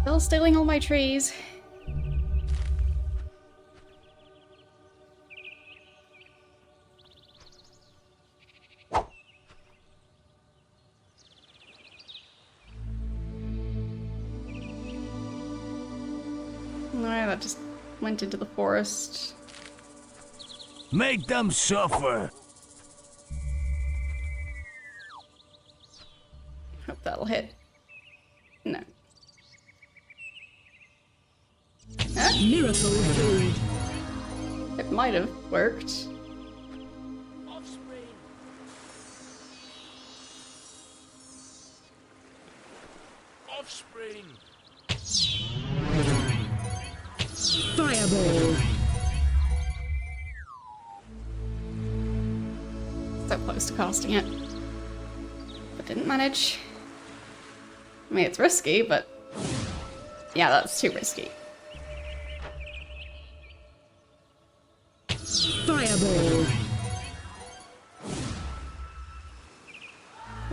A: Still stealing all my trees. No, that just went into the forest.
D: Make them suffer.
A: Hope that'll hit. No.
G: Miracle food.
A: It might have worked.
C: Offspring. Offspring.
G: Fireball.
A: So close to casting it. But didn't manage. I mean, it's risky, but... yeah, that's too risky.
G: Fireball.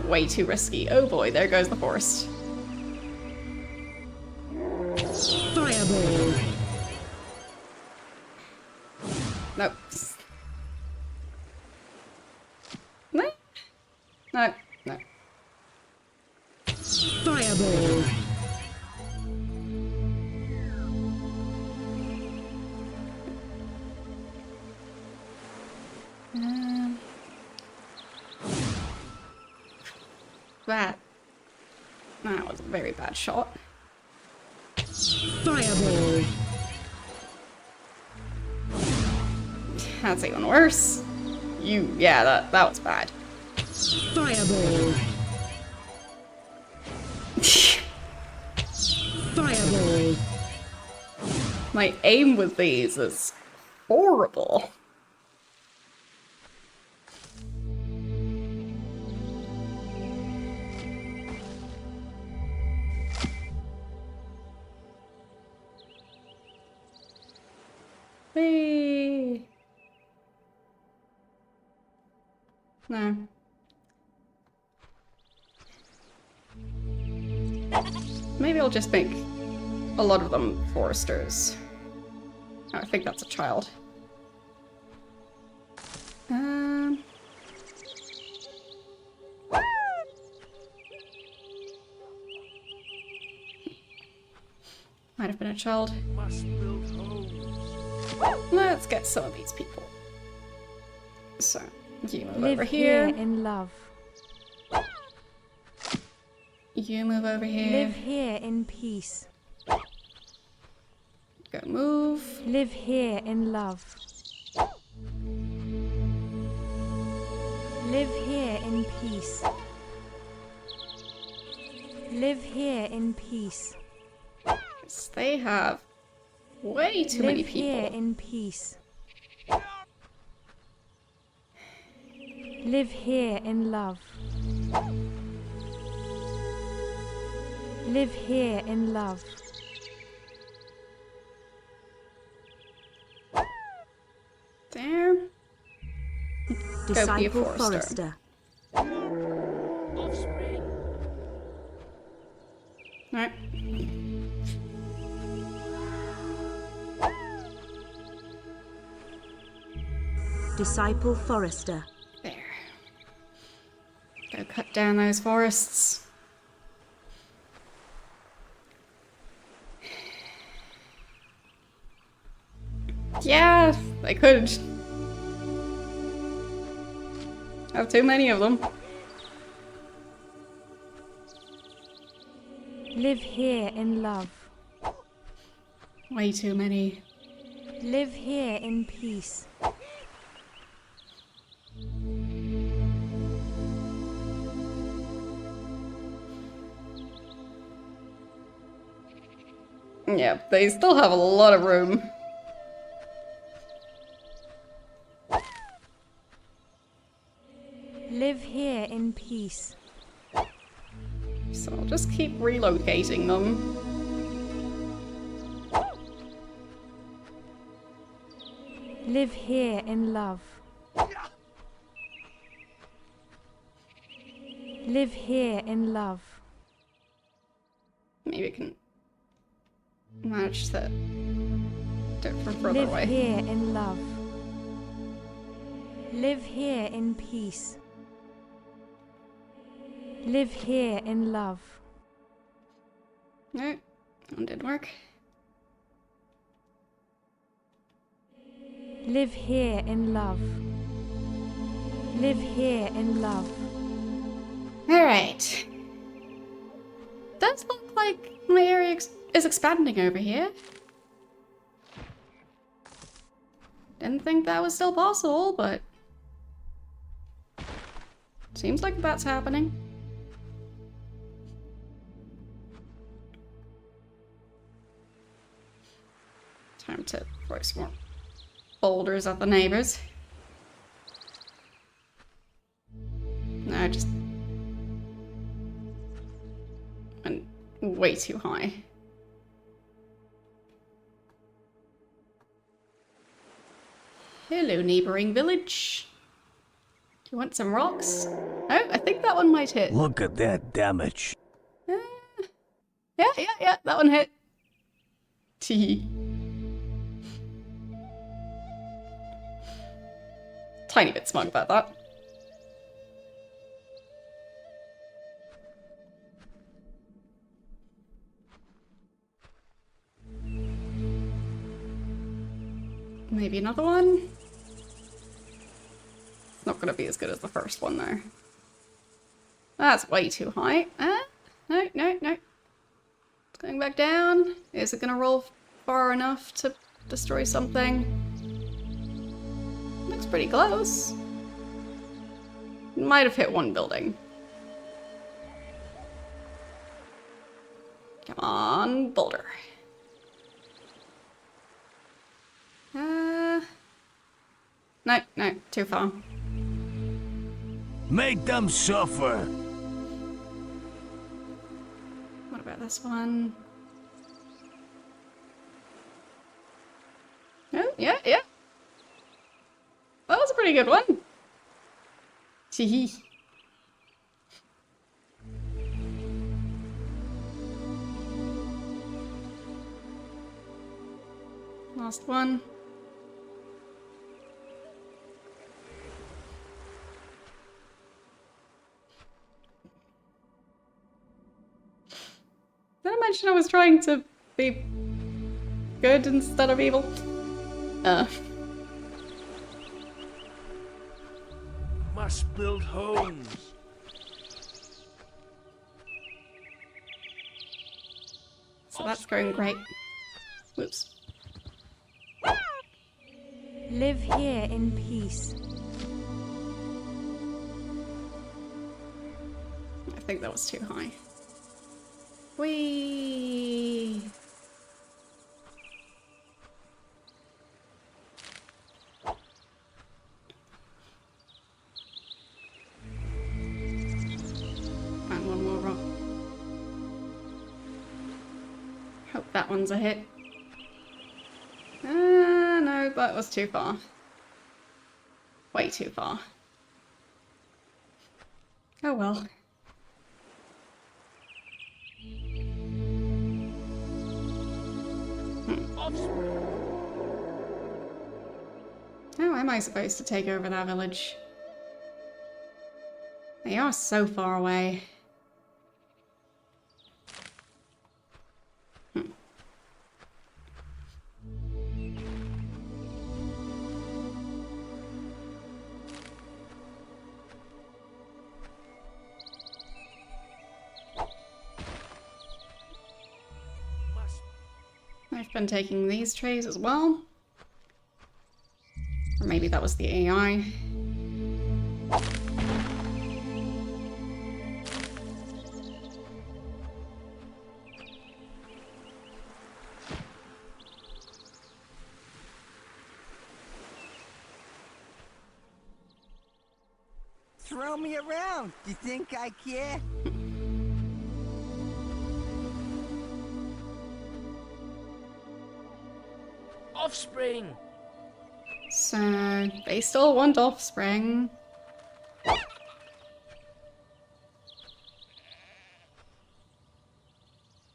A: Way too risky. Oh boy, there goes the forest.
G: Fireball.
A: Nope. No. No. No.
G: Fireball.
A: That was a very bad shot.
G: Fireball.
A: That's even worse. Yeah, that was bad.
G: Fireball. Fireball.
A: My aim with these is horrible. Whee! No. Maybe I'll just make a lot of them foresters. Oh, I think that's a child. Might have been a child.
C: Must build homes.
A: Let's get some of these people. So, you move
H: Live
A: over here.
H: in love.
A: You move over here.
H: Live here in peace.
A: Go move.
H: Live here in love. Live here in peace. Live here in peace.
A: Yes, they have way too
H: Live
A: many
H: here
A: people.
H: in peace. Live here in love. Live here in love.
A: There. Go be a
I: Disciple
A: forester.
I: Forester.
C: Offspring.
A: Alright.
I: Disciple Forester.
A: There. Go cut down those forests. Yeah, they could. Have too many of them.
H: Live here in love.
A: Way too many.
H: Live here in peace.
A: Yeah, they still have a lot of room.
H: Live here in peace.
A: So I'll just keep relocating them.
H: Live here in love. Live here in love.
A: Maybe I can manage to do it from further
H: Live
A: away.
H: here in love. Live here in peace. Live here in love.
A: No, that one didn't work.
H: Live here in love. Live here in love.
A: Alright. Does look like my area is expanding over here. Didn't think that was still possible, but seems like that's happening. Time to throw some more boulders at the neighbors. No, just went way too high. Hello, neighboring village. Do you want some rocks? Oh, I think that one might hit.
D: Look at that damage.
A: Yeah, that one hit. Tee. Tiny bit smug about that. Maybe another one? It's not gonna be as good as the first one though. That's way too high. No. It's going back down. Is it gonna roll far enough to destroy something? Looks pretty close. Might have hit one building. Come on, boulder. No, too far.
D: Make them suffer.
A: What about this one? Oh, yeah. That was a pretty good one. Tee. Last one. Did I mention I was trying to be good instead of evil?
C: Must build homes.
A: So that's going great. Whoops.
H: Live here in peace.
A: I think that was too high. Whee! And one more rock. Hope that one's a hit. No, that was too far. Way too far. Oh well. How am I supposed to take over that village? They are so far away. I've been taking these trays as well. Or maybe that was the AI.
F: Throw me around. Do you think I care?
C: Offspring.
A: So, they still want offspring.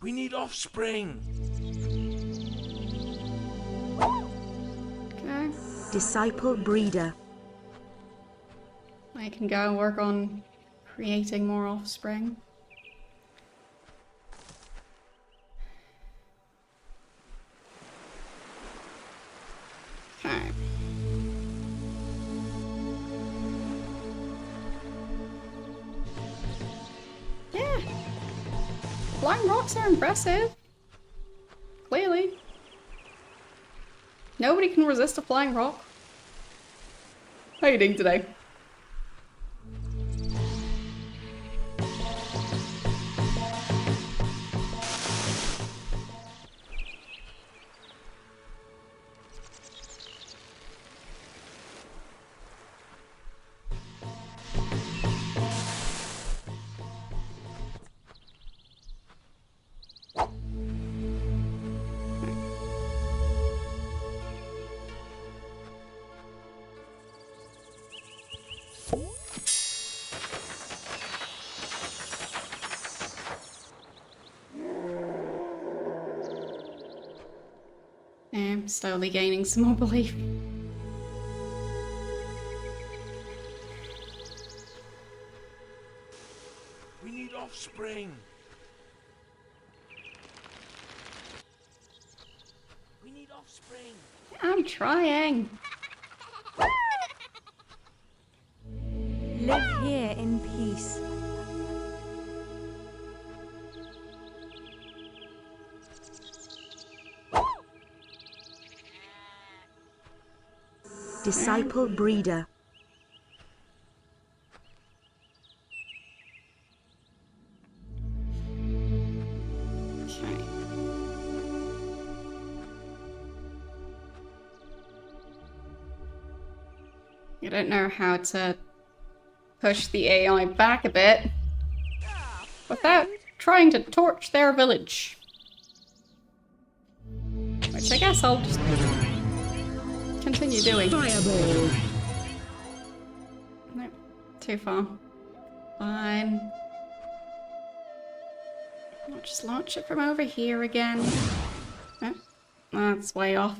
C: We need offspring.
A: Okay.
I: Disciple breeder.
A: I can go and work on creating more offspring. Okay. Flying rocks are impressive. Clearly. Nobody can resist a flying rock. How are you doing today? I'm slowly gaining some more belief.
C: We need offspring. We need offspring.
A: I'm trying.
H: Live here in peace.
I: Disciple breeder.
A: Okay. I don't know how to push the AI back a bit without trying to torch their village. Which I guess I'll just continue doing.
G: Fireball.
A: No, too far. Fine. I'll just launch it from over here again. Oh, that's way off.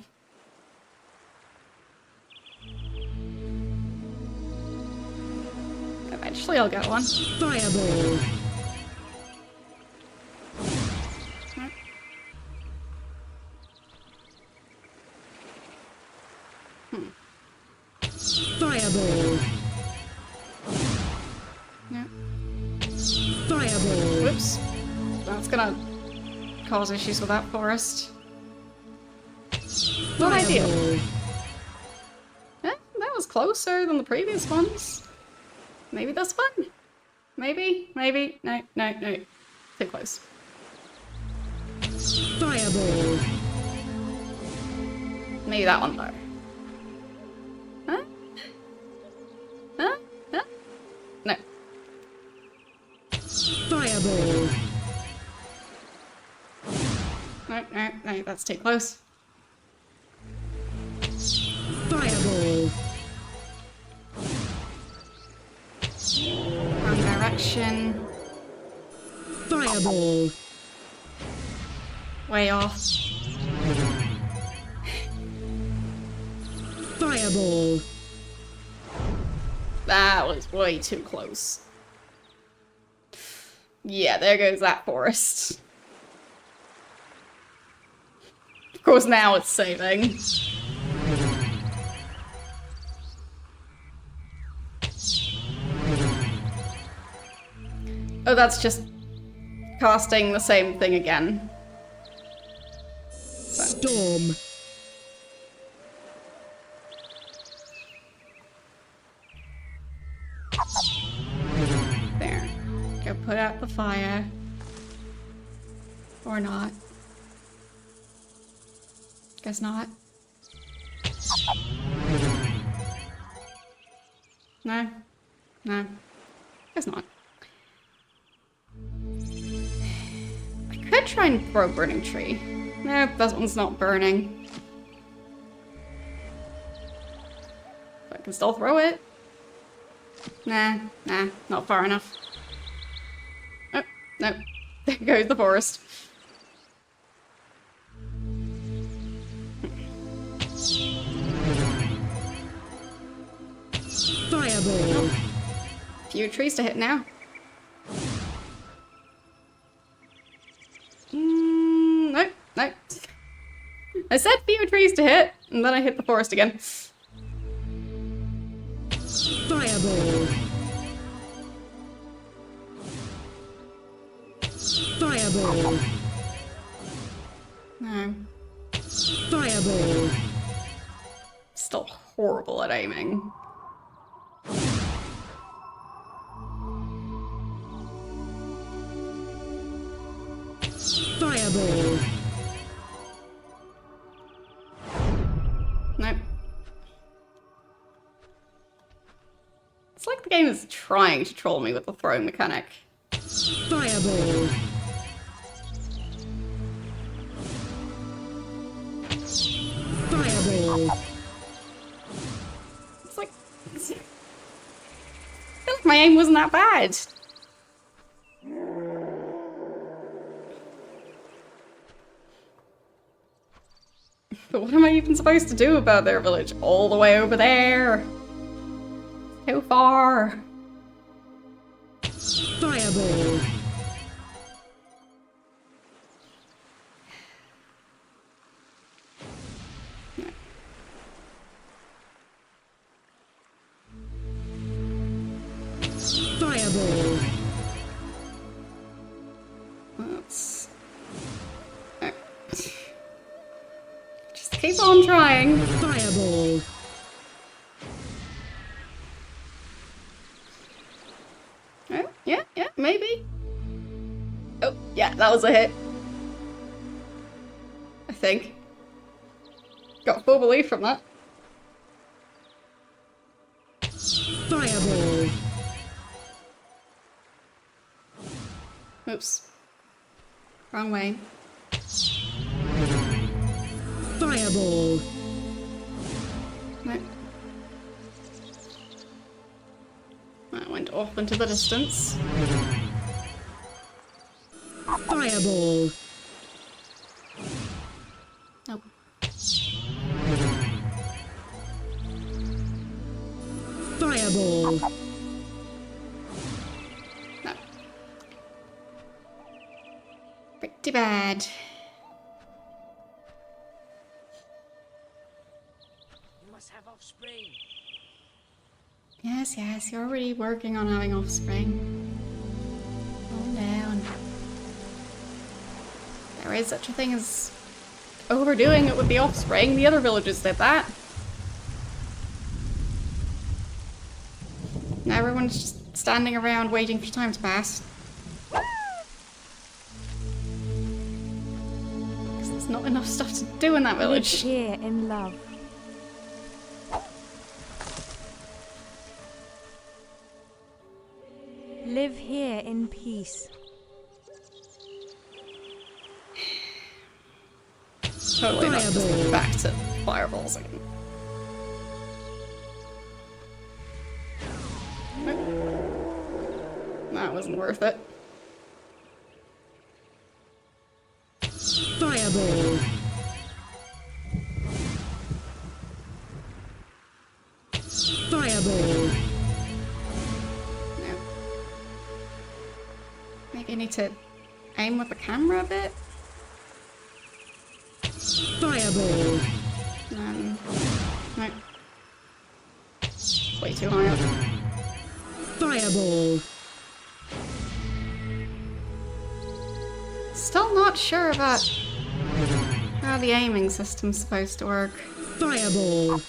A: Eventually I'll get one.
G: Fireball. Fireball.
A: No.
G: Fireball.
A: Whoops. That's gonna cause issues with that forest. Not ideal.
G: Fireball.
A: That was closer than the previous ones. Maybe this one? Maybe? Maybe? No, no, no. Too close.
G: Fireball.
A: Maybe that one though. Huh? Huh? Huh? No.
G: Fireball.
A: No, no, no, that's too close.
G: Fireball.
A: Wrong direction.
G: Fireball.
A: Way off.
G: Fireball.
A: That was way too close. Yeah, there goes that forest. Of course, now it's saving. Oh, that's just casting the same thing again.
G: Storm.
A: There. Go put out the fire. Or not. Guess not. No. No. Guess not. I could try and throw burning tree. No, that one's not burning. But I can still throw it. Nah, nah, not far enough. Oh, no. There goes the forest.
G: Fireball.
A: Few trees to hit now. Nope, nope. I said few trees to hit, and then I hit the forest again.
G: Fireball. Fireball. Fireball.
A: No.
G: Fireball.
A: Still horrible at aiming.
G: Fireball.
A: Nope. It's like the game is trying to troll me with the throwing mechanic.
G: Fireball. Fireball.
A: It's like... I feel like my aim wasn't that bad. But what am I even supposed to do about their village? All the way over there. Too far.
G: Fireball. Fireball.
A: Let's... Just keep on trying.
G: Fireball.
A: Oh, yeah, maybe. Oh, yeah, that was a hit. I think. Got full belief from that.
G: Fireball.
A: Oops. Wrong way.
G: Fireball.
A: No. That went off into the distance.
G: Fireball.
A: Nope.
G: Fireball.
A: No. Pretty bad.
C: You must have offspring.
A: Yes, you're already working on having offspring. Calm down. There is such a thing as overdoing it with the offspring. The other villagers did that. Now everyone's just standing around waiting for time to pass. Because there's not enough stuff to do in that
H: Live
A: village.
H: here in love. Live here in peace.
A: Totally not just
G: Fireball.
A: back to fireballs again. Nope. That wasn't worth it.
G: Fireball. Fireball.
A: No. Maybe I need to aim with the camera a bit.
G: Fireball.
A: Nope. Way too high up.
G: Fireball.
A: Still not sure about how the aiming system's supposed to work.
G: Fireball.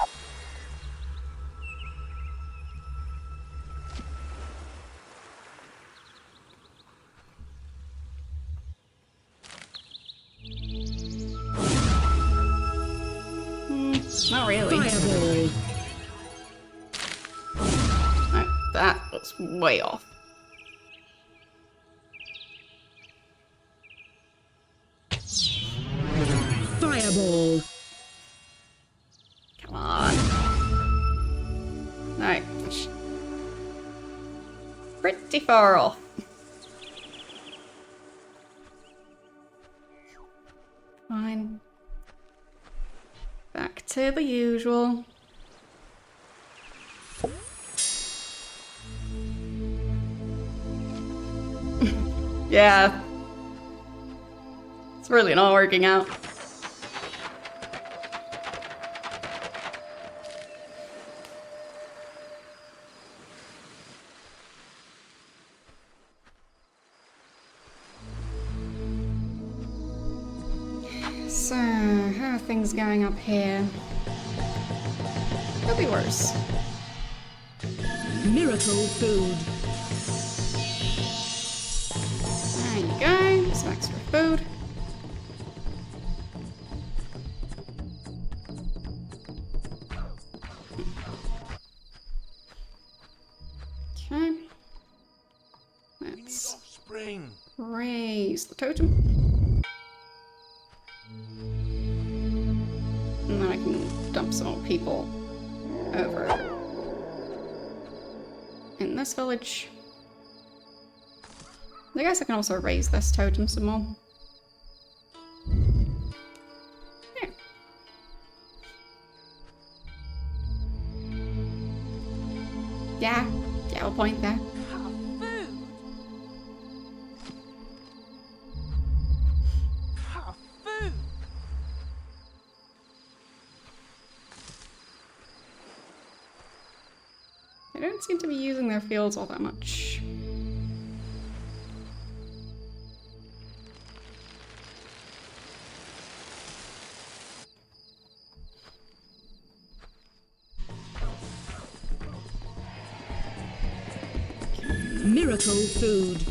A: Not really.
G: Fireball.
A: No, that was way off.
G: Fireball.
A: Come on. No. Pretty far off. Fine. Back to the usual. Yeah. It's really not working out. So, how are things going up here? Could be worse.
G: Miracle food.
A: There you go, some extra food. Okay. Let's
C: Offspring.
A: raise the totem. And then I can dump some more people over in this village. I guess I can also raise this totem some more. Yeah. Yeah, I'll point there.
C: Have food.
A: They don't seem to be using their fields all that much.
G: Miracle food.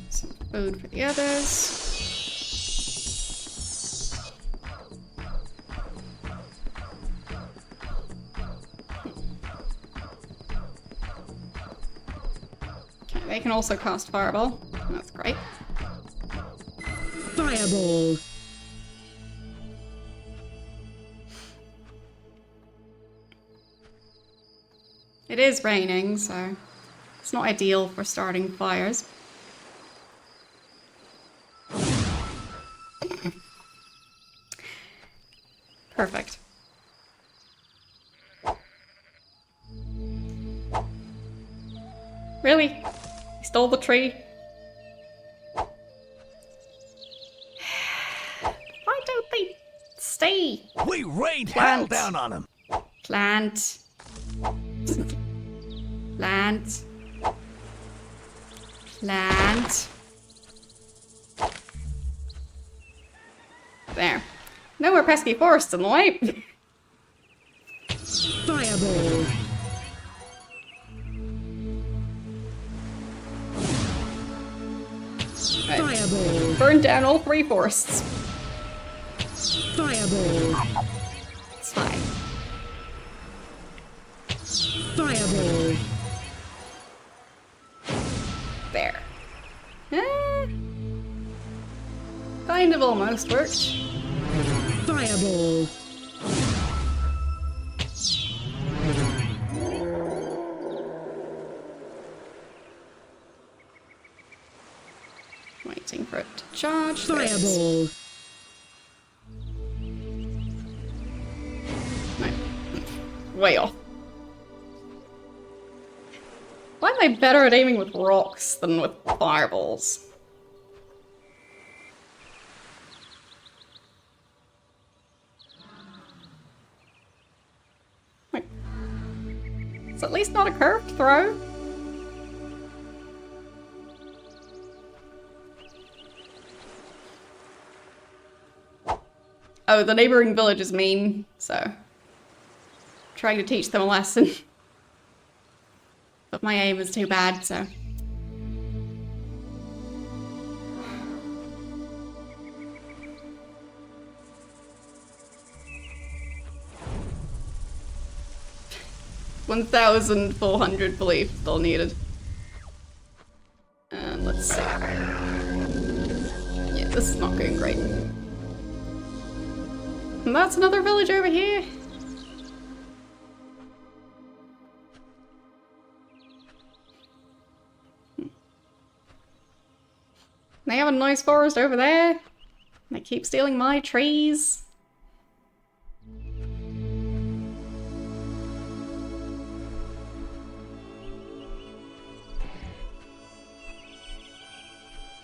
A: Some food for the others. Okay, they can also cast Fireball. That's great.
G: Fireball.
A: It is raining, so it's not ideal for starting fires. Perfect. Really? He stole the tree? Why don't they stay?
D: We rained hell
A: Plant.
D: down on him.
A: Plant. Plant. Plant. There. No more pesky forests in the way.
G: Fireball. Fireball.
A: Burn down all 3 forests.
G: Fireball.
A: It's fine.
G: Fireball.
A: There. Kind of almost worked.
G: Fireball.
A: Waiting for it to charge. There it is.
G: Fireball.
A: No. Way off. Why am I better at aiming with rocks than with fireballs? Wait. It's at least not a curved throw. Oh, the neighboring village is mean, so trying to teach them a lesson. But my aim is too bad, so. $1,400 belief still needed. And let's see. Yeah, this is not going great. And that's another village over here. They have a nice forest over there. They keep stealing my trees.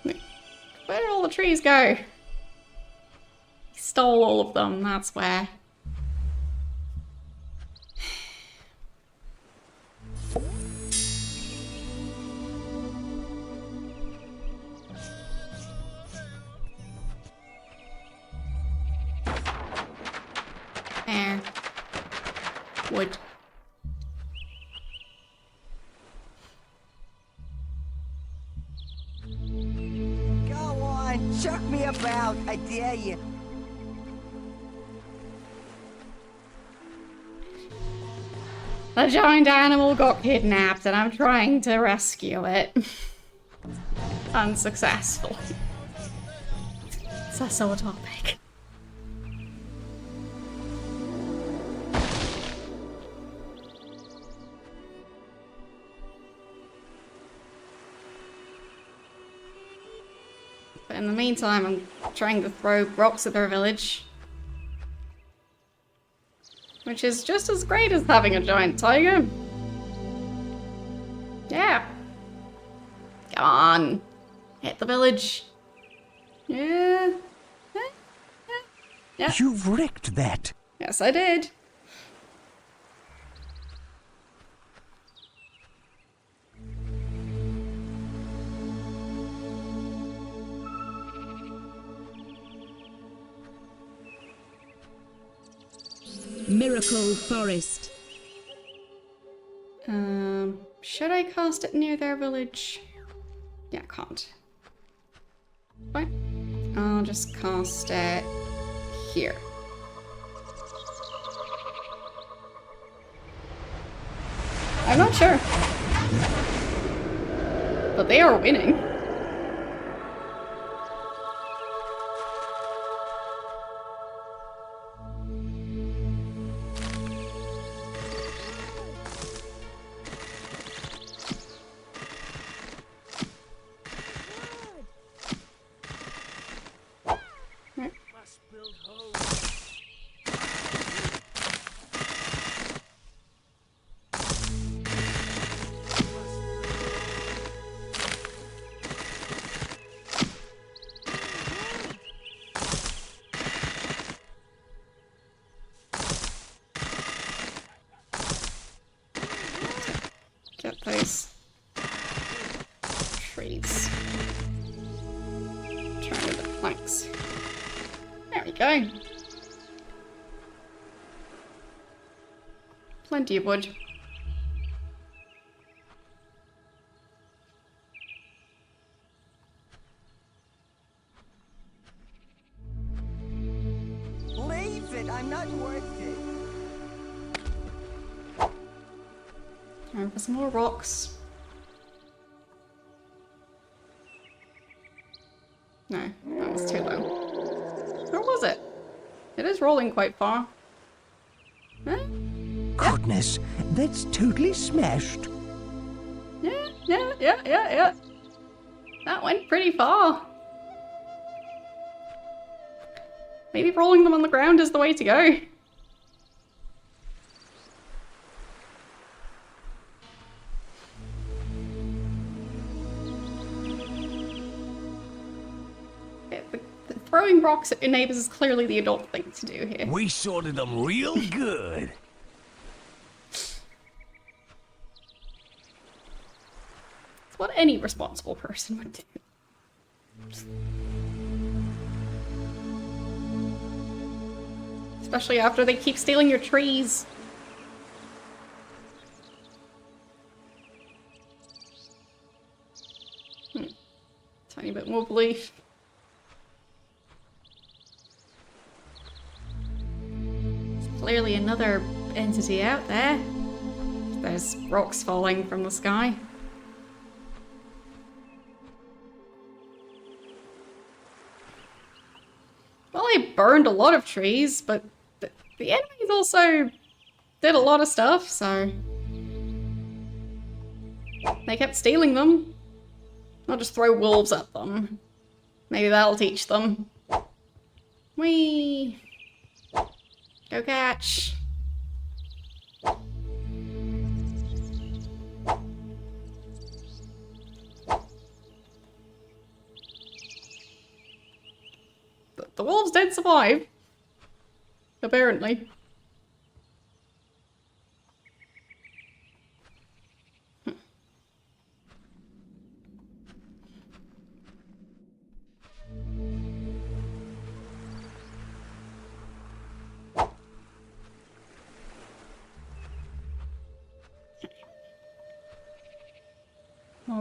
A: Where did all the trees go? He stole all of them, that's where. Air. Wood.
F: Go on, chuck me about, I dare you.
A: A giant animal got kidnapped and I'm trying to rescue it. Unsuccessful. It's a sore topic. But in the meantime, I'm trying to throw rocks at their village. Which is just as great as having a giant tiger. Yeah. Come on. Hit the village. Yeah. Yeah.
E: You've wrecked that.
A: Yes, I did.
G: Miracle Forest.
A: Should I cast it near their village? Yeah, I can't. Fine. I'll just cast it here. I'm not sure. But they are winning.
C: Must build homes.
A: Get those trees. Try with the planks. There we go. Plenty of wood.
F: Leave it, I'm not worth it.
A: Time for some more rocks. No, that was too low. Where was it? It is rolling quite far. Huh?
E: Goodness, that's totally smashed.
A: Yeah. That went pretty far. Maybe rolling them on the ground is the way to go. The throwing rocks at your neighbors is clearly the adult thing to do here.
D: We sorted them real good.
A: It's what any responsible person would do. Especially after they keep stealing your trees. Tiny bit more belief. There's clearly another entity out there. There's rocks falling from the sky. Well, they burned a lot of trees, but the enemies also did a lot of stuff, so... They kept stealing them. I'll just throw wolves at them. Maybe that'll teach them. Whee! Go catch! The wolves did survive. Apparently.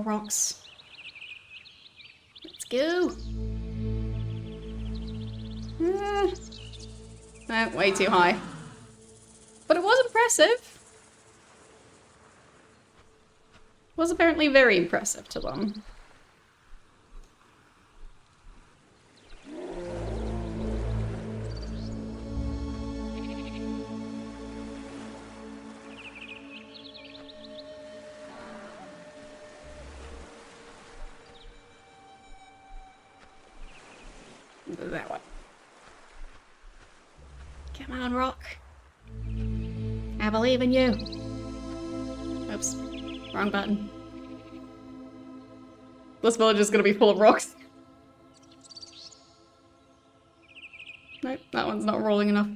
A: more rocks. Let's go. Way too high. But it was impressive. It was apparently very impressive to them. That one. Come on, rock. I believe in you. Oops. Wrong button. This village is gonna be full of rocks. Nope, that one's not rolling enough.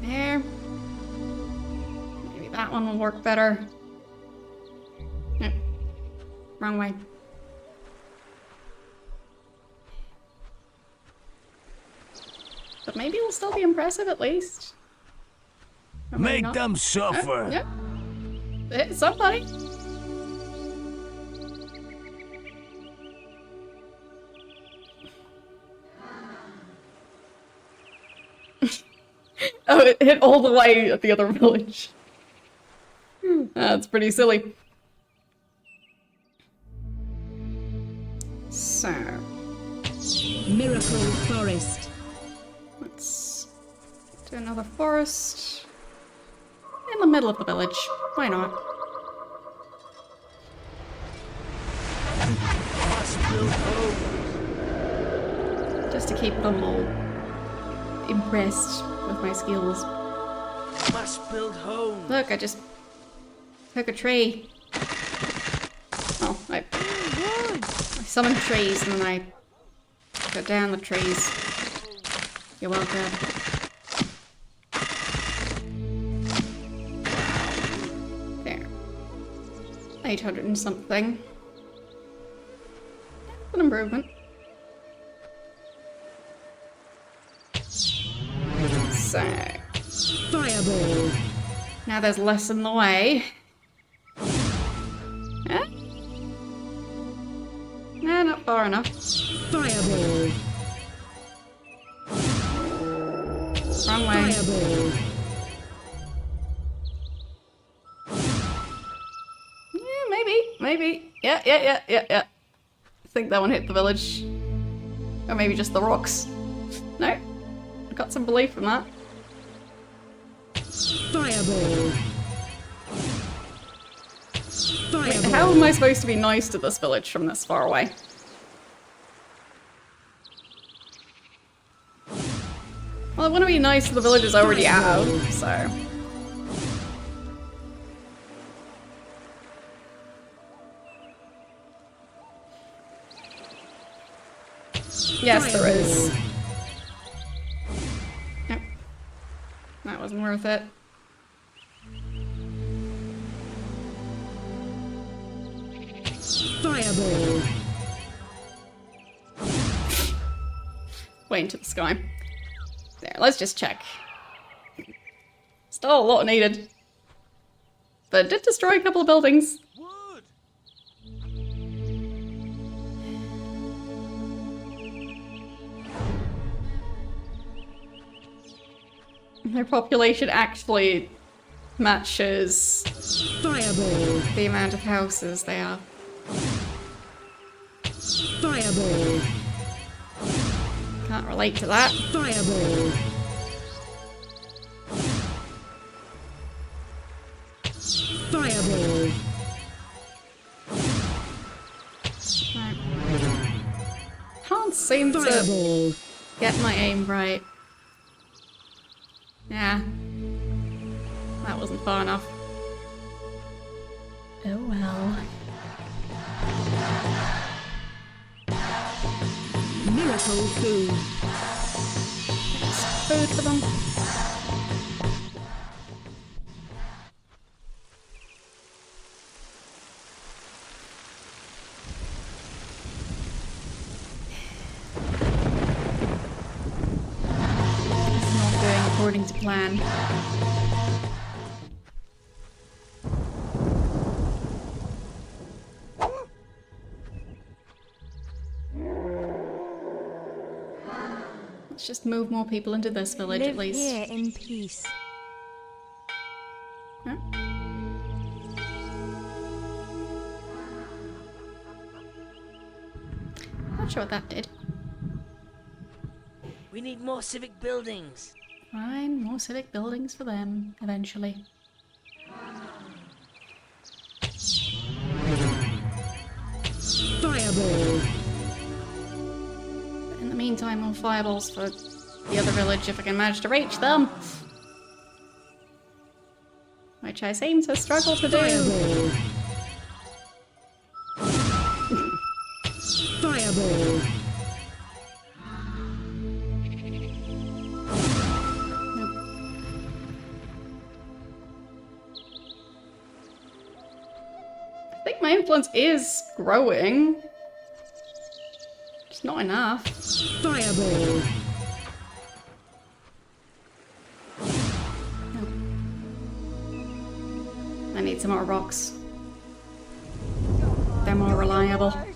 A: There. Maybe that one will work better. Nope. Wrong way. But maybe it'll still be impressive at least. Or maybe
D: Make
A: not.
D: them suffer.
A: Yep. Hit somebody. Oh, it hit all the way at the other village. That's pretty silly. So,
G: Miracle Forest.
A: let's do another forest in the middle of the village. Why not?
C: Must build homes.
A: Just to keep them all impressed with my skills.
C: Must build homes.
A: Look, I just took a tree. Oh, I summoned trees and then I cut down the trees. You're welcome. There. 800 and something. An improvement. So,
G: Fireball.
A: now there's less in the way. Eh? Nah, not far enough.
G: Fireball.
A: Wrong way.
G: Fireball.
A: Yeah, maybe. Yeah. I think that one hit the village. Or maybe just the rocks. No. I got some belief from that.
G: Fireball.
A: Wait,
G: Fireball.
A: how am I supposed to be nice to this village from this far away? Well, I want to be nice to the villages I already have, so... Yes, there is. Yep. That wasn't worth it.
G: Fireball.
A: Way into the sky. There, let's just check. Still a lot needed. But it did destroy a couple of buildings.
C: Wood.
A: Their population actually matches
G: Fireball.
A: the amount of houses they are.
G: Fireball.
A: Can't relate to that.
G: Fireball. Fireball.
A: No. Can't seem to
G: Fireball.
A: get my aim right. Yeah. That wasn't far enough. Oh well.
G: Miracle food.
A: Food for them. It's not doing according to plan. Let's just move more people into this village
H: Live
A: at least.
H: here in peace.
A: Huh? Not sure what that did.
B: We need more civic buildings.
A: Fine, more civic buildings for them, eventually.
G: Fireball.
A: In the meantime, more fireballs for the other village if I can manage to reach them. Which I seem to struggle to do.
G: Fireball. Fireball.
A: Nope. I think my influence is growing. Just not enough.
G: Fireball.
A: I need some more rocks. They're more reliable. There.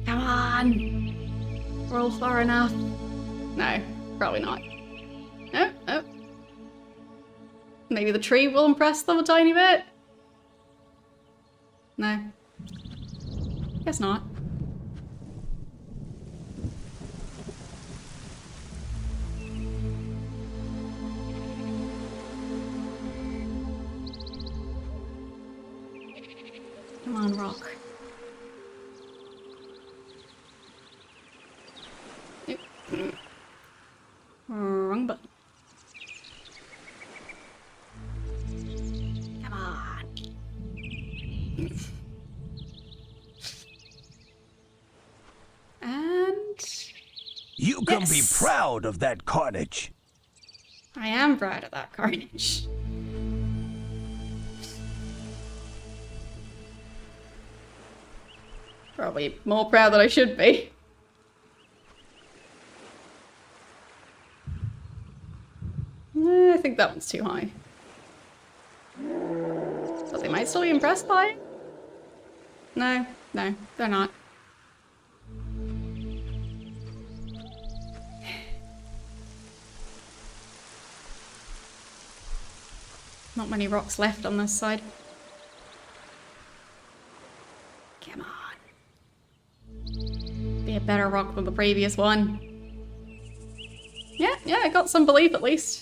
A: Come on! Roll far enough. No, probably not. No, no. Maybe the tree will impress them a tiny bit? No. Guess not. Come on, rock. Nope. Wrong button. Come on. And
D: You can be
A: Yes.
D: proud of that carnage.
A: I am proud of that carnage. Probably more proud than I should be. I think that one's too high. But they might still be impressed by it. No, no, they're not. Not many rocks left on this side. Come on. Be a better rock than the previous one. Yeah, I got some belief at least.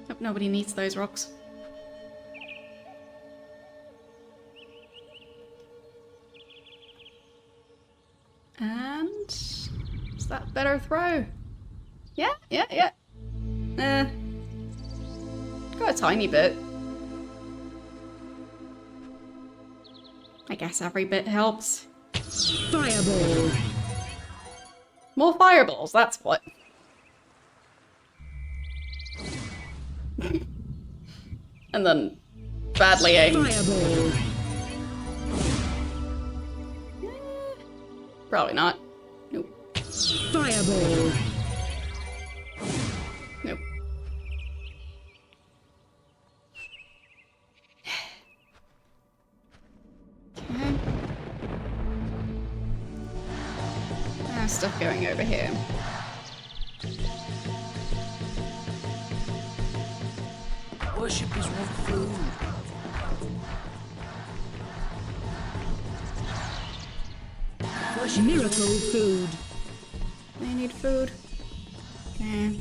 A: Hope nobody needs those rocks. And is that a better throw? Yeah. Got a tiny bit. I guess every bit helps.
G: Fireball.
A: More fireballs, that's what. And then badly aimed.
G: Fireball.
A: Probably not. Nope.
G: Fireball.
A: Nope. Okay. There's stuff going over here.
B: Worship is one food. Worship
G: Miracle food.
A: They need food. Okay.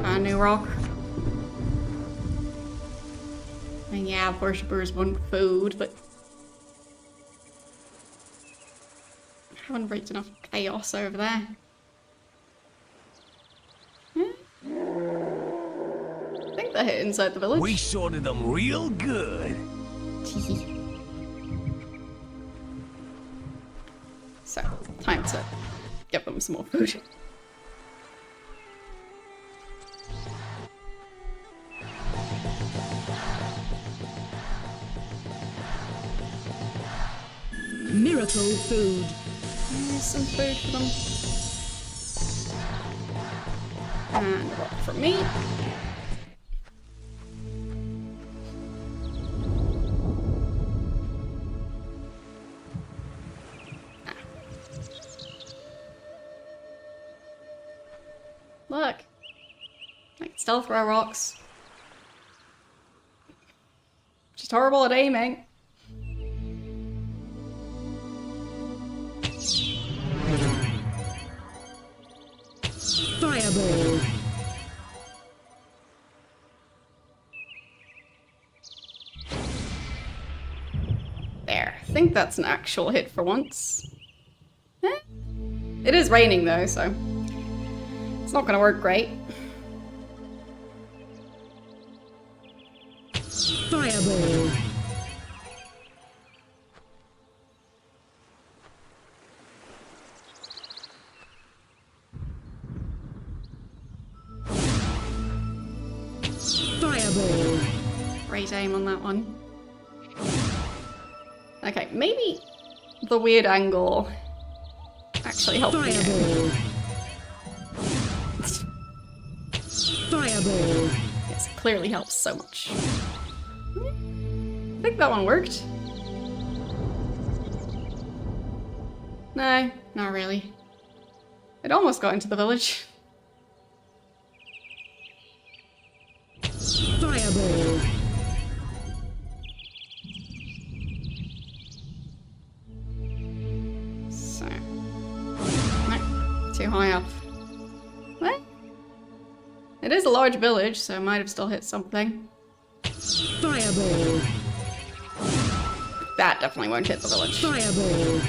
A: A new rock. Yeah, worshippers want food, but I haven't wreaked enough chaos over there. I think they're hit inside the village.
D: We sorted them real good.
A: So, time to give them some more food.
G: Miracle food.
A: Here's some food for them. And a rock for me. Look. I can still throw rocks. Just horrible at aiming.
G: Fireball.
A: There. I think that's an actual hit for once. Eh? It is raining though, so it's not gonna work great.
G: Fireball. Fireball.
A: Great aim on that one. Okay, maybe the weird angle actually helped me out.
G: Fireball.
A: Yes, it clearly helps so much. I think that one worked. No, not really. It almost got into the village.
G: Fireball.
A: So, no, too high up. What? It is a large village, so I might have still hit something.
G: Fireball.
A: That definitely won't hit the village.
G: Fireball.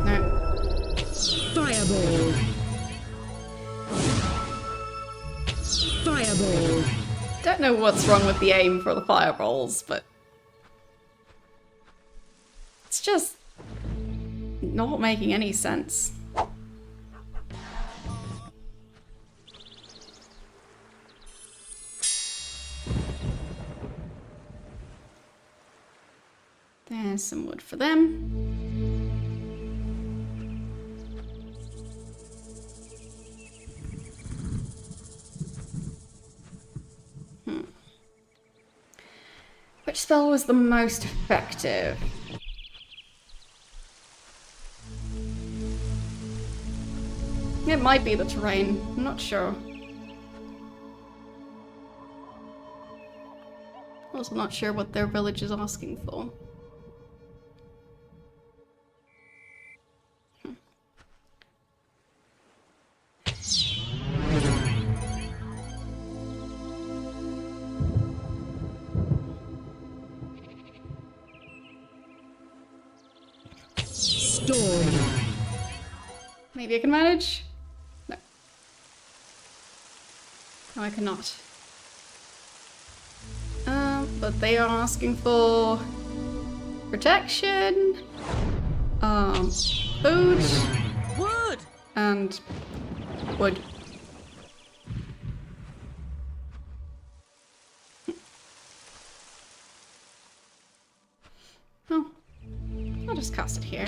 A: No.
G: Fireball. Fireball.
A: Don't know what's wrong with the aim for the fireballs, but it's just not making any sense. There's some wood for them. Which spell was the most effective? It might be the terrain, I'm not sure. Also not sure what their village is asking for.
G: Storm.
A: Maybe I can manage? No. No, I cannot. But they are asking for protection, food,
C: Wood!
A: and wood. Oh, I'll just cast it here.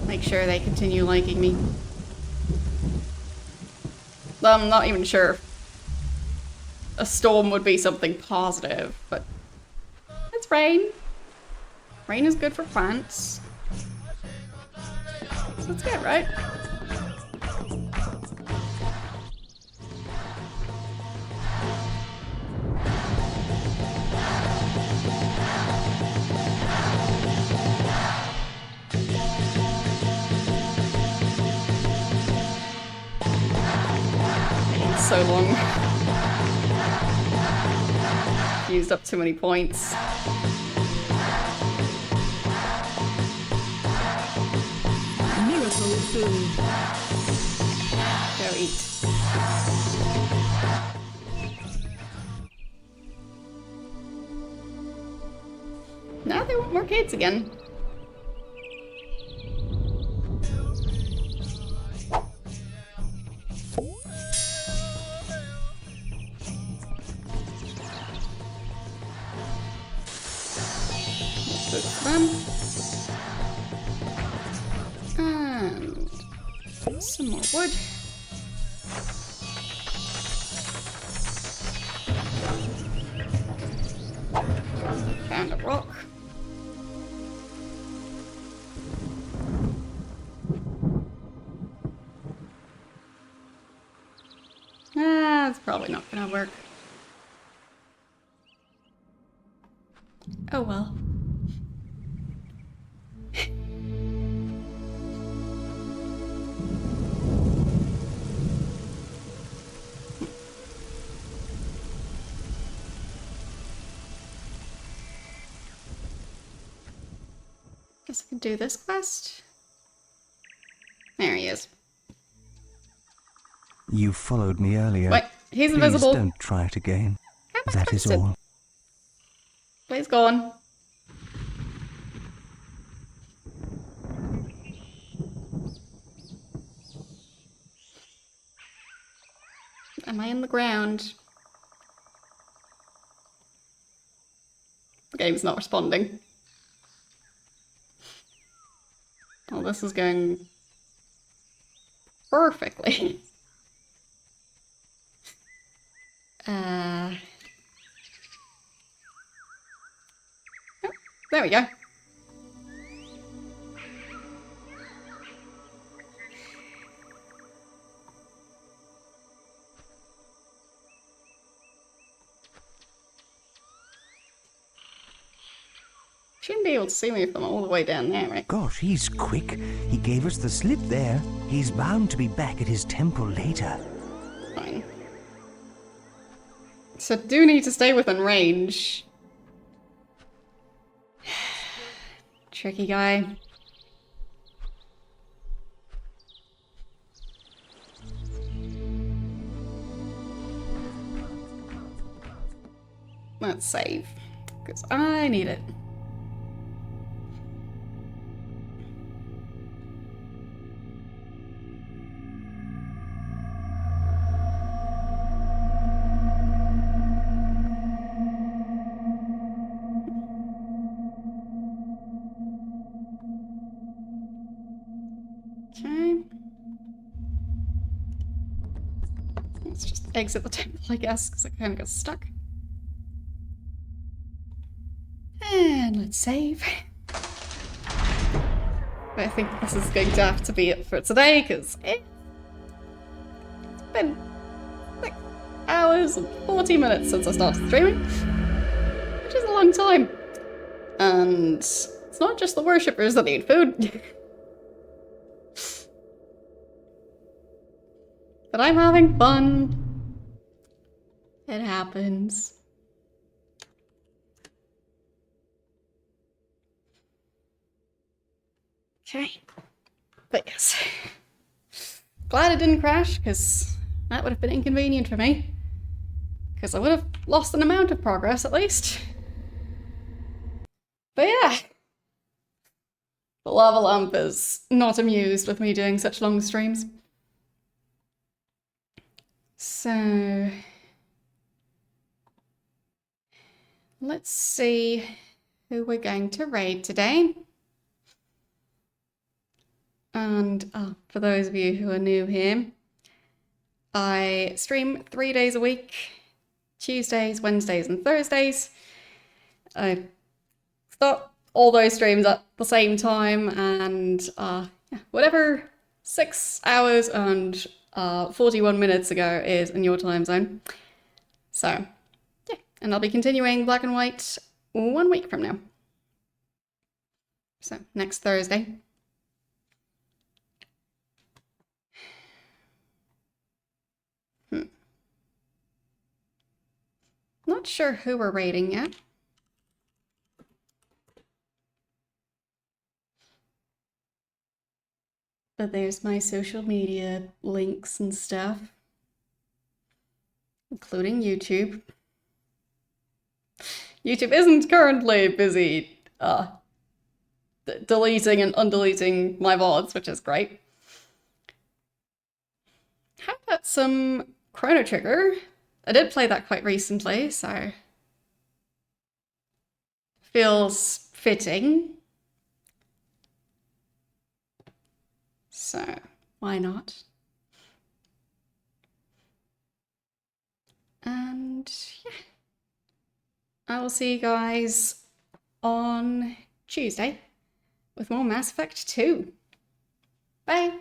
A: Make sure they continue liking me. I'm not even sure if a storm would be something positive, but it's rain. Rain is good for plants. So that's good, right? so long. Used up too many points.
G: Miracle food.
A: Go eat. Now they want more kids again. Them. And some more wood. Found a rock. It's probably not gonna work. Oh well. Guess I can do this quest. There he is.
E: You followed me earlier.
A: Wait, he's
E: Please
A: invisible.
E: don't try it again.
A: How am I
E: That is
A: supposed to-
E: all.
A: Please go on. Am I in the ground? The game's not responding. Well, this is going perfectly. Oh, there we go. Shouldn't be able to see me from all the way down there, right?
E: Gosh, he's quick. He gave us the slip there. He's bound to be back at his temple later.
A: Fine. So do need to stay within range. Tricky guy. Let's save, because I need it. Okay. Let's just exit the temple, I guess, because I kind of got stuck. And let's save. I think this is going to have to be it for today, because it's been like hours and 40 minutes since I started streaming, which is a long time. And it's not just the worshippers that need food. But I'm having fun. It happens. Okay. But yes. Glad it didn't crash, because that would have been inconvenient for me. Because I would have lost an amount of progress, at least. But yeah. The lava lamp is not amused with me doing such long streams. So let's see who we're going to raid today. And for those of you who are new here, I stream 3 days a week, Tuesdays, Wednesdays, and Thursdays. I start all those streams at the same time, and yeah, whatever 6 hours and 41 minutes ago is in your time zone. So yeah, and I'll be continuing Black and White 1 week from now. So next Thursday. Not sure who we're rating yet. But there's my social media links and stuff, including YouTube. YouTube isn't currently busy deleting and undeleting my VODs, which is great. How about some Chrono Trigger? I did play that quite recently, so feels fitting. So why not? And yeah, I will see you guys on Tuesday with more Mass Effect 2. Bye!